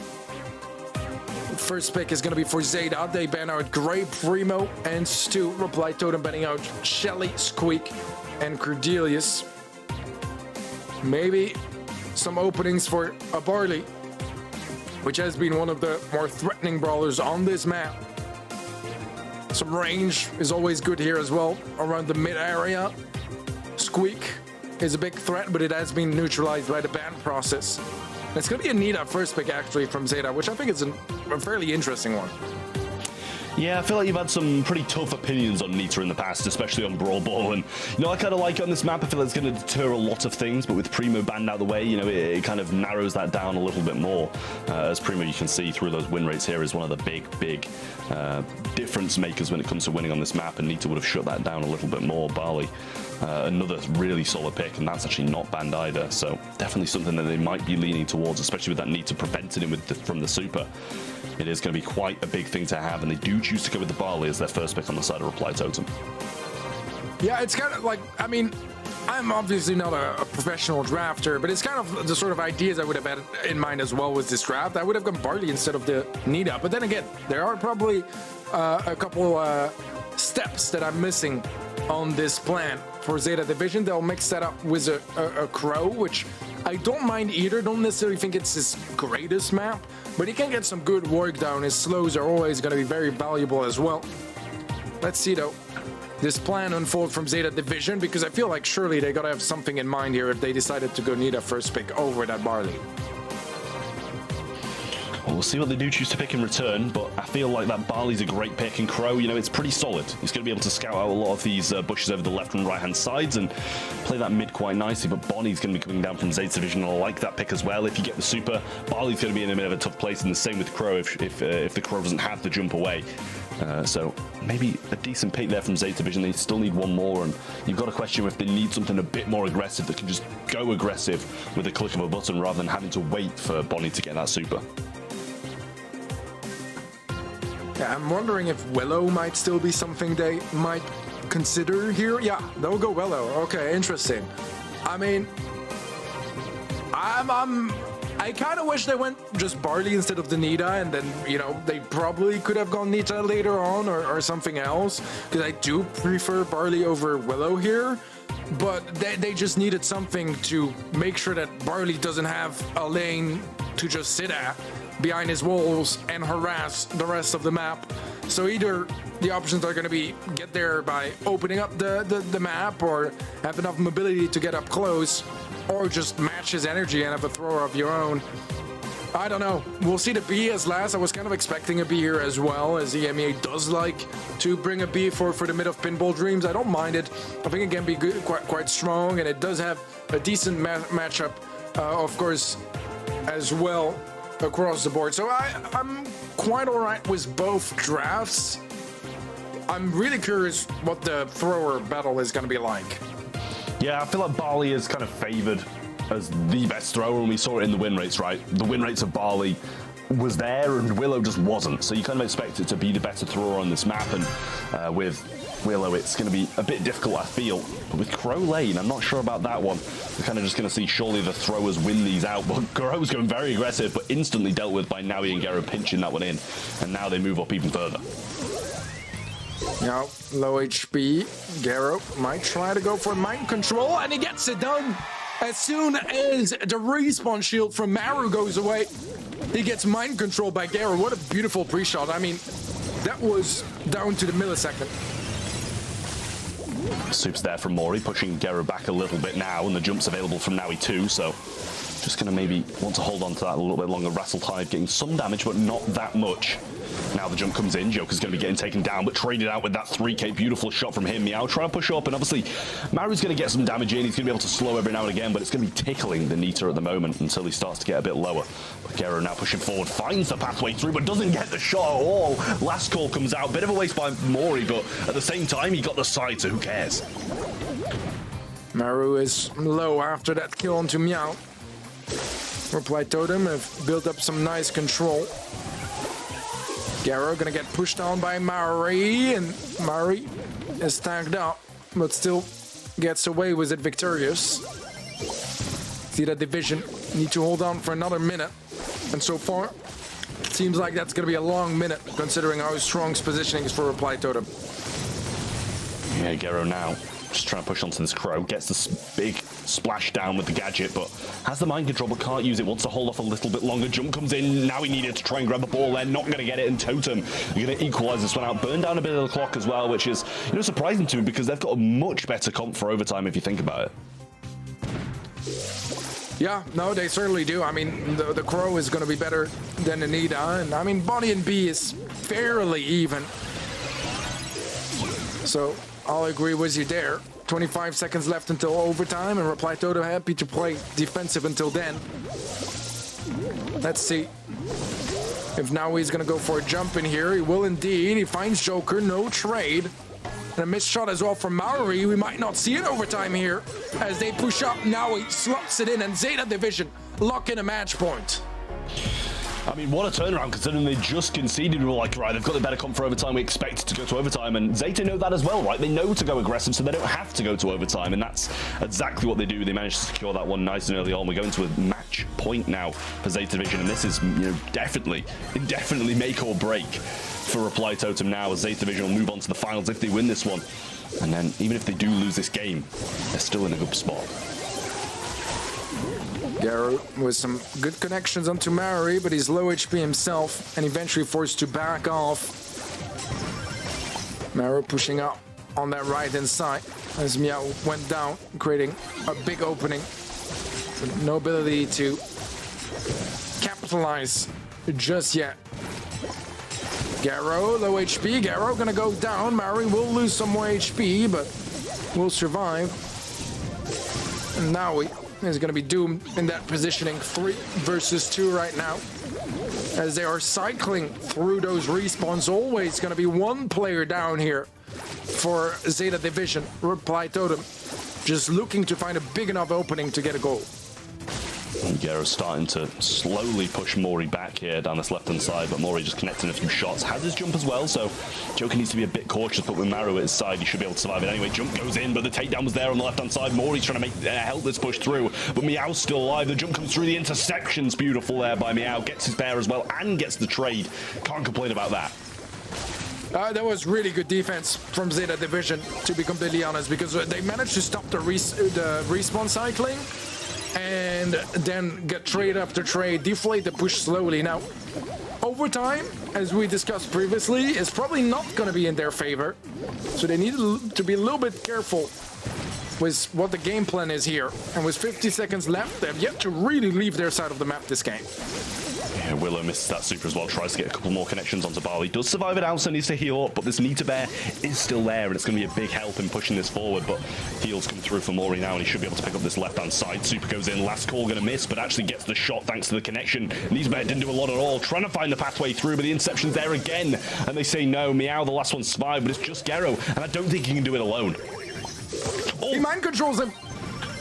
First pick is going to be for Zeta. They ban out Grey, Primo, and Stu. Reply Totem banning out Shelly, Squeak, and Cordelius. Maybe some openings for a Barley, which has been one of the more threatening brawlers on this map. Some range is always good here as well, around the mid area. Squeak is a big threat, but it has been neutralized by the ban process. It's going to be a neat first pick, actually, from Zeta, which I think is a fairly interesting one. Yeah, I feel like you've had some pretty tough opinions on Nita in the past, especially on Brawl Ball, and I kind of like it on this map. I feel like it's going to deter a lot of things, but with Primo banned out of the way, it kind of narrows that down a little bit more. As Primo, you can see through those win rates here, is one of the big difference makers when it comes to winning on this map, and Nita would have shut that down a little bit more. Barley, another really solid pick, and that's actually not banned either, so definitely something that they might be leaning towards, especially with that Nita preventing him from the super. It is going to be quite a big thing to have, and they do choose to go with the Barley as their first pick on the side of Reply Totem. Yeah, it's kind of like, I mean, I'm obviously not a professional drafter, but it's kind of the sort of ideas I would have had in mind as well with this draft. I would have gone Barley instead of the Nita, but then again, there are probably a couple steps that I'm missing on this plan for Zeta Division. They'll mix that up with a Crow, which I don't mind either. Don't necessarily think it's his greatest map, but he can get some good work down. His slows are always going to be very valuable as well. Let's see though this plan unfold from Zeta Division, because I feel like surely they got to have something in mind here if they decided to go Nita first pick over that Barley. Well, we'll see what they do choose to pick in return, but I feel like that Barley's a great pick, and Crow, it's pretty solid. He's going to be able to scout out a lot of these bushes over the left and right hand sides and play that mid quite nicely, but Bonnie's going to be coming down from Zeta Division, and I like that pick as well. If you get the super, Barley's going to be in a bit of a tough place, and the same with Crow if the Crow doesn't have the jump away. So maybe a decent pick there from Zeta Division. They still need one more, and you've got to question if they need something a bit more aggressive that can just go aggressive with a click of a button rather than having to wait for Bonnie to get that super. Yeah, I'm wondering if Willow might still be something they might consider here. Yeah, they'll go Willow. Okay, interesting. I mean, I kind of wish they went just Barley instead of the Nita, and then, they probably could have gone Nita later on or something else, because I do prefer Barley over Willow here. But they just needed something to make sure that Barley doesn't have a lane to just sit at behind his walls and harass the rest of the map. So either the options are going to be get there by opening up the map, or have enough mobility to get up close, or just match his energy and have a thrower of your own. I don't know. We'll see the B as last. I was kind of expecting a B here as well, as EMEA does like to bring a B for the mid of Pinball Dreams. I don't mind it. I think it can be good, quite strong, and it does have a decent matchup, of course, as well across the board. So I'm quite all right with both drafts. I'm really curious what the thrower battle is going to be like. Yeah, I feel like Barley is kind of favored as the best thrower, and we saw it in the win rates, right? The win rates of Barley was there and Willow just wasn't, so you kind of expect it to be the better thrower on this map, and with Willow it's going to be a bit difficult, I feel. But with Crow Lane, I'm not sure about that one. We're kind of just going to see surely the throwers win these out, but Crow's going very aggressive, but instantly dealt with by Naui and Gero pinching that one in, and now they move up even further. Now, low HP, Gero might try to go for mind control, and he gets it done. As soon as the respawn shield from Maru goes away, he gets mind controlled by Gero. What a beautiful pre-shot. I mean, that was down to the millisecond. Soup's there from Mori, pushing Gero back a little bit now, and the jump's available from Naui too, so just going to maybe want to hold on to that a little bit longer. Rasseltide getting some damage, but not that much. Now the jump comes in, Joker's going to be getting taken down, but traded out with that 3k beautiful shot from him. Meow trying to push up, and obviously Maru's going to get some damage in. He's going to be able to slow every now and again, but it's going to be tickling the Nita at the moment until he starts to get a bit lower. But Gero now pushing forward, finds the pathway through, but doesn't get the shot at all. Last call comes out, bit of a waste by Mori, but at the same time he got the side, so who cares? Maru is low after that kill onto Meow. Reply Totem have built up some nice control. Gero gonna get pushed down by Mari, and Mari is tagged up, but still gets away with it victorious. Zeta Division need to hold on for another minute, and so far it seems like that's gonna be a long minute considering how strong's positioning is for Reply Totem. Yeah, Gero now just trying to push onto this Crow, gets this big splash down with the gadget, but has the mind control but can't use it, wants to hold off a little bit longer. Jump comes in, now he needed to try and grab the ball there, not going to get it, and Totem are going to equalize this one out, burn down a bit of the clock as well, which is, surprising to me because they've got a much better comp for overtime if you think about it. Yeah, no, they certainly do. I mean, the Crow is going to be better than Anita, and I mean, Bonnie and B is barely even. So I'll agree with you there. 25 seconds left until overtime, and Reply Totem happy to play defensive until then. Let's see if now he's gonna go for a jump in here. He will indeed. He finds Joker, no trade. And a missed shot as well from Maori. We might not see it overtime here as they push up. Now he slots it in, and Zeta Division lock in a match point. I mean, what a turnaround considering they just conceded. We were like, right, they've got the better comp for overtime. We expect it to go to overtime. And Zeta know that as well, right? They know to go aggressive, so they don't have to go to overtime. And that's exactly what they do. They managed to secure that one nice and early on. We're going to a match point now for Zeta Division. And this is, definitely make or break for Reply Totem now, as Zeta Division will move on to the finals if they win this one. And then even if they do lose this game, they're still in a good spot. Garrow with some good connections onto Maori, but he's low HP himself and eventually forced to back off. Maori pushing up on that right-hand side as Meow went down, creating a big opening. But no ability to capitalize just yet. Garrow, low HP. Garrow gonna go down. Maori will lose some more HP, but will survive. And now is going to be doomed in that positioning. 3 versus 2 right now, as they are cycling through those respawns. Always going to be one player down here for Zeta Division. Reply Totem just looking to find a big enough opening to get a goal. Garrow's starting to slowly push Mori back here down this left-hand side, but Mori just connecting a few shots. Has his jump as well, so Joker needs to be a bit cautious, but with Maru at his side, he should be able to survive it anyway. Jump goes in, but the takedown was there on the left-hand side. Mori's trying to help this push through, but Meow's still alive. The jump comes through. The interception's beautiful there by Meow. Gets his bear as well and gets the trade. Can't complain about that. That was really good defense from Zeta Division, to be completely honest, because they managed to stop the respawn cycling and then get trade after trade, deflate the push slowly. Now, overtime, as we discussed previously, is probably not going to be in their favor, so they need to be a little bit careful with what the game plan is here. And with 50 seconds left, they have yet to really leave their side of the map this game. Yeah, Willow misses that super as well, tries to get a couple more connections onto Barley. Does survive it out, so needs to heal up, but this need to bear is still there, and it's going to be a big help in pushing this forward. But heals come through for Mori now, and he should be able to pick up this left-hand side. Super goes in, last call going to miss, but actually gets the shot thanks to the connection. Neesbear didn't do a lot at all, trying to find the pathway through, but the interception's there again, and they say no. Meow, the last one survived, but it's just Garrow, and I don't think he can do it alone. Oh. He mind controls him.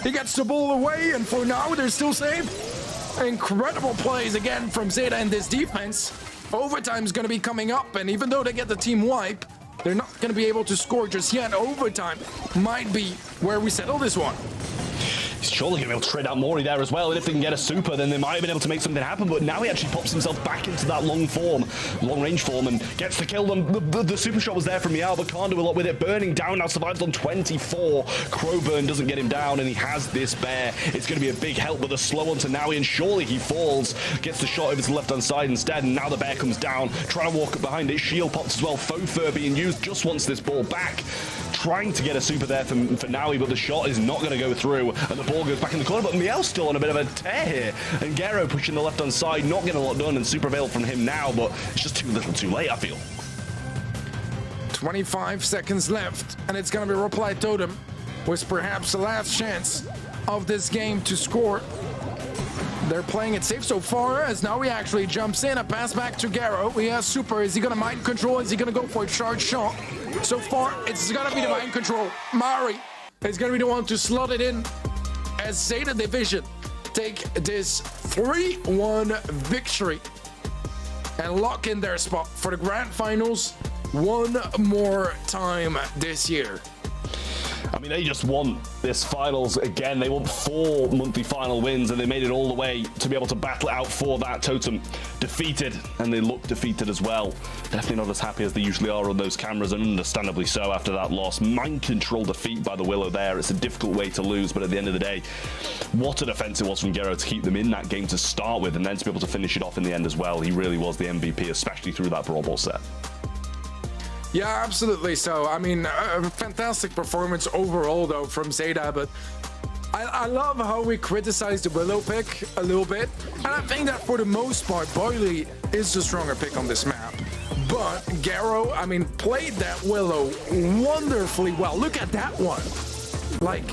He gets the ball away, and for now, they're still safe. Incredible plays again from Zeta in this defense. Overtime's going to be coming up, and even though they get the team wipe, they're not going to be able to score just yet. Overtime might be where we settle this one. He's surely going to be able to trade out Mori there as well, and if they can get a super, then they might have been able to make something happen, but now he actually pops himself back into that long-range form, and gets to kill them. The super shot was there from Meow, but can't do a lot with it. Burning down now, survives on 24. Crowburn doesn't get him down, and he has this bear. It's going to be a big help, but the slow onto Naui, and surely he falls. Gets the shot over to the left-hand side instead, and now the bear comes down, trying to walk up behind it. Shield pops as well. Faux fur being used, just wants this ball back. Trying to get a super there for Naui, but the shot is not going to go through, and the ball goes back in the corner, but Meow's still on a bit of a tear here, and Garrow pushing the left-hand side, not getting a lot done, and super available from him now, but it's just too little too late, I feel. 25 seconds left, and it's going to be Reply Totem with perhaps the last chance of this game to score. They're playing it safe so far, as now he actually jumps in. A pass back to Garrow. He has super. Is he going to mind control? Is he going to go for a charge shot? So far, it's going to be the mind control. Mari is going to be the one to slot it in, as Zeta Division take this 3-1 victory and lock in their spot for the grand finals one more time this year. I mean, they just won this finals again. They won 4 monthly final wins, and they made it all the way to be able to battle it out for that. Totem defeated, and they look defeated as well. Definitely not as happy as they usually are on those cameras, and understandably so after that loss. Mind control defeat by the Willow there. It's a difficult way to lose, but at the end of the day, what a defense it was from Garrow to keep them in that game to start with, and then to be able to finish it off in the end as well. He really was the MVP, especially through that Brawl Ball set. Yeah, absolutely. So, I mean, a fantastic performance overall, though, from Zeta. But I love how we criticized the Willow pick a little bit. And I think that for the most part, Boily is the stronger pick on this map. But Garo, I mean, played that Willow wonderfully well. Look at that one. Like,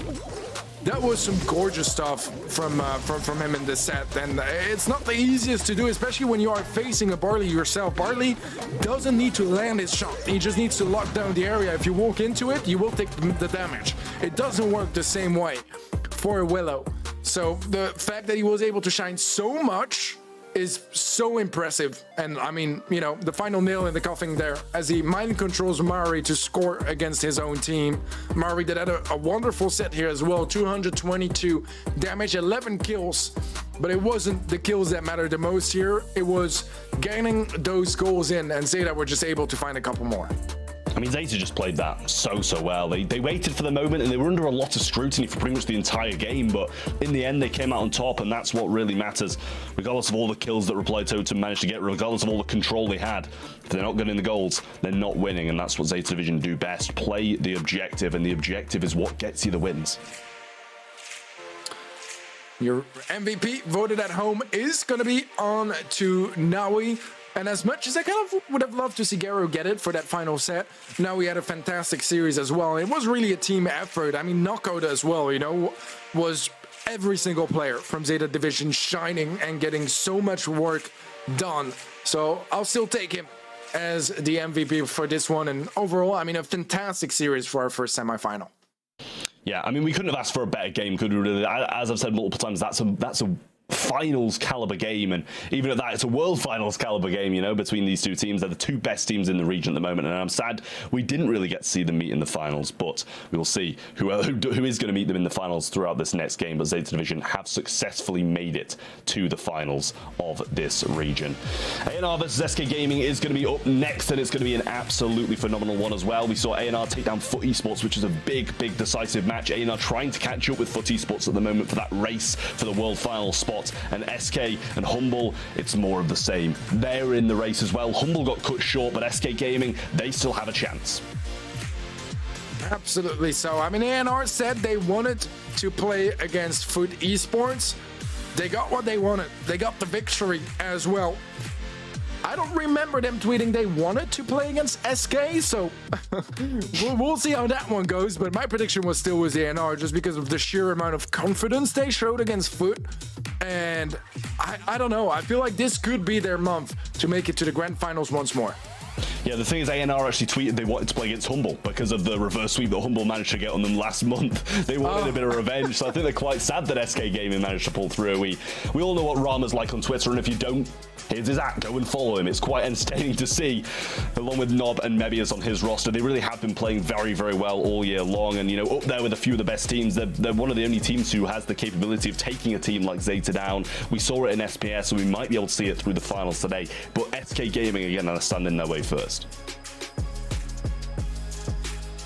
that was some gorgeous stuff from him in this set, and it's not the easiest to do, especially when you are facing a Barley yourself. Barley doesn't need to land his shot, he just needs to lock down the area. If you walk into it, you will take the damage. It doesn't work the same way for Willow. So the fact that he was able to shine so much is so impressive. And I mean, you know, the final nail in the coffin there as he mind controls Mari to score against his own team. Mari that had a wonderful set here as well, 222 damage, 11 kills, but it wasn't the kills that mattered the most here. It was getting those goals in, and Zeta were just able to find a couple more. I mean, Zeta just played that so well. They waited for the moment, and they were under a lot of scrutiny for pretty much the entire game, but in the end, they came out on top, and that's what really matters. Regardless of all the kills that Reply Totem managed to get, regardless of all the control they had, if they're not getting the goals, they're not winning, and that's what Zeta Division do best. Play the objective, and the objective is what gets you the wins. Your MVP voted at home is going to be on to Naui. And as much as I kind of would have loved to see Garo get it for that final set, now we had a fantastic series as well. It was really a team effort. I mean, Knockout as well, you know, was every single player from Zeta Division shining and getting so much work done. So I'll still take him as the MVP for this one. And overall, I mean, a fantastic series for our first semifinal. Yeah, I mean, we couldn't have asked for a better game, could we really? As I've said multiple times, that's a finals caliber game, and even at that, it's a world finals caliber game, you know, between these two teams. They're the two best teams in the region at the moment, and I'm sad we didn't really get to see them meet in the finals, but we will see who is going to meet them in the finals throughout this next game. But Zeta Division have successfully made it to the finals of this region. A&R versus SK Gaming is going to be up next, and it's going to be an absolutely phenomenal one as well. We saw A&R take down Foot Esports, which is a big decisive match. A&R trying to catch up with Foot Esports at the moment for that race for the world final spot. And SK and Humble, it's more of the same. They're in the race as well. Humble got cut short, but SK Gaming, they still have a chance. Absolutely so. I mean, A&R said they wanted to play against Foot Esports. They got what they wanted. They got the victory as well. I don't remember them tweeting they wanted to play against SK, so we'll see how that one goes. But my prediction was still with A&R just because of the sheer amount of confidence they showed against Foot. And I don't know. I feel like this could be their month to make it to the grand finals once more. Yeah, the thing is, A&R actually tweeted they wanted to play against Humble because of the reverse sweep that Humble managed to get on them last month. They wanted a bit of revenge, so I think they're quite sad that SK Gaming managed to pull through. We all know what Rama's like on Twitter, and if you don't, here's his act. Go and follow him. It's quite entertaining to see, along with Nob and Mebius on his roster. They really have been playing very well all year long, and, you know, up there with a few of the best teams. They're one of the only teams who has the capability of taking a team like Zeta down. We saw it in SPS, so we might be able to see it through the finals today. But SK Gaming, again, are standing their way first.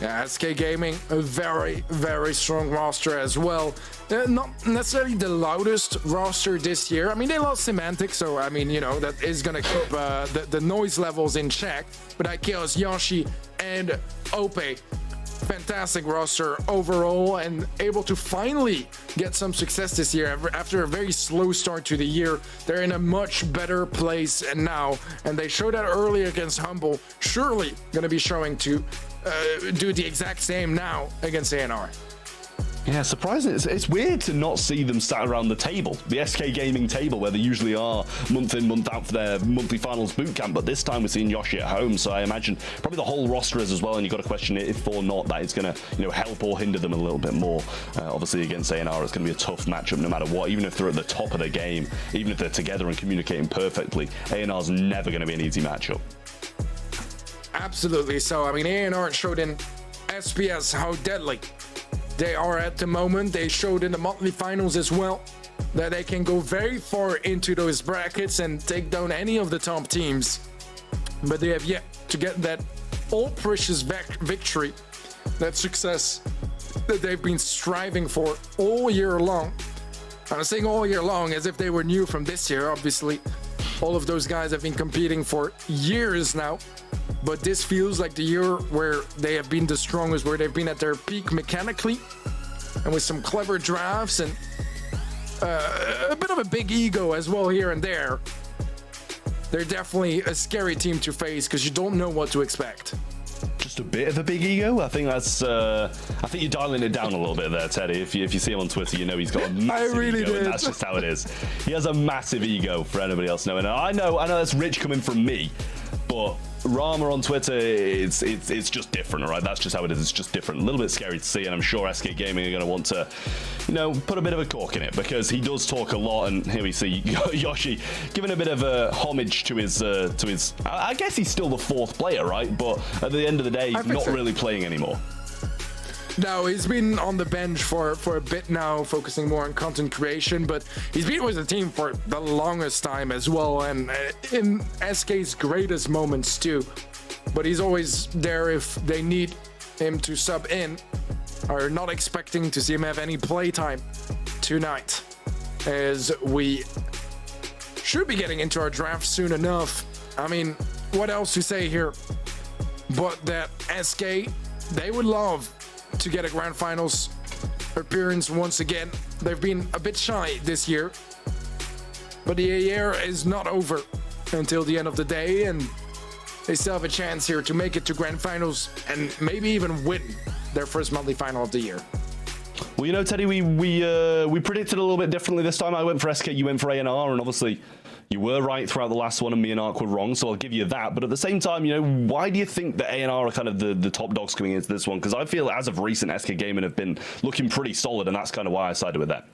Yeah, SK Gaming, a very strong roster as well. Not necessarily the loudest roster this year. I mean, they lost Semantic, so I mean, you know, that is gonna keep the noise levels in check. But Ikeos, Yoshi, and Ope, fantastic roster overall, and able to finally get some success this year after a very slow start to the year. They're in a much better place now, and they showed that early against Humble. Surely gonna be showing to do the exact same now against A&R. Yeah, surprising. It's weird to not see them sat around the table, the SK Gaming table, where they usually are month in, month out for their monthly finals bootcamp. But this time we're seeing Yoshi at home, so I imagine probably the whole roster is as well. And you've got to question it if or not that is going to, you know, help or hinder them a little bit more. Obviously, against A&R, it's going to be a tough matchup no matter what. Even if they're at the top of the game, even if they're together and communicating perfectly, A&R's never going to be an easy matchup. Absolutely. So I mean, A&R showed in SPS how deadly they are at the moment. They showed in the monthly finals as well that they can go very far into those brackets and take down any of the top teams. But they have yet to get that all precious victory, that success that they've been striving for all year long. I'm saying all year long as if they were new from this year. Obviously, all of those guys have been competing for years now. But this feels like the year where they have been the strongest, where they've been at their peak mechanically, and with some clever drafts and a bit of a big ego as well here and there. they're definitely a scary team to face because you don't know what to expect. Just a bit of a big ego. I think that's. I think you're dialing it down a little bit there, Teddy. If you see him on Twitter, you know he's got a massive ego, and that's just how it is. He has a massive ego for anybody else knowing. I know that's rich coming from me, but Rama on Twitter, it's just different, all right? That's just how it is. It's just different. A little bit scary to see, and I'm sure SK Gaming are going to want to, put a bit of a cork in it because he does talk a lot. And here we see Yoshi giving a bit of a homage to his. I guess he's still the fourth player, right? But at the end of the day, he's not really playing anymore. No, he's been on the bench for a bit now, focusing more on content creation, but he's been with the team for the longest time as well, and in SK's greatest moments too. But he's always there if they need him to sub in. Are not expecting to see him have any playtime tonight, as we should be getting into our draft soon enough. I mean, what else to say here but that SK, they would love to get a grand finals appearance once again. They've been a bit shy this year, but the year is not over until the end of the day, and they still have a chance here to make it to grand finals and maybe even win their first monthly final of the year. Well, Teddy, we predicted a little bit differently this time. I went for SK, you went for ANR, and obviously you were right throughout the last one, and me and Ark were wrong, so I'll give you that. But at the same time, why do you think that ANR are kind of the top dogs coming into this one? Because I feel as of recent, SK Gaming have been looking pretty solid, and that's kind of why I sided with that.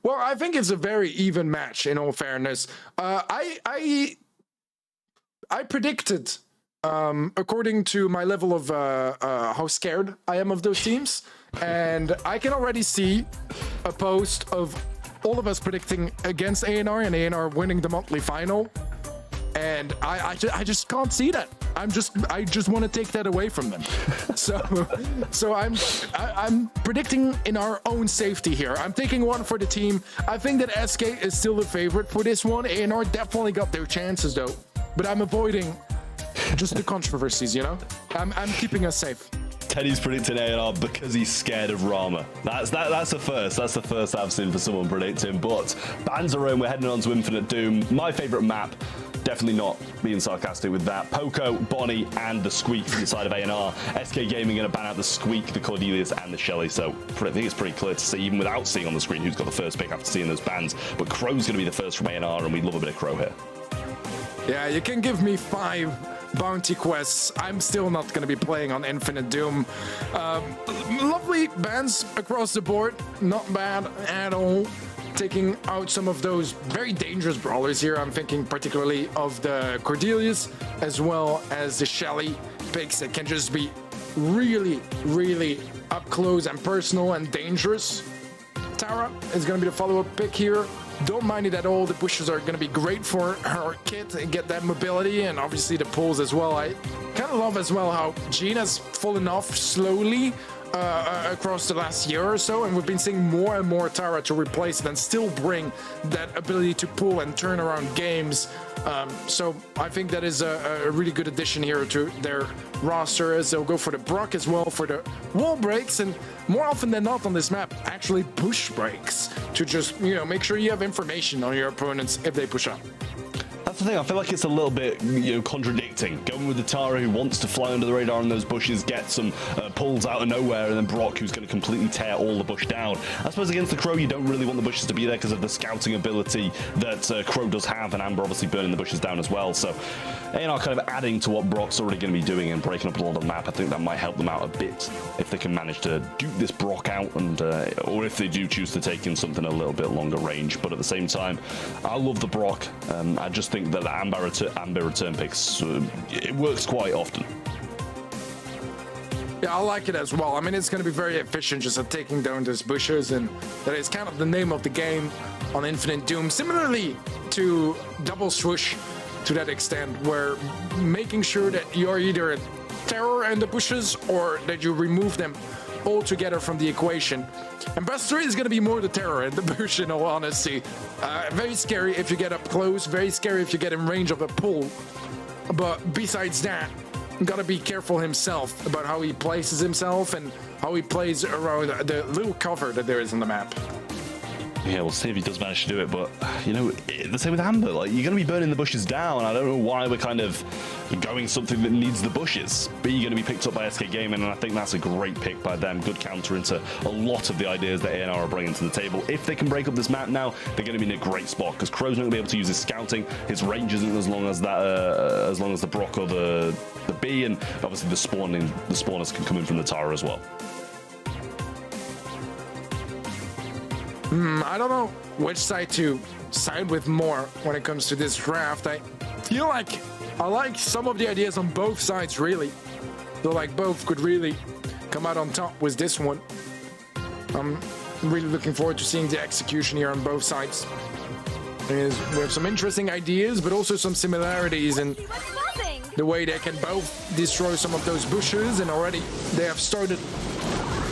Well, I think it's a very even match, in all fairness. I predicted, according to my level of how scared I am of those teams, and I can already see a post of all of us predicting against ANR and ANR winning the monthly final, and I just can't see that. I just want to take that away from them. So I'm predicting in our own safety here. I'm taking one for the team. I think that SK is still the favorite for this one. ANR definitely got their chances though, but I'm avoiding just the controversies. I'm keeping us safe. Teddy's predicting ANR because he's scared of Rama. That's the first. That's the first I've seen for someone predicting. But bans are in. We're heading on to Infinite Doom. My favourite map. Definitely not being sarcastic with that. Poco, Bonnie, and the Squeak from the side of ANR. SK Gaming going to ban out the Squeak, the Cordelius, and the Shelly. So I think it's pretty clear to see, even without seeing on the screen, who's got the first pick after seeing those bans. But Crow's going to be the first from ANR, and we love a bit of Crow here. Yeah, you can give me 5 bounty quests. I'm still not going to be playing on Infinite Doom. Lovely bans across the board. Not bad at all. Taking out some of those very dangerous brawlers here. I'm thinking particularly of the Cordelius as well as the Shelly picks that can just be really, really up close and personal and dangerous. Tara is going to be the follow-up pick here. Don't mind it at all. The bushes are going to be great for her kit and get that mobility, and obviously the pulls as well. I kind of love as well how Gina's fallen off slowly across the last year or so, and we've been seeing more and more Tara to replace it and still bring that ability to pull and turn around games. So I think that is a really good addition here to their roster, as they'll go for the Brock as well for the wall breaks, and more often than not on this map, actually push breaks to just, make sure you have information on your opponents if they push up. That's the thing, I feel like it's a little bit, contradicting. Going with the Tara who wants to fly under the radar in those bushes, get some pulls out of nowhere, and then Brock who's going to completely tear all the bush down. I suppose against the Crow, you don't really want the bushes to be there because of the scouting ability that Crow does have, and Amber obviously burning the bushes down as well. So ANR kind of adding to what Brock's already going to be doing and breaking up a lot of the map. I think that might help them out a bit if they can manage to duke this Brock out, and or if they do choose to take in something a little bit longer range. But at the same time, I love the Brock. I just think that the Amber return picks, it works quite often. Yeah, I like it as well. I mean, it's going to be very efficient just at taking down those bushes, and that is kind of the name of the game on Infinite Doom. Similarly to Double Swoosh, to that extent, where making sure that you're either a terror in the bushes or that you remove them altogether from the equation. And Buster is going to be more the terror in the bush, in all honesty. Very scary if you get up close, very scary if you get in range of a pull. But besides that, gotta be careful himself about how he places himself and how he plays around the little cover that there is on the map. Yeah, we'll see if he does manage to do it, but The same with Amber. Like, you're going to be burning the bushes down. I don't know why we're kind of going something that needs the bushes. B going to be picked up by SK Gaming, and I think that's a great pick by them. Good counter into a lot of the ideas that A&R are bringing to the table. If they can break up this map now, they're going to be in a great spot because Crow's not going to be able to use his scouting. His range isn't as long as that, as long as the Brock or the B, and obviously the spawners can come in from the Tara as well. I don't know which side to side with more when it comes to this draft. I feel like I like some of the ideas on both sides, really. Feel like both could really come out on top with this one. I'm really looking forward to seeing the execution here on both sides. We have some interesting ideas, but also some similarities in the way they can both destroy some of those bushes, and already they have started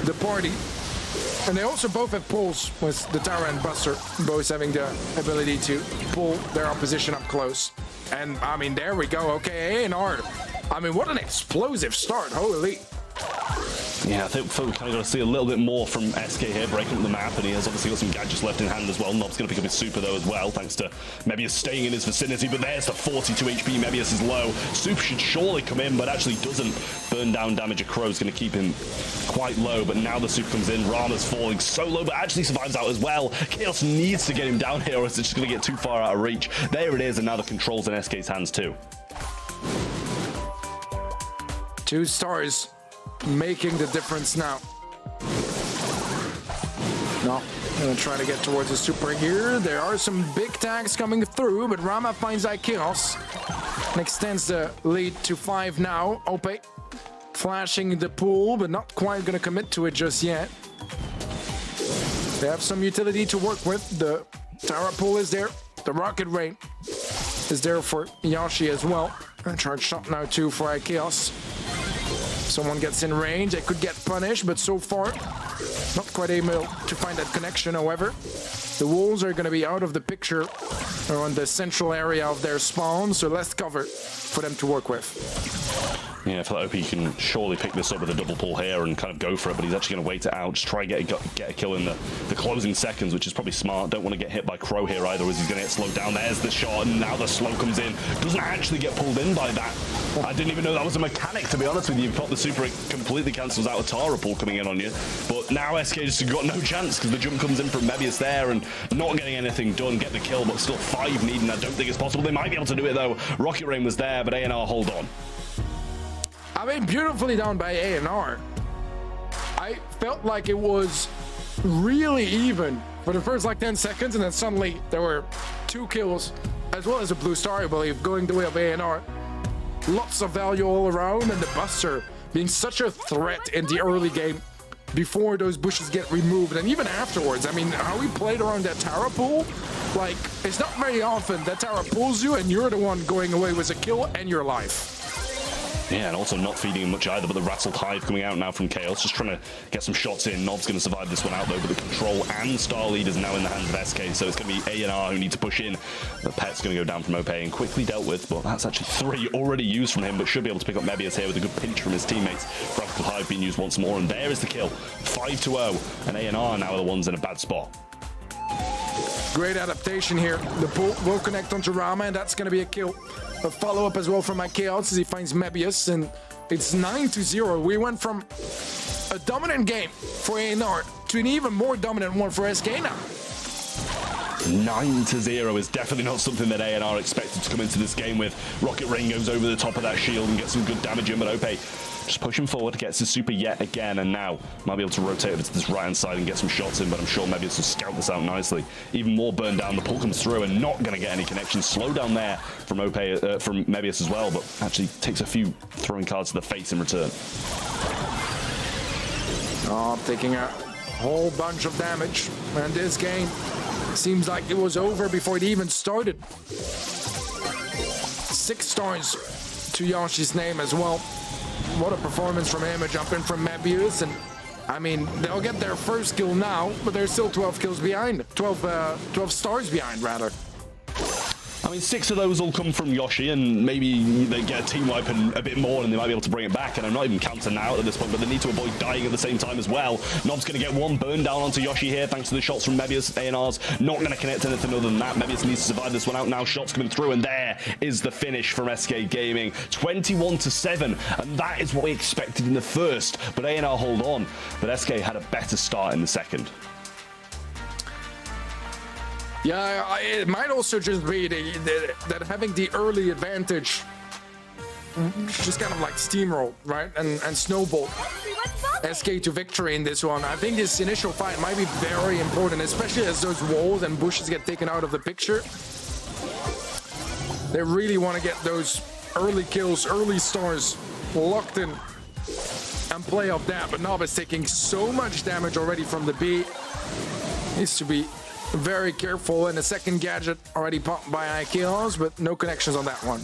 the party. And they also both have pulls with the Tara and Buster, both having the ability to pull their opposition up close. And I mean, there we go. Okay, A&R. I mean, what an explosive start. Holy. Yeah, I think we kind of got to see a little bit more from SK here, breaking up the map, and he has obviously got some gadgets left in hand as well. Nob's going to pick up his super, though, as well, thanks to Mebius staying in his vicinity, but there's the 42 HP. Mebius is low. Super should surely come in, but actually doesn't. Burn down damage. A Crow's going to keep him quite low, but now the super comes in. Rama's falling so low, but actually survives out as well. Chaos needs to get him down here, or it's just going to get too far out of reach. There it is, and now the control's in SK's hands, too. 2 stars. Making the difference now. No, gonna try to get towards the super here. There are some big tags coming through, but Rama finds Chaos and extends the lead to 5 now. Ope flashing the pool, but not quite gonna commit to it just yet. They have some utility to work with. The Tara pool is there. The Rocket Rain is there for Yashi as well. And charge shot now too for Chaos. Someone gets in range, they could get punished, but so far, not quite able to find that connection. However, the wolves are going to be out of the picture on the central area of their spawn, so less cover for them to work with. Yeah, I feel like OP can surely pick this up with a double pull here and kind of go for it, but he's actually going to wait it out, just try and get a kill in the closing seconds, which is probably smart. Don't want to get hit by Crow here either, as he's going to get slowed down. There's the shot, and now the slow comes in. Doesn't actually get pulled in by that. I didn't even know that was a mechanic, to be honest with you. You've got the super, it completely cancels out a Tara pull coming in on you. But now SK just got no chance because the jump comes in from Mebius there and not getting anything done. Get the kill, but still 5 needing. I don't think it's possible. They might be able to do it though. Rocket Rain was there, but A&R hold on. I mean, beautifully done by A&R. I felt like it was really even for the first like 10 seconds, and then suddenly there were 2 kills, as well as a blue star, I believe, going the way of A&R. Lots of value all around, and the Buster being such a threat in the early game before those bushes get removed, and even afterwards. I mean, how we played around that Tara pool, like, it's not very often that Tara pulls you and you're the one going away with a kill and your life. Yeah, and also not feeding him much either, but the Rattled Hive coming out now from Chaos, just trying to get some shots in. Nob's going to survive this one out, though, but the control and star lead is now in the hands of SK, so it's going to be A&R who need to push in. The Pet's going to go down from OP and quickly dealt with, but that's actually 3 already used from him, but should be able to pick up Mebius here with a good pinch from his teammates. Rattled Hive being used once more, and there is the kill. 5-0, and A&R now are the ones in a bad spot. Great adaptation here. The pull will connect onto Rama, and that's going to be a kill. A follow-up as well from Chaos as he finds Mebius, and it's 9-0. We went from a dominant game for A&R to an even more dominant one for SK now. 9-0 is definitely not something that A&R expected to come into this game with. Rocket Rain goes over the top of that shield and gets some good damage in, but Ope just pushing forward, gets his super yet again, and now might be able to rotate over to this right-hand side and get some shots in, but I'm sure Mebius will scout this out nicely. Even more burn down, the pull comes through and not going to get any connection. Slow down there from Ope, from Mebius as well, but actually takes a few throwing cards to the face in return. Oh, taking a whole bunch of damage, and this game seems like it was over before it even started. 6 stars to Yashi's name as well. What a performance from him, a jump in from Mebius, and I mean, they'll get their first kill now, but they're still 12 kills behind, 12 stars behind rather. I mean, 6 of those will come from Yoshi, and maybe they get a team wipe and a bit more, and they might be able to bring it back. And I'm not even counting out at this point, but they need to avoid dying at the same time as well. Nob's going to get one burn down onto Yoshi here, thanks to the shots from Mebius. A&R's not going to connect anything other than that. Mebius needs to survive this one out now. Shots coming through, and there is the finish from SK Gaming. 21-7, and that is what we expected in the first. But A&R hold on. But SK had a better start in the second. Yeah, it might also just be that having the early advantage just kind of like steamroll, right? And snowball SK to victory in this one. I think this initial fight might be very important, especially as those walls and bushes get taken out of the picture. They really want to get those early kills, early stars locked in and play off that. But Nob is taking so much damage already from the B. Needs to be very careful. And the second gadget already popped by Chaos, but no connections on that one.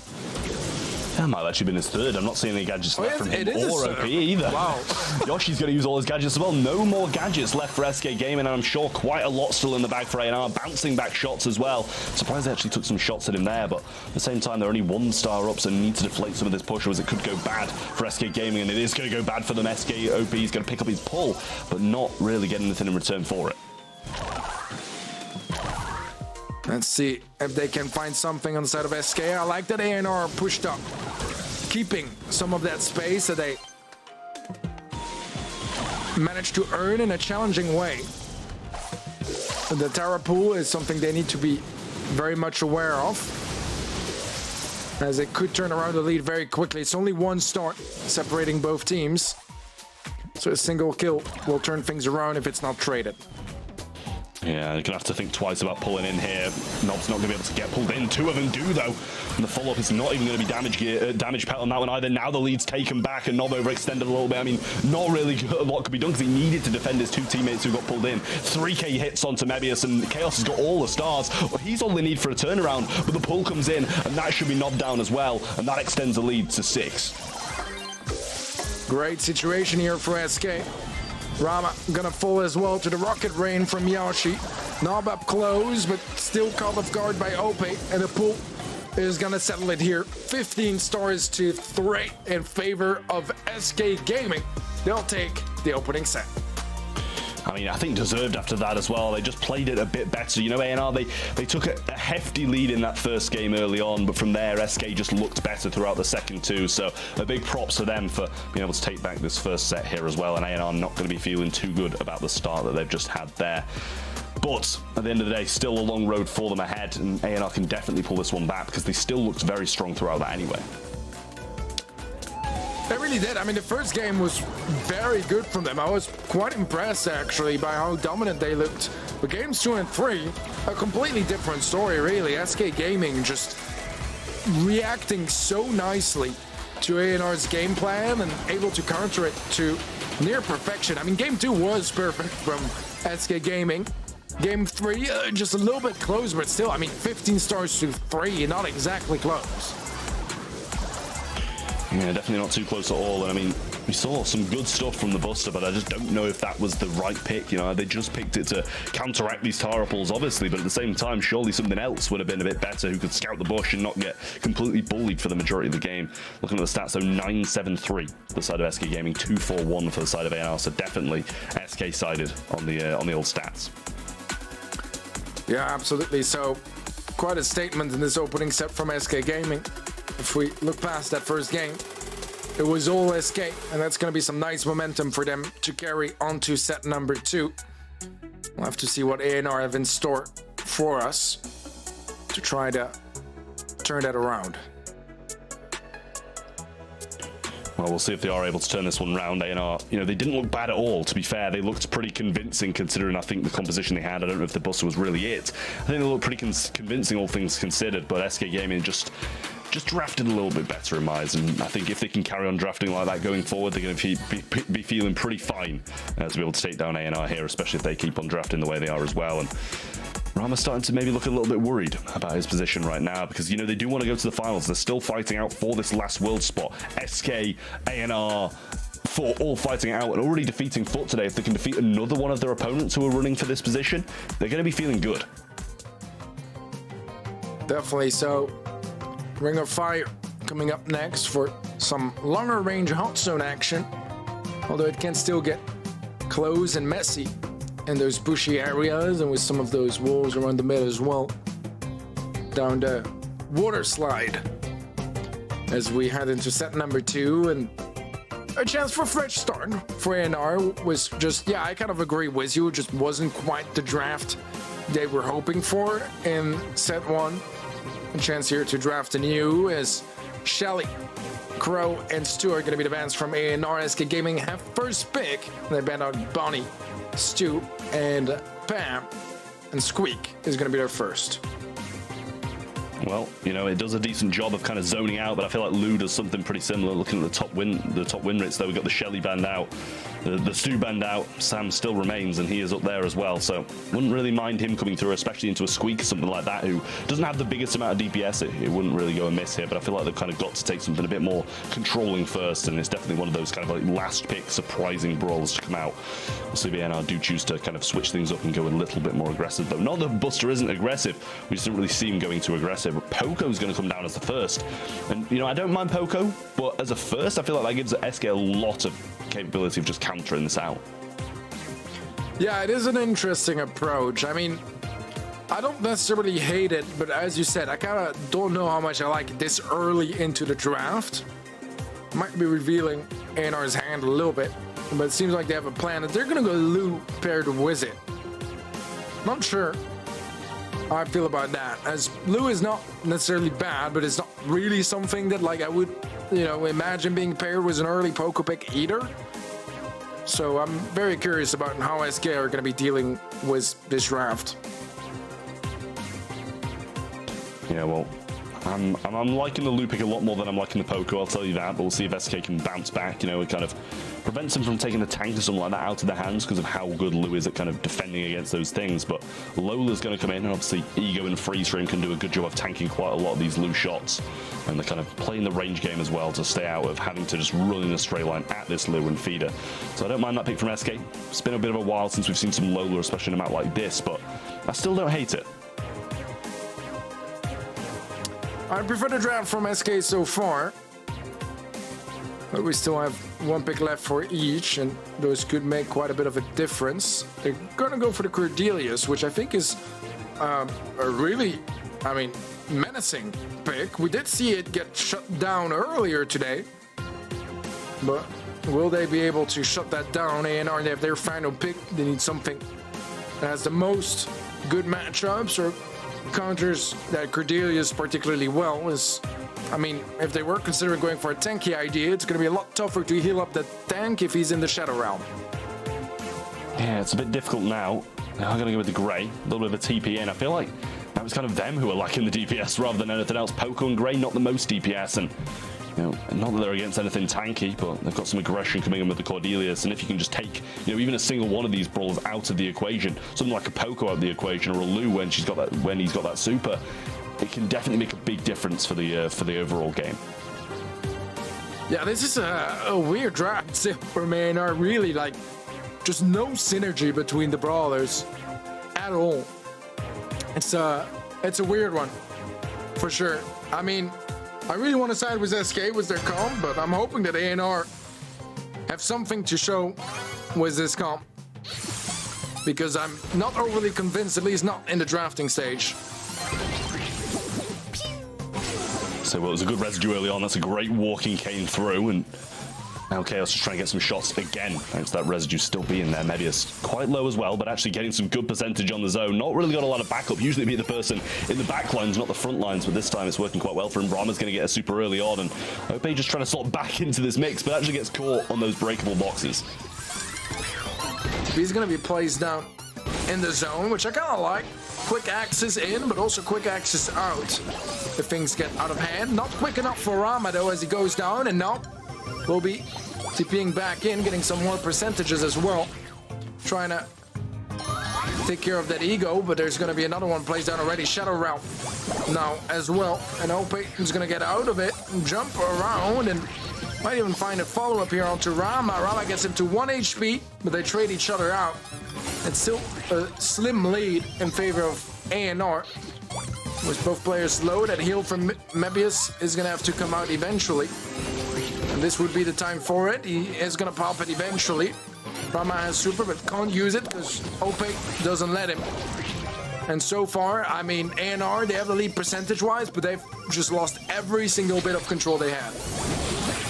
That might have actually been his third. I'm not seeing any gadgets left from him or OP third. either. Wow. Yoshi's going to use all his gadgets as well. No more gadgets left for SK Gaming, and I'm sure quite a lot still in the bag for A&R. Bouncing back shots as well. Surprised they actually took some shots at him there, but at the same time, they're only 1-star up, so need to deflate some of this push, as it could go bad for SK Gaming, and it is going to go bad for them. SK OP is going to pick up his pull, but not really getting anything in return for it. Let's see if they can find something on the side of SK. I like that A&R pushed up, keeping some of that space that they managed to earn in a challenging way. The Tara pool is something they need to be very much aware of, as it could turn around the lead very quickly. It's only 1 start separating both teams, so a single kill will turn things around if it's not traded. Yeah, you're going to have to think twice about pulling in here. Nob's not going to be able to get pulled in. 2 of them do, though. And the follow-up is not even going to be damage pet on that one either. Now the lead's taken back, and Nob overextended a little bit. I mean, not really a lot could be done, because he needed to defend his 2 teammates who got pulled in. 3k hits onto Mebius, and Chaos has got all the stars. Well, he's all they need for a turnaround, but the pull comes in, and that should be Nob down as well, and that extends the lead to 6. Great situation here for SK. Rama gonna fall as well to the rocket rain from Yoshi. Nob up close, but still caught off guard by OP, and the pool is gonna settle it here. 15 stars to 3 in favor of SK Gaming. They'll take the opening set. I mean, I think deserved after that as well. They just played it a bit better. You know, A&R, they took a hefty lead in that first game early on, but from there, SK just looked better throughout the second too. So a big props to them for being able to take back this first set here as well. And A&R not going to be feeling too good about the start that they've just had there. But at the end of the day, still a long road for them ahead, and A&R can definitely pull this one back, because they still looked very strong throughout that anyway. They really did. I mean, the first game was very good from them. I was quite impressed, actually, by how dominant they looked. But games 2 and 3, a completely different story, really. SK Gaming just reacting so nicely to A&R's game plan and able to counter it to near perfection. I mean, game 2 was perfect from SK Gaming. Game 3, just a little bit close, but still, I mean, 15 stars to 3, not exactly close. Yeah, definitely not too close at all. And I mean, we saw some good stuff from the Buster, but I just don't know if that was the right pick. You know, they just picked it to counteract these Tara pulls, obviously, but at the same time, surely something else would have been a bit better, who could scout the bush and not get completely bullied for the majority of the game. Looking at the stats, so 9-7-3 for the side of SK Gaming, 2-4-1 for the side of A&R, so definitely SK sided on the old stats. Yeah, absolutely. So quite a statement in this opening set from SK Gaming. If we look past that first game, it was all SK, and that's going to be some nice momentum for them to carry on to set number 2. We'll have to see what A&R have in store for us to try to turn that around. Well, we'll see if they are able to turn this one round. A&R, you know, they didn't look bad at all, to be fair. They looked pretty convincing, considering, I think, the composition they had. I don't know if the Buster was really it. I think they looked pretty convincing, all things considered, but SK Gaming just drafted a little bit better in my eyes, and I think if they can carry on drafting like that going forward, they're going to be feeling pretty fine to be able to take down A&R here, especially if they keep on drafting the way they are as well. And Rama's starting to maybe look a little bit worried about his position right now, because, you know, they do want to go to the finals. They're still fighting out for this last world spot. SK, A&R, for all fighting out, and already defeating Foot today. If they can defeat another one of their opponents who are running for this position, they're going to be feeling good. Definitely so. Ring of Fire coming up next for some longer range hot zone action. Although it can still get close and messy in those bushy areas and with some of those walls around the mid as well. Down the water slide as we head into set number 2, and a chance for a fresh start for ANR was just, yeah, I kind of agree with you. It just wasn't quite the draft they were hoping for in set 1. A chance here to draft anew as Shelly, Crow, and Stu are going to be the bans from ANR. SK Gaming have first pick. They banned out Bonnie, Stu, and Pam, and Squeak is going to be their first. Well, you know, it does a decent job of kind of zoning out, but I feel like Lou does something pretty similar. Looking at the top win rates, though, we got the Shelly band out, the Stu band out. Sam still remains, and he is up there as well. So wouldn't really mind him coming through, especially into a Squeak or something like that, who doesn't have the biggest amount of DPS. It wouldn't really go amiss here, but I feel like they've kind of got to take something a bit more controlling first, and it's definitely one of those kind of like last pick surprising brawlers to come out. We'll see if ANR do choose to kind of switch things up and go a little bit more aggressive, though. Not that Buster isn't aggressive, we just didn't really see him going too aggressive. Poco's going to come down as the first, and you know, I don't mind Poco, but as a first, I feel like that gives SK a lot of capability of just countering this out. Yeah, it is an interesting approach. I mean, I don't necessarily hate it, but as you said, I kind of don't know how much I like it this early into the draft. Might be revealing ANR's hand a little bit, but it seems like they have a plan that they're going to go Lou paired with it. Not sure how I feel about that, as Lou is not necessarily bad, but it's not really something that like I would, you know, imagine being paired with an early Poco pick either. So I'm very curious about how SK are going to be dealing with this draft. Yeah, well, I'm liking the Lou pick a lot more than I'm liking the Poco, I'll tell you that, but we'll see if SK can bounce back. You know, it kind of prevents them from taking the tank or something like that out of their hands because of how good Lou is at kind of defending against those things. But Lola's going to come in, and obviously Ego and Freeze Frame can do a good job of tanking quite a lot of these Lou shots, and they're kind of playing the range game as well to stay out of having to just run in a straight line at this Lou and feeder. So I don't mind that pick from SK. It's been a bit of a while since we've seen some Lola, especially in a map like this, but I still don't hate it. I prefer the draft from SK so far, but we still have one pick left for each, and those could make quite a bit of a difference. They're gonna go for the Cordelius, which I think is a really, I mean, menacing pick. We did see it get shut down earlier today, but will they be able to shut that down? ANR, they have their final pick. They need something that has the most good matchups or counters that Cordelius particularly well. Is, I mean, if they were considering going for a tanky idea, it's going to be a lot tougher to heal up the tank if he's in the Shadow Realm. Yeah, it's a bit difficult now. Now I'm going to go with the Grey, a little bit of a TP in. I feel like that was kind of them who were lacking the DPS rather than anything else. Poco and Grey, not the most DPS, and you know, not that they're against anything tanky, but they've got some aggression coming in with the Cordelius, and if you can just take, you know, even a single one of these brawlers out of the equation, something like a Poco out of the equation, or a Lou when he's got that super, it can definitely make a big difference for the overall game. Yeah, this is a weird draft for me, and are really like just no synergy between the brawlers at all. It's a weird one for sure. I mean, I really want to side with SK with their comp, but I'm hoping that ANR have something to show with this comp, because I'm not overly convinced, at least not in the drafting stage. So well, it was a good residue early on. That's a great walking cane through, and now Chaos just trying to get some shots again. Thanks to that residue still being there. Medius quite low as well, but actually getting some good percentage on the zone. Not really got a lot of backup. Usually be the person in the back lines, not the front lines, but this time it's working quite well for him. Brahma's going to get a super early on, and Ope just trying to slot back into this mix, but actually gets caught on those breakable boxes. He's going to be placed down in the zone, which I kind of like. Quick access in, but also quick access out if things get out of hand. Not quick enough for Rama, though, as he goes down, and now will be TPing back in, getting some more percentages as well. Trying to take care of that Ego, but there's going to be another one placed down already. Shadow Realm now as well. And Ope is going to get out of it, jump around, and might even find a follow-up here onto Rama. Rama gets him to 1 HP, but they trade each other out. It's still a slim lead in favor of ANR. with both players low. That heal from Mebius is gonna have to come out eventually. And this would be the time for it. He is gonna pop it eventually. Rama has super, but can't use it because OP doesn't let him. And so far, I mean, ANR, they have the lead percentage-wise, but they've just lost every single bit of control they had.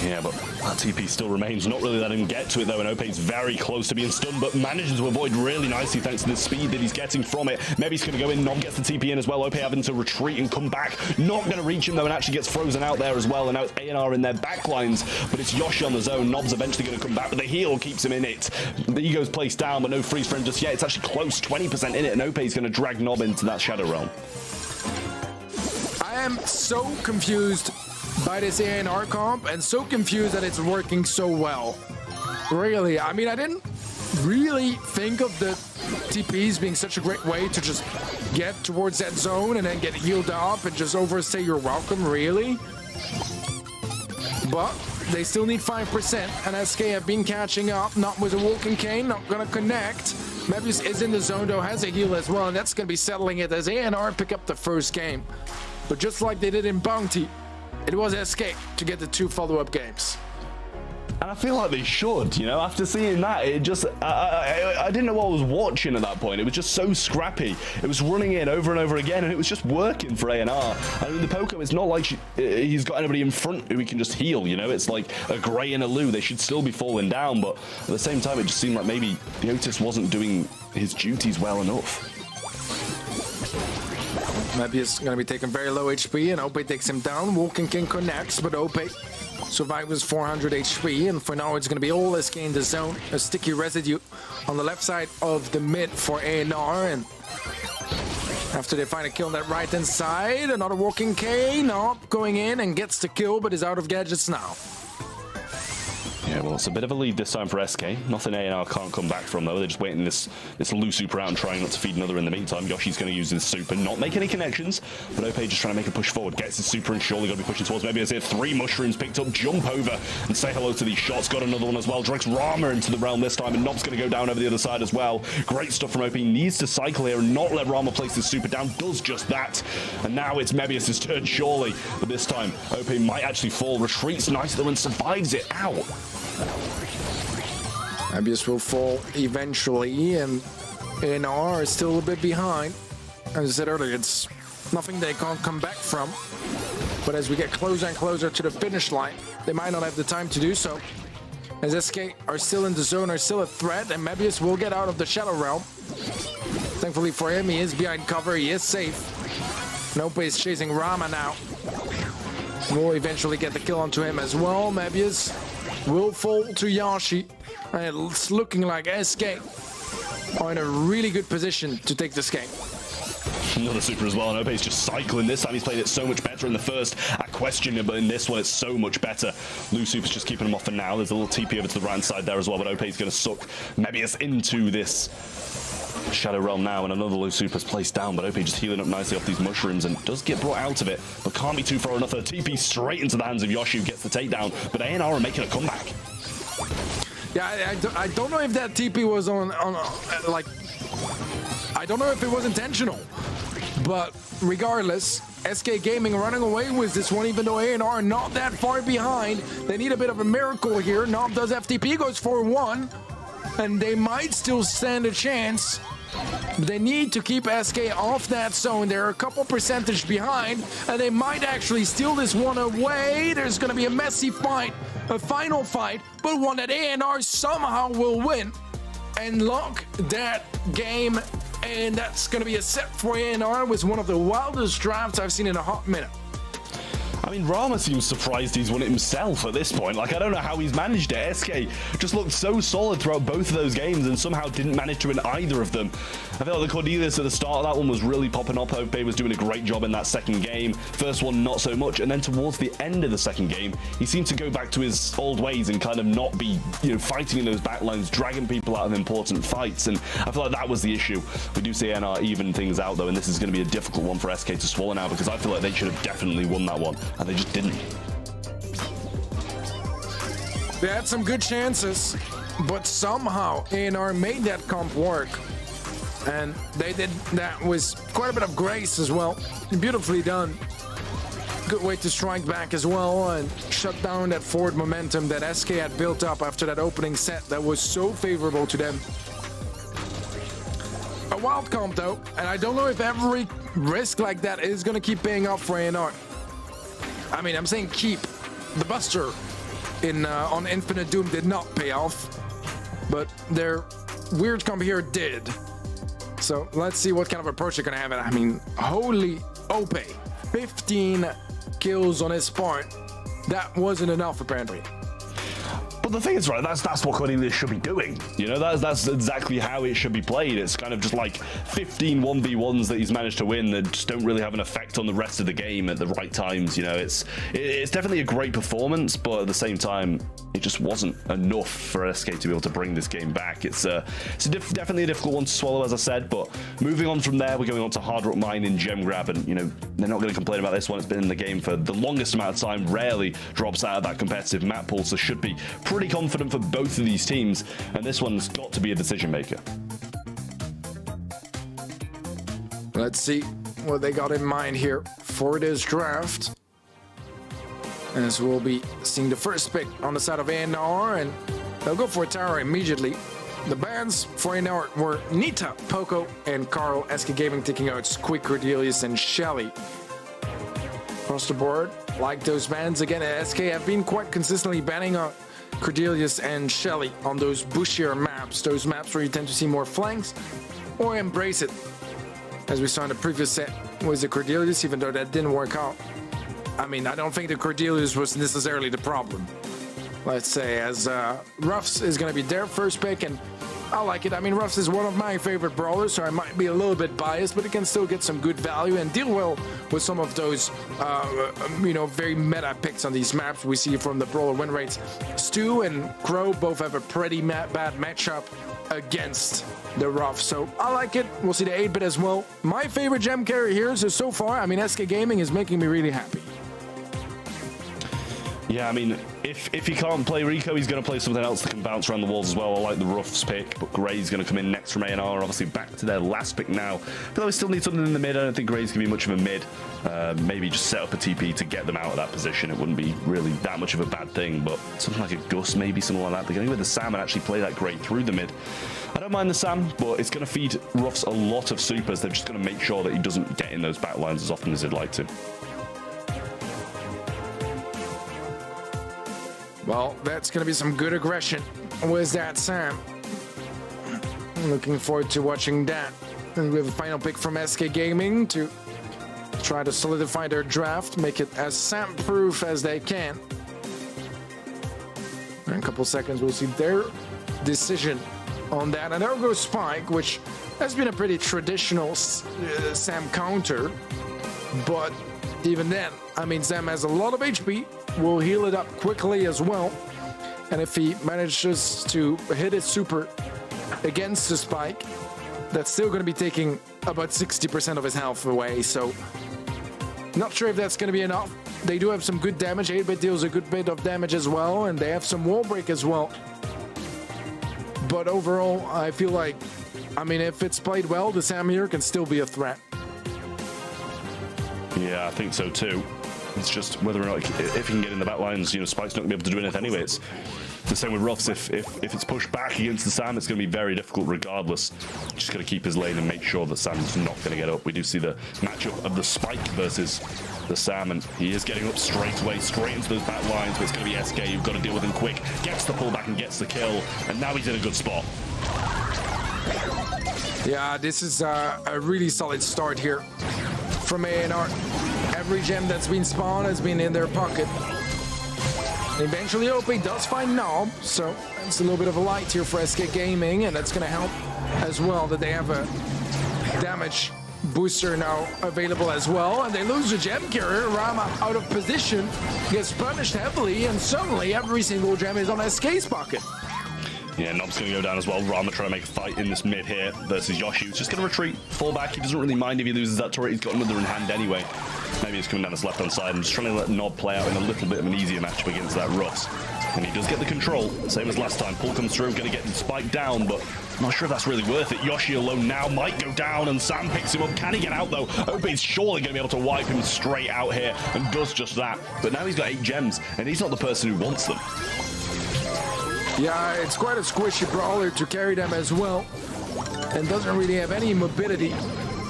Yeah, but that TP still remains. Not really letting him get to it, though, and Ope's very close to being stunned, but manages to avoid really nicely thanks to the speed that he's getting from it. Maybe he's going to go in. Nob gets the TP in as well. Ope having to retreat and come back. Not going to reach him, though, and actually gets frozen out there as well. And now it's ANR in their backlines, but it's Yoshi on the zone. Nob's eventually going to come back, but the heal keeps him in it. The ego's placed down, but no freeze frame just yet. It's actually close, 20% in it, and Ope's going to drag Nob into that Shadow Realm. I am so confused by this ANR comp and so confused that it's working so well. Really, I mean, I didn't really think of the TPs being such a great way to just get towards that zone and then get healed up and just overstay your welcome, really. But they still need 5%, and SK have been catching up, not with a walking cane, not gonna connect. Mebius is in the zone though, has a heal as well, and that's gonna be settling it as ANR pick up the first game. But just like they did in Bounty, it was SK to get the 2 follow-up games. And I feel like they should, you know, after seeing that, it just, I didn't know what I was watching at that point. It was just so scrappy. It was running in over and over again, and it was just working for ANR. I mean, the Poco, it's not like he's got anybody in front who he can just heal, you know? It's like a Grey and a Lou. They should still be falling down, but at the same time, it just seemed like maybe the Otis wasn't doing his duties well enough. Mebius going to be taking very low HP, and Ope takes him down. Walking King connects, but Ope survives 400 HP, and for now it's going to be all SK in the zone. A sticky residue on the left side of the mid for ANR, and after they find a kill on that right-hand side, another Walking King, Nob going in and gets the kill, but is out of gadgets now. Yeah, well, it's a bit of a lead this time for SK. Nothing ANR can't come back from, though. They're just waiting this low super out and trying not to feed another in the meantime. Yoshi's going to use his super, not make any connections, but Ope just trying to make a push forward. Gets his super and surely going to be pushing towards. Maybe as here, 3 mushrooms picked up, jump over and say hello to these shots. Got another one as well. Drags Rama into the realm this time, and Nob's going to go down over the other side as well. Great stuff from Ope. Needs to cycle here and not let Rama place his super down. Does just that. And now it's Mebius' turn, surely. But this time, Ope might actually fall. Retreats nicely though and survives it. Ow. Mebius will fall eventually, and ANR is still a bit behind. As I said earlier, it's nothing they can't come back from. But as we get closer and closer to the finish line, they might not have the time to do so. As SK are still in the zone, are still a threat, and Mebius will get out of the Shadow Realm. Thankfully for him, he is behind cover, he is safe. Nope is chasing Rama now. Will eventually get the kill onto him as well. Mebius will fall to Yoshi. And it's looking like SK are in a really good position to take this game. Another super as well, and Ope's just cycling. This time he's played it so much better in the first at Question, but in this one it's so much better. Lou Super's just keeping him off for now. There's a little TP over to the right side there as well, but Ope's going to suck Mebius into this Shadow Realm now, and another Lou Super's placed down, but Ope just healing up nicely off these mushrooms and does get brought out of it, but can't be too far enough. A TP straight into the hands of Yoshi, who gets the takedown, but ANR are making a comeback. Yeah, I don't know if that TP was on like, I don't know if it was intentional, but regardless, SK Gaming running away with this one, even though ANR are not that far behind. They need a bit of a miracle here. Nob does FTP, goes for 1, and they might still stand a chance. But they need to keep SK off that zone. They're a couple percentage behind, and they might actually steal this one away. There's going to be a messy fight, a final fight, but one that ANR somehow will win and lock that game. And that's going to be a set for ANR with one of the wildest drafts I've seen in a hot minute. I mean, Rama seems surprised he's won it himself at this point. Like, I don't know how he's managed it. SK just looked so solid throughout both of those games and somehow didn't manage to win either of them. I felt like the Cordelius at the start of that one was really popping up. Ope was doing a great job in that second game. First one, not so much. And then towards the end of the second game, he seemed to go back to his old ways and kind of not be, you know, fighting in those backlines, dragging people out of important fights. And I feel like that was the issue. We do see NR even things out, though, and this is going to be a difficult one for SK to swallow now because I feel like they should have definitely won that one. And they just didn't. They had some good chances, but somehow ANR made that comp work. And they did that with quite a bit of grace as well. Beautifully done. Good way to strike back as well and shut down that forward momentum that SK had built up after that opening set that was so favorable to them. A wild comp though, and I don't know if every risk like that is going to keep paying off for A&R. I mean, I'm saying keep. The Buster on Infinite Doom did not pay off, but their weird comp here did. So let's see what kind of approach they're going to have. I mean, holy Ope, 15 kills on his part. That wasn't enough apparently. But the thing is, right, that's what Cornelius should be doing. You know, that's exactly how it should be played. It's kind of just like 15 1v1s that he's managed to win that just don't really have an effect on the rest of the game at the right times. You know, it's definitely a great performance, but at the same time, it just wasn't enough for SK to be able to bring this game back. It's definitely a difficult one to swallow, as I said, but moving on from there, we're going on to Hard Rock Mine in Gem Grab, and, you know, they're not going to complain about this one. It's been in the game for the longest amount of time, rarely drops out of that competitive map pool, so should be pretty confident for both of these teams, and this one's got to be a decision maker. Let's see what they got in mind here for this draft. As we'll be seeing the first pick on the side of A&R, and they'll go for a tower immediately. The bans for A&R were Nita, Poco, and Carl. SK Gaming taking out Squeak, Cordelius, and Shelly. Across the board, like those bans, again, SK have been quite consistently banning out Cordelius and Shelly on those bushier maps, those maps where you tend to see more flanks, or Embrace It, as we saw in the previous set was the Cordelius, even though that didn't work out. I mean, I don't think the Cordelius was necessarily the problem. Let's say, as Ruffs is going to be their first pick, and I like it. I mean, Ruffs is one of my favorite brawlers, so I might be a little bit biased, but it can still get some good value and deal well with some of those, you know, very meta picks on these maps we see from the brawler win rates. Stu and Crow both have a pretty bad matchup against the Ruff, so I like it. We'll see the 8-bit as well. My favorite gem carry here, so far, I mean, SK Gaming is making me really happy. Yeah, I mean, if he can't play Rico, he's going to play something else that can bounce around the walls as well. I like the Ruffs pick, but Gray's going to come in next from A&R. Obviously, back to their last pick now. But we still need something in the mid. I don't think Gray's going to be much of a mid. Maybe just set up a TP to get them out of that position. It wouldn't be really that much of a bad thing, but something like a Gus, maybe something like that. They're going to go with the Sam and actually play that Gray through the mid. I don't mind the Sam, but it's going to feed Ruffs a lot of supers. They're just going to make sure that he doesn't get in those back lines as often as he'd like to. Well, that's going to be some good aggression. Where's that, Sam? Looking forward to watching that. And we have a final pick from SK Gaming to try to solidify their draft, make it as Sam-proof as they can. In a couple seconds, we'll see their decision on that. And there goes Spike, which has been a pretty traditional Sam counter. But even then, I mean, Sam has a lot of HP. Will heal it up quickly as well, and if he manages to hit his super against the Spike, that's still going to be taking about 60% of his health away, so not sure if that's going to be enough. They do have some good damage. 8-bit deals a good bit of damage as well, and they have some wall break as well, but overall I feel like, I mean, if it's played well, the Sam here can still be a threat. Yeah, I think so too. It's just whether or not, if he can get in the back lines, you know, Spike's not going to be able to do anything anyway. It's the same with Ruffs. If it's pushed back against the Sam, it's going to be very difficult regardless. Just got to keep his lane and make sure that Sam's not going to get up. We do see the matchup of the Spike versus the Sam, and he is getting up straight away, straight into those back lines, but it's going to be SK. You've got to deal with him quick. Gets the pullback and gets the kill, and now he's in a good spot. Yeah, this is a really solid start here from A&R. Every gem that's been spawned has been in their pocket. Eventually, OP does find Knob, so it's a little bit of a light here for SK Gaming, and that's going to help as well that they have a damage booster now available as well, and they lose the gem carrier. Rama out of position, gets punished heavily, and suddenly every single gem is on SK's pocket. Yeah, Nob's going to go down as well. Rama trying to make a fight in this mid here versus Yoshi. He's just going to retreat, fall back. He doesn't really mind if he loses that turret. He's got another in hand anyway. Maybe he's coming down this left-hand side and just trying to let Nob play out in a little bit of an easier matchup against that Ruffs. And he does get the control, same as last time. Pull comes through, gonna get spiked down, but not sure if that's really worth it. Yoshi alone now might go down, and Sam picks him up. Can he get out, though? Obe's surely gonna be able to wipe him straight out here, and does just that. But now he's got 8 gems, and he's not the person who wants them. Yeah, it's quite a squishy brawler to carry them as well, and doesn't really have any mobility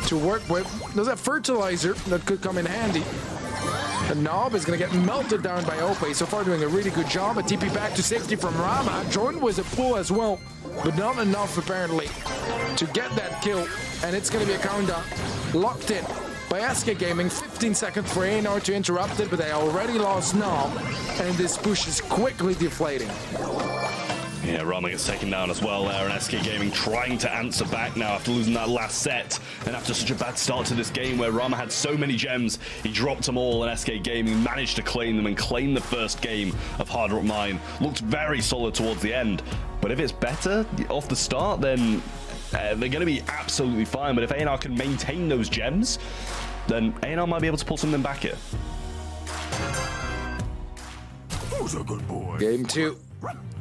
to work with. Does have fertilizer that could come in handy. The Knob is going to get melted down by Ope. So far doing a really good job. A TP back to safety from Rama. Joined with a pull as well, but not enough apparently to get that kill. And it's going to be a countdown locked in by SK Gaming. 15 seconds for ANR to interrupt it, but they already lost Knob. And this push is quickly deflating. Yeah, Rama gets taken down as well there, and SK Gaming trying to answer back now after losing that last set, and after such a bad start to this game where Rama had so many gems, he dropped them all, and SK Gaming managed to claim them and claim the first game of Hard Rock Mine. Looked very solid towards the end, but if it's better off the start, then they're going to be absolutely fine. But if ANR can maintain those gems, then ANR might be able to pull something back here. Who's a good boy? Game 2.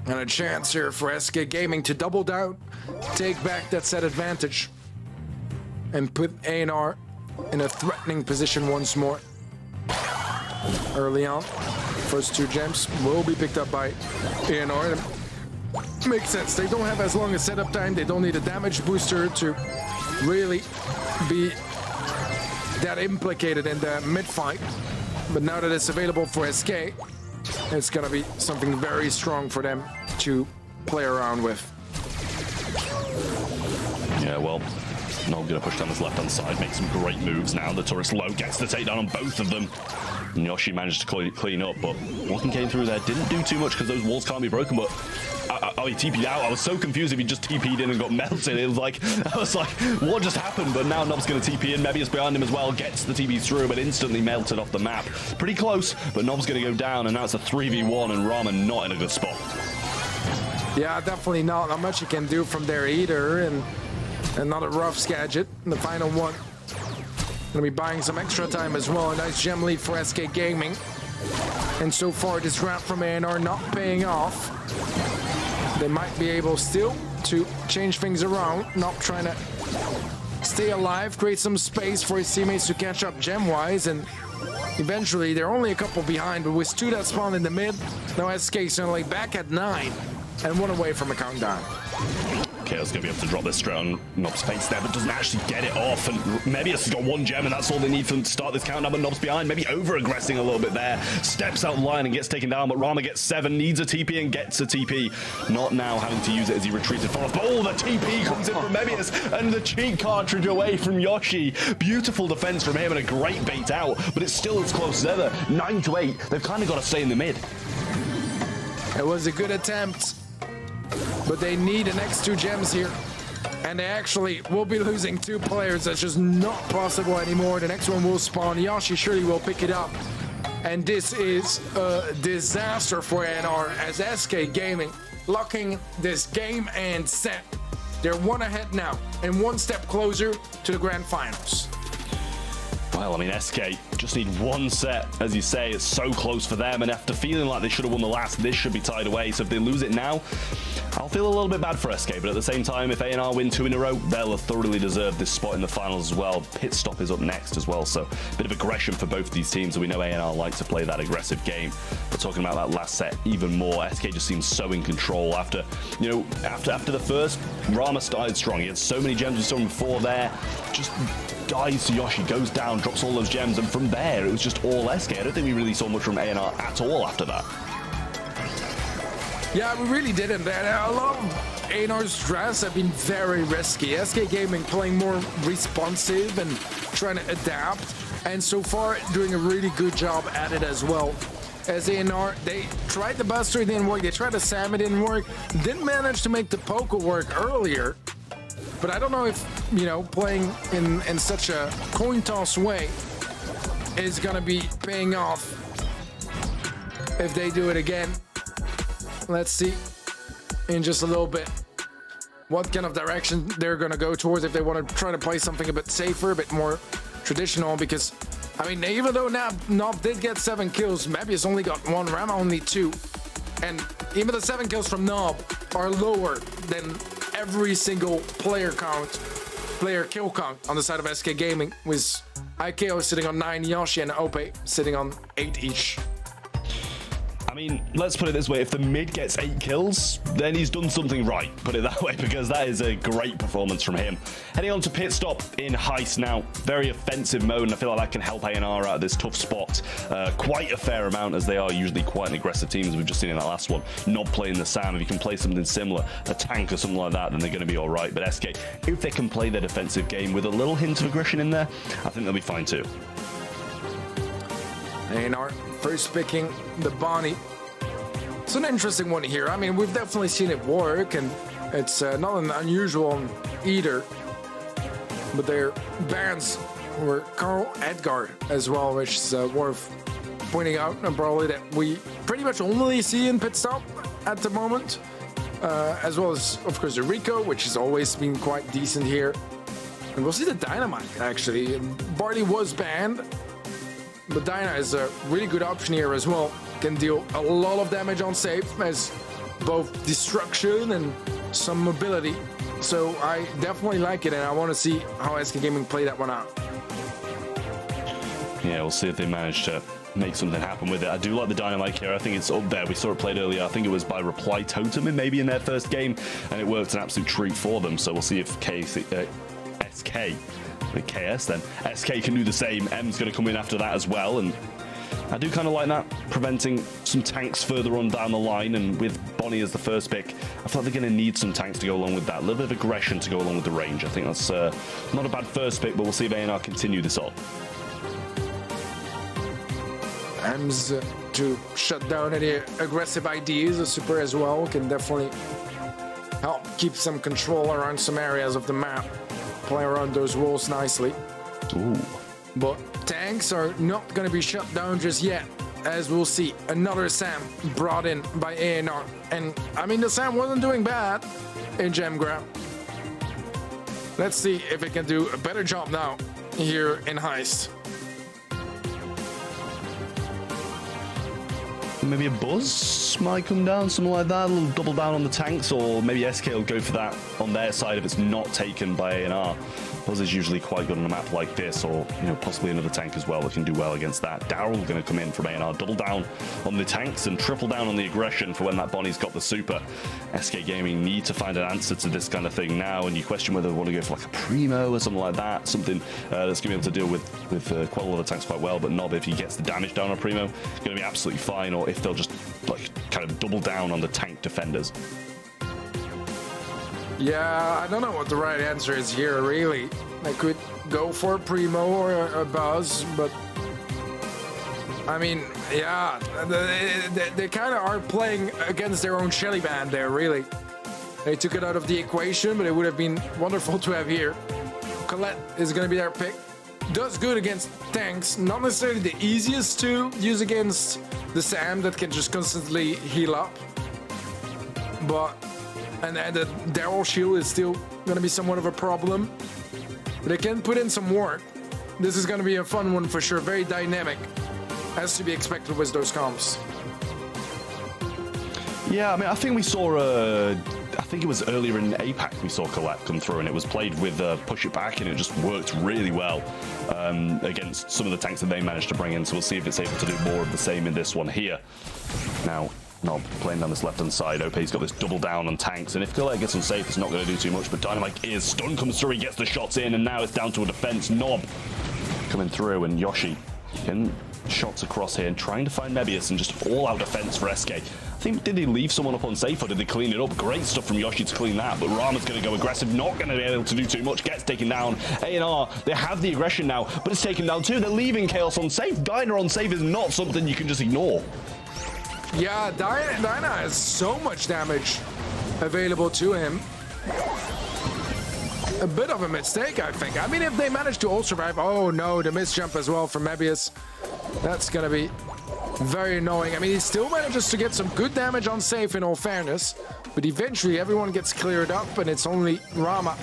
And a chance here for SK Gaming to double down, take back that set advantage, and put ANR in a threatening position once more. Early on, first 2 gems will be picked up by ANR. Makes sense. They don't have as long a setup time. They don't need a damage booster to really be that implicated in the mid fight. But now that it's available for SK, it's gonna be something very strong for them to play around with. Yeah, well, Noel gonna push down his left-hand side, make some great moves now. The turret's low, gets the takedown on both of them. And Yoshi managed to clean up, but Walking came through there, didn't do too much because those walls can't be broken, but oh, he TP'd out. I was so confused if he just TP'd in and got melted. I was like, what just happened? But now Nob's going to TP in. Mebius behind him as well, gets the TP through, but instantly melted off the map. Pretty close, but Nob's going to go down, and now it's a 3v1, and Rama not in a good spot. Yeah, definitely not much you can do from there either, and another rough Skagit in the final one. Gonna be buying some extra time as well. A nice gem lead for SK Gaming. And so far, this round from ANR not paying off. They might be able still to change things around, not trying to stay alive, create some space for his teammates to catch up gem-wise, and eventually they're only a couple behind, but with 2 that spawned in the mid, now SK suddenly back at 9 and 1 away from a countdown. Chaos going to be able to drop this straight on Nob's face there, but doesn't actually get it off. And Mebius has got 1 gem, and that's all they need for them to start this countdown. But Nob's behind, maybe over-aggressing a little bit there. Steps out line and gets taken down, but Rama gets 7, needs a TP and gets a TP. Not now having to use it as he retreated fast. Oh, the TP comes in from Mebius, and the cheat cartridge away from Yoshi. Beautiful defense from him and a great bait out, but it's still as close as ever. 9-8, they've kind of got to stay in the mid. It was a good attempt, but they need the next 2 gems here. And they actually will be losing 2 players. That's just not possible anymore. The next one will spawn. Yoshi surely will pick it up. And this is a disaster for ANR as SK Gaming locking this game and set. They're 1 ahead now and 1 step closer to the grand finals. Well, I mean, SK just need 1 set. As you say, it's so close for them, and after feeling like they should have won the last, this should be tied away. So if they lose it now, I'll feel a little bit bad for SK, but at the same time, if ANR win 2 in a row, they'll have thoroughly deserved this spot in the finals as well. Pit stop is up next as well, so a bit of aggression for both these teams, and we know ANR like to play that aggressive game. But talking about that last set even more, SK just seems so in control after, you know, after the first, Rama started strong. He had so many gems, we saw him before there, just dies to Yoshi, goes down, drops all those gems, and from there, it was just all SK. I don't think we really saw much from ANR at all after that. Yeah, we really didn't. And a lot of ANR's drafts have been very risky. SK Gaming playing more responsive and trying to adapt, and so far doing a really good job at it as well. As ANR, they tried the Buster, it didn't work. They tried the Sam, it didn't work. Didn't manage to make the Poker work earlier. But I don't know if, you know, playing in such a coin toss way is going to be paying off if they do it again. Let's see in just a little bit what kind of direction they're going to go towards, if they want to try to play something a bit safer, a bit more traditional, because, I mean, even though Nob did get 7 kills, Mebius only got 1, Rama only 2. And even the 7 kills from Nob are lower than every single player kill count on the side of SK Gaming, with IKO sitting on 9, Yoshi and Ope sitting on 8 each. I mean, let's put it this way, if the mid gets 8 kills, then he's done something right, put it that way, because that is a great performance from him. Heading on to pit stop in Heist now. Very offensive mode, and I feel like that can help A&R out of this tough spot quite a fair amount, as they are usually quite an aggressive team, as we've just seen in that last one. Not playing the Sam, if you can play something similar, a tank or something like that, then they're going to be all right. But SK, if they can play their defensive game with a little hint of aggression in there, I think they'll be fine too. A&R first picking the Bonnie. It's an interesting one here. I mean, we've definitely seen it work, and it's not an unusual one either. But their bans were Carl Edgar as well, which is worth pointing out, and probably that we pretty much only see in pit stop at the moment. As well as, of course, the Rico, which has always been quite decent here. And we'll see the Dynamite, actually. Barley was banned, but Dyna is a really good option here as well. Can deal a lot of damage on safe, as both destruction and some mobility. So I definitely like it, and I want to see how SK Gaming play that one out. Yeah, we'll see if they manage to make something happen with it. I do like the Dynamite here. I think it's up there. We saw it played earlier. I think it was by Reply Totem, and maybe in their first game, and it worked an absolute treat for them. So we'll see if SK can do the same. M's going to come in after that as well, and I do kind of like that, preventing some tanks further on down the line. And with Bonnie as the first pick, I feel like they're going to need some tanks to go along with that. A little bit of aggression to go along with the range. I think that's not a bad first pick, but we'll see if A&R continue this on. M's to shut down any aggressive ideas. A super as well can definitely help keep some control around some areas of the map. Play around those walls nicely. Ooh. But tanks are not going to be shut down just yet, as we'll see another Sam brought in by A&R. And I mean, the Sam wasn't doing bad in Gem Grab. Let's see if it can do a better job now here in Heist. Maybe a Buzz might come down, something like that, a little double down on the tanks, or maybe SK will go for that on their side if it's not taken by A&R. Buzz is usually quite good on a map like this, or possibly another tank as well that can do well against that. Daryl going to come in from A&R, double down on the tanks and triple down on the aggression for when that Bonnie's got the super. SK Gaming need to find an answer to this kind of thing now, and you question whether they want to go for like a Primo or something like that, something that's going to be able to deal with quite a lot of tanks quite well. But Nob, if he gets the damage down on Primo, going to be absolutely fine, or if they'll just like kind of double down on the tank defenders. Yeah, I don't know what the right answer is here, really. They could go for a Primo or a Buzz, but I mean, yeah, they kind of are playing against their own Shelly band there, really. They took it out of the equation, but it would have been wonderful to have here. Colette is going to be their pick. Does good against tanks, not necessarily the easiest to use against the Sam that can just constantly heal up. But and the Daryl shield is still going to be somewhat of a problem. But they can put in some work. This is going to be a fun one for sure. Very dynamic, as to be expected with those comps. Yeah, I mean, I think we saw I think it was earlier in APAC we saw Colette come through, and it was played with push it back, and it just worked really well against some of the tanks that they managed to bring in. So we'll see if it's able to do more of the same in this one here. Now, Nob playing down this left-hand side. Ope's got this double down on tanks, and if Colette gets unsafe, it's not going to do too much, but Dynamite is. Stun comes through, he gets the shots in, and now it's down to a defense. Nob coming through, and Yoshi getting shots across here and trying to find Mebius, and just all-out defense for SK. I think, did they leave someone up unsafe, or did they clean it up? Great stuff from Yoshi to clean that, but Rama's going to go aggressive, not going to be able to do too much, gets taken down. A&R, they have the aggression now, but it's taken down too. They're leaving Chaos unsafe. Dyna unsafe is not something you can just ignore. Yeah, Dyna has so much damage available to him. A bit of a mistake, I think. I mean, if they manage to all survive... Oh, no, the miss jump as well from Mebius. That's going to be very annoying. I mean, he still manages to get some good damage on safe, in all fairness. But eventually, everyone gets cleared up, and it's only Rama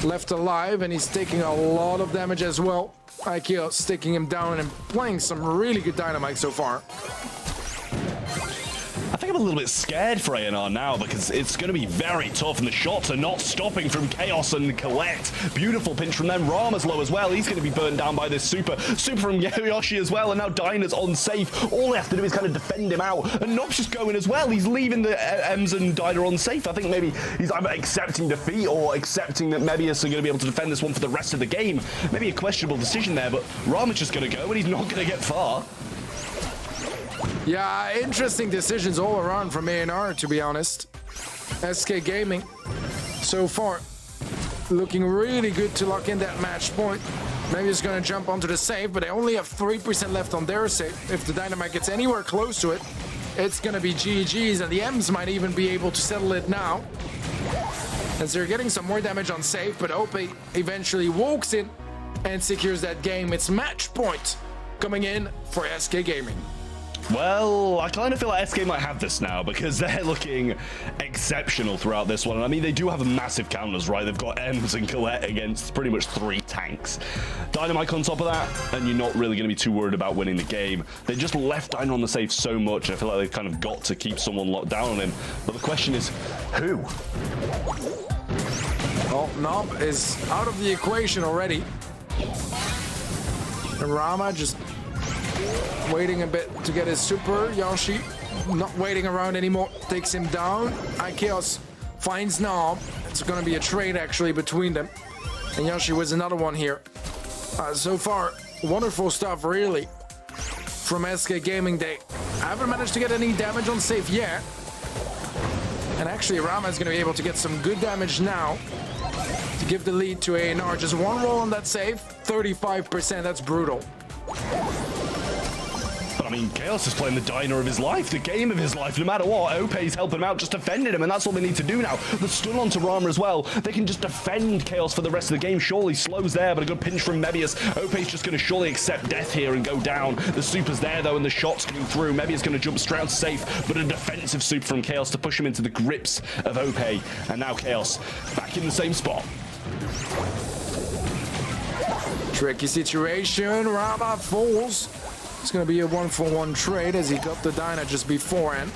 left alive, and he's taking a lot of damage as well. Ikea taking him down and playing some really good Dynamite so far. I think I'm a little bit scared for A&R now because it's going to be very tough and the shots are not stopping from Chaos and Colette. Beautiful pinch from them. Rama's low as well. He's going to be burned down by this super from Yoshi as well, and now Dyna's unsafe. All they have to do is kind of defend him out, and Nob's just going as well. He's leaving the Ems and Dyna unsafe. I think maybe he's either accepting defeat or accepting that Mebius are going to be able to defend this one for the rest of the game. Maybe a questionable decision there, but Rama's just going to go and he's not going to get far. Yeah, interesting decisions all around from A&R, to be honest. SK Gaming, so far, looking really good to lock in that match point. Maybe it's going to jump onto the save, but they only have 3% left on their save. If the Dynamite gets anywhere close to it, it's going to be GG's, and the M's might even be able to settle it now. As they're getting some more damage on save, but OP eventually walks in and secures that game. It's match point coming in for SK Gaming. Well, I kind of feel like SK might have this now because they're looking exceptional throughout this one. I mean, they do have massive counters, right? They've got Ems and Colette against pretty much 3 tanks. Dynamite on top of that, and you're not really going to be too worried about winning the game. They just left Dyna on the save so much. I feel like they've kind of got to keep someone locked down on him. But the question is, who? Well, Nob is out of the equation already. And Rama just waiting a bit to get his super. Yoshi not waiting around anymore, takes him down. Chaos finds Nob. It's going to be a trade actually between them. And Yoshi was another one here. So far, wonderful stuff really from SK Gaming. They haven't managed to get any damage on safe yet. And actually Rama is going to be able to get some good damage now to give the lead to A&R. Just one roll on that save, 35%, that's brutal. But I mean, Chaos is playing the Dyna of his life, the game of his life. No matter what, Ope's helping him out, just defending him, and that's all they need to do now. The stun onto Rama as well. They can just defend Chaos for the rest of the game. Surely slows there, but a good pinch from Mebius. Ope's just going to surely accept death here and go down. The super's there, though, and the shot's coming through. Mebius going to jump straight out safe, but a defensive super from Chaos to push him into the grips of Ope. And now Chaos back in the same spot. Tricky situation, Rama falls. It's going to be a 1-for-1 trade as he got the Dyna just beforehand.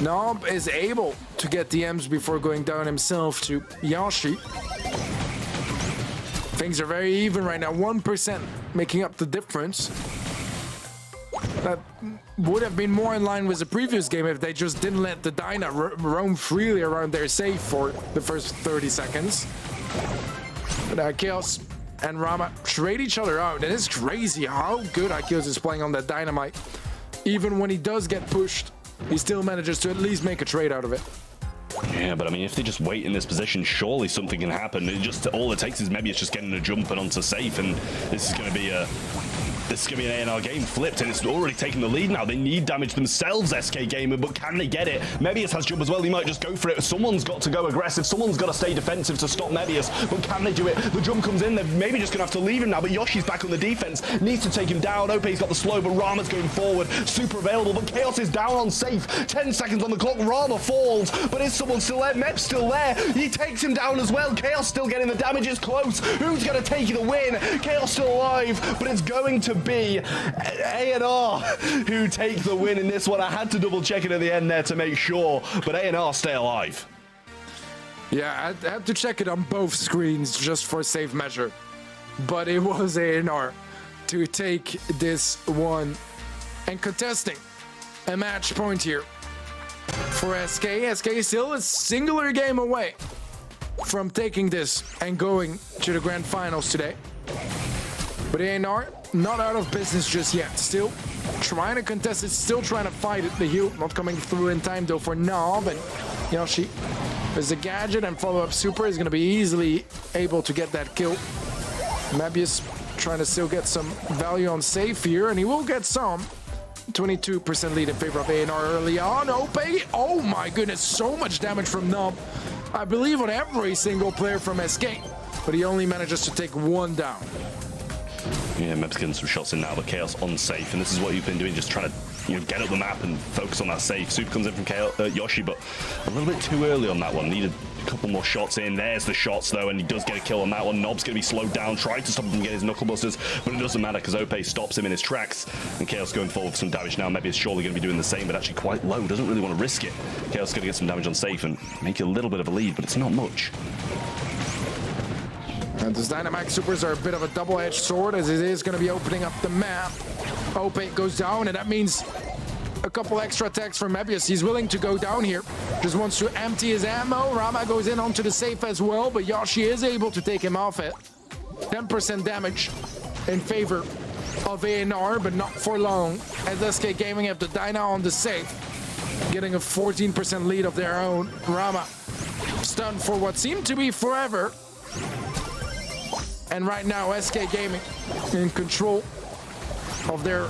Nob is able to get the M's before going down himself to Yoshi. Things are very even right now, 1% making up the difference. That would have been more in line with the previous game if they just didn't let the Dyna roam freely around their safe for the first 30 seconds. But Chaos and Rama trade each other out, and it's crazy how good Chaos is playing on that Dynamite. Even when he does get pushed, he still manages to at least make a trade out of it. Yeah, but I mean, if they just wait in this position, surely something can happen. All it takes is maybe it's just getting a jump and onto safe, and this is going to be an A&R game flipped, and it's already taking the lead now. They need damage themselves, SK Gamer, but can they get it? Mebius has jump as well. He might just go for it. Someone's got to go aggressive. Someone's got to stay defensive to stop Mebius, but can they do it? The jump comes in. They're maybe just going to have to leave him now, but Yoshi's back on the defense. Needs to take him down. Ope's got the slow, but Rama's going forward. Super available, but Chaos is down on safe. 10 seconds on the clock. Rama falls, but is someone still there? Mep's still there. He takes him down as well. Chaos still getting the damage. It's close. Who's going to take the win? Chaos still alive, but it's going to be A&R who take the win in this one. I had to double check it at the end there to make sure, but A&R stay alive. Yeah, I had to check it on both screens just for safe measure, but it was A&R to take this one and contesting a match point here for SK. SK is still a singular game away from taking this and going to the grand finals today, but A&R not out of business just yet. Still trying to contest it, still trying to fight it. The heal not coming through in time though for Nob, and Yoshi is a gadget and follow-up super is going to be easily able to get that kill. Mebius trying to still get some value on safe here, and he will get some. 22% lead in favor of A&R early on. Ope, oh my goodness, so much damage from Nob. I believe on every single player from SK, but he only manages to take one down. Yeah, Meb's getting some shots in now, but Chaos on safe, and this is what you've been doing, just trying to get up the map and focus on that safe. Super comes in from Yoshi, but a little bit too early on that one. Needed a couple more shots in. There's the shots though, and he does get a kill on that one. Nob's going to be slowed down, trying to stop him from getting his knuckle busters, but it doesn't matter because Ope stops him in his tracks, and Chaos going forward for some damage now. Maybe it's surely going to be doing the same, but actually quite low. Doesn't really want to risk it. Chaos going to get some damage on safe and make a little bit of a lead, but it's not much. And those Dynamax Supers are a bit of a double-edged sword, as it is going to be opening up the map. Ope goes down, and that means a couple extra attacks from Mebius. He's willing to go down here. Just wants to empty his ammo. Rama goes in onto the safe as well, but Yoshi is able to take him off it. 10% damage in favor of ANR, but not for long, as SK Gaming have the Dyna on the safe, getting a 14% lead of their own. Rama stunned for what seemed to be forever. And right now, SK Gaming in control of their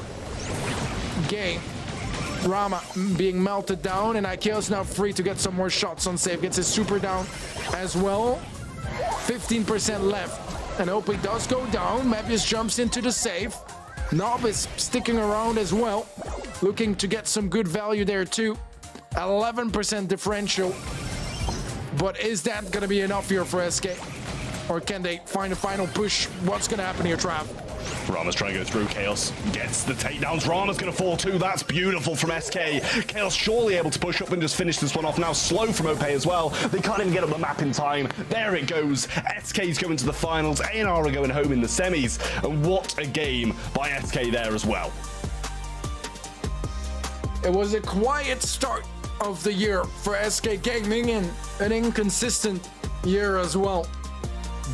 game. Rama being melted down, and Ikeo's now free to get some more shots on safe. Gets his super down as well. 15% left. And Ope does go down. Mebius jumps into the safe. Nob is sticking around as well, looking to get some good value there too. 11% differential. But is that going to be enough here for SK? Or can they find a final push? What's going to happen here, Trav? Rama's trying to go through. Chaos gets the takedowns. Rama's going to fall too. That's beautiful from SK. Chaos surely able to push up and just finish this one off. Now slow from Ope as well. They can't even get up the map in time. There it goes. SK's going to the finals. ANR are going home in the semis. And what a game by SK there as well. It was a quiet start of the year for SK Gaming and an inconsistent year as well.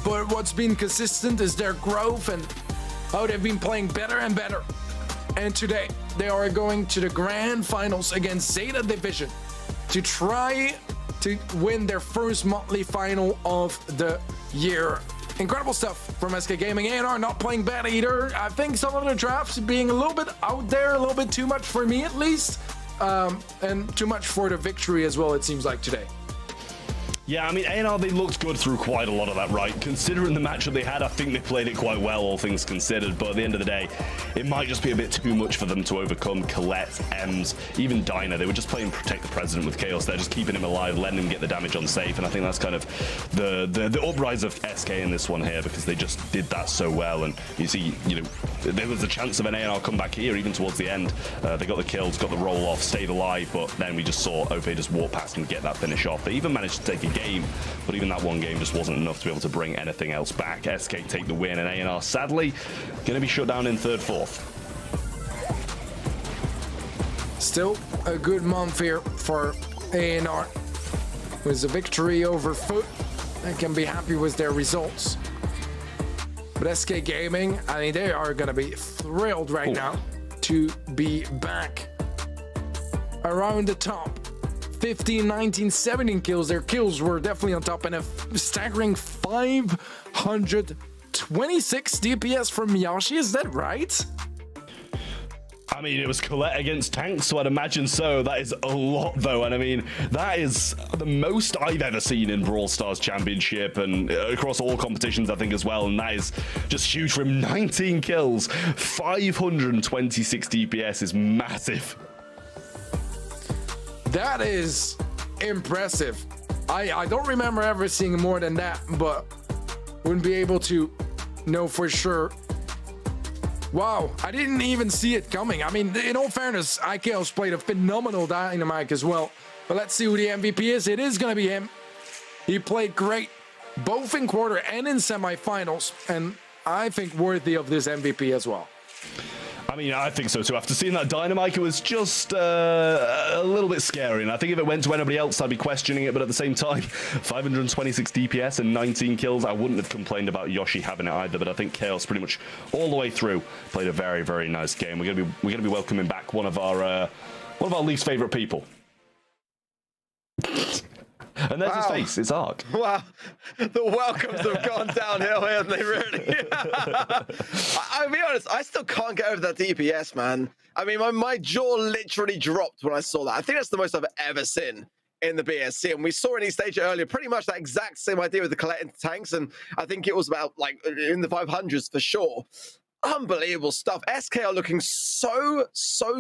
But what's been consistent is their growth and how they've been playing better and better. And today, they are going to the grand finals against Zeta Division to try to win their first monthly final of the year. Incredible stuff from SK Gaming. ANR not playing bad either. I think some of the drafts being a little bit out there, a little bit too much for me at least. And too much for the victory as well, it seems like today. Yeah, I mean, ANR, they looked good through quite a lot of that, right? Considering the matchup they had, I think they played it quite well, all things considered. But at the end of the day, it might just be a bit too much for them to overcome. Colette, Ems, even Dyna, they were just playing Protect the President with Chaos. They're just keeping him alive, letting him get the damage on safe. And I think that's kind of the uprise of SK in this one here, because they just did that so well. And you see, there was a chance of an ANR comeback here, even towards the end. They got the kills, got the roll off, stayed alive, but then we just saw Ope just walk past and get that finish off. They even managed to take a game, but even that one game just wasn't enough to be able to bring anything else back. SK take the win, and ANR sadly going to be shut down in third, fourth. Still a good month here for ANR. With a victory over Foot, they can be happy with their results. But SK Gaming, I mean, they are going to be thrilled right now to be back around the top. 15, 19, 17 kills. Their kills were definitely on top, and a staggering 526 DPS from Yoshi. Is that right? I mean, it was Colette against tanks, so I'd imagine so. That is a lot, though. And I mean, that is the most I've ever seen in Brawl Stars Championship and across all competitions, I think, as well. And that is just huge for him. 19 kills, 526 DPS is massive. That is impressive. I don't remember ever seeing more than that, but wouldn't be able to know for sure. Wow, I didn't even see it coming. I mean, in all fairness, Ikeo's played a phenomenal Dynamite as well. But let's see who the MVP is. It is going to be him. He played great, both in quarter and in semifinals, and I think worthy of this MVP as well. I mean, I think so too. After seeing that Dynamite, it was just a little bit scary. And I think if it went to anybody else, I'd be questioning it. But at the same time, 526 DPS and 19 kills, I wouldn't have complained about Yoshi having it either. But I think Chaos pretty much all the way through played a very, very nice game. We're gonna be welcoming back one of our least favorite people. And there's his face. It's Ark. Wow. The welcomes have gone downhill here, haven't they, really? I'll be honest, I still can't get over that DPS, man. I mean, my jaw literally dropped when I saw that. I think that's the most I've ever seen in the BSC. And we saw in East Asia earlier pretty much that exact same idea with the Colette into tanks. And I think it was about, like, in the 500s for sure. Unbelievable stuff. SK are looking so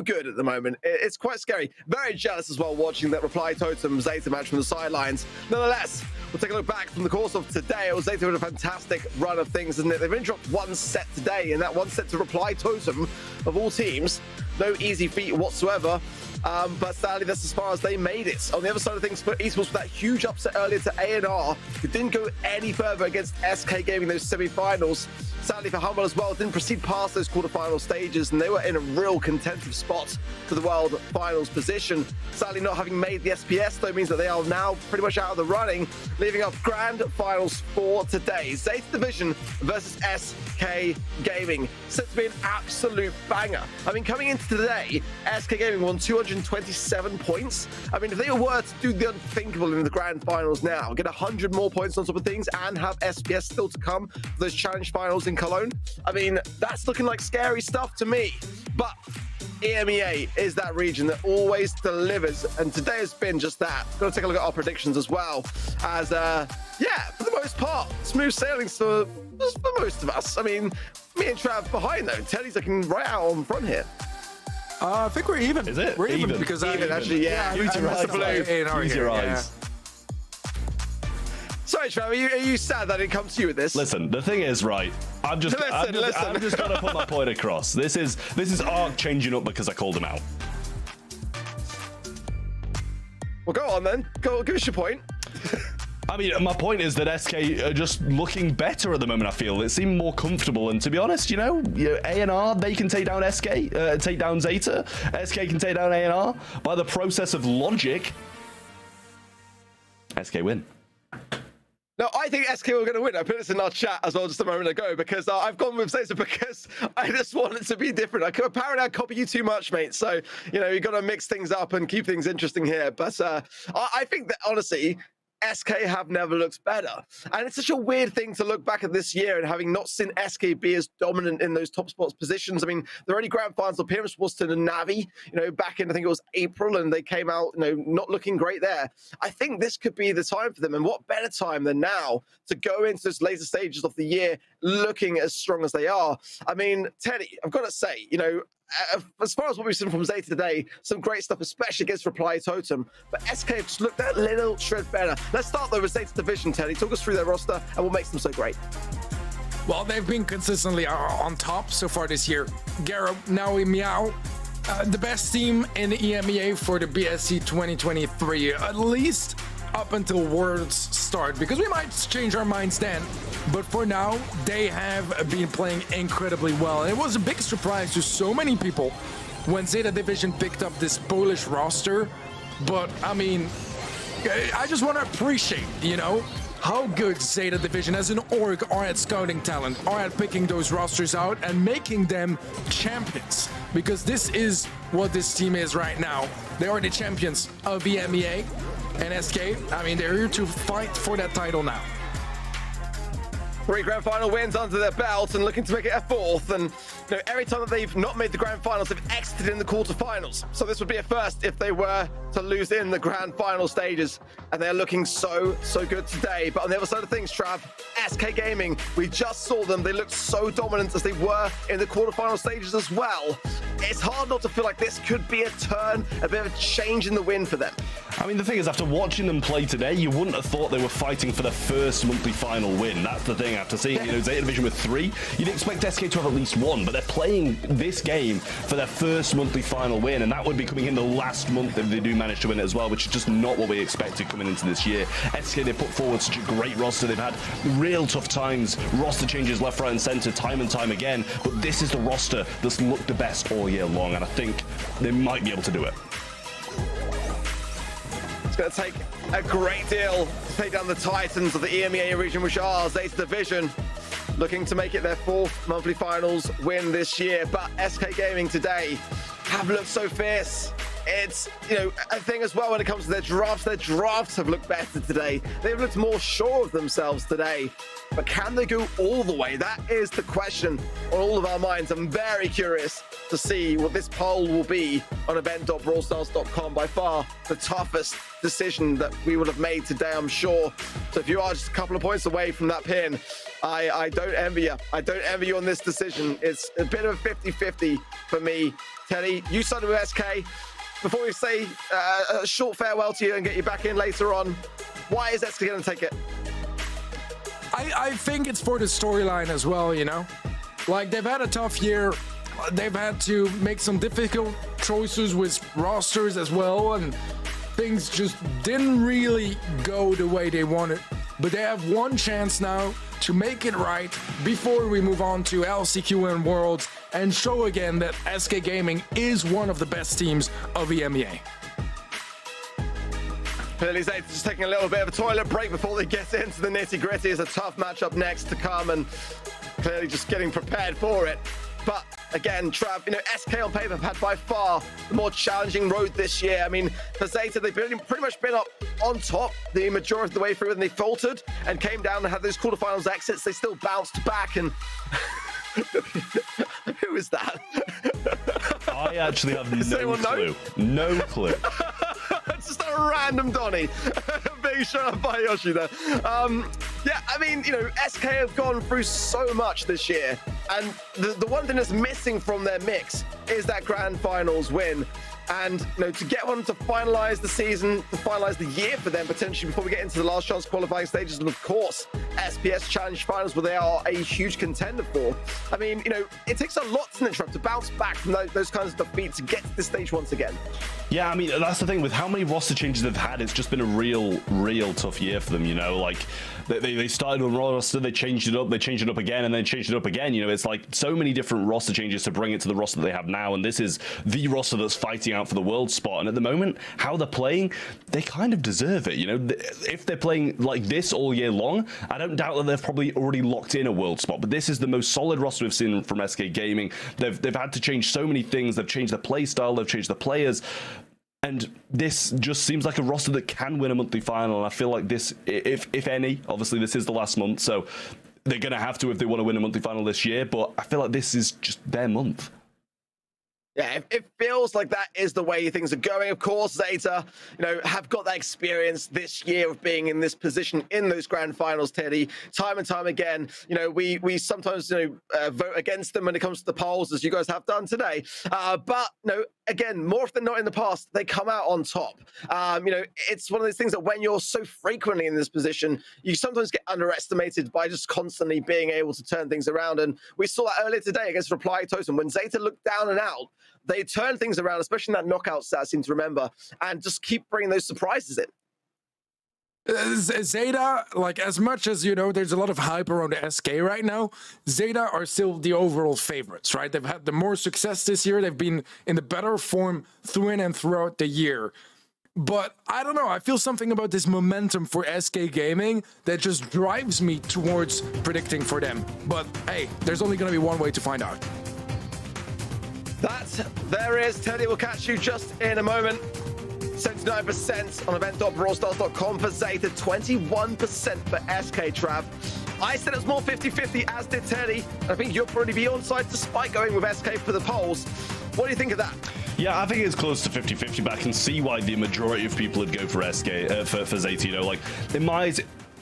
good at the moment. It's quite scary. Very jealous as well watching that Reply Totem Zeta match from the sidelines. Nonetheless, we'll take a look back from the course of today. It was Zeta with a fantastic run of things, isn't it? They've only dropped one set today, and that one set to Reply Totem of all teams. No easy feat whatsoever. But sadly, that's as far as they made it. On the other side of things, for Esports, with that huge upset earlier to A&R, who didn't go any further against SK Gaming those semi-finals. Sadly for Humble as well, didn't proceed past those quarterfinal stages, and they were in a real contentive spot for the World Finals position. Sadly, not having made the SPS, though, means that they are now pretty much out of the running, leaving up Grand Finals for today. Zeta Division versus SK Gaming. Set to be an absolute banger. I mean, coming into today, SK Gaming won 227 points. I mean, if they were to do the unthinkable in the Grand Finals now, get 100 more points on top of things, and have SPS still to come for those Challenge Finals in Cologne, I mean, that's looking like scary stuff to me. But EMEA is that region that always delivers, and today has been just that. Going to take a look at our predictions as well, as yeah, for the most part, smooth sailing for most of us. I mean, me and Trav behind though. Teddy's looking right out on front here. I think we're even. Is it? We're even because Even, actually, yeah. Use your eyes. Use your eyes. Sorry, Trav, are you sad that I didn't come to you with this? Listen, the thing is, right, I'm just gonna put my point across. This is Arc changing up because I called him out. Well, go on then. Go, give us your point. I mean, my point is that SK are just looking better at the moment, I feel. It seemed more comfortable, and to be honest, you know, A&R, they can take down take down Zeta. SK can take down A&R. By the process of logic, SK win. No, I think SK were going to win. I put this in our chat as well just a moment ago because I've gone with Zeta because I just want it to be different. Apparently I copy you too much, mate. So, you know, you got to mix things up and keep things interesting here. But I think that, honestly, SK have never looked better. And it's such a weird thing to look back at this year and having not seen SK be as dominant in those top spots positions. I mean, their only grand final appearance was to the Navi, you know, back in, I think it was April, and they came out, you know, not looking great there. I think this could be the time for them. And what better time than now to go into those later stages of the year looking as strong as they are. I mean, Teddy, I've got to say, you know, as far as what we've seen from Zeta today, some great stuff, especially against Reply Totem. But SK have just looked that little shred better. Let's start though with Zeta Division, Teddy. Talk us through their roster and what makes them so great. Well, they've been consistently on top so far this year. Garo, now EMEA, the best team in the EMEA for the BSC 2023, at least up until Worlds start, because we might change our minds then. But for now, they have been playing incredibly well. And it was a big surprise to so many people when Zeta Division picked up this Polish roster. But, I mean, I just want to appreciate, you know, how good Zeta Division as an org are at scouting talent, are at picking those rosters out and making them champions. Because this is what this team is right now. They are the champions of EMEA and SK. I mean, they're here to fight for that title now. 3 grand final wins under their belt and looking to make it a 4th. And you know, every time that they've not made the grand finals, they've exited in the quarterfinals. So this would be a first if they were to lose in the grand final stages. And they're looking so good today. But on the other side of things, Trav, SK Gaming, we just saw them. They looked so dominant as they were in the quarterfinal stages as well. It's hard not to feel like this could be a turn, a bit of a change in the wind for them. I mean, the thing is, after watching them play today, you wouldn't have thought they were fighting for their first monthly final win. That's the thing. After seeing, you know, Zeta Division with 3, you'd expect SK to have at least 1, but they're playing this game for their first monthly final win, and that would be coming in the last month if they do manage to win it as well, which is just not what we expected coming into this year. SK, they put forward such a great roster. They've had real tough times, roster changes left, right, and center time and time again, but this is the roster that's looked the best all year long, and I think they might be able to do it. It's going to take a great deal to take down the Titans of the EMEA region, which are Zeta Division, looking to make it their 4th monthly finals win this year. But SK Gaming today have looked so fierce. It's, you know, a thing as well when it comes to their drafts. Their drafts have looked better today. They've looked more sure of themselves today. But can they go all the way? That is the question on all of our minds. I'm very curious to see what this poll will be on event.brawlstars.com. By far the toughest decision that we would have made today, I'm sure. So if you are just a couple of points away from that pin, I don't envy you. I don't envy you on this decision. It's a bit of a 50-50 for me. Teddy, you started with SK. Before we say a short farewell to you and get you back in later on, why is SK going to take it? I think it's for the storyline as well, you know? Like, they've had a tough year. They've had to make some difficult choices with rosters as well, and things just didn't really go the way they wanted. But they have one chance now to make it right before we move on to LCQ and Worlds and show again that SK Gaming is one of the best teams of EMEA. Clearly, Zay's just taking a little bit of a toilet break before they get into the nitty-gritty. It's a tough matchup next to come, and clearly just getting prepared for it. But again, Trav, you know, SK on paper have had by far the more challenging road this year. I mean, for Zeta, they've pretty much been up on top the majority of the way through, and they faltered and came down and had those quarterfinals exits. They still bounced back, and who is that? I actually have no clue. No clue. It's just a random Donny. Being shown up by Yoshi there. Yeah, I mean, you know, SK have gone through so much this year, and the one thing that's missing from their mix is that grand finals win. And, you know, to get one to finalize the season, to finalize the year for them potentially before we get into the last chance qualifying stages, and of course, SPS Challenge Finals, where they are a huge contender for. I mean, you know, it takes a lot to bounce back from those kinds of defeats to get to this stage once again. Yeah, I mean, that's the thing with how many roster changes they've had. It's just been a real tough year for them, you know, like they started on roster, they changed it up again, and then changed it up again. You know, it's like so many different roster changes to bring it to the roster that they have now, and this is the roster that's fighting out for the world spot. And at the moment, how they're playing, they kind of deserve it. You know, if they're playing like this all year long, I don't doubt that they've probably already locked in a world spot. But this is the most solid roster we've seen from SK Gaming. They've had to change so many things. They've changed the play style, they've changed the players. And this just seems like a roster that can win a monthly final. And I feel like this, if any, obviously this is the last month, so they're going to have to if they want to win a monthly final this year. But I feel like this is just their month. Yeah, it feels like that is the way things are going. Of course, Zeta, you know, have got that experience this year of being in this position in those grand finals, Teddy. Time and time again, you know, we sometimes, you know, vote against them when it comes to the polls, as you guys have done today. But, you know, again, more often than not in the past, they come out on top. You know, it's one of those things that when you're so frequently in this position, you sometimes get underestimated by just constantly being able to turn things around. And we saw that earlier today against Reply Totem when Zeta looked down and out. They turn things around, especially in that knockout set, I seem to remember, and just keep bringing those surprises in. Zeta, like, as much as, you know, there's a lot of hype around the SK right now, Zeta are still the overall favorites, right? They've had the more success this year. They've been in the better form throughout the year. But I don't know, I feel something about this momentum for SK Gaming that just drives me towards predicting for them. But hey, there's only going to be one way to find out. There is. Teddy will catch you just in a moment. 79% on event.brawlstars.com for Zeta, 21% for SK Trav. I said it was more 50-50, as did Teddy. I think you'll probably be on side despite going with SK for the polls. What do you think of that? Yeah, I think it's close to 50-50, but I can see why the majority of people would go for SK, for Zeta. You know, like, in my eyes,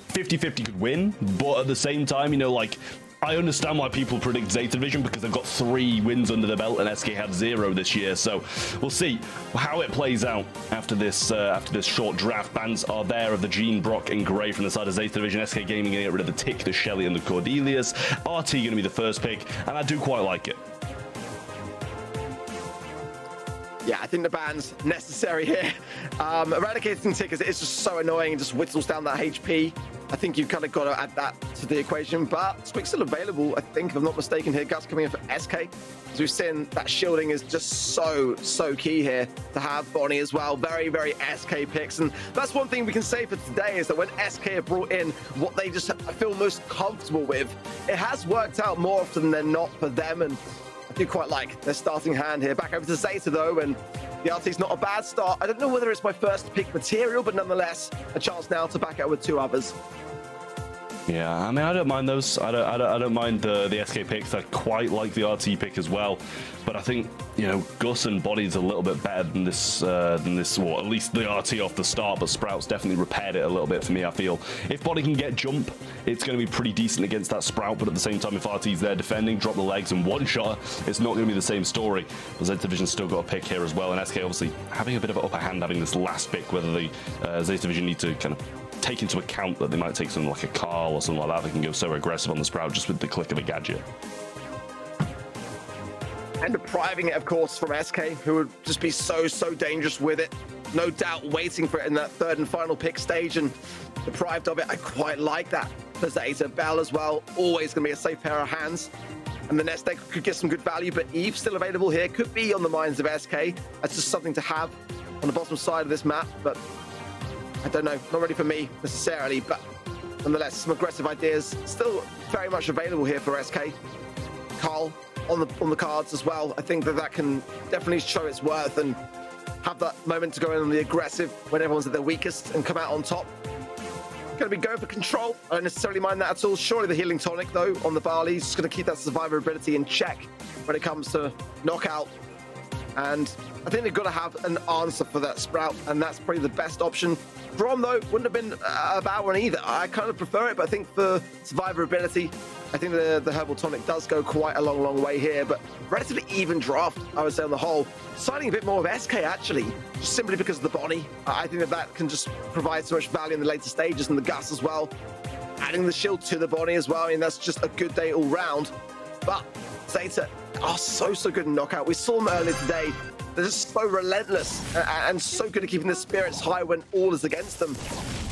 50-50 could win, but at the same time, you know, like, I understand why people predict Zeta Division because they've got 3 wins under their belt and SK had 0 this year. So we'll see how it plays out after this short draft. Bans are there of the Gene, Brock, and Gray from the side of Zeta Division. SK Gaming going to get rid of the Tick, the Shelly, and the Cordelius. RT going to be the first pick, and I do quite like it. Yeah, I think the ban's necessary here. Eradicating Tick is just so annoying and just whittles down that HP. I think you've kind of got to add that to the equation, but Squeak's still available, I think, if I'm not mistaken here. Guts coming in for SK. As we've seen, that shielding is just so key here to have. Bonnie as well. Very SK picks. And that's one thing we can say for today is that when SK have brought in what they just feel most comfortable with, it has worked out more often than not for them. And I do quite like their starting hand here. Back over to Zeta, though, and the RT's not a bad start. I don't know whether it's my first pick material, but nonetheless, a chance now to back out with 2 others. Yeah, I mean, I don't mind those. I don't mind the SK picks. I quite like the RT pick as well. But I think, you know, Gus and Body's a little bit better than this, or at least the RT off the start. But Sprout's definitely repaired it a little bit for me, I feel. If Body can get jump, it's going to be pretty decent against that Sprout. But at the same time, if RT's there defending, drop the legs and one-shot, it's not going to be the same story. But Zeta Division's still got a pick here as well. And SK obviously having a bit of an upper hand, having this last pick, whether the Zeta Division need to kind of take into account that they might take something like a Carl or something like that. They can go so aggressive on the Sprout just with the click of a gadget. And depriving it, of course, from SK, who would just be so dangerous with it. No doubt waiting for it in that third and final pick stage and deprived of it. I quite like that. For Zeta, Bell as well, always going to be a safe pair of hands. And the nest egg could get some good value, but Eve still available here. Could be on the minds of SK. That's just something to have on the bottom side of this map, but I don't know, not ready for me necessarily, but nonetheless, some aggressive ideas still very much available here for SK. Carl on the cards as well. I think that can definitely show its worth and have that moment to go in on the aggressive when everyone's at their weakest and come out on top. Going to be going for control. I don't necessarily mind that at all. Surely the healing tonic though on the Barley is just going to keep that survivability in check when it comes to knockout. And I think they've got to have an answer for that Sprout, and that's probably the best option. Brom, though, wouldn't have been a bad one either. I kind of prefer it, but I think for survivability, I think the Herbal Tonic does go quite a long way here, but relatively even draft, I would say, on the whole. Siding a bit more of SK, actually, just simply because of the Bonnie. I think that can just provide so much value in the later stages, and the Gus as well. Adding the shield to the Bonnie as well, I mean, that's just a good day all round. But Zeta are so good in knockout. We saw them earlier today. They're just so relentless and so good at keeping the spirits high when all is against them.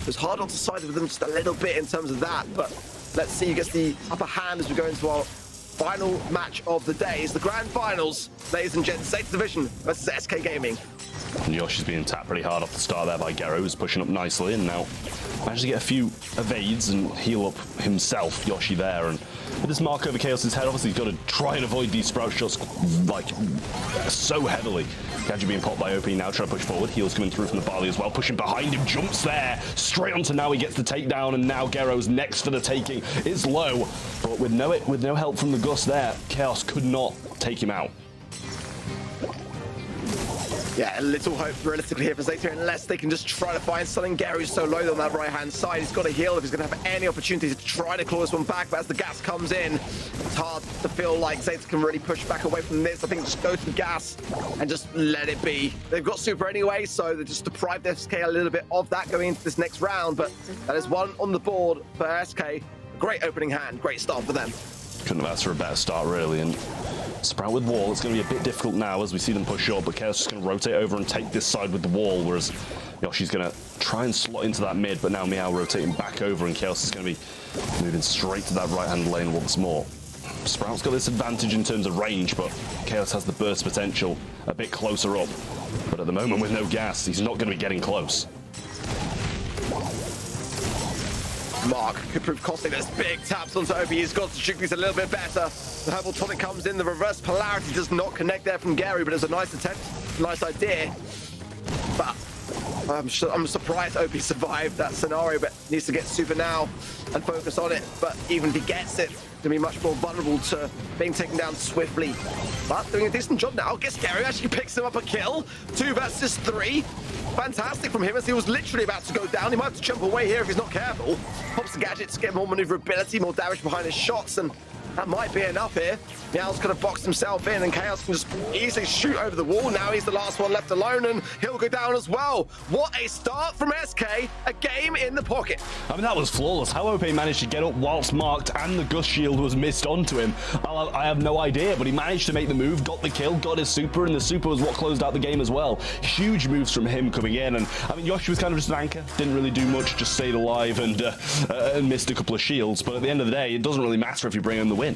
It was hard not to side with them just a little bit in terms of that, but let's see who gets the upper hand as we go into our final match of the day. It's the grand finals, ladies and gents. Zeta Division versus SK Gaming. And Yoshi's being tapped pretty hard off the start there by Gero, who's pushing up nicely, and now managed to get a few evades and heal up himself, Yoshi there. And with this mark over Chaos's head, obviously he's got to try and avoid these Sprout shots like so heavily. Gadget being popped by OP now, trying to push forward. Heals coming through from the Barley as well, pushing behind him, jumps there, straight onto now. He gets the takedown, and now Gero's next for the taking. It's low, but with no help from the Gus there, Chaos could not take him out. Yeah, a little hope realistically here for Zeta, unless they can just try to find something. Gary's so low on that right-hand side. He's got to heal if he's going to have any opportunity to try to claw this one back. But as the gas comes in, it's hard to feel like Zeta can really push back away from this. I think just go to the gas and just let it be. They've got super anyway, so they just deprived SK a little bit of that going into this next round. But that is one on the board for SK. Great opening hand, great start for them. Couldn't have asked for a better start, really. And Sprout with wall, it's going to be a bit difficult now as we see them push up, but Chaos is going to rotate over and take this side with the wall, whereas Yoshi's going to try and slot into that mid, but now Meow rotating back over, and Chaos is going to be moving straight to that right-hand lane once more. Sprout's got this advantage in terms of range, but Chaos has the burst potential a bit closer up. But at the moment, with no gas, he's not going to be getting close. Mark could prove costly. There's big taps onto OP. He's got to shoot these a little bit better. The Herbal Tonic comes in. The reverse polarity does not connect there from Gary, but it's a nice attempt, nice idea. But I'm surprised OP survived that scenario, but needs to get super now and focus on it. But even if he gets it, going to be much more vulnerable to being taken down swiftly. But doing a decent job now. Guess Gary actually picks him up a kill. 2 versus 3. Fantastic from him as he was literally about to go down. He might have to jump away here if he's not careful. Pops the gadget to get more maneuverability, more damage behind his shots, and that might be enough here. Meow's kind of boxed himself in, and Chaos can just easily shoot over the wall. Now he's the last one left alone, and he'll go down as well. What a start from SK. A game in the pocket. I mean, that was flawless. How OP managed to get up whilst marked and the Gus shield was missed onto him, I have no idea, but he managed to make the move, got the kill, got his super, and the super was what closed out the game as well. Huge moves from him coming in, and I mean, Yoshi was kind of just an anchor, didn't really do much, just stayed alive and missed a couple of shields, but at the end of the day, it doesn't really matter if you bring him the win.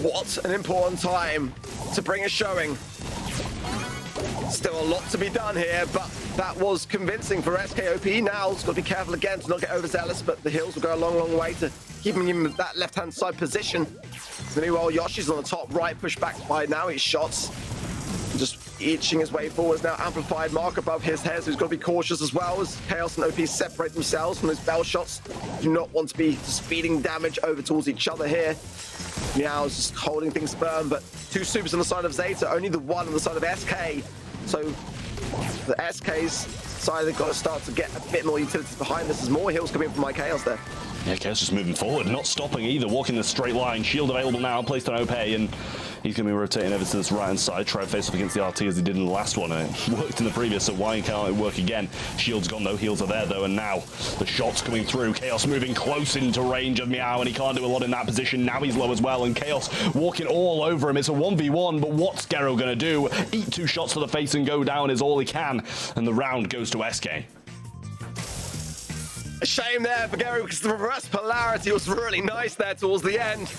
What an important time to bring a showing. Still a lot to be done here, but that was convincing for SKOP. Now he's got to be careful again to not get overzealous, but the heals will go a long way to keeping him in that left-hand side position. Meanwhile, Yoshi's on the top right, pushed back by now his shots. Just itching his way forwards now. Amplified mark above his head, so he's got to be cautious as well as Chaos and OP separate themselves from those bell shots. Do not want to be speeding damage over towards each other here. Meow's just holding things firm, but two supers on the side of Zeta, only the one on the side of SK. So the SK's side, they've got to start to get a bit more utilities behind this. There's more heals coming from my Chaos there. Yeah, Chaos just moving forward, not stopping either, walking the straight line. Shield available now, placed on OP, and he's going to be rotating over to this right-hand side, try and face off against the RT as he did in the last one, and it worked in the previous, so why can't it work again? Shield's gone though, heals are there though, and now the shots coming through. Chaos moving close into range of Meow, and he can't do a lot in that position. Now he's low as well, and Chaos walking all over him. It's a 1v1, but what's Gero going to do? Eat 2 shots to the face and go down is all he can, and the round goes to SK. A shame there for Gary because the reverse polarity was really nice there towards the end.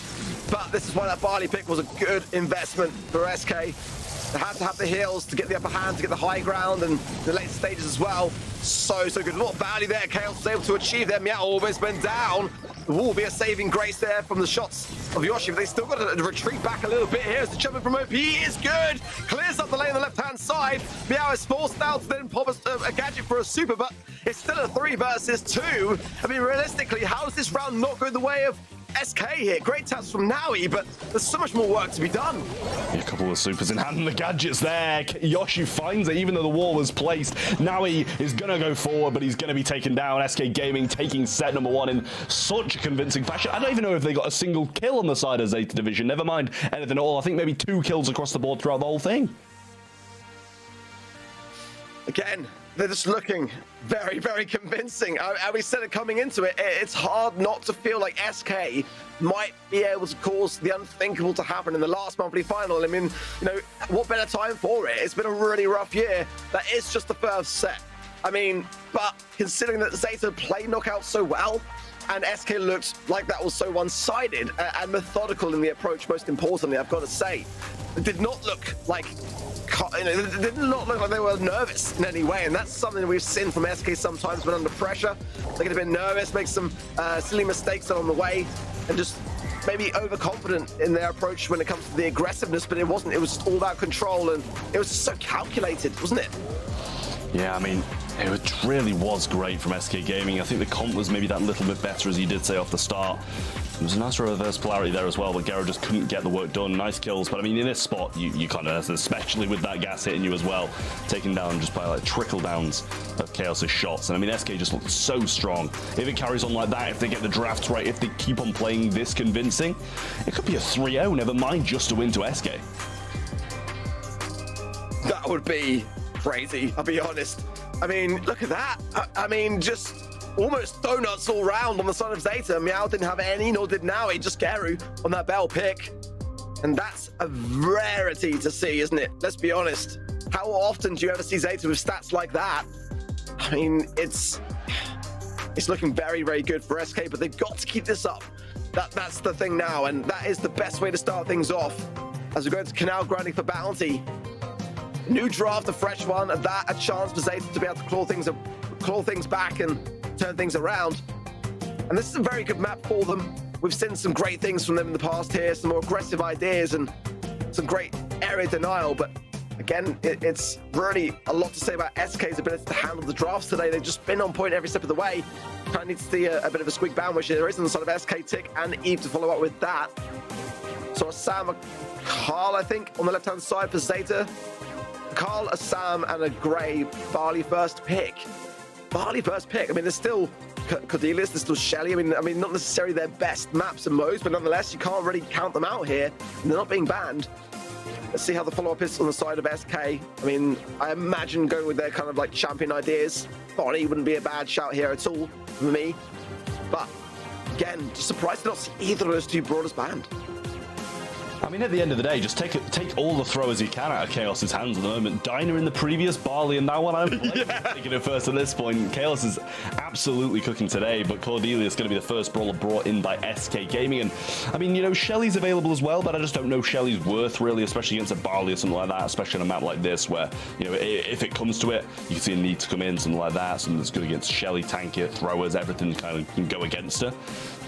But this is why that Barley pick was a good investment for SK. They had to have the heals to get the upper hand, to get the high ground, and the late stages as well. So good. A lot of value there. Chaos was able to achieve their Meow almost went down. The wall will be a saving grace there from the shots of Yoshi, but they still got to retreat back a little bit here as the jumping from OP is good. Clears up the lane on the left-hand side. Meow is forced out to then pop a gadget for a super, but it's still a 3 versus 2. I mean, realistically, how is this round not going the way of SK here? Great taps from Naui, but there's so much more work to be done. Yeah, a couple of supers in hand and the gadgets there. Yoshi finds it, even though the wall was placed. Naui is going to go forward, but he's going to be taken down. SK Gaming taking set number 1 in such a convincing fashion. I don't even know if they got a single kill on the side of Zeta Division. Never mind anything at all. I think maybe 2 kills across the board throughout the whole thing. Again, they're just looking very, very convincing. And we said it coming into it, it's hard not to feel like SK might be able to cause the unthinkable to happen in the last monthly final. I mean, you know, what better time for it? It's been a really rough year. That is just the first set. I mean, but considering that Zeta played knockout so well, and SK looked like that was so one-sided and methodical in the approach, most importantly, I've got to say. It did not look like... It did not look like they were nervous in any way, and that's something we've seen from SK sometimes when under pressure. They get a bit nervous, make some silly mistakes along the way, and just maybe overconfident in their approach when it comes to the aggressiveness, but it wasn't. It was all about control, and it was just so calculated, wasn't it? Yeah, I mean, it really was great from SK Gaming. I think the comp was maybe that little bit better, as you did say off the start. There was a nice reverse polarity there as well, but Gero just couldn't get the work done. Nice kills, but I mean, in this spot, you kind of, especially with that gas hitting you as well, taken down just by like trickle downs of Chaos's shots. And I mean, SK just looked so strong. If it carries on like that, if they get the drafts right, if they keep on playing this convincing, it could be a 3-0, never mind just to win to SK. That would be crazy, I'll be honest. I mean, look at that. I mean, just almost donuts all round on the side of Zeta. Meow didn't have any, nor did Naui, just Geru on that bell pick. And that's a rarity to see, isn't it? Let's be honest. How often do you ever see Zeta with stats like that? I mean, it's looking very, very good for SK, but they've got to keep this up. That's the thing now, and that is the best way to start things off. As we go into Canal grinding for bounty. New draft, a fresh one, and that a chance for Zeta to be able to claw things back and turn things around. And this is a very good map for them. We've seen some great things from them in the past here, some more aggressive ideas and some great area denial, but again, it's really a lot to say about SK's ability to handle the drafts today. They've just been on point every step of the way. Kind of need to see a bit of a squeak bound, which there is on the side of SK Tick and Eve to follow up with that. So a Sam, a Carl, I think, on the left-hand side for Zeta. Carl, a Sam, and a Grey. Barley first pick. Barley first pick. I mean, there's still Cordelius, there's still Shelly. I mean, not necessarily their best maps and modes, but nonetheless, you can't really count them out here. And they're not being banned. Let's see how the follow-up is on the side of SK. I mean, I imagine going with their kind of like champion ideas. Bonnie wouldn't be a bad shout here at all for me. But again, just surprised to not see either of those two brawlers banned. I mean, at the end of the day, just take all the throwers you can out of Chaos's hands at the moment. Dyna in the previous, Barley in that one. I'm taking it first at this point. Chaos is absolutely cooking today, but Cordelia is going to be the first brawler brought in by SK Gaming. And I mean, you know, Shelly's available as well, but I just don't know Shelly's worth really, especially against a Barley or something like that, especially on a map like this where, you know, if it comes to it, you can see a need to come in, something like that, something that's good against Shelly, tank it, throwers, everything kind of can go against her.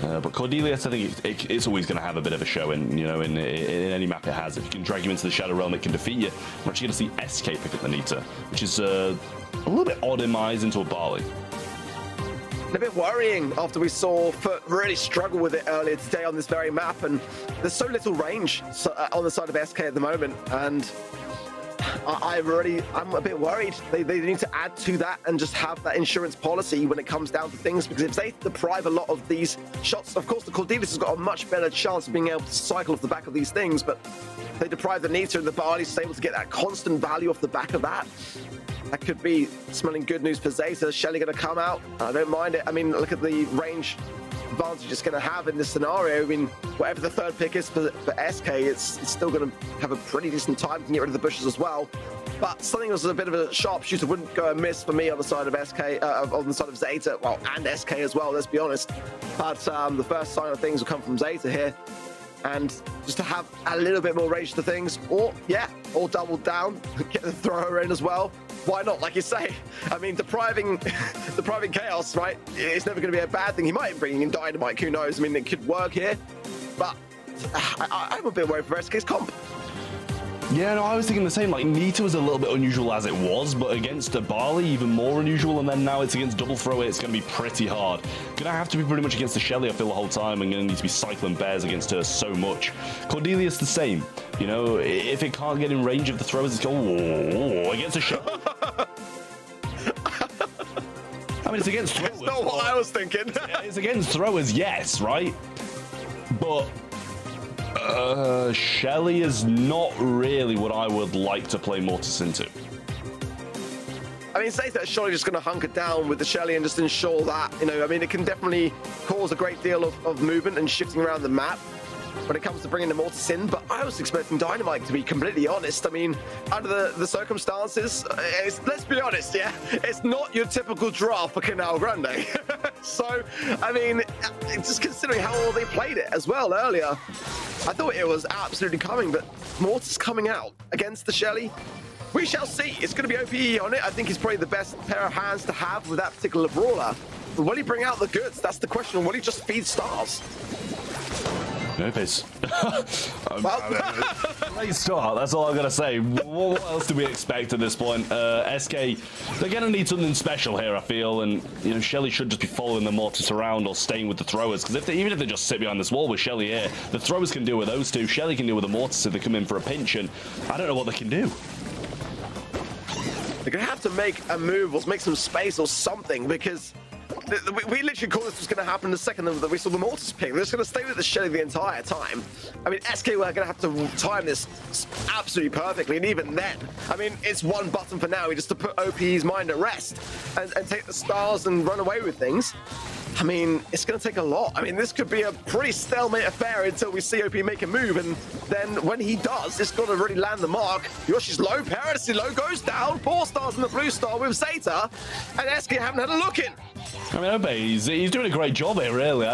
But Cordelia, I think it's always going to have a bit of a show in, you know, in in any map it has. If you can drag him into the Shadow Realm, it can defeat you. We're actually going to see SK pick up the Nita, which is a little bit odd in my eyes into a Barley. A bit worrying after we saw Foot really struggle with it earlier today on this very map, and there's so little range on the side of SK at the moment, and I'm a bit worried. They need to add to that and just have that insurance policy when it comes down to things, because if they deprive a lot of these shots, of course the Cordelius has got a much better chance of being able to cycle off the back of these things, but they deprive the Nita and the Barley's able to get that constant value off the back of that. That could be smelling good news for Zeta. Shelly going to come out. I don't mind it. I mean, look at the range advantage it's going to have in this scenario. I mean, whatever the third pick is for SK, it's still going to have a pretty decent time to get rid of the bushes as well. But something that was a bit of a sharpshooter wouldn't go amiss for me on the side of SK, on the side of Zeta, well, and SK as well, let's be honest. But the first sign of things will come from Zeta here. And just to have a little bit more range to things, or double down, get the thrower in as well. Why not? Like you say, I mean, depriving Chaos, right? It's never going to be a bad thing. He might bring in Dynamite, who knows? I mean, it could work here, but I'm a bit worried for SK's comp. Yeah, no, I was thinking the same. Like, Nita was a little bit unusual as it was, but against a Barley, even more unusual, and then now it's against double thrower, it's going to be pretty hard. Gonna have to be pretty much against the Shelly, I feel, the whole time, and gonna need to be cycling bears against her so much. Cordelius the same. You know, if it can't get in range of the throwers, it's going, against a Shelly. I mean, it's against throwers. It's not what I was thinking. It's against throwers, yes, right? But Shelly is not really what I would like to play Mortis into. I mean, Zeta is surely just going to hunker down with the Shelly and just ensure that, you know, I mean, it can definitely cause a great deal of movement and shifting around the map when it comes to bringing the Mortis in, but I was expecting Dynamite, to be completely honest. I mean, under the circumstances, let's be honest, yeah, it's not your typical draft for Canal Grande. So, I mean, just considering how well they played it as well earlier, I thought it was absolutely coming, but Mortis coming out against the Shelly, we shall see. It's going to be OPE on it. I think he's probably the best pair of hands to have with that particular brawler. But will he bring out the goods? That's the question. Will he just feed stars? No pace. Great start, that's all I'm going to say. What else do we expect at this point? SK, they're going to need something special here, I feel, and, you know, Shelly should just be following the Mortis around or staying with the throwers, because even if they just sit behind this wall with Shelly here, the throwers can deal with those two, Shelly can deal with the Mortis if they come in for a pinch, and I don't know what they can do. They're going to have to make a move or make some space or something, because we literally called this was going to happen the second that we saw the Mortis pick. They're just going to stay with the Shelly the entire time. I mean, SK were going to have to time this absolutely perfectly, and even then, I mean, it's one button for now, just to put OP's mind at rest and take the stars and run away with things. I mean, it's going to take a lot. I mean, this could be a pretty stalemate affair until we see OP make a move, and then when he does, it's got to really land the mark. Yoshi's low, Paradise low, goes down, 4 stars in the blue star with Zeta, and SK haven't had a look in. I mean, Obe, he's doing a great job here, really.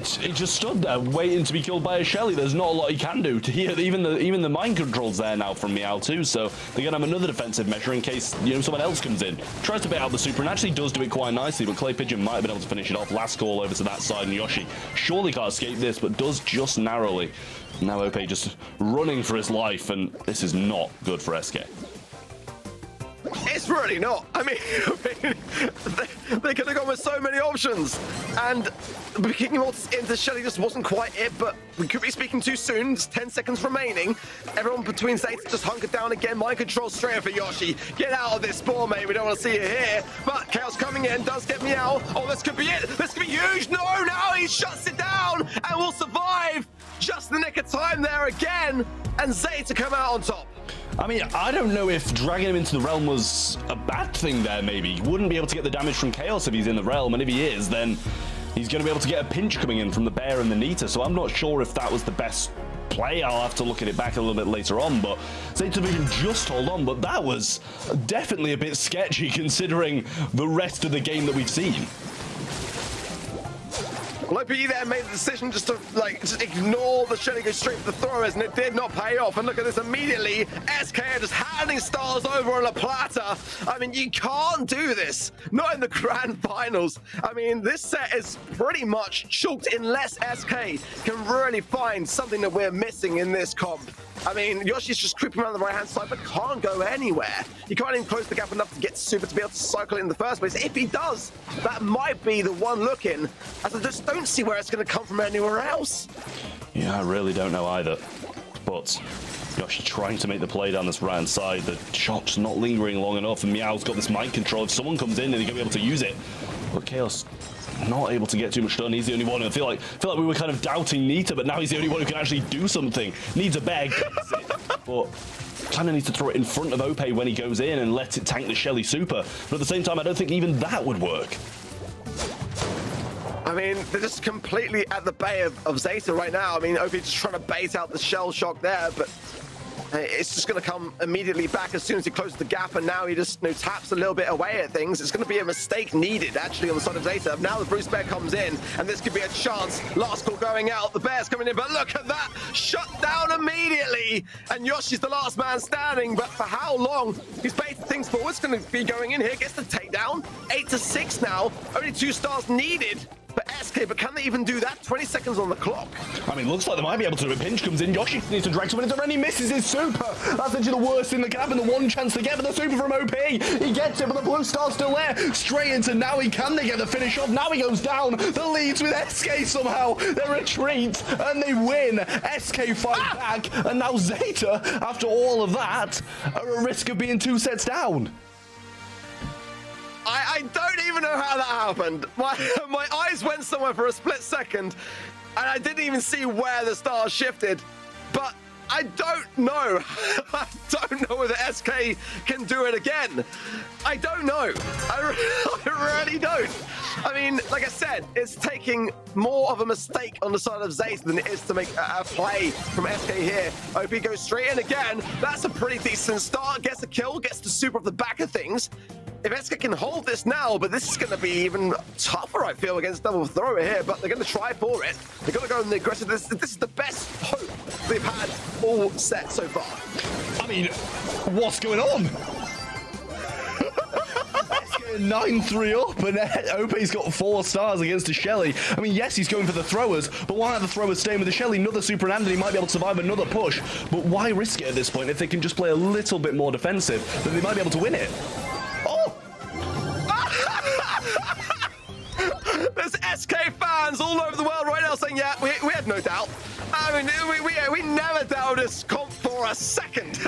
He just stood there waiting to be killed by a Shelly. There's not a lot he can do. Even the mind control's there now from Meow too, so they're going to have another defensive measure in case, you know, someone else comes in. Tries to bait out the super and actually does do it quite nicely, but Clay Pigeon might have been able to finish it off. Last call over to that side, and Yoshi surely can't escape this, but does just narrowly. Now Ope just running for his life, and this is not good for SK. It's really not. I mean they could have gone with so many options, and kicking Mortis into Shelly just wasn't quite it, but we could be speaking too soon. There's 10 seconds remaining. Everyone between Zeta just hunkered down again. Mind control straight in for Yoshi. Get out of this spawn, mate. We don't want to see you here. But Chaos coming in, does get Meow. Oh, this could be it. This could be huge. No, now he shuts it down and will survive. Just the nick of time there again, and Zeta come out on top. I mean, I don't know if dragging him into the realm was a bad thing there, maybe. He wouldn't be able to get the damage from Chaos if he's in the realm, and if he is, then he's going to be able to get a pinch coming in from the bear and the Nita, so I'm not sure if that was the best play. I'll have to look at it back a little bit later on, but Zeta Vision just hold on, but that was definitely a bit sketchy considering the rest of the game that we've seen. Well, OPE there made the decision just to just ignore the Shelly, go straight for the throwers, and it did not pay off. And look at this immediately. SK are just handing stars over on a platter. I mean, you can't do this. Not in the grand finals. I mean, this set is pretty much chalked unless SK can really find something that we're missing in this comp. I mean, Yoshi's just creeping around the right-hand side, but can't go anywhere. He can't even close the gap enough to get Super to be able to cycle it in the first place. If he does, that might be the one looking, as I just don't see where it's going to come from anywhere else. Yeah, I really don't know either. But Yoshi trying to make the play down this right-hand side. The shot's not lingering long enough, and Meow's got this mind control. If someone comes in, and they're going to be able to use it. But Chaos not able to get too much done. He's the only one. I feel like we were kind of doubting Nita, but now he's the only one who can actually do something. Needs a bag, but kind of needs to throw it in front of Ope when he goes in and let it tank the Shelly Super. But at the same time, I don't think even that would work. I mean, they're just completely at the bay of Zeta right now. I mean, Ope just trying to bait out the shell shock there, but it's just going to come immediately back as soon as he closes the gap, and now he just taps a little bit away at things. It's going to be a mistake needed, actually, on the side of Zeta. Now the Bruce Bear comes in, and this could be a chance. Last call going out. The Bear's coming in, but look at that. Shut down immediately. And Yoshi's the last man standing, but for how long? He's baited things forward. It's going to be going in here. Gets the takedown. 8-6 now. Only 2 stars needed for SK, but can they even do that? 20 seconds on the clock. I mean, looks like they might be able to. A pinch comes in. Yoshi needs to drag someone into, and he misses his super. That's actually the worst thing that can happen. The one chance to get for the super from OP. He gets it, but the blue star's still there. Straight into Naui. Can they get the finish off? Now he goes down. The leads with SK somehow. They retreat, and they win. SK fight back, and now Zeta, after all of that, are at risk of being 2 sets down. I don't even know how that happened. My eyes went somewhere for a split second, and I didn't even see where the stars shifted. But I don't know. I don't know whether SK can do it again. I don't know. I really don't. I mean, like I said, it's taking more of a mistake on the side of Zeta than it is to make a play from SK here. OP goes straight in again. That's a pretty decent start. Gets a kill, gets the super off the back of things. If SK can hold this now, but this is going to be even tougher, I feel, against Double Thrower here, but they're going to try for it. They're going to go in the aggressive. This is the best hope they've had all set so far. I mean, what's going on? 9-3 up, and OP's got 4 stars against the Shelly. I mean, yes, he's going for the throwers, but why are the throwers staying with the Shelly? Another super and he might be able to survive another push, but why risk it at this point? If they can just play a little bit more defensive, then they might be able to win it. Oh! There's SK fans all over the world right now saying, yeah, we had no doubt. I mean, we never doubted this comp for a second.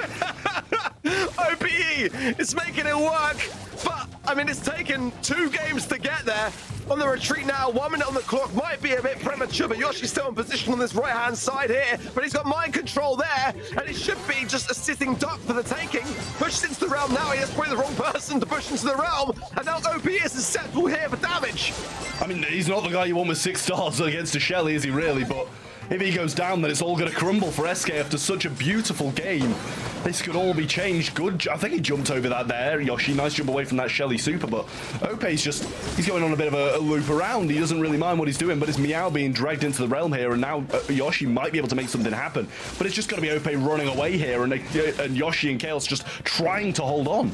OPE is making it work, but I mean, it's taken 2 games to get there. On the retreat now, 1 minute on the clock might be a bit premature, but Yoshi's still in position on this right-hand side here, but he's got mind control there, and he should be just a sitting duck for the taking. Pushes into the realm now. He has probably the wrong person to push into the realm, and now OP is susceptible here for damage. I mean, he's not the guy you want with 6 stars against a Shelly, is he really? But if he goes down, then it's all going to crumble for SK after such a beautiful game. This could all be changed. Good. I think he jumped over that there. Yoshi, nice jump away from that Shelly super, but Ope's just, he's going on a bit of a loop around. He doesn't really mind what he's doing, but it's Meow being dragged into the realm here, and now Yoshi might be able to make something happen. But it's just going to be Ope running away here, and Yoshi and Chaos just trying to hold on.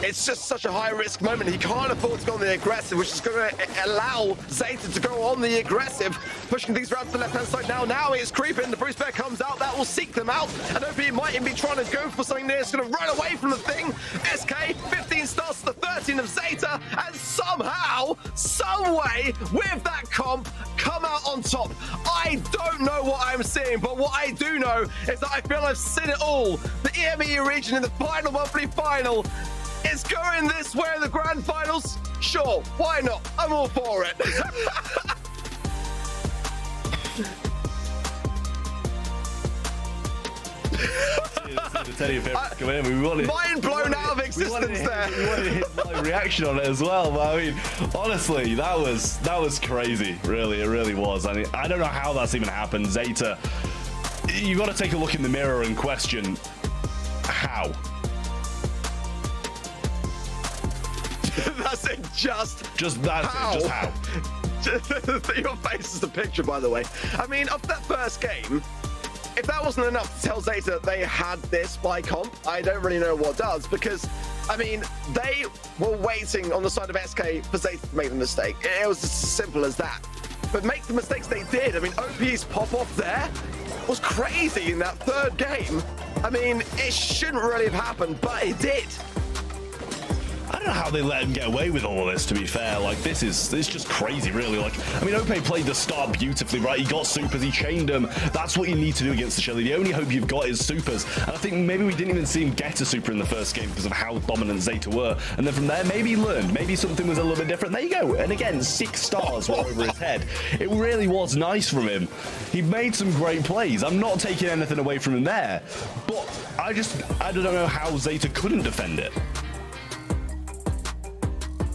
It's just such a high-risk moment. He can't afford to go on the aggressive, which is going to allow Zeta to go on the aggressive, pushing things around to the left-hand side now. Now it's creeping. The Bruce Bear comes out. That will seek them out. And OP might even be trying to go for something there. It's going to run away from the thing. SK, 15 stars to the 13 of Zeta. And somehow, some way, with that comp, come out on top. I don't know what I'm seeing, but what I do know is that I feel I've seen it all. The EMEA region in the final monthly final. It's going this way in the grand finals. Sure, why not? I'm all for it. Mind blown out of existence there. We wanted his live reaction on it as well. But I mean, honestly, that was crazy. Really, it really was. I mean, I don't know how that's even happened. Zeta, you got to take a look in the mirror and question how. That's it. Just how. Your face is the picture, by the way. I mean, after that first game, if that wasn't enough to tell Zeta that they had this by comp, I don't really know what does, because, I mean, they were waiting on the side of SK for Zeta to make the mistake. It was as simple as that. But make the mistakes they did. I mean, OP's pop-off there was crazy in that third game. I mean, it shouldn't really have happened, but it did. I don't know how they let him get away with all of this, to be fair. Like, this is just crazy, really. Like, I mean, Ope played the start beautifully, right? He got supers, he chained them. That's what you need to do against the Shelly. The only hope you've got is supers. And I think maybe we didn't even see him get a super in the first game because of how dominant Zeta were. And then from there, maybe he learned. Maybe something was a little bit different. There you go. And again, 6 stars were over his head. It really was nice from him. He made some great plays. I'm not taking anything away from him there. But I don't know how Zeta couldn't defend it.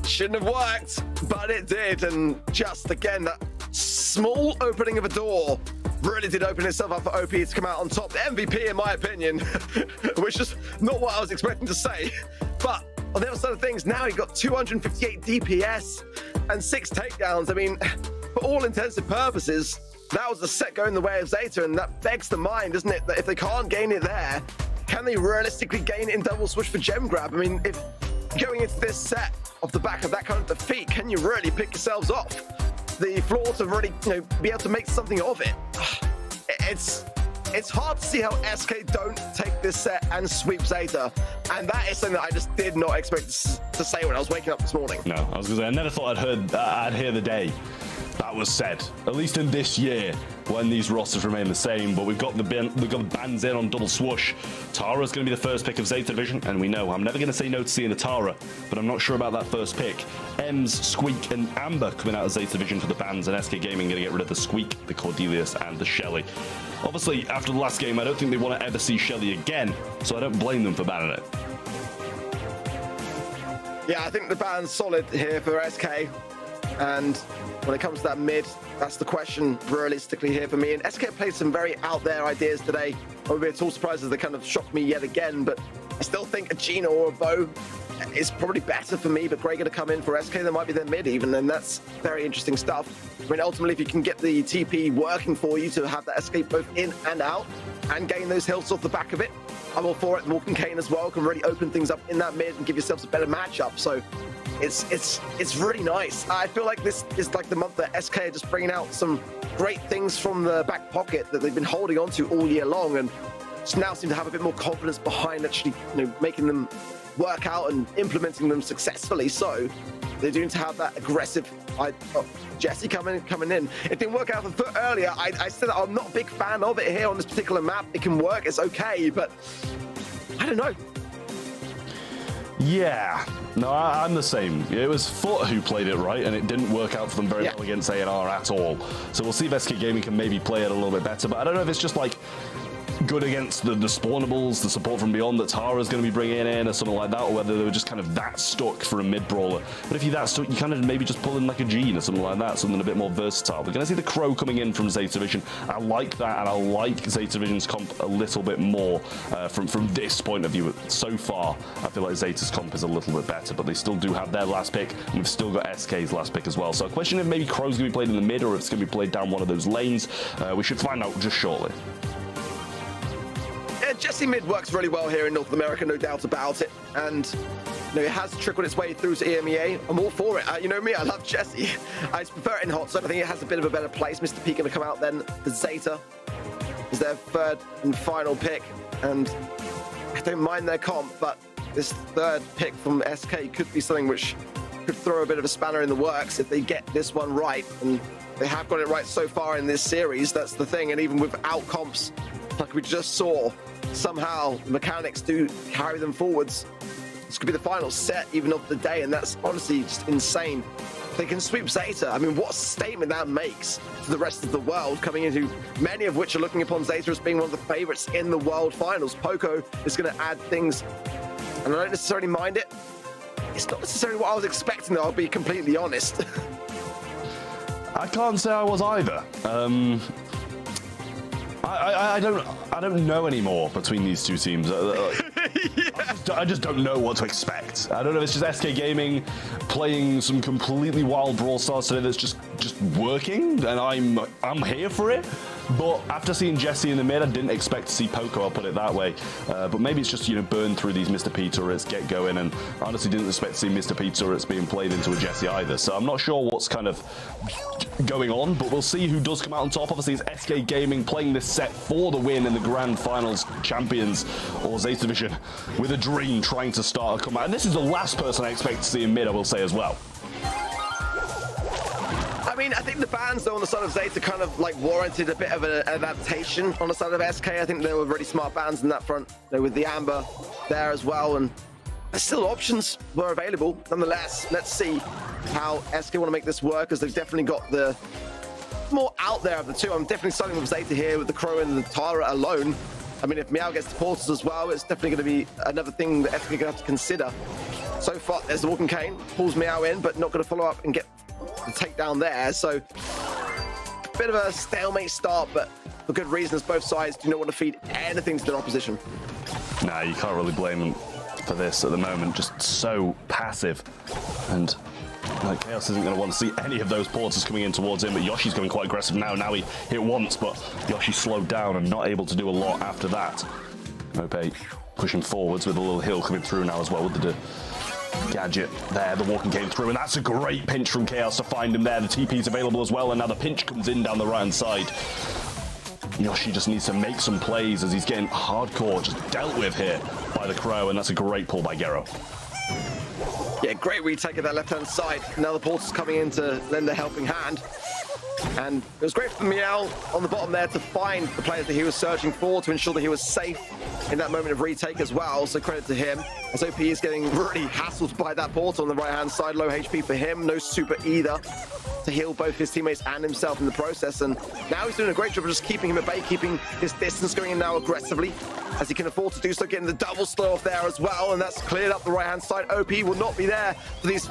Shouldn't have worked, but it did. And just again, that small opening of a door really did open itself up for OP to come out on top. The MVP, in my opinion, which is not what I was expecting to say. But on the other side of things, now he got 258 DPS and 6 takedowns. I mean, for all intents and purposes, that was the set going the way of Zeta, and that begs the mind, doesn't it, that if they can't gain it there, can they realistically gain it in double switch for gem grab? I mean, if going into this set off the back of that kind of defeat, can you really pick yourselves off the floor to really, be able to make something of it? It's hard to see how SK don't take this set and sweep Zeta, and that is something that I just did not expect to say when I was waking up this morning. No, I was gonna say, I never thought I'd hear the day that was said, at least in this year, when these rosters remain the same. But we've got the bans in on double swoosh. Tara's going to be the first pick of Zeta Division, and we know I'm never going to say no to seeing a Tara, but I'm not sure about that first pick. Ems, Squeak, and Amber coming out of Zeta Division for the bans, and SK Gaming going to get rid of the Squeak, the Cordelius, and the Shelly. Obviously, after the last game, I don't think they want to ever see Shelly again, so I don't blame them for banning it. Yeah, I think the ban's solid here for SK. And when it comes to that mid, that's the question realistically here for me. And SK played some very out there ideas today. I won't be at all surprised as they kind of shocked me yet again, but I still think a Gina or a Bo is probably better for me, but Gregor to come in for SK, that might be their mid even, and that's very interesting stuff. I mean, ultimately, if you can get the TP working for you to have that escape both in and out and gain those hills off the back of it, I'm all for it. Morgan Kane as well can really open things up in that mid and give yourselves a better matchup. So it's really nice. I feel like this is like the month that SK are just bringing out some great things from the back pocket that they've been holding on to all year long, and just now seem to have a bit more confidence behind actually, making them work out and implementing them successfully. So they do need to have that aggressive. Jesse coming in. It didn't work out a foot earlier. I said that I'm not a big fan of it here on this particular map. It can work, it's okay, but I don't know. Yeah, no, I'm the same. It was Foot who played it right, and it didn't work out for them very well against A&R at all. So we'll see if SK Gaming can maybe play it a little bit better, but I don't know if it's just like good against the spawnables, the support from beyond that Tara's going to be bringing in or something like that, or whether they were just kind of that stuck for a mid-brawler. But if you're that stuck, you kind of maybe just pull in like a Gene or something like that, something a bit more versatile. We're going to see the Crow coming in from Zeta Division. I like that, and I like Zeta Division's comp a little bit more from this point of view. So far, I feel like Zeta's comp is a little bit better, but they still do have their last pick, and we've still got SK's last pick as well. So a question if maybe Crow's going to be played in the mid, or if it's going to be played down one of those lanes. We should find out just shortly. Jesse mid works really well here in North America, no doubt about it. And it has trickled its way through to EMEA. I'm all for it. You know me, I love Jesse. I just prefer it in hot zone. I think it has a bit of a better place. Mr. P going to come out then. The Zeta is their third and final pick. And I don't mind their comp, but this third pick from SK could be something which could throw a bit of a spanner in the works if they get this one right. And they have got it right so far in this series. That's the thing. And even without comps, like we just saw, somehow the mechanics do carry them forwards. This could be the final set even of the day, and that's honestly just insane. They can sweep Zeta. I mean, what a statement that makes to the rest of the world, coming into many of which are looking upon Zeta as being one of the favorites in the world finals. Poco is going to add things, and I don't necessarily mind it. It's not necessarily what I was expecting, though, I'll be completely honest. I can't say I was either. I don't know anymore between these two teams. I just don't know what to expect. I don't know if it's just SK Gaming playing some completely wild Brawl Stars today that's just working, and I'm here for it. But after seeing Jesse in the mid, I didn't expect to see Poco, I'll put it that way. But maybe it's just, burn through these Mr. P turrets, get going, and I honestly didn't expect to see Mr. P turrets being played into a Jesse either. So I'm not sure what's kind of going on, but we'll see who does come out on top. Obviously, it's SK Gaming playing this set for the win in the Grand Finals champions, or Zeta Division, with a dream trying to start a comeback. And this is the last person I expect to see in mid, I will say as well. I mean, I think the bans, though, on the side of Zeta kind of warranted a bit of an adaptation on the side of SK. I think they were really smart bans in that front, with the Amber there as well, and still options were available. Nonetheless, let's see how SK want to make this work, as they've definitely got the more out there of the two. I'm definitely starting with Zeta here with the Crow and the Tara alone. I mean, if Meow gets the portals as well, it's definitely going to be another thing that SK are going to have to consider. So far, there's the Walking Cane, pulls Meow in, but not going to follow up and get the takedown there. So, bit of a stalemate start, but for good reasons. Both sides do not want to feed anything to their opposition. Nah, you can't really blame them for this at the moment. Just so passive. And Chaos isn't going to want to see any of those portals coming in towards him, but Yoshi's going quite aggressive now. Now he hit once, but Yoshi slowed down and not able to do a lot after that. Mope pushing forwards with a little hill coming through now as well with the gadget there. The walking came through, and that's a great pinch from Chaos to find him there. The TP's available as well, and now the pinch comes in down the right-hand side. Yoshi just needs to make some plays as he's getting hardcore just dealt with here by the Crow, and that's a great pull by Gero. Yeah, great retake of that left-hand side. Now the portal's coming in to lend a helping hand. And it was great for Meow on the bottom there to find the players that he was searching for to ensure that he was safe in that moment of retake as well. So credit to him, as OP is getting really hassled by that portal on the right-hand side. Low HP for him, no super either to heal both his teammates and himself in the process. And now he's doing a great job of just keeping him at bay, keeping his distance, going in now aggressively as he can afford to do so, getting the double slow off there as well. And that's cleared up the right-hand side. OP will not be there for these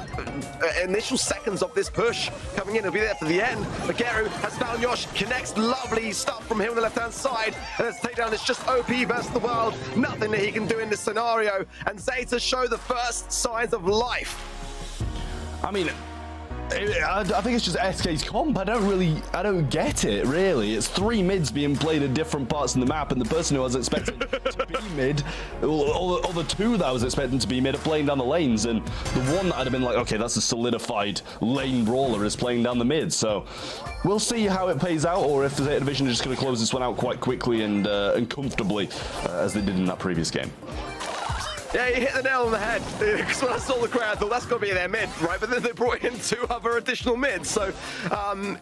initial seconds of this push coming in. He'll be there for the end. But Gero has found Yosh, connects, lovely stuff from him on the left-hand side. And this takedown is just OP versus the world. Nothing that he can do in this scenario. And Zeta show the first signs of life. I mean, I think it's just SK's comp. I don't get it, really. It's three mids being played at different parts of the map, and the person who I was expecting to be mid, or the two that I was expecting to be mid, are playing down the lanes, and the one that I'd have been like, okay, that's a solidified lane brawler, is playing down the mid. So we'll see how it plays out, or if the Zeta Division is just going to close this one out quite quickly and comfortably, as they did in that previous game. Yeah, you hit the nail on the head. Because when I saw the crowd, I thought that's got to be their mid, right? But then they brought in two other additional mids. So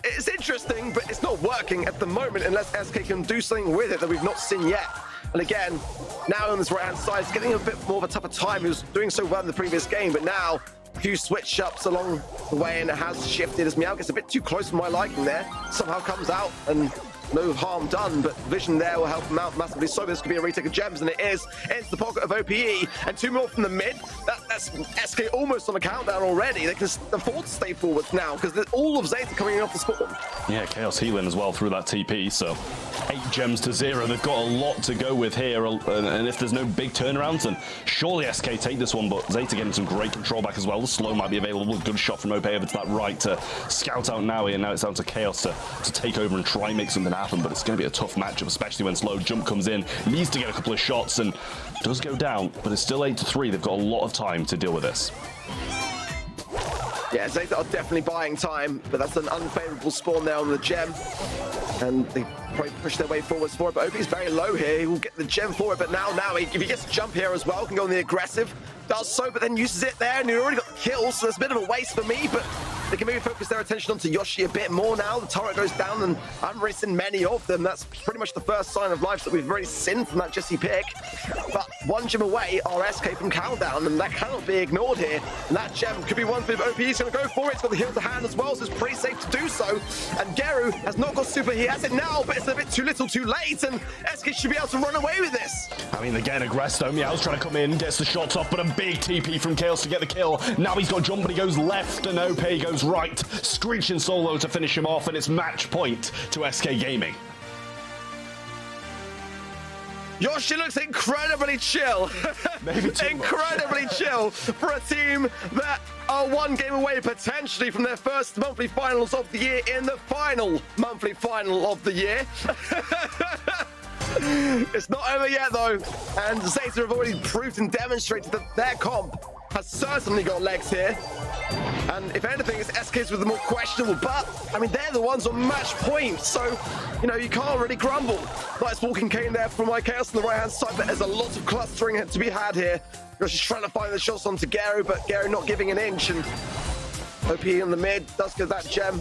it's interesting, but it's not working at the moment unless SK can do something with it that we've not seen yet. And again, now on this right-hand side, it's getting a bit more of a tougher time. He was doing so well in the previous game, but now a few switch-ups along the way, and it has shifted as Meow gets a bit too close for my liking there. Somehow comes out and no harm done, but vision there will help him out massively. So this could be a retake of gems, and it is. Into the pocket of OPE, and two more from the mid. That's SK almost on a countdown already. They can afford to stay forwards now because all of Zeta coming off the spawn. Yeah, Chaos healing as well through that TP, so 8 gems to 0. They've got a lot to go with here, and if there's no big turnarounds, then surely SK take this one, but Zeta getting some great control back as well. The slow might be available. A good shot from OP over to that right to scout out Naui, and now it's down to Chaos to take over and try and make something happen, but it's going to be a tough matchup, especially when slow jump comes in, needs to get a couple of shots, and does go down, but it's still 8-3. They've got a lot of time to deal with this. Yeah, Zeta are definitely buying time, but that's an unfavorable spawn there on the gem, and they probably push their way forwards for it, but OP is very low here. He will get the gem for it, but now if he gets a jump here as well, can go on the aggressive, does so, but then uses it there, and he already got the kill, so it's a bit of a waste for me, but they can maybe focus their attention onto Yoshi a bit more now. The turret goes down, and I haven't really seen many of them. That's pretty much the first sign of life that we've already seen from that Jesse pick. But one gem away are SK from Countdown, and that cannot be ignored here. And that gem could be one for OP. He's going to go for it. It's got the heal to hand as well, so it's pretty safe to do so. And Gero has not got super. He has it now, but it's a bit too little too late, and SK should be able to run away with this. I mean, again, aggressive. Meow's trying to come in, gets the shots off, but a big TP from Chaos to get the kill. Now he's got jump, but he goes left, and OP goes right. Screeching solo to finish him off, and it's match point to SK Gaming. Yoshi looks incredibly chill. Maybe too incredibly chill for a team that are one game away potentially from their first monthly finals of the year in the final monthly final of the year. It's not over yet though, and Zeta have already proved and demonstrated that their comp has certainly got legs here. And if anything, it's SKs with the more questionable, but I mean, they're the ones on match point, so you know, you can't really grumble. Nice walking cane there from my Chaos on the right hand side, but there's a lot of clustering to be had here. Just trying to find the shots onto Garo, but Garo not giving an inch, and OP in the mid does get that gem.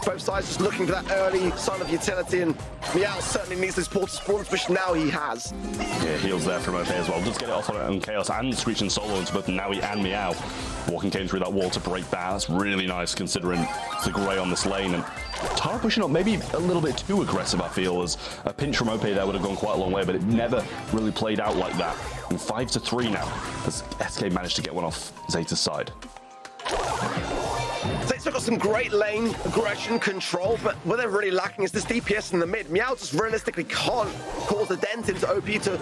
Both sides just looking for that early sign of utility, and Meow certainly needs this portal spawn, which now he has. Yeah, heals there from OP as well. Does get it off on Chaos and Screech and Solo into both Naui and Meow. Walking came through that wall to break that. That's really nice considering the Grey on this lane. And Tara pushing up maybe a little bit too aggressive, I feel, as a pinch from OP there would have gone quite a long way, but it never really played out like that. And 5-3 now, as SK managed to get one off Zeta's side. Zeta's got some great lane aggression control, but what they're really lacking is this DPS in the mid. Meow just realistically can't cause a dent into OP to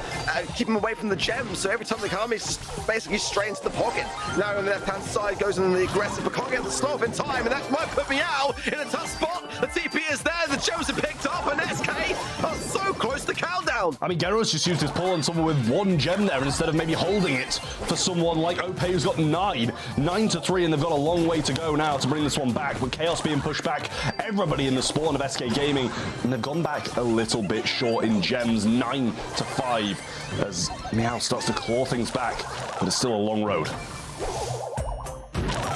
keep him away from the gems, so every time they come, he's just basically straight into the pocket. Now on the left-hand side goes in the aggressive, but can't get the slow in time, and that might put Meow in a tough spot. The TP is there, the gems are picked up, and SK are so close to countdown. I mean, Garo's just used his pull on someone with one gem there instead of maybe holding it for someone like OP who's got 9-3, and they've got a long way to go now to bring this one back, but Chaos being pushed back, everybody in the spawn of SK Gaming, and they've gone back a little bit short in gems, 9-5, as Meow starts to claw things back, but it's still a long road.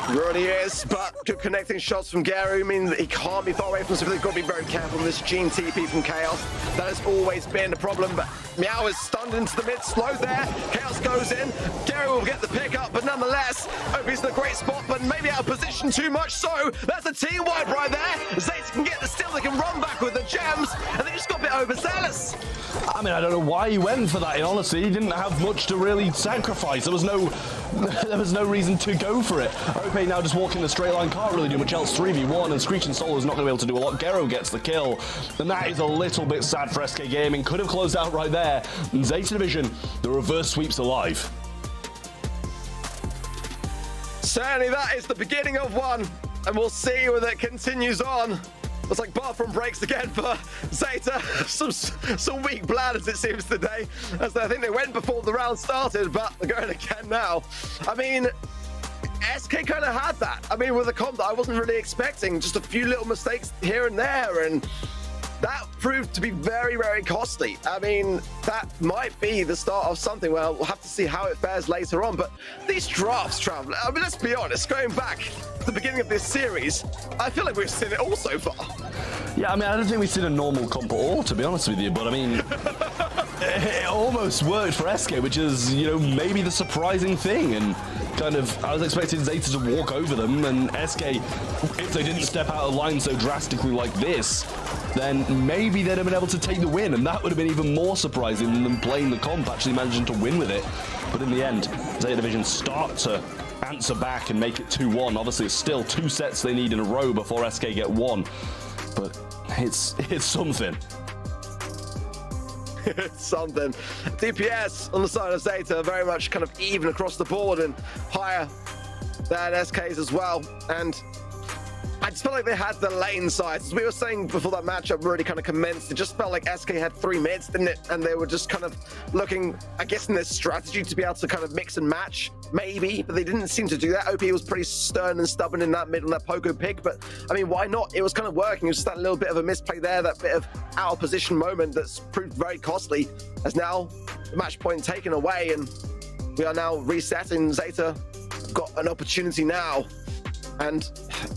Really is, but good connecting shots from Garo mean that he can't be far away from us, so they've got to be very careful on this Gene TP from Chaos. That has always been a problem, but Meow is stunned into the mid, slow there. Chaos goes in, Garo will get the pick up, but nonetheless, OP's in a great spot, but maybe out of position too much, so that's a team wipe right there. Zeta can get the steal, they can run back with the gems, and they just got a bit overzealous. I mean, I don't know why he went for that, in honesty. He didn't have much to really sacrifice. There was no reason to go for it. OP now just walking the straight line, can't really do much else. 3v1, and Screech and Solo is not going to be able to do a lot. Garo gets the kill, and that is a little bit sad for SK Gaming. Could have closed out right there. And Zeta Division, the reverse sweeps alive. Certainly that is the beginning of one, and we'll see whether it continues on. Looks like bathroom breaks again for Zeta. Some weak bladders, it seems, today, as I think they went before the round started, but they're going again now. I mean, SK kind of had that. I mean, with a comp that I wasn't really expecting, just a few little mistakes here and there, and that proved to be very, very costly. I mean, that might be the start of something. Well, we'll have to see how it fares later on, but these drafts, Traveler, I mean, let's be honest, going back to the beginning of this series, I feel like we've seen it all so far. Yeah, I mean, I don't think we've seen a normal comp at all, to be honest with you, but I mean, it almost worked for SK, which is, you know, maybe the surprising thing, and kind of, I was expecting Zeta to walk over them, and SK, if they didn't step out of line so drastically like this, then maybe they'd have been able to take the win, and that would have been even more surprising than them playing the comp, actually managing to win with it. But in the end, Zeta Division start to answer back and make it 2-1. Obviously, it's still 2 sets they need in a row before SK get 1, but it's something. It's something. DPS on the side of Zeta very much kind of even across the board and higher than SK's as well, and I just felt like they had the lane sides. As we were saying before that matchup really kind of commenced, it just felt like SK had 3 mids, didn't it? And they were just kind of looking, I guess, in their strategy to be able to kind of mix and match, maybe, but they didn't seem to do that. OP was pretty stern and stubborn in that mid on that Pogo pick, but I mean, why not? It was kind of working. It was just that little bit of a misplay there, that bit of out of position moment that's proved very costly, as now the match point taken away, and we are now resetting. Zeta got an opportunity now, and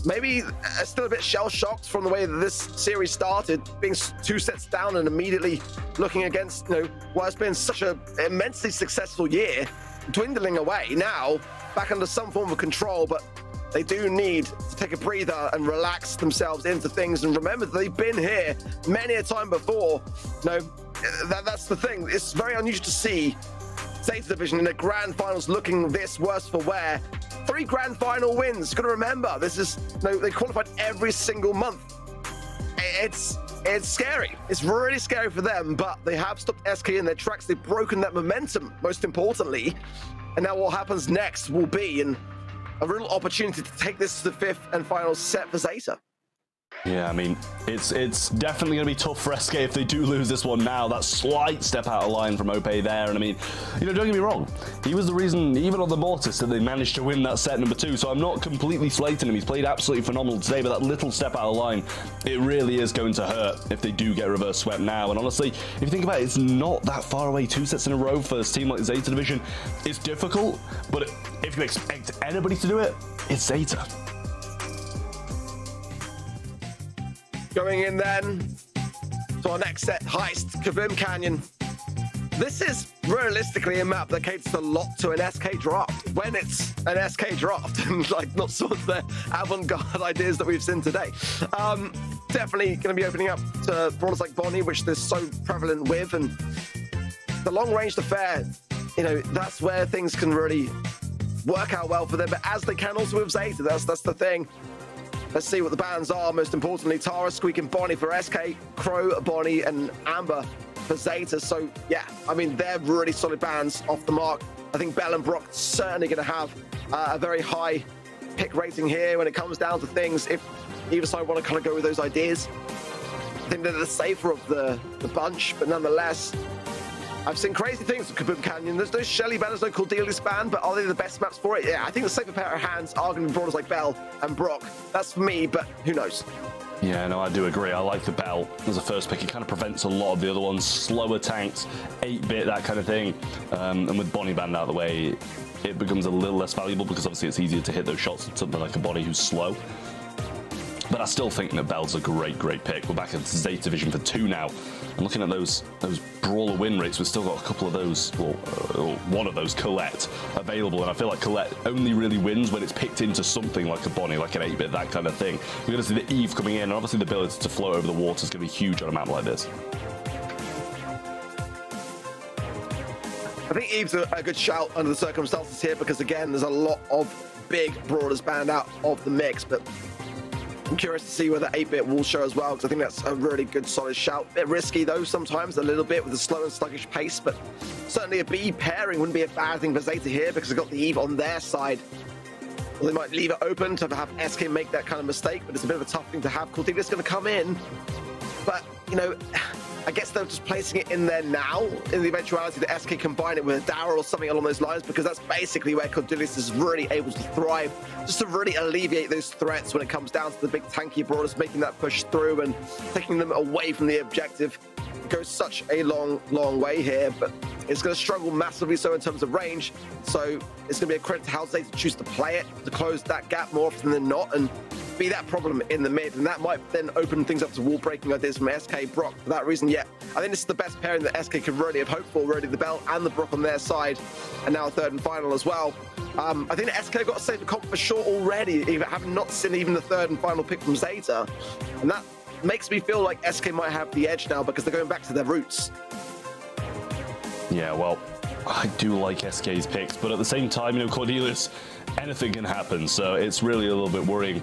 maybe still a bit shell-shocked from the way that this series started, being 2 sets down and immediately looking against, you know, what has been such an immensely successful year, dwindling away now, back under some form of control, but they do need to take a breather and relax themselves into things, and remember that they've been here many a time before. You know, that's the thing. It's very unusual to see Zeta Division in the grand finals looking this worse for wear. 3 grand final wins. Got to remember, this is, you know, they qualified every single month. It's it's scary. It's really scary for them, but they have stopped SK in their tracks. They've broken that momentum, most importantly. And now what happens next will be a real opportunity to take this to the 5th and final set for Zeta. Yeah, I mean, it's definitely going to be tough for SK if they do lose this one now. That slight step out of line from Ope there. And I mean, don't get me wrong. He was the reason, even on the Mortis, that they managed to win that set number 2. So I'm not completely slating him. He's played absolutely phenomenal today, but that little step out of line, it really is going to hurt if they do get reverse swept now. And honestly, if you think about it, it's not that far away. 2 sets in a row for a team like Zeta Division. It's difficult, but if you expect anybody to do it, it's Zeta. Going in then to our next set, Heist, Kaboom Canyon. This is realistically a map that caters a lot to an SK draft, when it's an SK draft, and like not sort of the avant-garde ideas that we've seen today. Definitely going to be opening up to brawlers like Bonnie, which they're so prevalent with, and the long-range affair, that's where things can really work out well for them, but as they can also with Zeta, that's the thing. Let's see what the bans are. Most importantly, Tara, Squeak, and Bonnie for SK, Crow, Bonnie, and Amber for Zeta. So, yeah, I mean, they're really solid bans off the mark. I think Bell and Brock certainly going to have a very high pick rating here when it comes down to things. If either side want to kind of go with those ideas, I think they're the safer of the bunch, but nonetheless, I've seen crazy things with Kaboom Canyon. There's no Shelly ban, there's no Cordelia's ban, but are they the best maps for it? Yeah, I think the safer pair of hands are going to be brawlers like Bell and Brock. That's for me, but who knows? Yeah, no, I do agree. I like the Bell as a first pick. It kind of prevents a lot of the other ones. Slower tanks, 8-bit, that kind of thing. And with Bonnie banned out of the way, it becomes a little less valuable because obviously it's easier to hit those shots than something like a Bonnie who's slow. But I still think that Bell's a great pick. We're back into Zeta Division for 2 now. And looking at those brawler win rates, we've still got a couple of those, well, one of those, Colette, available. And I feel like Colette only really wins when it's picked into something like a Bonnie, like an 8-bit, that kind of thing. We're going to see the Eve coming in, and obviously the ability to float over the water is going to be huge on a map like this. I think Eve's a good shout under the circumstances here because, again, there's a lot of big brawlers banned out of the mix, but I'm curious to see whether 8-bit will show as well, because I think that's a really good, solid shout. A bit risky, though, sometimes, a little bit with a slow and sluggish pace, but certainly a B pairing wouldn't be a bad thing for Zeta here, because they've got the Eve on their side. Well, they might leave it open to have SK make that kind of mistake, but it's a bit of a tough thing to have. Cordelia's going to come in, but, I guess they're just placing it in there now, in the eventuality that SK combine it with a Dower or something along those lines, because that's basically where Cordelius is really able to thrive, just to really alleviate those threats when it comes down to the big tanky brawlers, making that push through and taking them away from the objective. It goes such a long way here, but it's going to struggle massively so in terms of range, so it's going to be a credit to how Zeta choose to play it, to close that gap more often than not, and be that problem in the mid, and that might then open things up to wall breaking ideas from SK Brock. For that reason, yeah, I think this is the best pairing that SK could really have hoped for, really, the Bell and the Brock on their side, and now a third and final as well. I think SK got a safer comp for sure already, even having not seen even the third and final pick from Zeta, and that makes me feel like SK might have the edge now because they're going back to their roots. Yeah, well, I do like SK's picks, but at the same time, Cordelius, anything can happen, so it's really a little bit worrying.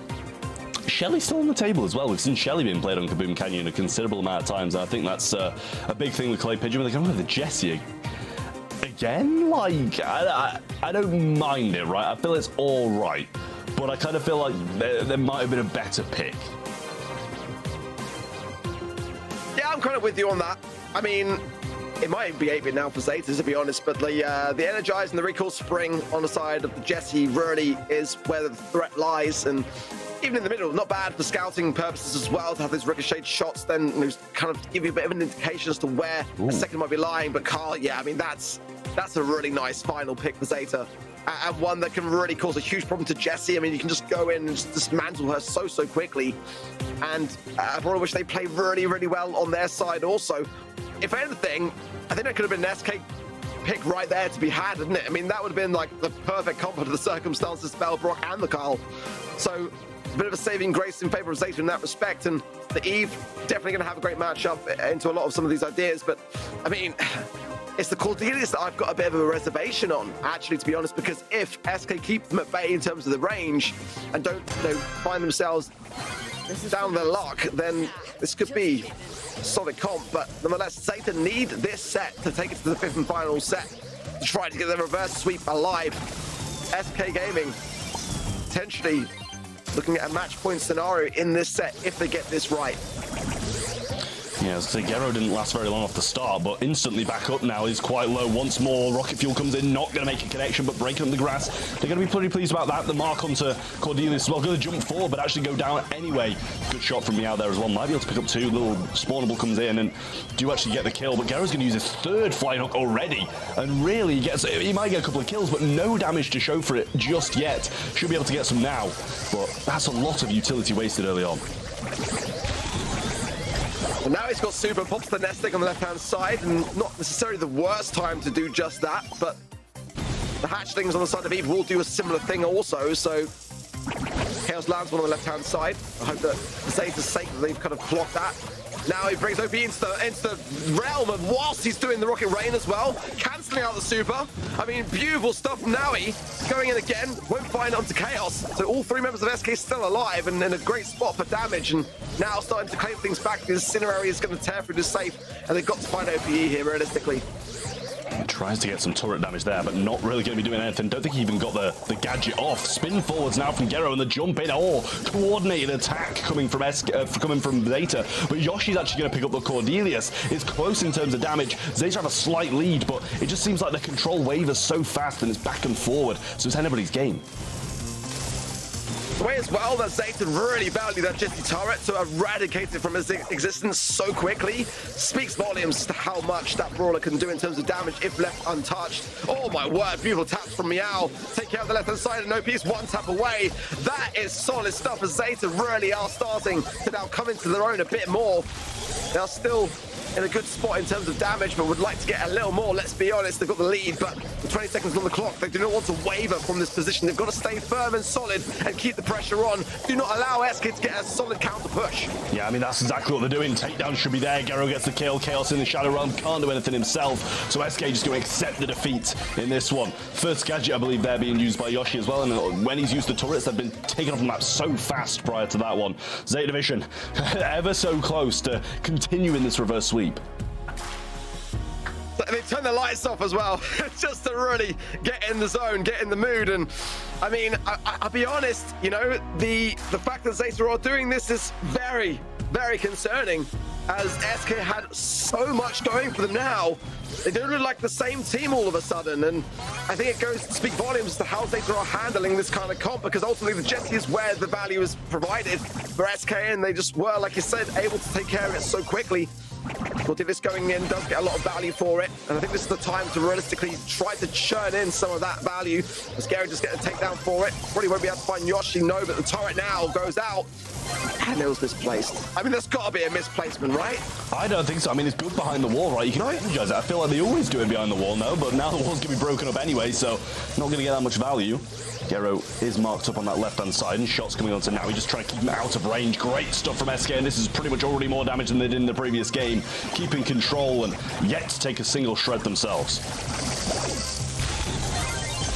Shelly's still on the table as well. We've seen Shelly being played on Kaboom Canyon a considerable amount of times, and I think that's a big thing with Clay Pigeon. But they're going with the Jessie again. Like, I don't mind it, right? I feel it's all right, but I kind of feel like there might have been a better pick. Yeah, I'm kind of with you on that. I mean, it might be 8-bit now for Zeta, to be honest, but the Energize and the Recall Spring on the side of the Jessie really is where the threat lies, and even in the middle, not bad for scouting purposes as well, to have those ricocheted shots, then kind of give you a bit of an indication as to where a second might be lying. But Carl, yeah, I mean, that's a really nice final pick for Zeta, and one that can really cause a huge problem to Jessie. I mean, you can just go in and just dismantle her so quickly, and I probably wish they played really well on their side also. If anything, I think that could have been an SK pick right there to be had, didn't it? I mean, that would have been like the perfect comp of the circumstances, Bell, Brock, and the Carl. So a bit of a saving grace in favor of Zeta in that respect, and the Eve definitely going to have a great matchup into a lot of some of these ideas. But I mean, it's the Cordelius that I've got a bit of a reservation on, actually, to be honest, because if SK keep them at bay in terms of the range and don't find themselves down the luck, then this could be solid comp. But nonetheless, Zeta need this set to take it to the 5th and final set to try to get the reverse sweep alive. SK Gaming potentially looking at a match point scenario in this set if they get this right. Yeah, so Gero didn't last very long off the start, but instantly back up now. He's quite low once more. Rocket Fuel comes in, not going to make a connection, but breaking up the grass. They're going to be pretty pleased about that. The mark onto Cordelius as well. Going to jump forward, but actually go down anyway. Good shot from me out there as well. Might be able to pick up 2. Little spawnable comes in and do actually get the kill, but Gero's going to use his 3rd flying hook already. And really, he might get a couple of kills, but no damage to show for it just yet. Should be able to get some now, but that's a lot of utility wasted early on. And now he's got super, pops the nest egg on the left-hand side, and not necessarily the worst time to do just that, but the hatchlings on the side of Eve will do a similar thing also, so Chaos lands one on the left-hand side. I hope that for Zeta's sake that they've kind of blocked that. Now he brings OP into the realm, and whilst he's doing the Rocket Rain as well, cancelling out the super. I mean, beautiful stuff from Naui. Going in again, won't find it onto Chaos. So all 3 members of SK still alive and in a great spot for damage, and now starting to claim things back. The Incinerary is going to tear through the safe, and they've got to find OPE here realistically. Tries to get some turret damage there, but not really going to be doing anything. Don't think he even got the gadget off. Spin forwards now from Gero and the jump in. Oh, coordinated attack coming from Zeta. But Yoshi's actually going to pick up the Cordelius. It's close in terms of damage. Zeta have a slight lead, but it just seems like the control wave is so fast and it's back and forward. So it's anybody's game. The way as well that Zeta really valued that Jesse turret to eradicate it from his existence so quickly speaks volumes to how much that brawler can do in terms of damage if left untouched. Oh my word, beautiful taps from Meow. Take care of the left-hand side and no piece, 1 tap away. That is solid stuff as Zeta really are starting to now come into their own a bit more. They are still in a good spot in terms of damage, but would like to get a little more. Let's be honest, they've got the lead, but with 20 seconds on the clock, they do not want to waver from this position. They've got to stay firm and solid and keep the pressure on. Do not allow SK to get a solid counter push. Yeah, I mean, that's exactly what they're doing. Takedown should be there. Gero gets the kill. Chaos in the Shadow Realm can't do anything himself, so SK just going to accept the defeat in this one. First gadget, I believe, there being used by Yoshi as well, and when he's used the turrets, they've been taken off the map so fast prior to that one. Zeta Division, ever so close to continuing this reverse sweep. They turn the lights off as well, just to really get in the zone, get in the mood. And I mean, I'll be honest, you know, the fact that Zeta are doing this is very, very concerning, as SK had so much going for them now. They don't look like the same team all of a sudden, and I think it goes to speak volumes as to how Zeta are handling this kind of comp, because ultimately the Jetty is where the value is provided for SK, and they just were, like you said, able to take care of it so quickly. Cordelius going in does get a lot of value for it, and I think this is the time to realistically try to churn in some of that value. As Gary just get a takedown for it. Probably won't be able to find Yoshi, no, but the turret now goes out. And it was misplaced. I mean, there's got to be a misplacement, right? I don't think so. I mean, it's good behind the wall, right? You can apologize. I feel like they always do it behind the wall now, but now the wall's going to be broken up anyway, so not going to get that much value. Gero is marked up on that left-hand side, and shots coming onto now. He just trying to keep him out of range. Great stuff from SK, and this is pretty much already more damage than they did in the previous game. Keeping control and yet to take a single shred themselves.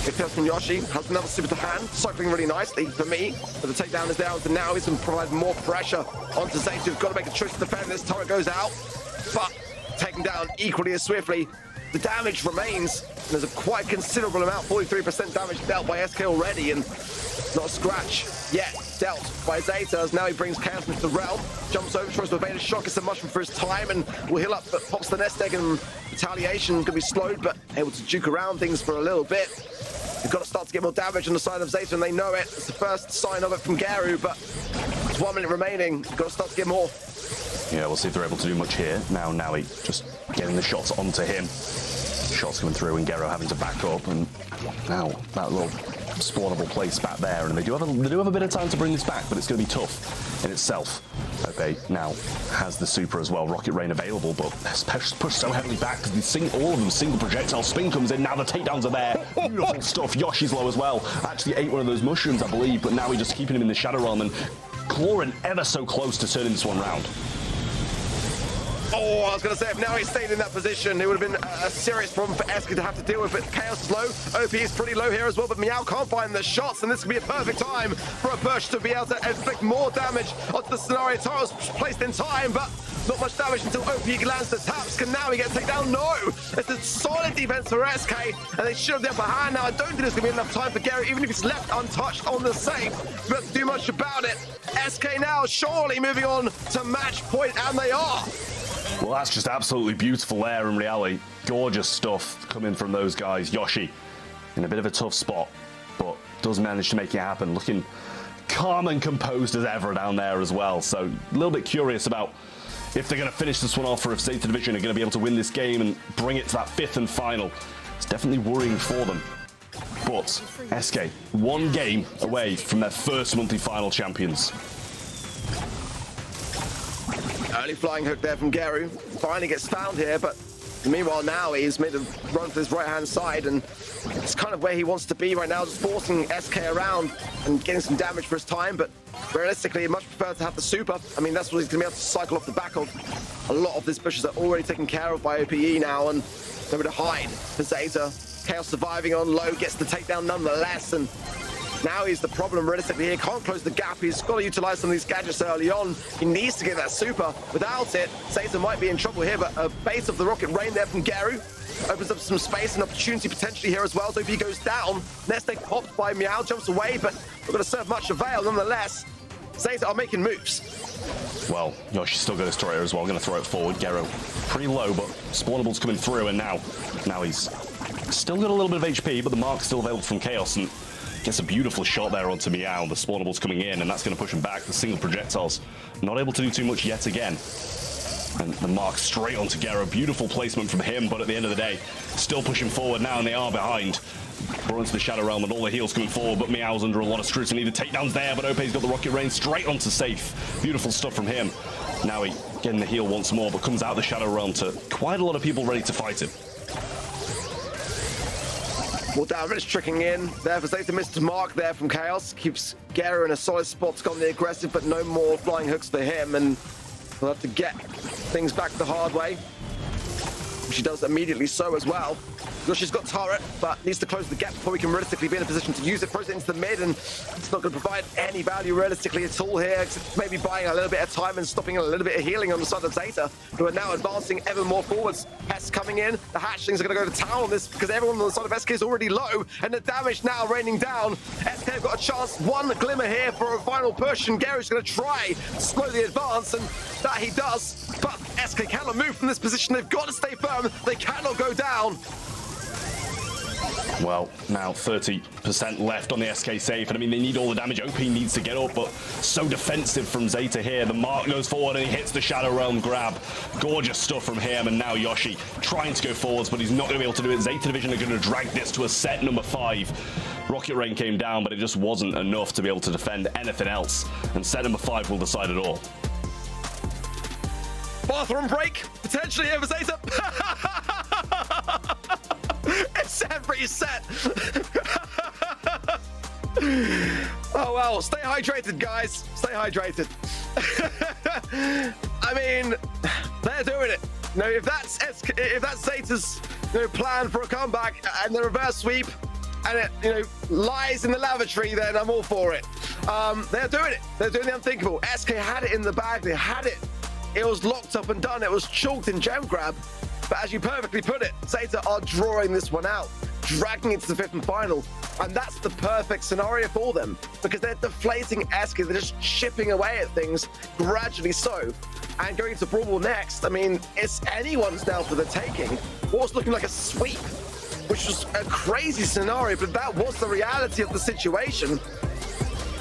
Good kills from Yoshi, has another super to hand, cycling really nicely for me. But the takedown is down to now. He's going to provide more pressure onto Zeta, who've got to make a choice to defend. This turret goes out, but taken down equally as swiftly. The damage remains. There's a quite considerable amount, 43% damage dealt by SK already, and not a scratch yet dealt by Zeta, as now he brings Chaos into the realm, jumps over, tries to evade a shock, gets a mushroom for his time, and will heal up, but pops the nest egg, and retaliation is going to be slowed, but able to juke around things for a little bit. They've got to start to get more damage on the side of Zeta, and they know it. It's the first sign of it from Garu, but there's 1 minute remaining. They've got to start to get more. Yeah, we'll see if they're able to do much here. Now Naui just getting the shots onto him. Shots coming through and Gero having to back up, and now that little spawnable place back there, and they do have a bit of time to bring this back, but it's going to be tough in itself. Okay, now has the super as well, Rocket Rain available, but pushed so heavily back because all of them single projectile. Spin comes in, now the takedowns are there. Beautiful stuff. Yoshi's low as well. Actually ate one of those mushrooms, I believe, but now we're just keeping him in the Shadow Realm and clawing ever so close to turning this one round. Oh, I was going to say, if now he stayed in that position, it would have been a serious problem for SK to have to deal with. But Chaos is low. OP is pretty low here as well, but Meow can't find the shots, and this could be a perfect time for a push to be able to inflict more damage onto the scenario. Taro's placed in time, but not much damage until OP lands the taps. Can now he get taken down? No! It's a solid defense for SK, and they should have the upper hand. Now, I don't think there's going to be enough time for Gary, even if he's left untouched on the save, to be able to do much about it. SK now surely moving on to match point, and they are. Well, that's just absolutely beautiful there in reality. Gorgeous stuff coming from those guys. Yoshi in a bit of a tough spot, but does manage to make it happen. Looking calm and composed as ever down there as well. So a little bit curious about if they're going to finish this one off, or if Zeta Division are going to be able to win this game and bring it to that 5th and final. It's definitely worrying for them. But SK, one game away from their first monthly final champions. Early flying hook there from Geru. Finally gets found here, but meanwhile now he's made a run for his right-hand side, and it's kind of where he wants to be right now, just forcing SK around and getting some damage for his time, but realistically, he'd much prefer to have the super. I mean, that's what he's going to be able to cycle off the back of. A lot of these pushes are already taken care of by OPE now, and nowhere to hide for Zeta. Chaos surviving on low, gets the takedown nonetheless, and now he's the problem realistically. He can't close the gap. He's got to utilize some of these gadgets early on. He needs to get that super. Without it, Zeta might be in trouble here, but a base of the rocket rain there from Geru opens up some space and opportunity potentially here as well. So if he goes down, Neste popped by Meow, jumps away, but not going to serve much avail nonetheless. Zeta are making moves. Well, Yoshi's still got his turret as well. Going to throw it forward. Geru pretty low, but spawnables coming through, and now he's still got a little bit of HP, but the mark's still available from Chaos, and gets a beautiful shot there onto Meow. The spawnables coming in, and that's going to push him back. The single projectiles not able to do too much yet again. And the mark straight onto Geru. Beautiful placement from him, but at the end of the day, still pushing forward now, and they are behind. Brought into the Shadow Realm, and all the heals coming forward, but Meow's under a lot of scrutiny. The takedown's there, but Ope's got the Rocket Rain straight onto safe. Beautiful stuff from him. Now he getting the heal once more, but comes out of the Shadow Realm to quite a lot of people ready to fight him. More damage tricking in there for Zeta. Missed mark there from Chaos. Keeps Geru in a solid spot to go on the aggressive, but no more flying hooks for him, and he'll have to get things back the hard way. She does immediately so as well. Yoshi's got turret, but needs to close the gap before he can realistically be in a position to use it. Throws it into the mid, and it's not going to provide any value realistically at all here, except maybe buying a little bit of time and stopping a little bit of healing on the side of Zeta, who are now advancing ever more forwards. Pest coming in. The hatchlings are going to go to town on this because everyone on the side of SK is already low, and the damage now raining down. SK have got a chance, one glimmer here for a final push, and Gary's going to try to slow the advance, and that he does. But SK cannot move from this position. They've got to stay firm. They cannot go down. Well, now 30% left on the SK safe, and I mean, they need all the damage. OP needs to get up, but so defensive from Zeta here. The mark goes forward, and he hits the Shadow Realm grab. Gorgeous stuff from him, and now Yoshi trying to go forwards, but he's not going to be able to do it. Zeta Division are going to drag this to a set number 5. Rocket Rain came down, but it just wasn't enough to be able to defend anything else, and set number 5 will decide it all. Bathroom break, potentially over Zeta. It's every set. Oh well, stay hydrated, guys. Stay hydrated. I mean, they're doing it. You know, if that's Zeta's plan for a comeback and the reverse sweep, and it lies in the lavatory, then I'm all for it. They're doing it. They're doing the unthinkable. SK had it in the bag. They had it. It was locked up and done. It was chalked in gem grab. But as you perfectly put it, Zeta are drawing this one out, dragging it to the 5th and final. And that's the perfect scenario for them, because they're deflating SK. They're just chipping away at things gradually so. And going to Brawl next, I mean, it's anyone's now for the taking. What was looking like a sweep, which was a crazy scenario, but that was the reality of the situation.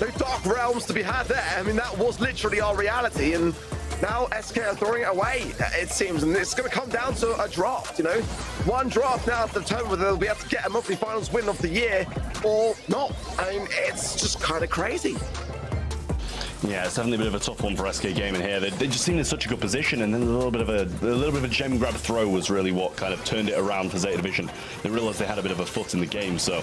No Dark Realms to be had there. I mean, that was literally our reality. And now SK are throwing it away, it seems, and it's going to come down to a draft, One draft now to determine whether they'll be able to get a monthly finals win of the year or not. I mean, it's just kind of crazy. Yeah, it's definitely a bit of a tough one for SK Gaming here. They just seem in such a good position, and then a little bit of a gem grab throw was really what kind of turned it around for Zeta Division. They realized they had a bit of a foot in the game, so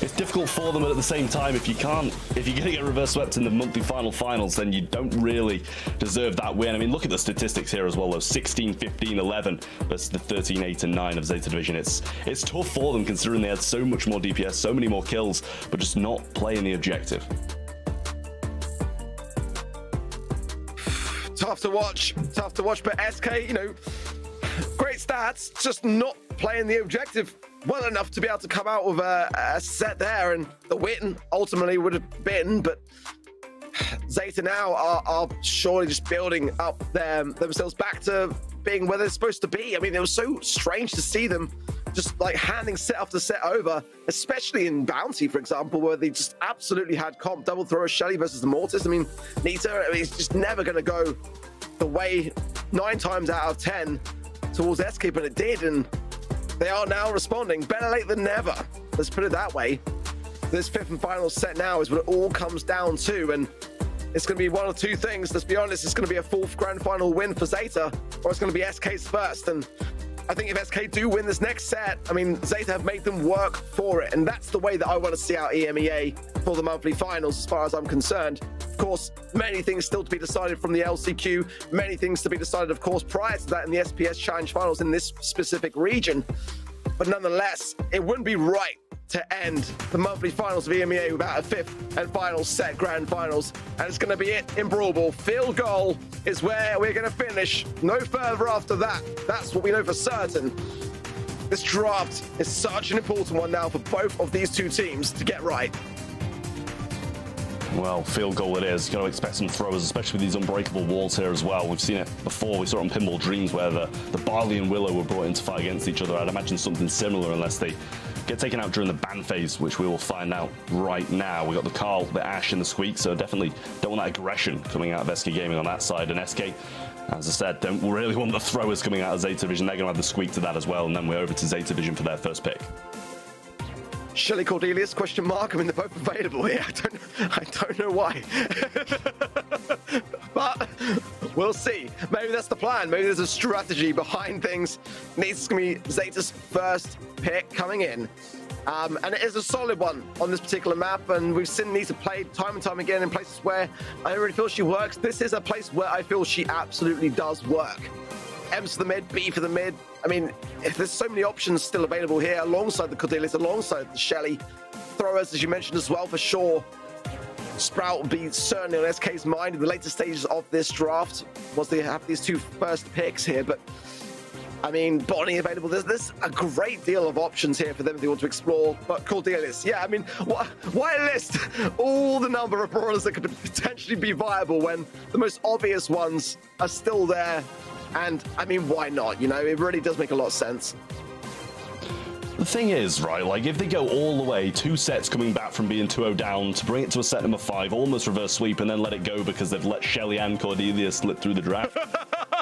it's difficult for them, but at the same time, if you're going to get reverse swept in the monthly finals, then you don't really deserve that win. I mean, look at the statistics here as well, though. 16, 15, 11 versus the 13, 8, and 9 of Zeta Division. It's tough for them considering they had so much more DPS, so many more kills, but just not playing the objective. Tough to watch, but SK, you know, great stats, just not playing the objective well enough to be able to come out with a set there, and the win ultimately would have been, but Zeta now are surely just building up themselves back to being where they're supposed to be. I mean, it was so strange to see them just like handing set after set over, especially in Bounty, for example, where they just absolutely had comp. Double thrower Shelly versus the Mortis. I mean, Nita, I mean, it's just never going to go the way 9 times out of 10 towards SK, but it did, and they are now responding. Better late than never. Let's put it that way. This 5th and final set now is what it all comes down to, and it's going to be one of two things. Let's be honest, it's going to be a 4th grand final win for Zeta, or it's going to be SK's first. And I think if SK do win this next set, I mean, Zeta have made them work for it, and that's the way that I want to see out EMEA for the monthly finals as far as I'm concerned. Of course, many things still to be decided from the LCQ, many things to be decided, of course, prior to that in the SPS Challenge finals in this specific region. But nonetheless, it wouldn't be right to end the monthly finals of EMEA without a 5th and final set grand finals. And it's going to be it in Brawl Ball. Field goal is where we're going to finish. No further after that. That's what we know for certain. This draft is such an important one now for both of these two teams to get right. Well, field goal it is. You've got to expect some throwers, especially with these unbreakable walls here as well. We've seen it before. We saw it on Pinball Dreams where the Barley and Willow were brought in to fight against each other. I'd imagine something similar unless they get taken out during the ban phase, which we will find out right now. We got the Carl, the Ash, and the Squeak, so definitely don't want that aggression coming out of SK Gaming on that side. And SK, as I said, don't really want the throwers coming out of Zeta Division. They're going to have the Squeak to that as well, and then we're over to Zeta Division for their first pick. Shelly Cordelius, question mark. I mean, they're both available here. I don't know why. But we'll see. Maybe that's the plan. Maybe there's a strategy behind things. It's going to be Zeta's first pick coming in. And it is a solid one on this particular map, and we've seen Nita play time and time again in places where I don't really feel she works. This is a place where I feel she absolutely does work. M's for the mid, B for the mid. I mean, if there's so many options still available here alongside the Cordelius, alongside the Shelly. Throwers, as you mentioned as well, for sure. Sprout will be certainly on SK's mind in the later stages of this draft once they have these two first picks here. But I mean, Bonnie available. There's a great deal of options here for them if they want to explore. But Cordelius, yeah, I mean, why list all the number of brawlers that could potentially be viable when the most obvious ones are still there? And I mean, why not? You know, it really does make a lot of sense. The thing is, right, like if they go all the way, 2 sets coming back from being 2-0 down to bring it to a set number 5, almost reverse sweep, and then let it go because they've let Shelly and Cordelia slip through the draft.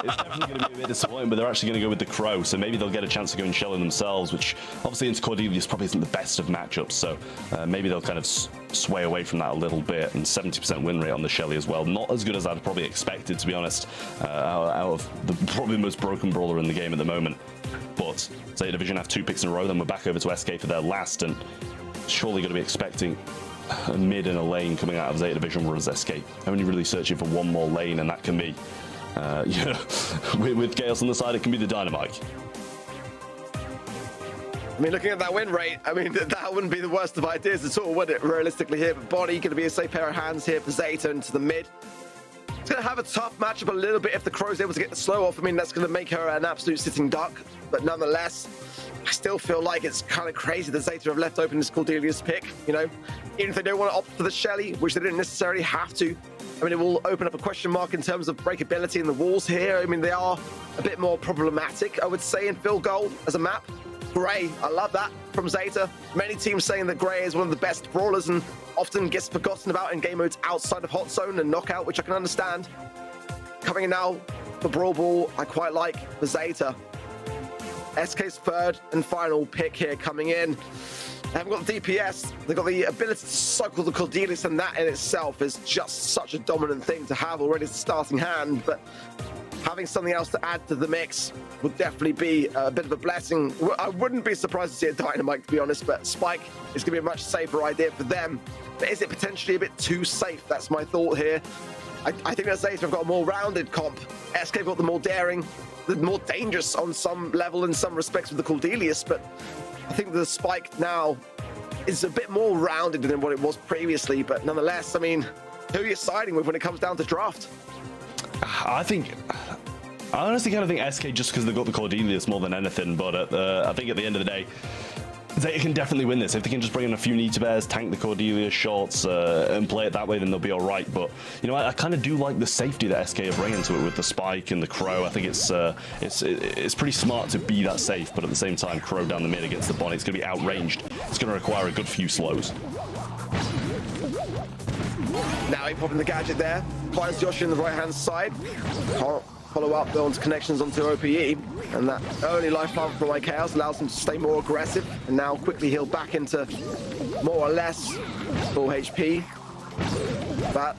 It's definitely going to be a bit disappointing, but they're actually going to go with the Crow, so maybe they'll get a chance to go and Shelly themselves, which obviously into Cordelius probably isn't the best of matchups, so maybe they'll kind of sway away from that a little bit. And 70% win rate on the Shelly as well, not as good as I'd probably expected, to be honest, out of probably the most broken brawler in the game at the moment. But Zeta Division have 2 picks in a row, then we're back over to SK for their last, and surely going to be expecting a mid and a lane coming out of Zeta Division, whereas SK only really searching for one more lane, and that can be, you know, with Chaos on the side, it can be the Dynamite. I mean, looking at that win rate, I mean, that wouldn't be the worst of ideas at all, would it, realistically here? But Bonnie going to be a safe pair of hands here for Zeta into the mid. It's going to have a tough matchup a little bit if the Crow's able to get the slow off. I mean, that's going to make her an absolute sitting duck. But nonetheless, I still feel like it's kind of crazy that Zeta have left open this Cordelius pick, you know? Even if they don't want to opt for the Shelly, which they didn't necessarily have to. I mean, it will open up a question mark in terms of breakability in the walls here. I mean, they are a bit more problematic, I would say, in field goal as a map. Grey, I love that from Zeta. Many teams saying that Grey is one of the best brawlers and often gets forgotten about in game modes outside of Hot Zone and Knockout, which I can understand. Coming in now for Brawl Ball, I quite like for Zeta. SK's third and final pick here coming in. They haven't got the DPS, they've got the ability to cycle the Cordelius, and that in itself is just such a dominant thing to have already as a starting hand. But having something else to add to the mix would definitely be a bit of a blessing. I wouldn't be surprised to see a Dynamite, to be honest, but Spike is going to be a much safer idea for them. But is it potentially a bit too safe? That's my thought here. I think that Zeta have got a more rounded comp. SK have got the more daring, the more dangerous on some level in some respects with the Cordelius, but I think the Spike now is a bit more rounded than what it was previously. But nonetheless, I mean, who are you siding with when it comes down to draft? I honestly kind of think SK just because they've got the Cordelius more than anything, but I think at the end of the day, Zeta can definitely win this. If they can just bring in a few Nita Bears, tank the Cordelia shots, and play it that way, then they'll be all right. But, you know, I kind of do like the safety that SK are bringing to it with the Spike and the Crow. I think it's pretty smart to be that safe, but at the same time, Crow down the mid against the Bonnie, it's going to be outranged. It's going to require a good few slows. Now he popping the gadget there, finds Yoshi on the right-hand side. Can't follow up though onto connections onto OPE, and that early life farm from Chaos allows him to stay more aggressive, and now quickly heal back into more or less full HP. But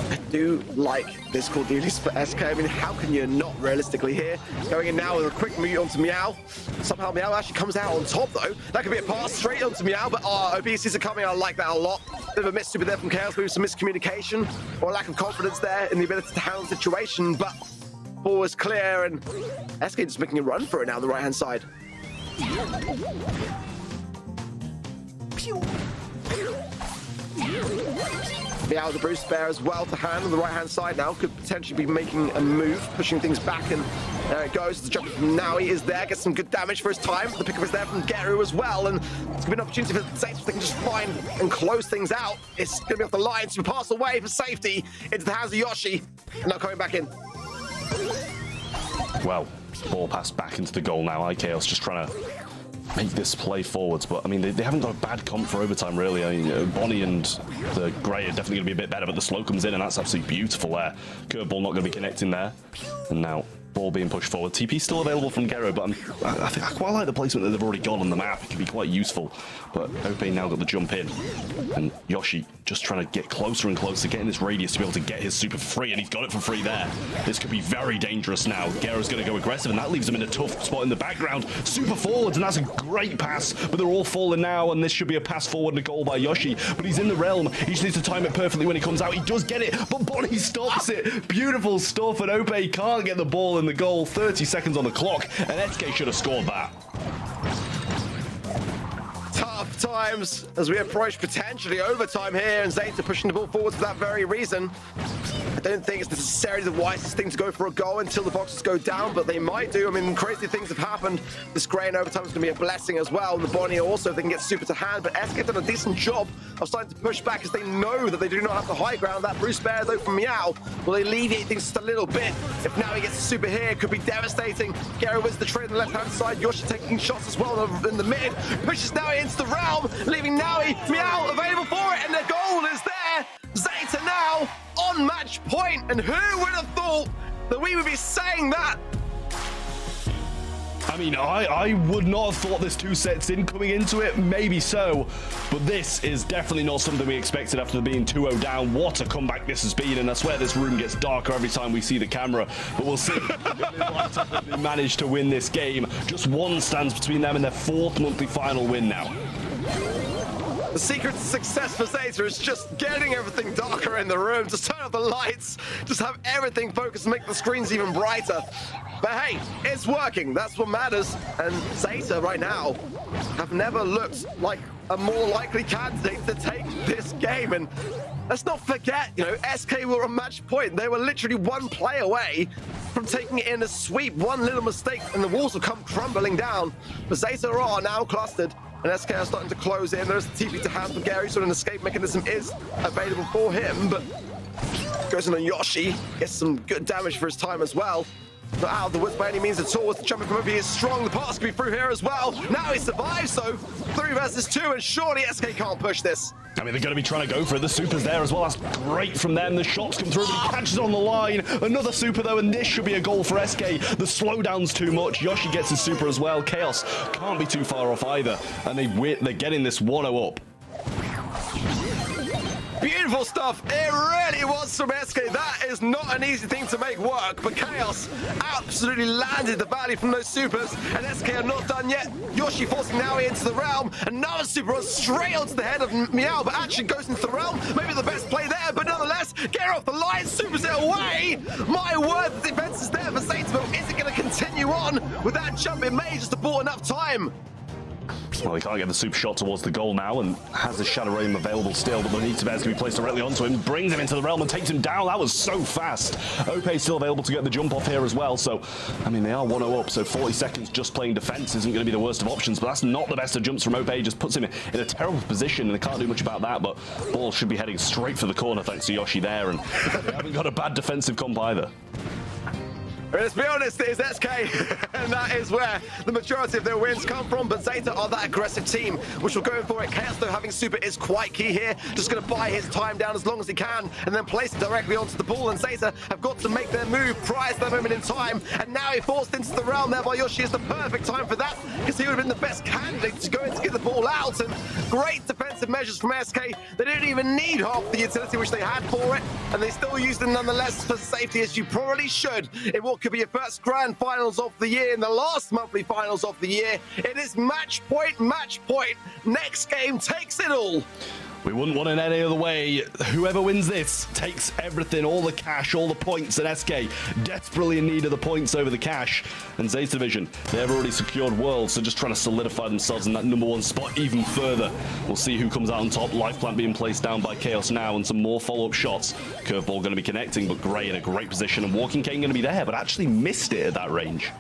I do like this Cordelius for SK. I mean, how can you not realistically here? Going in now with a quick mute onto Meow. Somehow Meow actually comes out on top though. That could be a pass straight onto Meow, but OBCs are coming. I like that a lot. Bit of a miss there from Chaos, maybe some miscommunication or lack of confidence there in the ability to handle the situation, but ball is clear and SK just making a run for it now on the right-hand side. Meow the Bruce Bear as well to hand on the right-hand side now. Could potentially be making a move, pushing things back, and there it goes. The jump from Now he is there, gets some good damage for his time. The pickup is there from Geru as well, and it's going to be an opportunity for the Saints if they can just find and close things out. It's going to be off the line to pass away for safety into the hands of Yoshi, and now coming back in. Well, ball passed back into the goal now. Chaos just trying to make this play forwards, but I mean, they haven't got a bad comp for overtime, really. I mean, Bonnie and the Grey are definitely going to be a bit better, but the slow comes in, and that's absolutely beautiful there. Curveball not going to be connecting there, and now ball being pushed forward. TP still available from Gero, but I think I quite like the placement that they've already got on the map. It can be quite useful, but Ope now got the jump in, and Yoshi just trying to get closer and closer, getting this radius to be able to get his super for free, and he's got it for free there. This could be very dangerous now. Gero's going to go aggressive, and that leaves him in a tough spot in the background. Super forwards, and that's a great pass, but they're all falling now, and this should be a pass forward and a goal by Yoshi, but he's in the realm. He just needs to time it perfectly when he comes out. He does get it, but Bonnie stops it. Beautiful stuff, and Ope can't get the ball in the goal. 30 seconds on the clock, and SK should have scored that. Tough times as we approach potentially overtime here, and Zeta pushing the ball forward for that very reason. I don't think it's necessarily the wisest thing to go for a goal until the boxes go down, but they might do. I mean, crazy things have happened. This Grey in overtime is going to be a blessing as well. And the Bonnie also, if they can get super to hand, but SK have done a decent job of starting to push back as they know that they do not have the high ground. That Bruce Bear, though, from Meow will alleviate things just a little bit. If now he gets super here, it could be devastating. Gero wins the trade on the left-hand side. Yoshi taking shots as well in the mid. Pushes Naui into the realm, leaving Naui, Meow available for it, and the goal is there. Zeta now on match point, and who would have thought that we would be saying that? I mean, I would not have thought this 2 sets in coming into it, maybe so, but this is definitely not something we expected after being 2-0 down. What a comeback this has been, and I swear this room gets darker every time we see the camera, but we'll see. They managed to win this game. Just one stands between them and their 4th monthly final win now. The secret to success for Zeta is just getting everything darker in the room. Just turn off the lights. Just have everything focused and make the screens even brighter. But hey, it's working. That's what matters. And Zeta right now have never looked like a more likely candidate to take this game. And let's not forget, you know, SK were on match point. They were literally 1 play away from taking it in a sweep. One little mistake and the walls will come crumbling down. But Zeta are now clustered, and SK are starting to close in. There's the TP to hand for Gary, so an escape mechanism is available for him, but goes in on Yoshi, gets some good damage for his time as well. Not out of the woods by any means at all. With the jumping from OP is strong. The pass can be through here as well. Now he survives, so 3 versus 2, and surely SK can't push this. I mean, they're going to be trying to go for it. The super's there as well. That's great from them. The shots come through, but he catches on the line. Another super, though, and this should be a goal for SK. The slowdown's too much. Yoshi gets his super as well. Chaos can't be too far off either, and they're getting this 1-0 up. Beautiful stuff. It really was from SK. That is not an easy thing to make work, but Chaos absolutely landed the value from those supers, and SK are not done yet. Yoshi forcing now into the realm. Another super runs straight onto the head of Meow, but actually goes into the realm. Maybe the best play there, but nonetheless, get off the line, supers it away. My word, the defense is there for Saints, but is it going to continue on with that jump? It may just have bought enough time. Well, he can't get the super shot towards the goal now and has the Shadow Realm available still, but the need to bears can be placed directly onto him, brings him into the realm and takes him down. That was so fast. Ope still available to get the jump off here as well, so, I mean, they are 1-0 up, so 40 seconds just playing defense isn't going to be the worst of options, but that's not the best of jumps from Ope. Just puts him in a terrible position, and they can't do much about that, but ball should be heading straight for the corner thanks to Yoshi there, and they haven't got a bad defensive comp either. Let's be honest, it is SK, and that is where the majority of their wins come from, but Zeta are that aggressive team, which will go in for it. Chaos, though, having super is quite key here. Just going to buy his time down as long as he can, and then place it directly onto the ball, and Zeta have got to make their move prior to that moment in time, and now he forced into the realm there by Yoshi. Is the perfect time for that, because he would have been the best candidate to go in to get the ball out, and great defensive measures from SK. They didn't even need half the utility which they had for it, and they still used it nonetheless for safety, as you probably should in what could be your first grand finals of the year, in the last monthly finals of the year. It is match point, match point. Next game takes it all. We wouldn't want it any other way. Whoever wins this takes everything, all the cash, all the points, and SK desperately in need of the points over the cash. And Zeta Division, they've already secured Worlds, so just trying to solidify themselves in that #1 spot even further. We'll see who comes out on top. Life plant being placed down by Chaos now, and some more follow-up shots. Curveball going to be connecting, but Gray in a great position, and Walking Cane going to be there, but actually missed it at that range.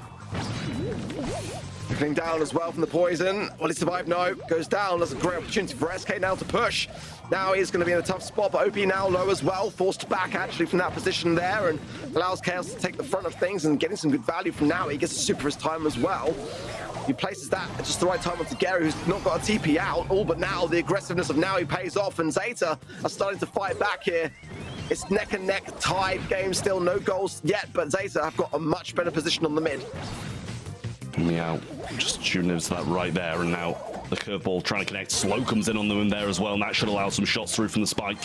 Trickling down as well from the poison. Will he survive? No. Goes down. That's a great opportunity for SK now to push. Now he's going to be in a tough spot, but OP now low as well. Forced back actually from that position there, and allows Chaos to take the front of things and getting some good value from now. He gets a super his time as well. He places that at just the right time onto Gary, who's not got a TP out. All but now the aggressiveness of now he pays off, and Zeta are starting to fight back here. It's neck and neck, tied game still, no goals yet, but Zeta have got a much better position on the mid. Meow just shooting into that right there, and now the curveball trying to connect. Slow comes in on them there as well, and that should allow some shots through from the spike.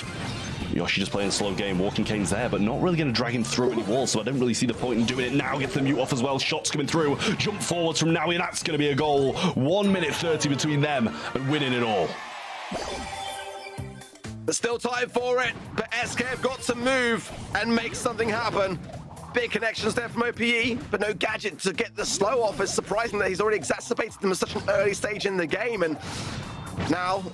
Yoshi just playing a slow game. Walking Cane's there, but not really going to drag him through any walls, so I don't really see the point in doing it now. Gets the mute off as well. Shots coming through. Jump forwards from Naui, and that's going to be a goal. 1 minute 30 between them and winning it all. There's still time for it, but SK have got to move and make something happen. Big connections there from OPE, but no gadget to get the slow off. It's surprising that he's already exacerbated them at such an early stage in the game, and now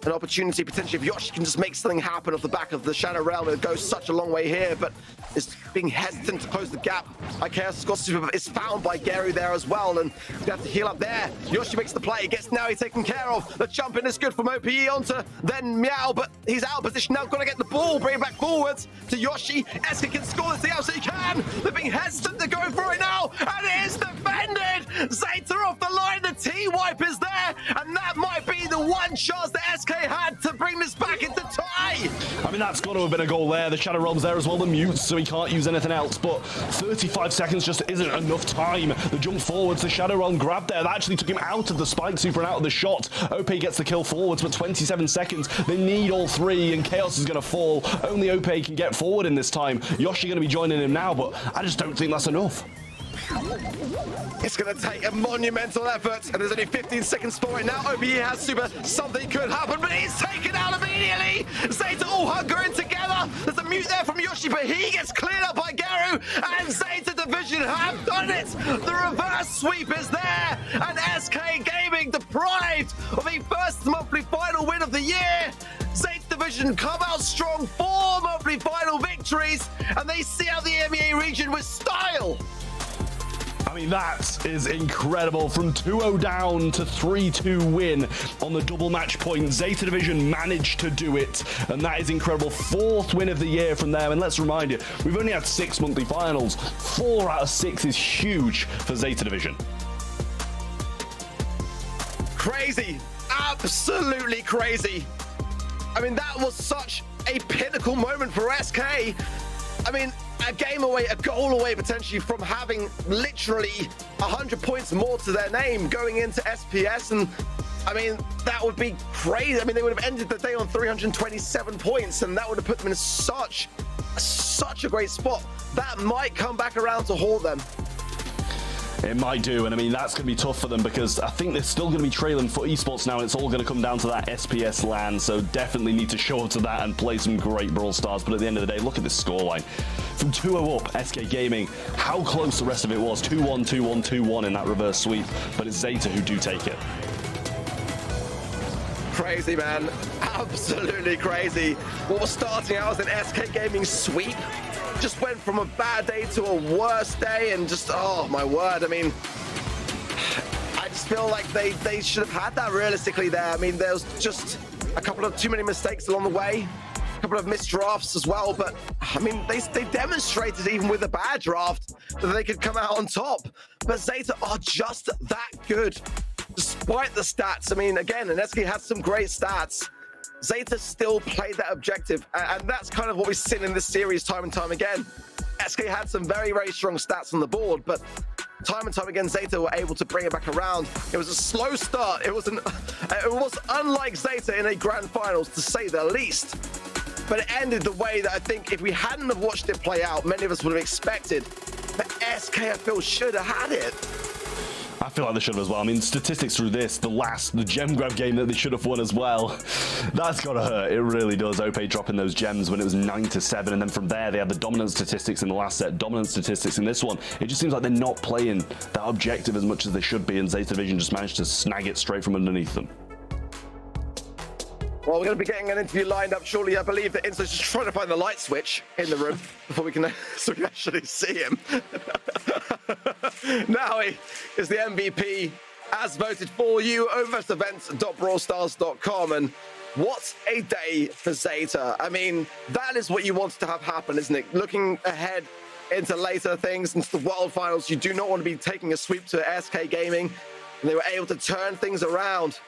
an opportunity potentially if Yoshi can just make something happen off the back of the Shadow Realm. It goes such a long way here, but is being hesitant to close the gap. Chaos Scott is found by Gary there as well, and we have to heal up there. Yoshi makes the play, gets now he's taken care of. The jump in is good from OPE onto then Meow, but he's out of position now. Got to get the ball, bring it back forwards to Yoshi. SK can score this thing out, so he can. They're being hesitant, they're going for it now, and it is defended. Zeta off the line, the T-wipe is there, and that might be the one chance that SK had to bring this back into tie. I mean, that's got to have been a goal there. The Shadow Realm's there as well, the mute, so he can't use anything else, but 35 seconds just isn't enough time. The jump forwards, the Shadow Realm grab there. That actually took him out of the spike super and out of the shot. OP gets the kill forwards, but 27 seconds. They need all three, and Chaos is going to fall. Only OP can get forward in this time. Yoshi going to be joining him now, but I just don't think that's enough. It's going to take a monumental effort, and there's only 15 seconds for it now. OPE has super. Something could happen, but he's taken out immediately. Zeta all hunkering together. There's a mute there from Yoshi, but he gets cleared up by Garu, and Zeta Division have done it. The reverse sweep is there, and SK Gaming deprived of a first monthly final win of the year. Zeta Division come out strong, 4 monthly final victories, and they see out the EMEA region with style. I mean, that is incredible. From 2-0 down to 3-2 win on the double match point. Zeta Division managed to do it, and that is incredible. 4th win of the year from them, and let's remind you, we've only had 6 monthly finals. 4 out of 6 is huge for Zeta Division. Crazy. Absolutely crazy. I mean, that was such a pinnacle moment for SK. I mean, a game away, a goal away potentially from having literally 100 points more to their name going into SPS, and I mean, that would be crazy. I mean, they would have ended the day on 327 points, and that would have put them in such a great spot. That might come back around to haunt them. It might do, and I mean, that's going to be tough for them because I think they're still going to be trailing for esports now, and it's all going to come down to that SPS LAN, so definitely need to show up to that and play some great Brawl Stars. But at the end of the day, look at this scoreline. From 2-0 up, SK Gaming, how close the rest of it was. 2-1, 2-1, 2-1 in that reverse sweep, but it's Zeta who do take it. Crazy, man. Absolutely crazy. What was starting out as an SK Gaming sweep just went from a bad day to a worse day, and just, oh my word. I mean, I just feel like they should have had that realistically there. I mean, there was just a couple of too many mistakes along the way, a couple of missed drafts as well, but I mean, they demonstrated even with a bad draft that they could come out on top. But Zeta are just that good, despite the stats. I mean, again, and SK had some great stats. Zeta still played that objective, and that's kind of what we've seen in this series time and time again. SK had some very, very strong stats on the board, but time and time again, Zeta were able to bring it back around. It was a slow start. It was unlike Zeta in a grand finals, to say the least. But it ended the way that I think if we hadn't have watched it play out, many of us would have expected. But SK, I feel, should have had it. I feel like they should have as well. I mean, statistics through this, the gem grab game that they should have won as well. That's got to hurt. It really does. OP dropping those gems when it was 9-7. And then from there, they had the dominant statistics in the last set, dominant statistics in this one. It just seems like they're not playing that objective as much as they should be. And Zeta Division just managed to snag it straight from underneath them. Well, we're going to be getting an interview lined up shortly. I believe that Inso's just trying to find the light switch in the room before we can actually see him. Now he is the MVP, as voted for you over at events.brawlstars.com. And what a day for Zeta. I mean, that is what you wanted to have happen, isn't it? Looking ahead into later things, into the World Finals, you do not want to be taking a sweep to SK Gaming. And they were able to turn things around.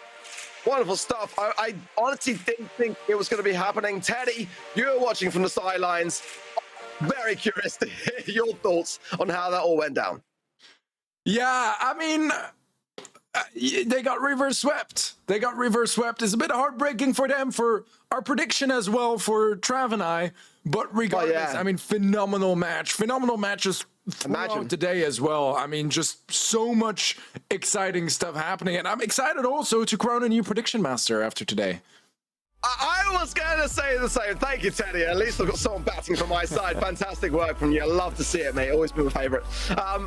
Wonderful stuff. I honestly didn't think it was going to be happening. Teddy, you were watching from the sidelines. Very curious to hear your thoughts on how that all went down. Yeah, I mean, they got reverse swept. They got reverse swept. It's a bit heartbreaking for them, for our prediction as well, for Trav and I. But regardless, I mean, phenomenal match. Phenomenal matches throughout today as well. I mean, just so much exciting stuff happening. And I'm excited also to crown a new prediction master after today. I was going to say the same. Thank you, Teddy. At least I've got someone batting from my side. Fantastic work from you. I love to see it, mate. Always been my favorite.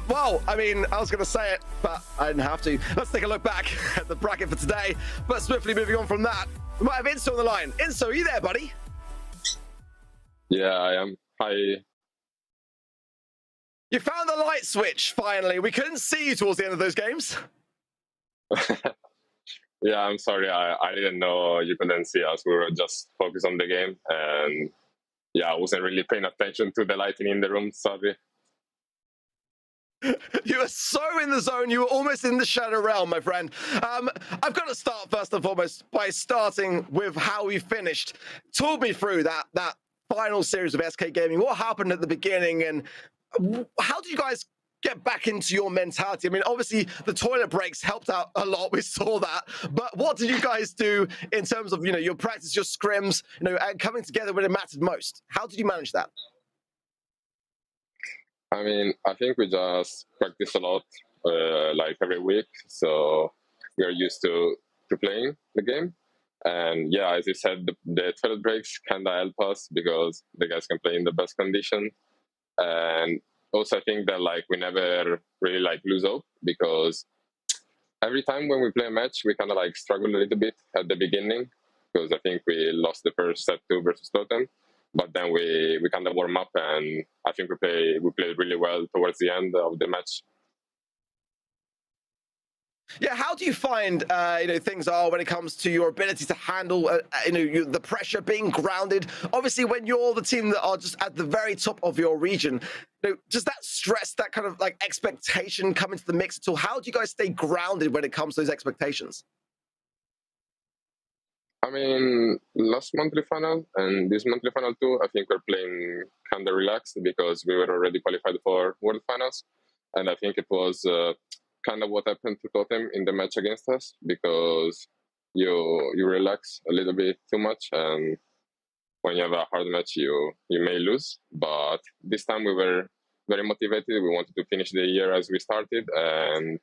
Well, I mean, I was going to say it, but I didn't have to. Let's take a look back at the bracket for today. But swiftly moving on from that, we might have Inso on the line. Inso, are you there, buddy? Yeah, I am. Hi. You found the light switch, finally. We couldn't see you towards the end of those games. Yeah, I'm sorry. I didn't know you couldn't see us. We were just focused on the game. And yeah, I wasn't really paying attention to the lighting in the room, sorry. You were so in the zone. You were almost in the shadow realm, my friend. I've got to start first and foremost by starting with how we finished. Talk me through that final series of SK Gaming. What happened at the beginning, and how did you guys get back into your mentality? I mean, obviously the toilet breaks helped out a lot. We saw that. But what did you guys do in terms of, your practice, your scrims, and coming together when it mattered most? How did you manage that? I mean, I think we just practice a lot, like every week. So we are used to playing the game. And yeah, as you said, the toilet breaks kind of help us because the guys can play in the best condition. And also, I think that we never really lose hope, because every time when we play a match, we kind of struggle a little bit at the beginning, because I think we lost the first set 2 versus Totem. But then we kind of warm up, and I think we played really well towards the end of the match. Yeah, how do you find things are when it comes to your ability to handle the pressure, being grounded? Obviously, when you're the team that are just at the very top of your region, does that stress, that kind of expectation come into the mix at all? How do you guys stay grounded when it comes to those expectations? I mean, last monthly final and this monthly final too, I think we're playing kind of relaxed because we were already qualified for World Finals. And I think it was kind of what happened to Totem in the match against us, because you relax a little bit too much, and when you have a hard match, you may lose. But this time we were very motivated. We wanted to finish the year as we started, and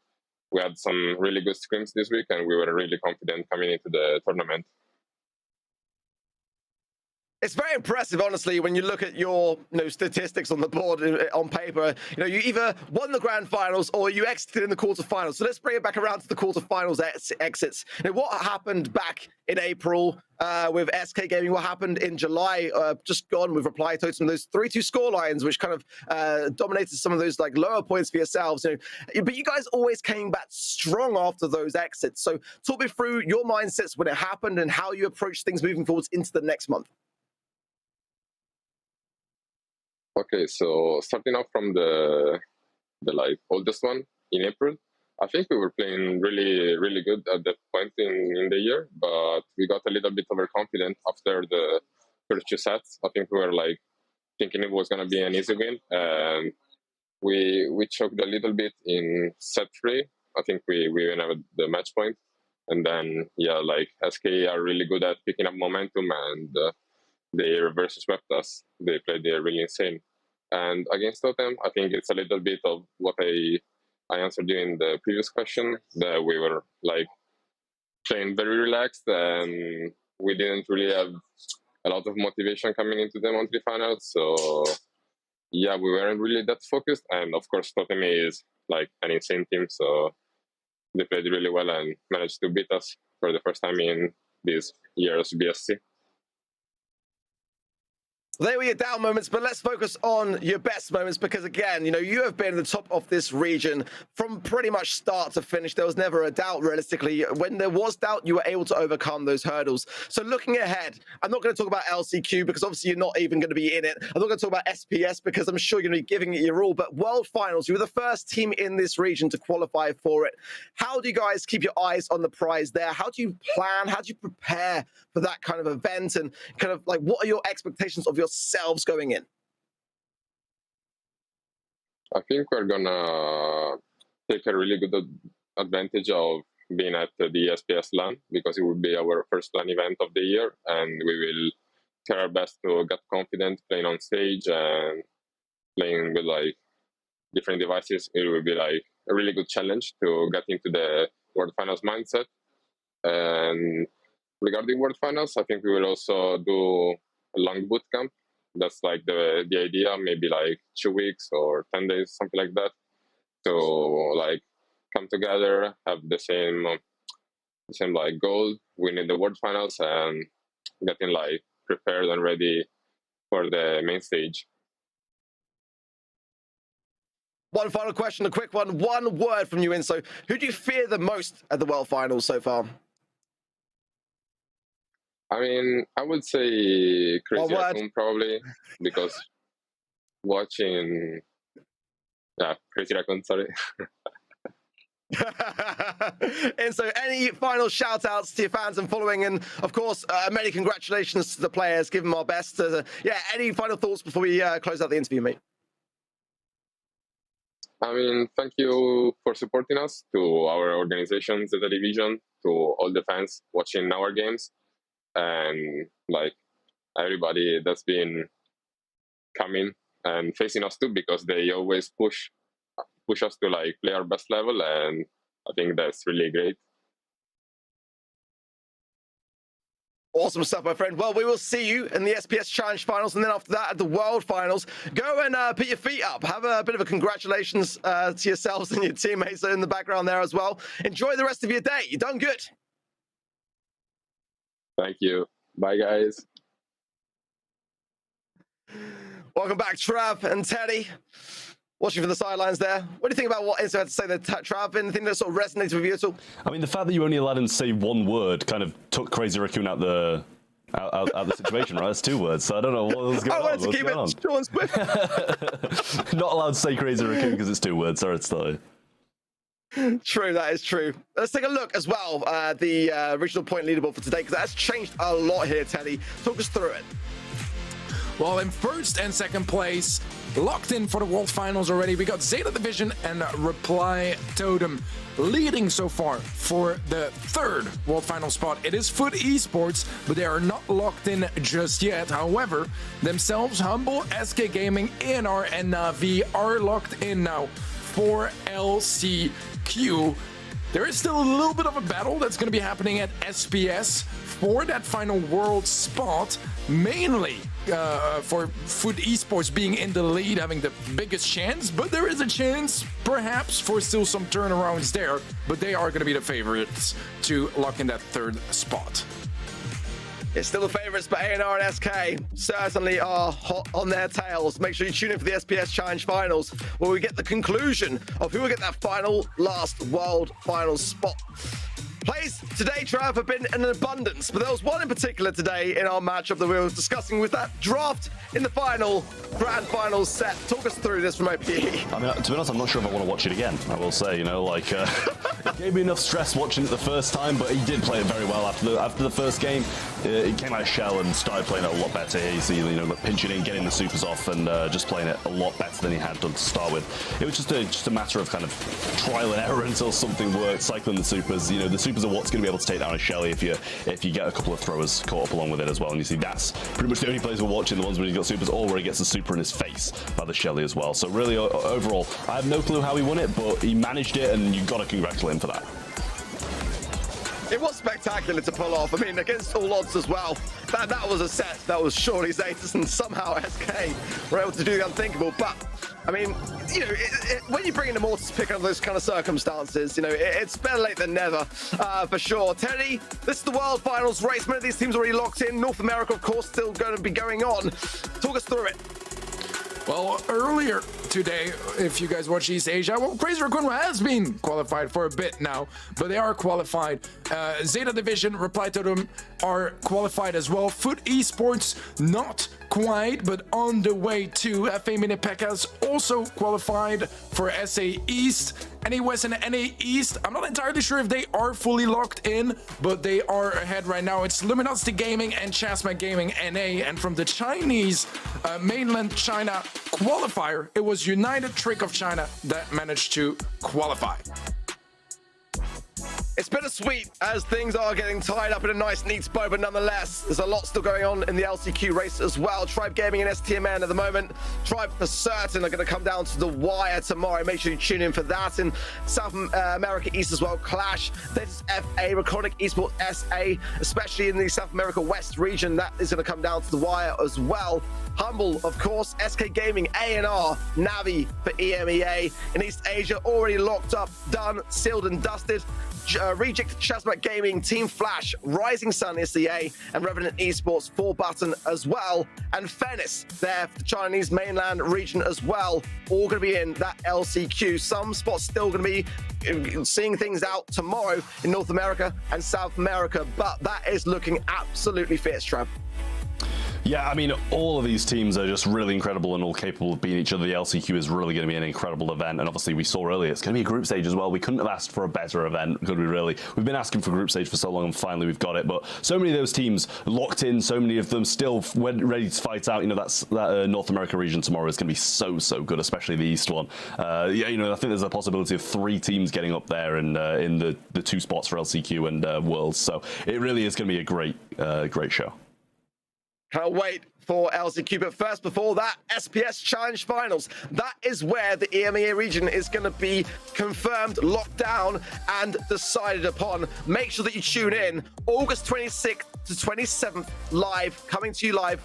we had some really good scrims this week, and we were really confident coming into the tournament. It's very impressive, honestly, when you look at your statistics on the board on paper. You either won the grand finals or you exited in the quarterfinals. So let's bring it back around to the quarterfinals exits. What happened back in April with SK Gaming? What happened in July, just gone with Reply Totem? Those 3-2 score lines, which kind of dominated some of those like lower points for yourselves. But you guys always came back strong after those exits. So talk me through your mindsets when it happened and how you approach things moving forwards into the next month. Okay, so starting off from the like oldest one in April, I think we were playing really good at that point in the year, but we got a little bit overconfident after the first 2 sets. I think we were like thinking it was gonna be an easy win, and we choked a little bit in set 3. I think we went out the match point, and then like SK are really good at picking up momentum, and they reverse swept us. They played really insane. And against Totem, I think it's a little bit of what I answered you in the previous question, that we were like playing very relaxed, and we didn't really have a lot of motivation coming into the monthly finals. So we weren't really that focused. And of course, Totem is like an insane team, so they played really well and managed to beat us for the first time in this year's BSC. There were your down moments, but let's focus on your best moments, because again, you have been at the top of this region from pretty much start to finish. There was never a doubt, realistically. When there was doubt, you were able to overcome those hurdles. So looking ahead, I'm not going to talk about LCQ because obviously you're not even going to be in it. I'm not going to talk about SPS because I'm sure you're going to be giving it your all, but World Finals, you were the first team in this region to qualify for it. How do you guys keep your eyes on the prize there? How do you plan? How do you prepare for that kind of event? And kind of like, what are your expectations of yourselves going in? I think we're gonna take a really good advantage of being at the SPS LAN, because it will be our first LAN event of the year, and we will try our best to get confident playing on stage and playing with like different devices. It will be like a really good challenge to get into the World Finals mindset. And regarding World Finals, I think we will also do a long boot camp. That's like the idea, maybe like 2 weeks or 10 days, something like that. So like come together, have the same like goal, winning the World Finals and getting like prepared and ready for the main stage. One final question, a quick one. One word from you, Inso. Who do you fear the most at the World Finals so far? I mean, I would say Crazy Raccoon probably, because watching... Crazy Raccoon, sorry. And so any final shout outs to your fans and following, and of course many congratulations to the players, give them our best. Any final thoughts before we close out the interview, mate? I mean, thank you for supporting us, to our organizations, the division, to all the fans watching our games, and like everybody that's been coming and facing us too, because they always push us to like play our best level, and I think that's really great. Awesome stuff, my friend. Well, we will see you in the SPS Challenge Finals, and then after that at the World Finals. Go and put your feet up. Have a bit of a congratulations to yourselves and your teammates in the background there as well. Enjoy the rest of your day. You've done good. Thank you. Bye, guys. Welcome back, Trav and Teddy. Watching from the sidelines there. What do you think about what Inso had to say there, Trav? Anything that sort of resonates with you at all? I mean, the fact that you only allowed him to say one word kind of took Crazy Raccoon out the situation, right? That's 2 words, so I don't know what was going on. I wanted to keep it short and swift. Not allowed to say Crazy Raccoon because it's 2 words. Sorry, it's not. True, that is true. Let's take a look as well at the regional point leaderboard for today, because that's changed a lot here, Teddy. Talk us through it. Well, in first and second place, locked in for the World Finals already. We got Zeta Division and Reply Totem leading so far for the third World Final spot. It is Foot Esports, but they are not locked in just yet. However, themselves, Humble, SK Gaming, ENR, and Navi are locked in now for LCQ. There is still a little bit of a battle that's going to be happening at SPS for that final world spot, mainly for Foot Esports being in the lead, having the biggest chance, but there is a chance perhaps for still some turnarounds there, but they are going to be the favorites to lock in that third spot. It's still the favourites, but A&R and SK certainly are hot on their tails. Make sure you tune in for the SPS Challenge Finals, where we get the conclusion of who will get that final last World Finals spot. Plays today, Trav, have been in abundance, but there was one in particular today in our matchup that we were discussing with that draft in the final grand finals set. Talk us through this from OPE. I mean, to be honest, I'm not sure if I want to watch it again. I will say, you know, like, it gave me enough stress watching it the first time, but he did play it very well after the first game. He came out of shell and started playing it a lot better. You see, you know, like pinching in, getting the supers off, and just playing it a lot better than he had done to start with. It was just a matter of kind of trial and error until something worked. Cycling the supers, you know, the supers are what's going to be able to take down a Shelly if you get a couple of throwers caught up along with it as well. And you see that's pretty much the only plays we're watching, the ones where he's got supers, or where he gets the super in his face by the Shelly as well. So really, overall, I have no clue how he won it, but he managed it, and you've got to congratulate him for that. It was spectacular to pull off. I mean, against all odds as well. That was a set that was surely Zetas, and somehow SK were able to do the unthinkable. But, I mean, you know, when you bring in Immortus to pick up those kind of circumstances, you know, it's better late than never, for sure. Teddy, this is the World Finals race. Many of these teams already locked in. North America, of course, still going to be going on. Talk us through it. Well, earlier today, if you guys watch East Asia, well, Crazy Raccoon has been qualified for a bit now, but they are qualified. Zeta Division, Reply Totem are qualified as well. Foot Esports, not quite, but on the way to. FA Mini Pekkas also qualified for SA East. NA West and NA East, I'm not entirely sure if they are fully locked in, but they are ahead right now. It's Luminosity Gaming and Chasma Gaming NA, and from the Chinese mainland China qualifier, it was United Trick of China that managed to qualify. It's bittersweet as things are getting tied up in a nice, neat bow, but nonetheless, there's a lot still going on in the LCQ race as well. Tribe Gaming and STMN at the moment. Tribe for certain are going to come down to the wire tomorrow. Make sure you tune in for that. In South America East as well, Clash. This is FA, Reconic Esports SA, especially in the South America West region. That is going to come down to the wire as well. Humble, of course, SK Gaming, A&R, Navi for EMEA. In East Asia, already locked up, done, sealed and dusted. Reject Chasma Gaming, Team Flash, Rising Sun SCA, and Revenant Esports 4-button as well. And Fennis there for the Chinese mainland region as well. All going to be in that LCQ. Some spots still going to be seeing things out tomorrow in North America and South America, but that is looking absolutely fierce, Trav. Yeah, I mean, all of these teams are just really incredible and all capable of beating each other. The LCQ is really going to be an incredible event, and obviously we saw earlier it's going to be a group stage as well. We couldn't have asked for a better event, could we really? We've been asking for group stage for so long, and finally we've got it. But so many of those teams locked in, so many of them still ready to fight out. You know, that North America region tomorrow is going to be so good, especially the East one. Yeah, you know, I think there's a possibility of 3 teams getting up there in the 2 spots for LCQ and Worlds. So it really is going to be a great show. Can't wait for LCQ, but first, before that, SPS Challenge Finals. That is where the EMEA region is going to be confirmed, locked down, and decided upon. Make sure that you tune in. August 26th to 27th, live, coming to you live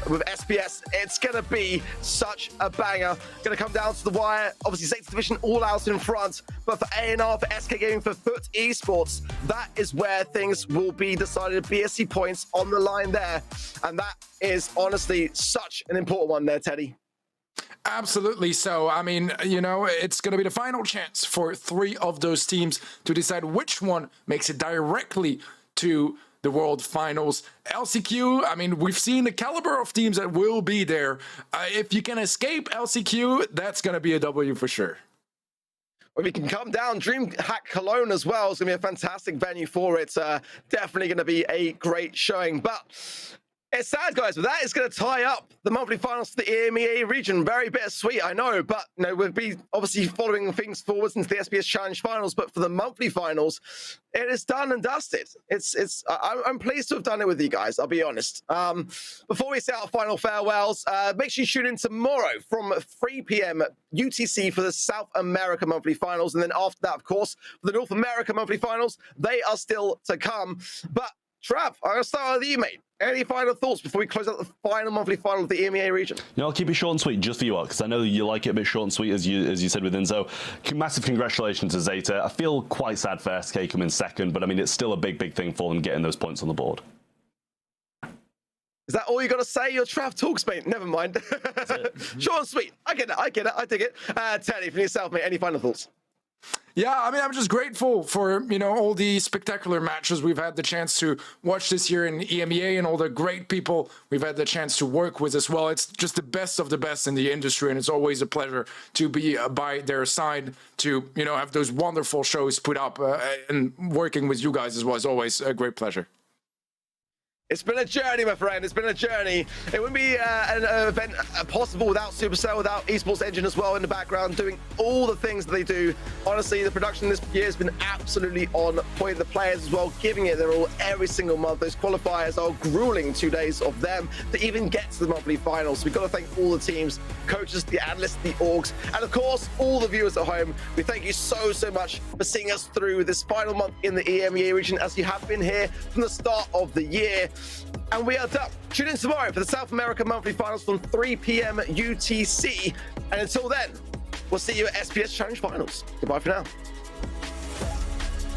with SPS. It's going to be such a banger. Going to come down to the wire. Obviously, Zeta Division all out in front, but for A&R, for SK Gaming, for Foot Esports, that is where things will be decided. BSC points on the line there, and that is honestly such an important one there, Teddy. Absolutely. So, I mean, you know, it's going to be the final chance for 3 of those teams to decide which one makes it directly to the World Finals. LCQ, I mean, we've seen the caliber of teams that will be there. If you can escape LCQ, that's going to be a W for sure. If you can come down, DreamHack Cologne as well is going to be a fantastic venue for it. Definitely going to be a great showing. But It's sad, guys, but that is going to tie up the monthly finals for the EMEA region. Very bittersweet, I know, but we'll be obviously following things forwards into the SBS Challenge finals. But for the monthly finals, it is done and dusted. I'm pleased to have done it with you guys. I'll be honest. Before we say our final farewells, make sure you tune in tomorrow from 3 p.m. UTC for the South America monthly finals, and then after that, of course, for the North America monthly finals, they are still to come. But Trav, I'm going to start with you, mate. Any final thoughts before we close out the final monthly final of the EMEA region? I'll keep it short and sweet just for you, because I know you like it a bit short and sweet, as you said with Enzo. Massive congratulations to Zeta. I feel quite sad for SK coming second, but I mean, it's still a big thing for them getting those points on the board. Is that all you got to say? Your Trav talks, mate. Never mind. Short and sweet. I get it. I dig it. Teddy, for yourself, mate, any final thoughts? Yeah, I mean, I'm just grateful for, all the spectacular matches we've had the chance to watch this year in EMEA, and all the great people we've had the chance to work with as well. It's just the best of the best in the industry, and it's always a pleasure to be by their side, to, have those wonderful shows put up, and working with you guys as well is always a great pleasure. It's been a journey, my friend. It's been a journey. It wouldn't be an event possible without Supercell, without Esports Engine as well in the background, doing all the things that they do. Honestly, the production this year has been absolutely on point. The players as well, giving it their all every single month. Those qualifiers are grueling 2 days of them to even get to the monthly finals. We've got to thank all the teams, coaches, the analysts, the orgs, and of course, all the viewers at home. We thank you so much for seeing us through this final month in the EMEA region, as you have been here from the start of the year. And we are done. Tune in tomorrow for the South America monthly finals from 3 p.m. UTC. And until then, we'll see you at SPS Challenge finals. Goodbye for now.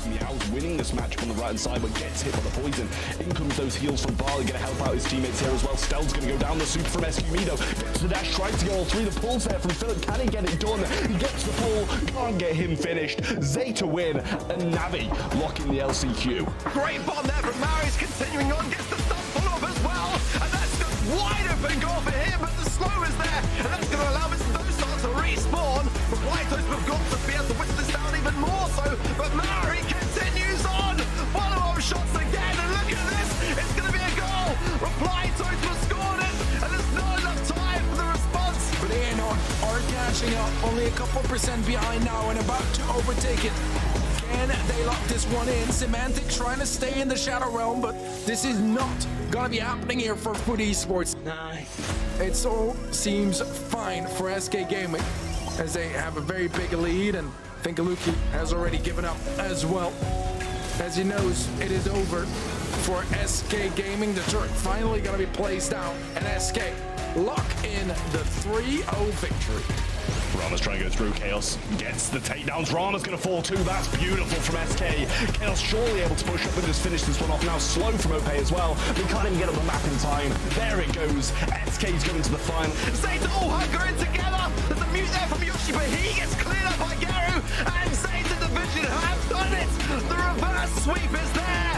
Meow's winning this match on the right hand side, but gets hit by the poison. In comes those heals from Brawl, going to help out his teammates here as well. Stell's going to go down the soup from SQ Mido. Gets the dash, tries to get all three. The pulls there from Philip. Can he get it done? He gets the pull, can't get him finished. Zeta win, and Navi locking the LCQ. Great bomb there from Mary's, continuing on, gets the stun follow-up as well. And that's just wide open goal for him, but the slow is there. And that's going to allow Mr. Dostar to respawn. But Whitehouse have got to be able to whittle this down even more so. But Mary continues on. Follow-up shots again, and look at this. It's going to be a goal. Reply Toast has scored it, and there's not enough time for the response. But A&R are catching up, only a couple % behind now and about to overtake it. Can they lock this one in? Semantic trying to stay in the Shadow Realm, but this is not gonna be happening here for Foot Esports. It all seems fine for SK Gaming, as they have a very big lead, and Finkaluki has already given up as well, as he knows it is over for SK Gaming. The turret finally gonna be placed down, and SK lock in the 3-0 victory. Rama's trying to go through. Chaos gets the takedowns. Rama's going to fall too. That's beautiful from SK. Chaos surely able to push up and just finish this one off. Now slow from OP as well. They can't even get up the map in time. There it goes. SK's going to the final. Zeta all hunkering together. There's a mute there from Yoshi, but he gets cleared up by Garu. And Zeta Division have done it. The reverse sweep is there.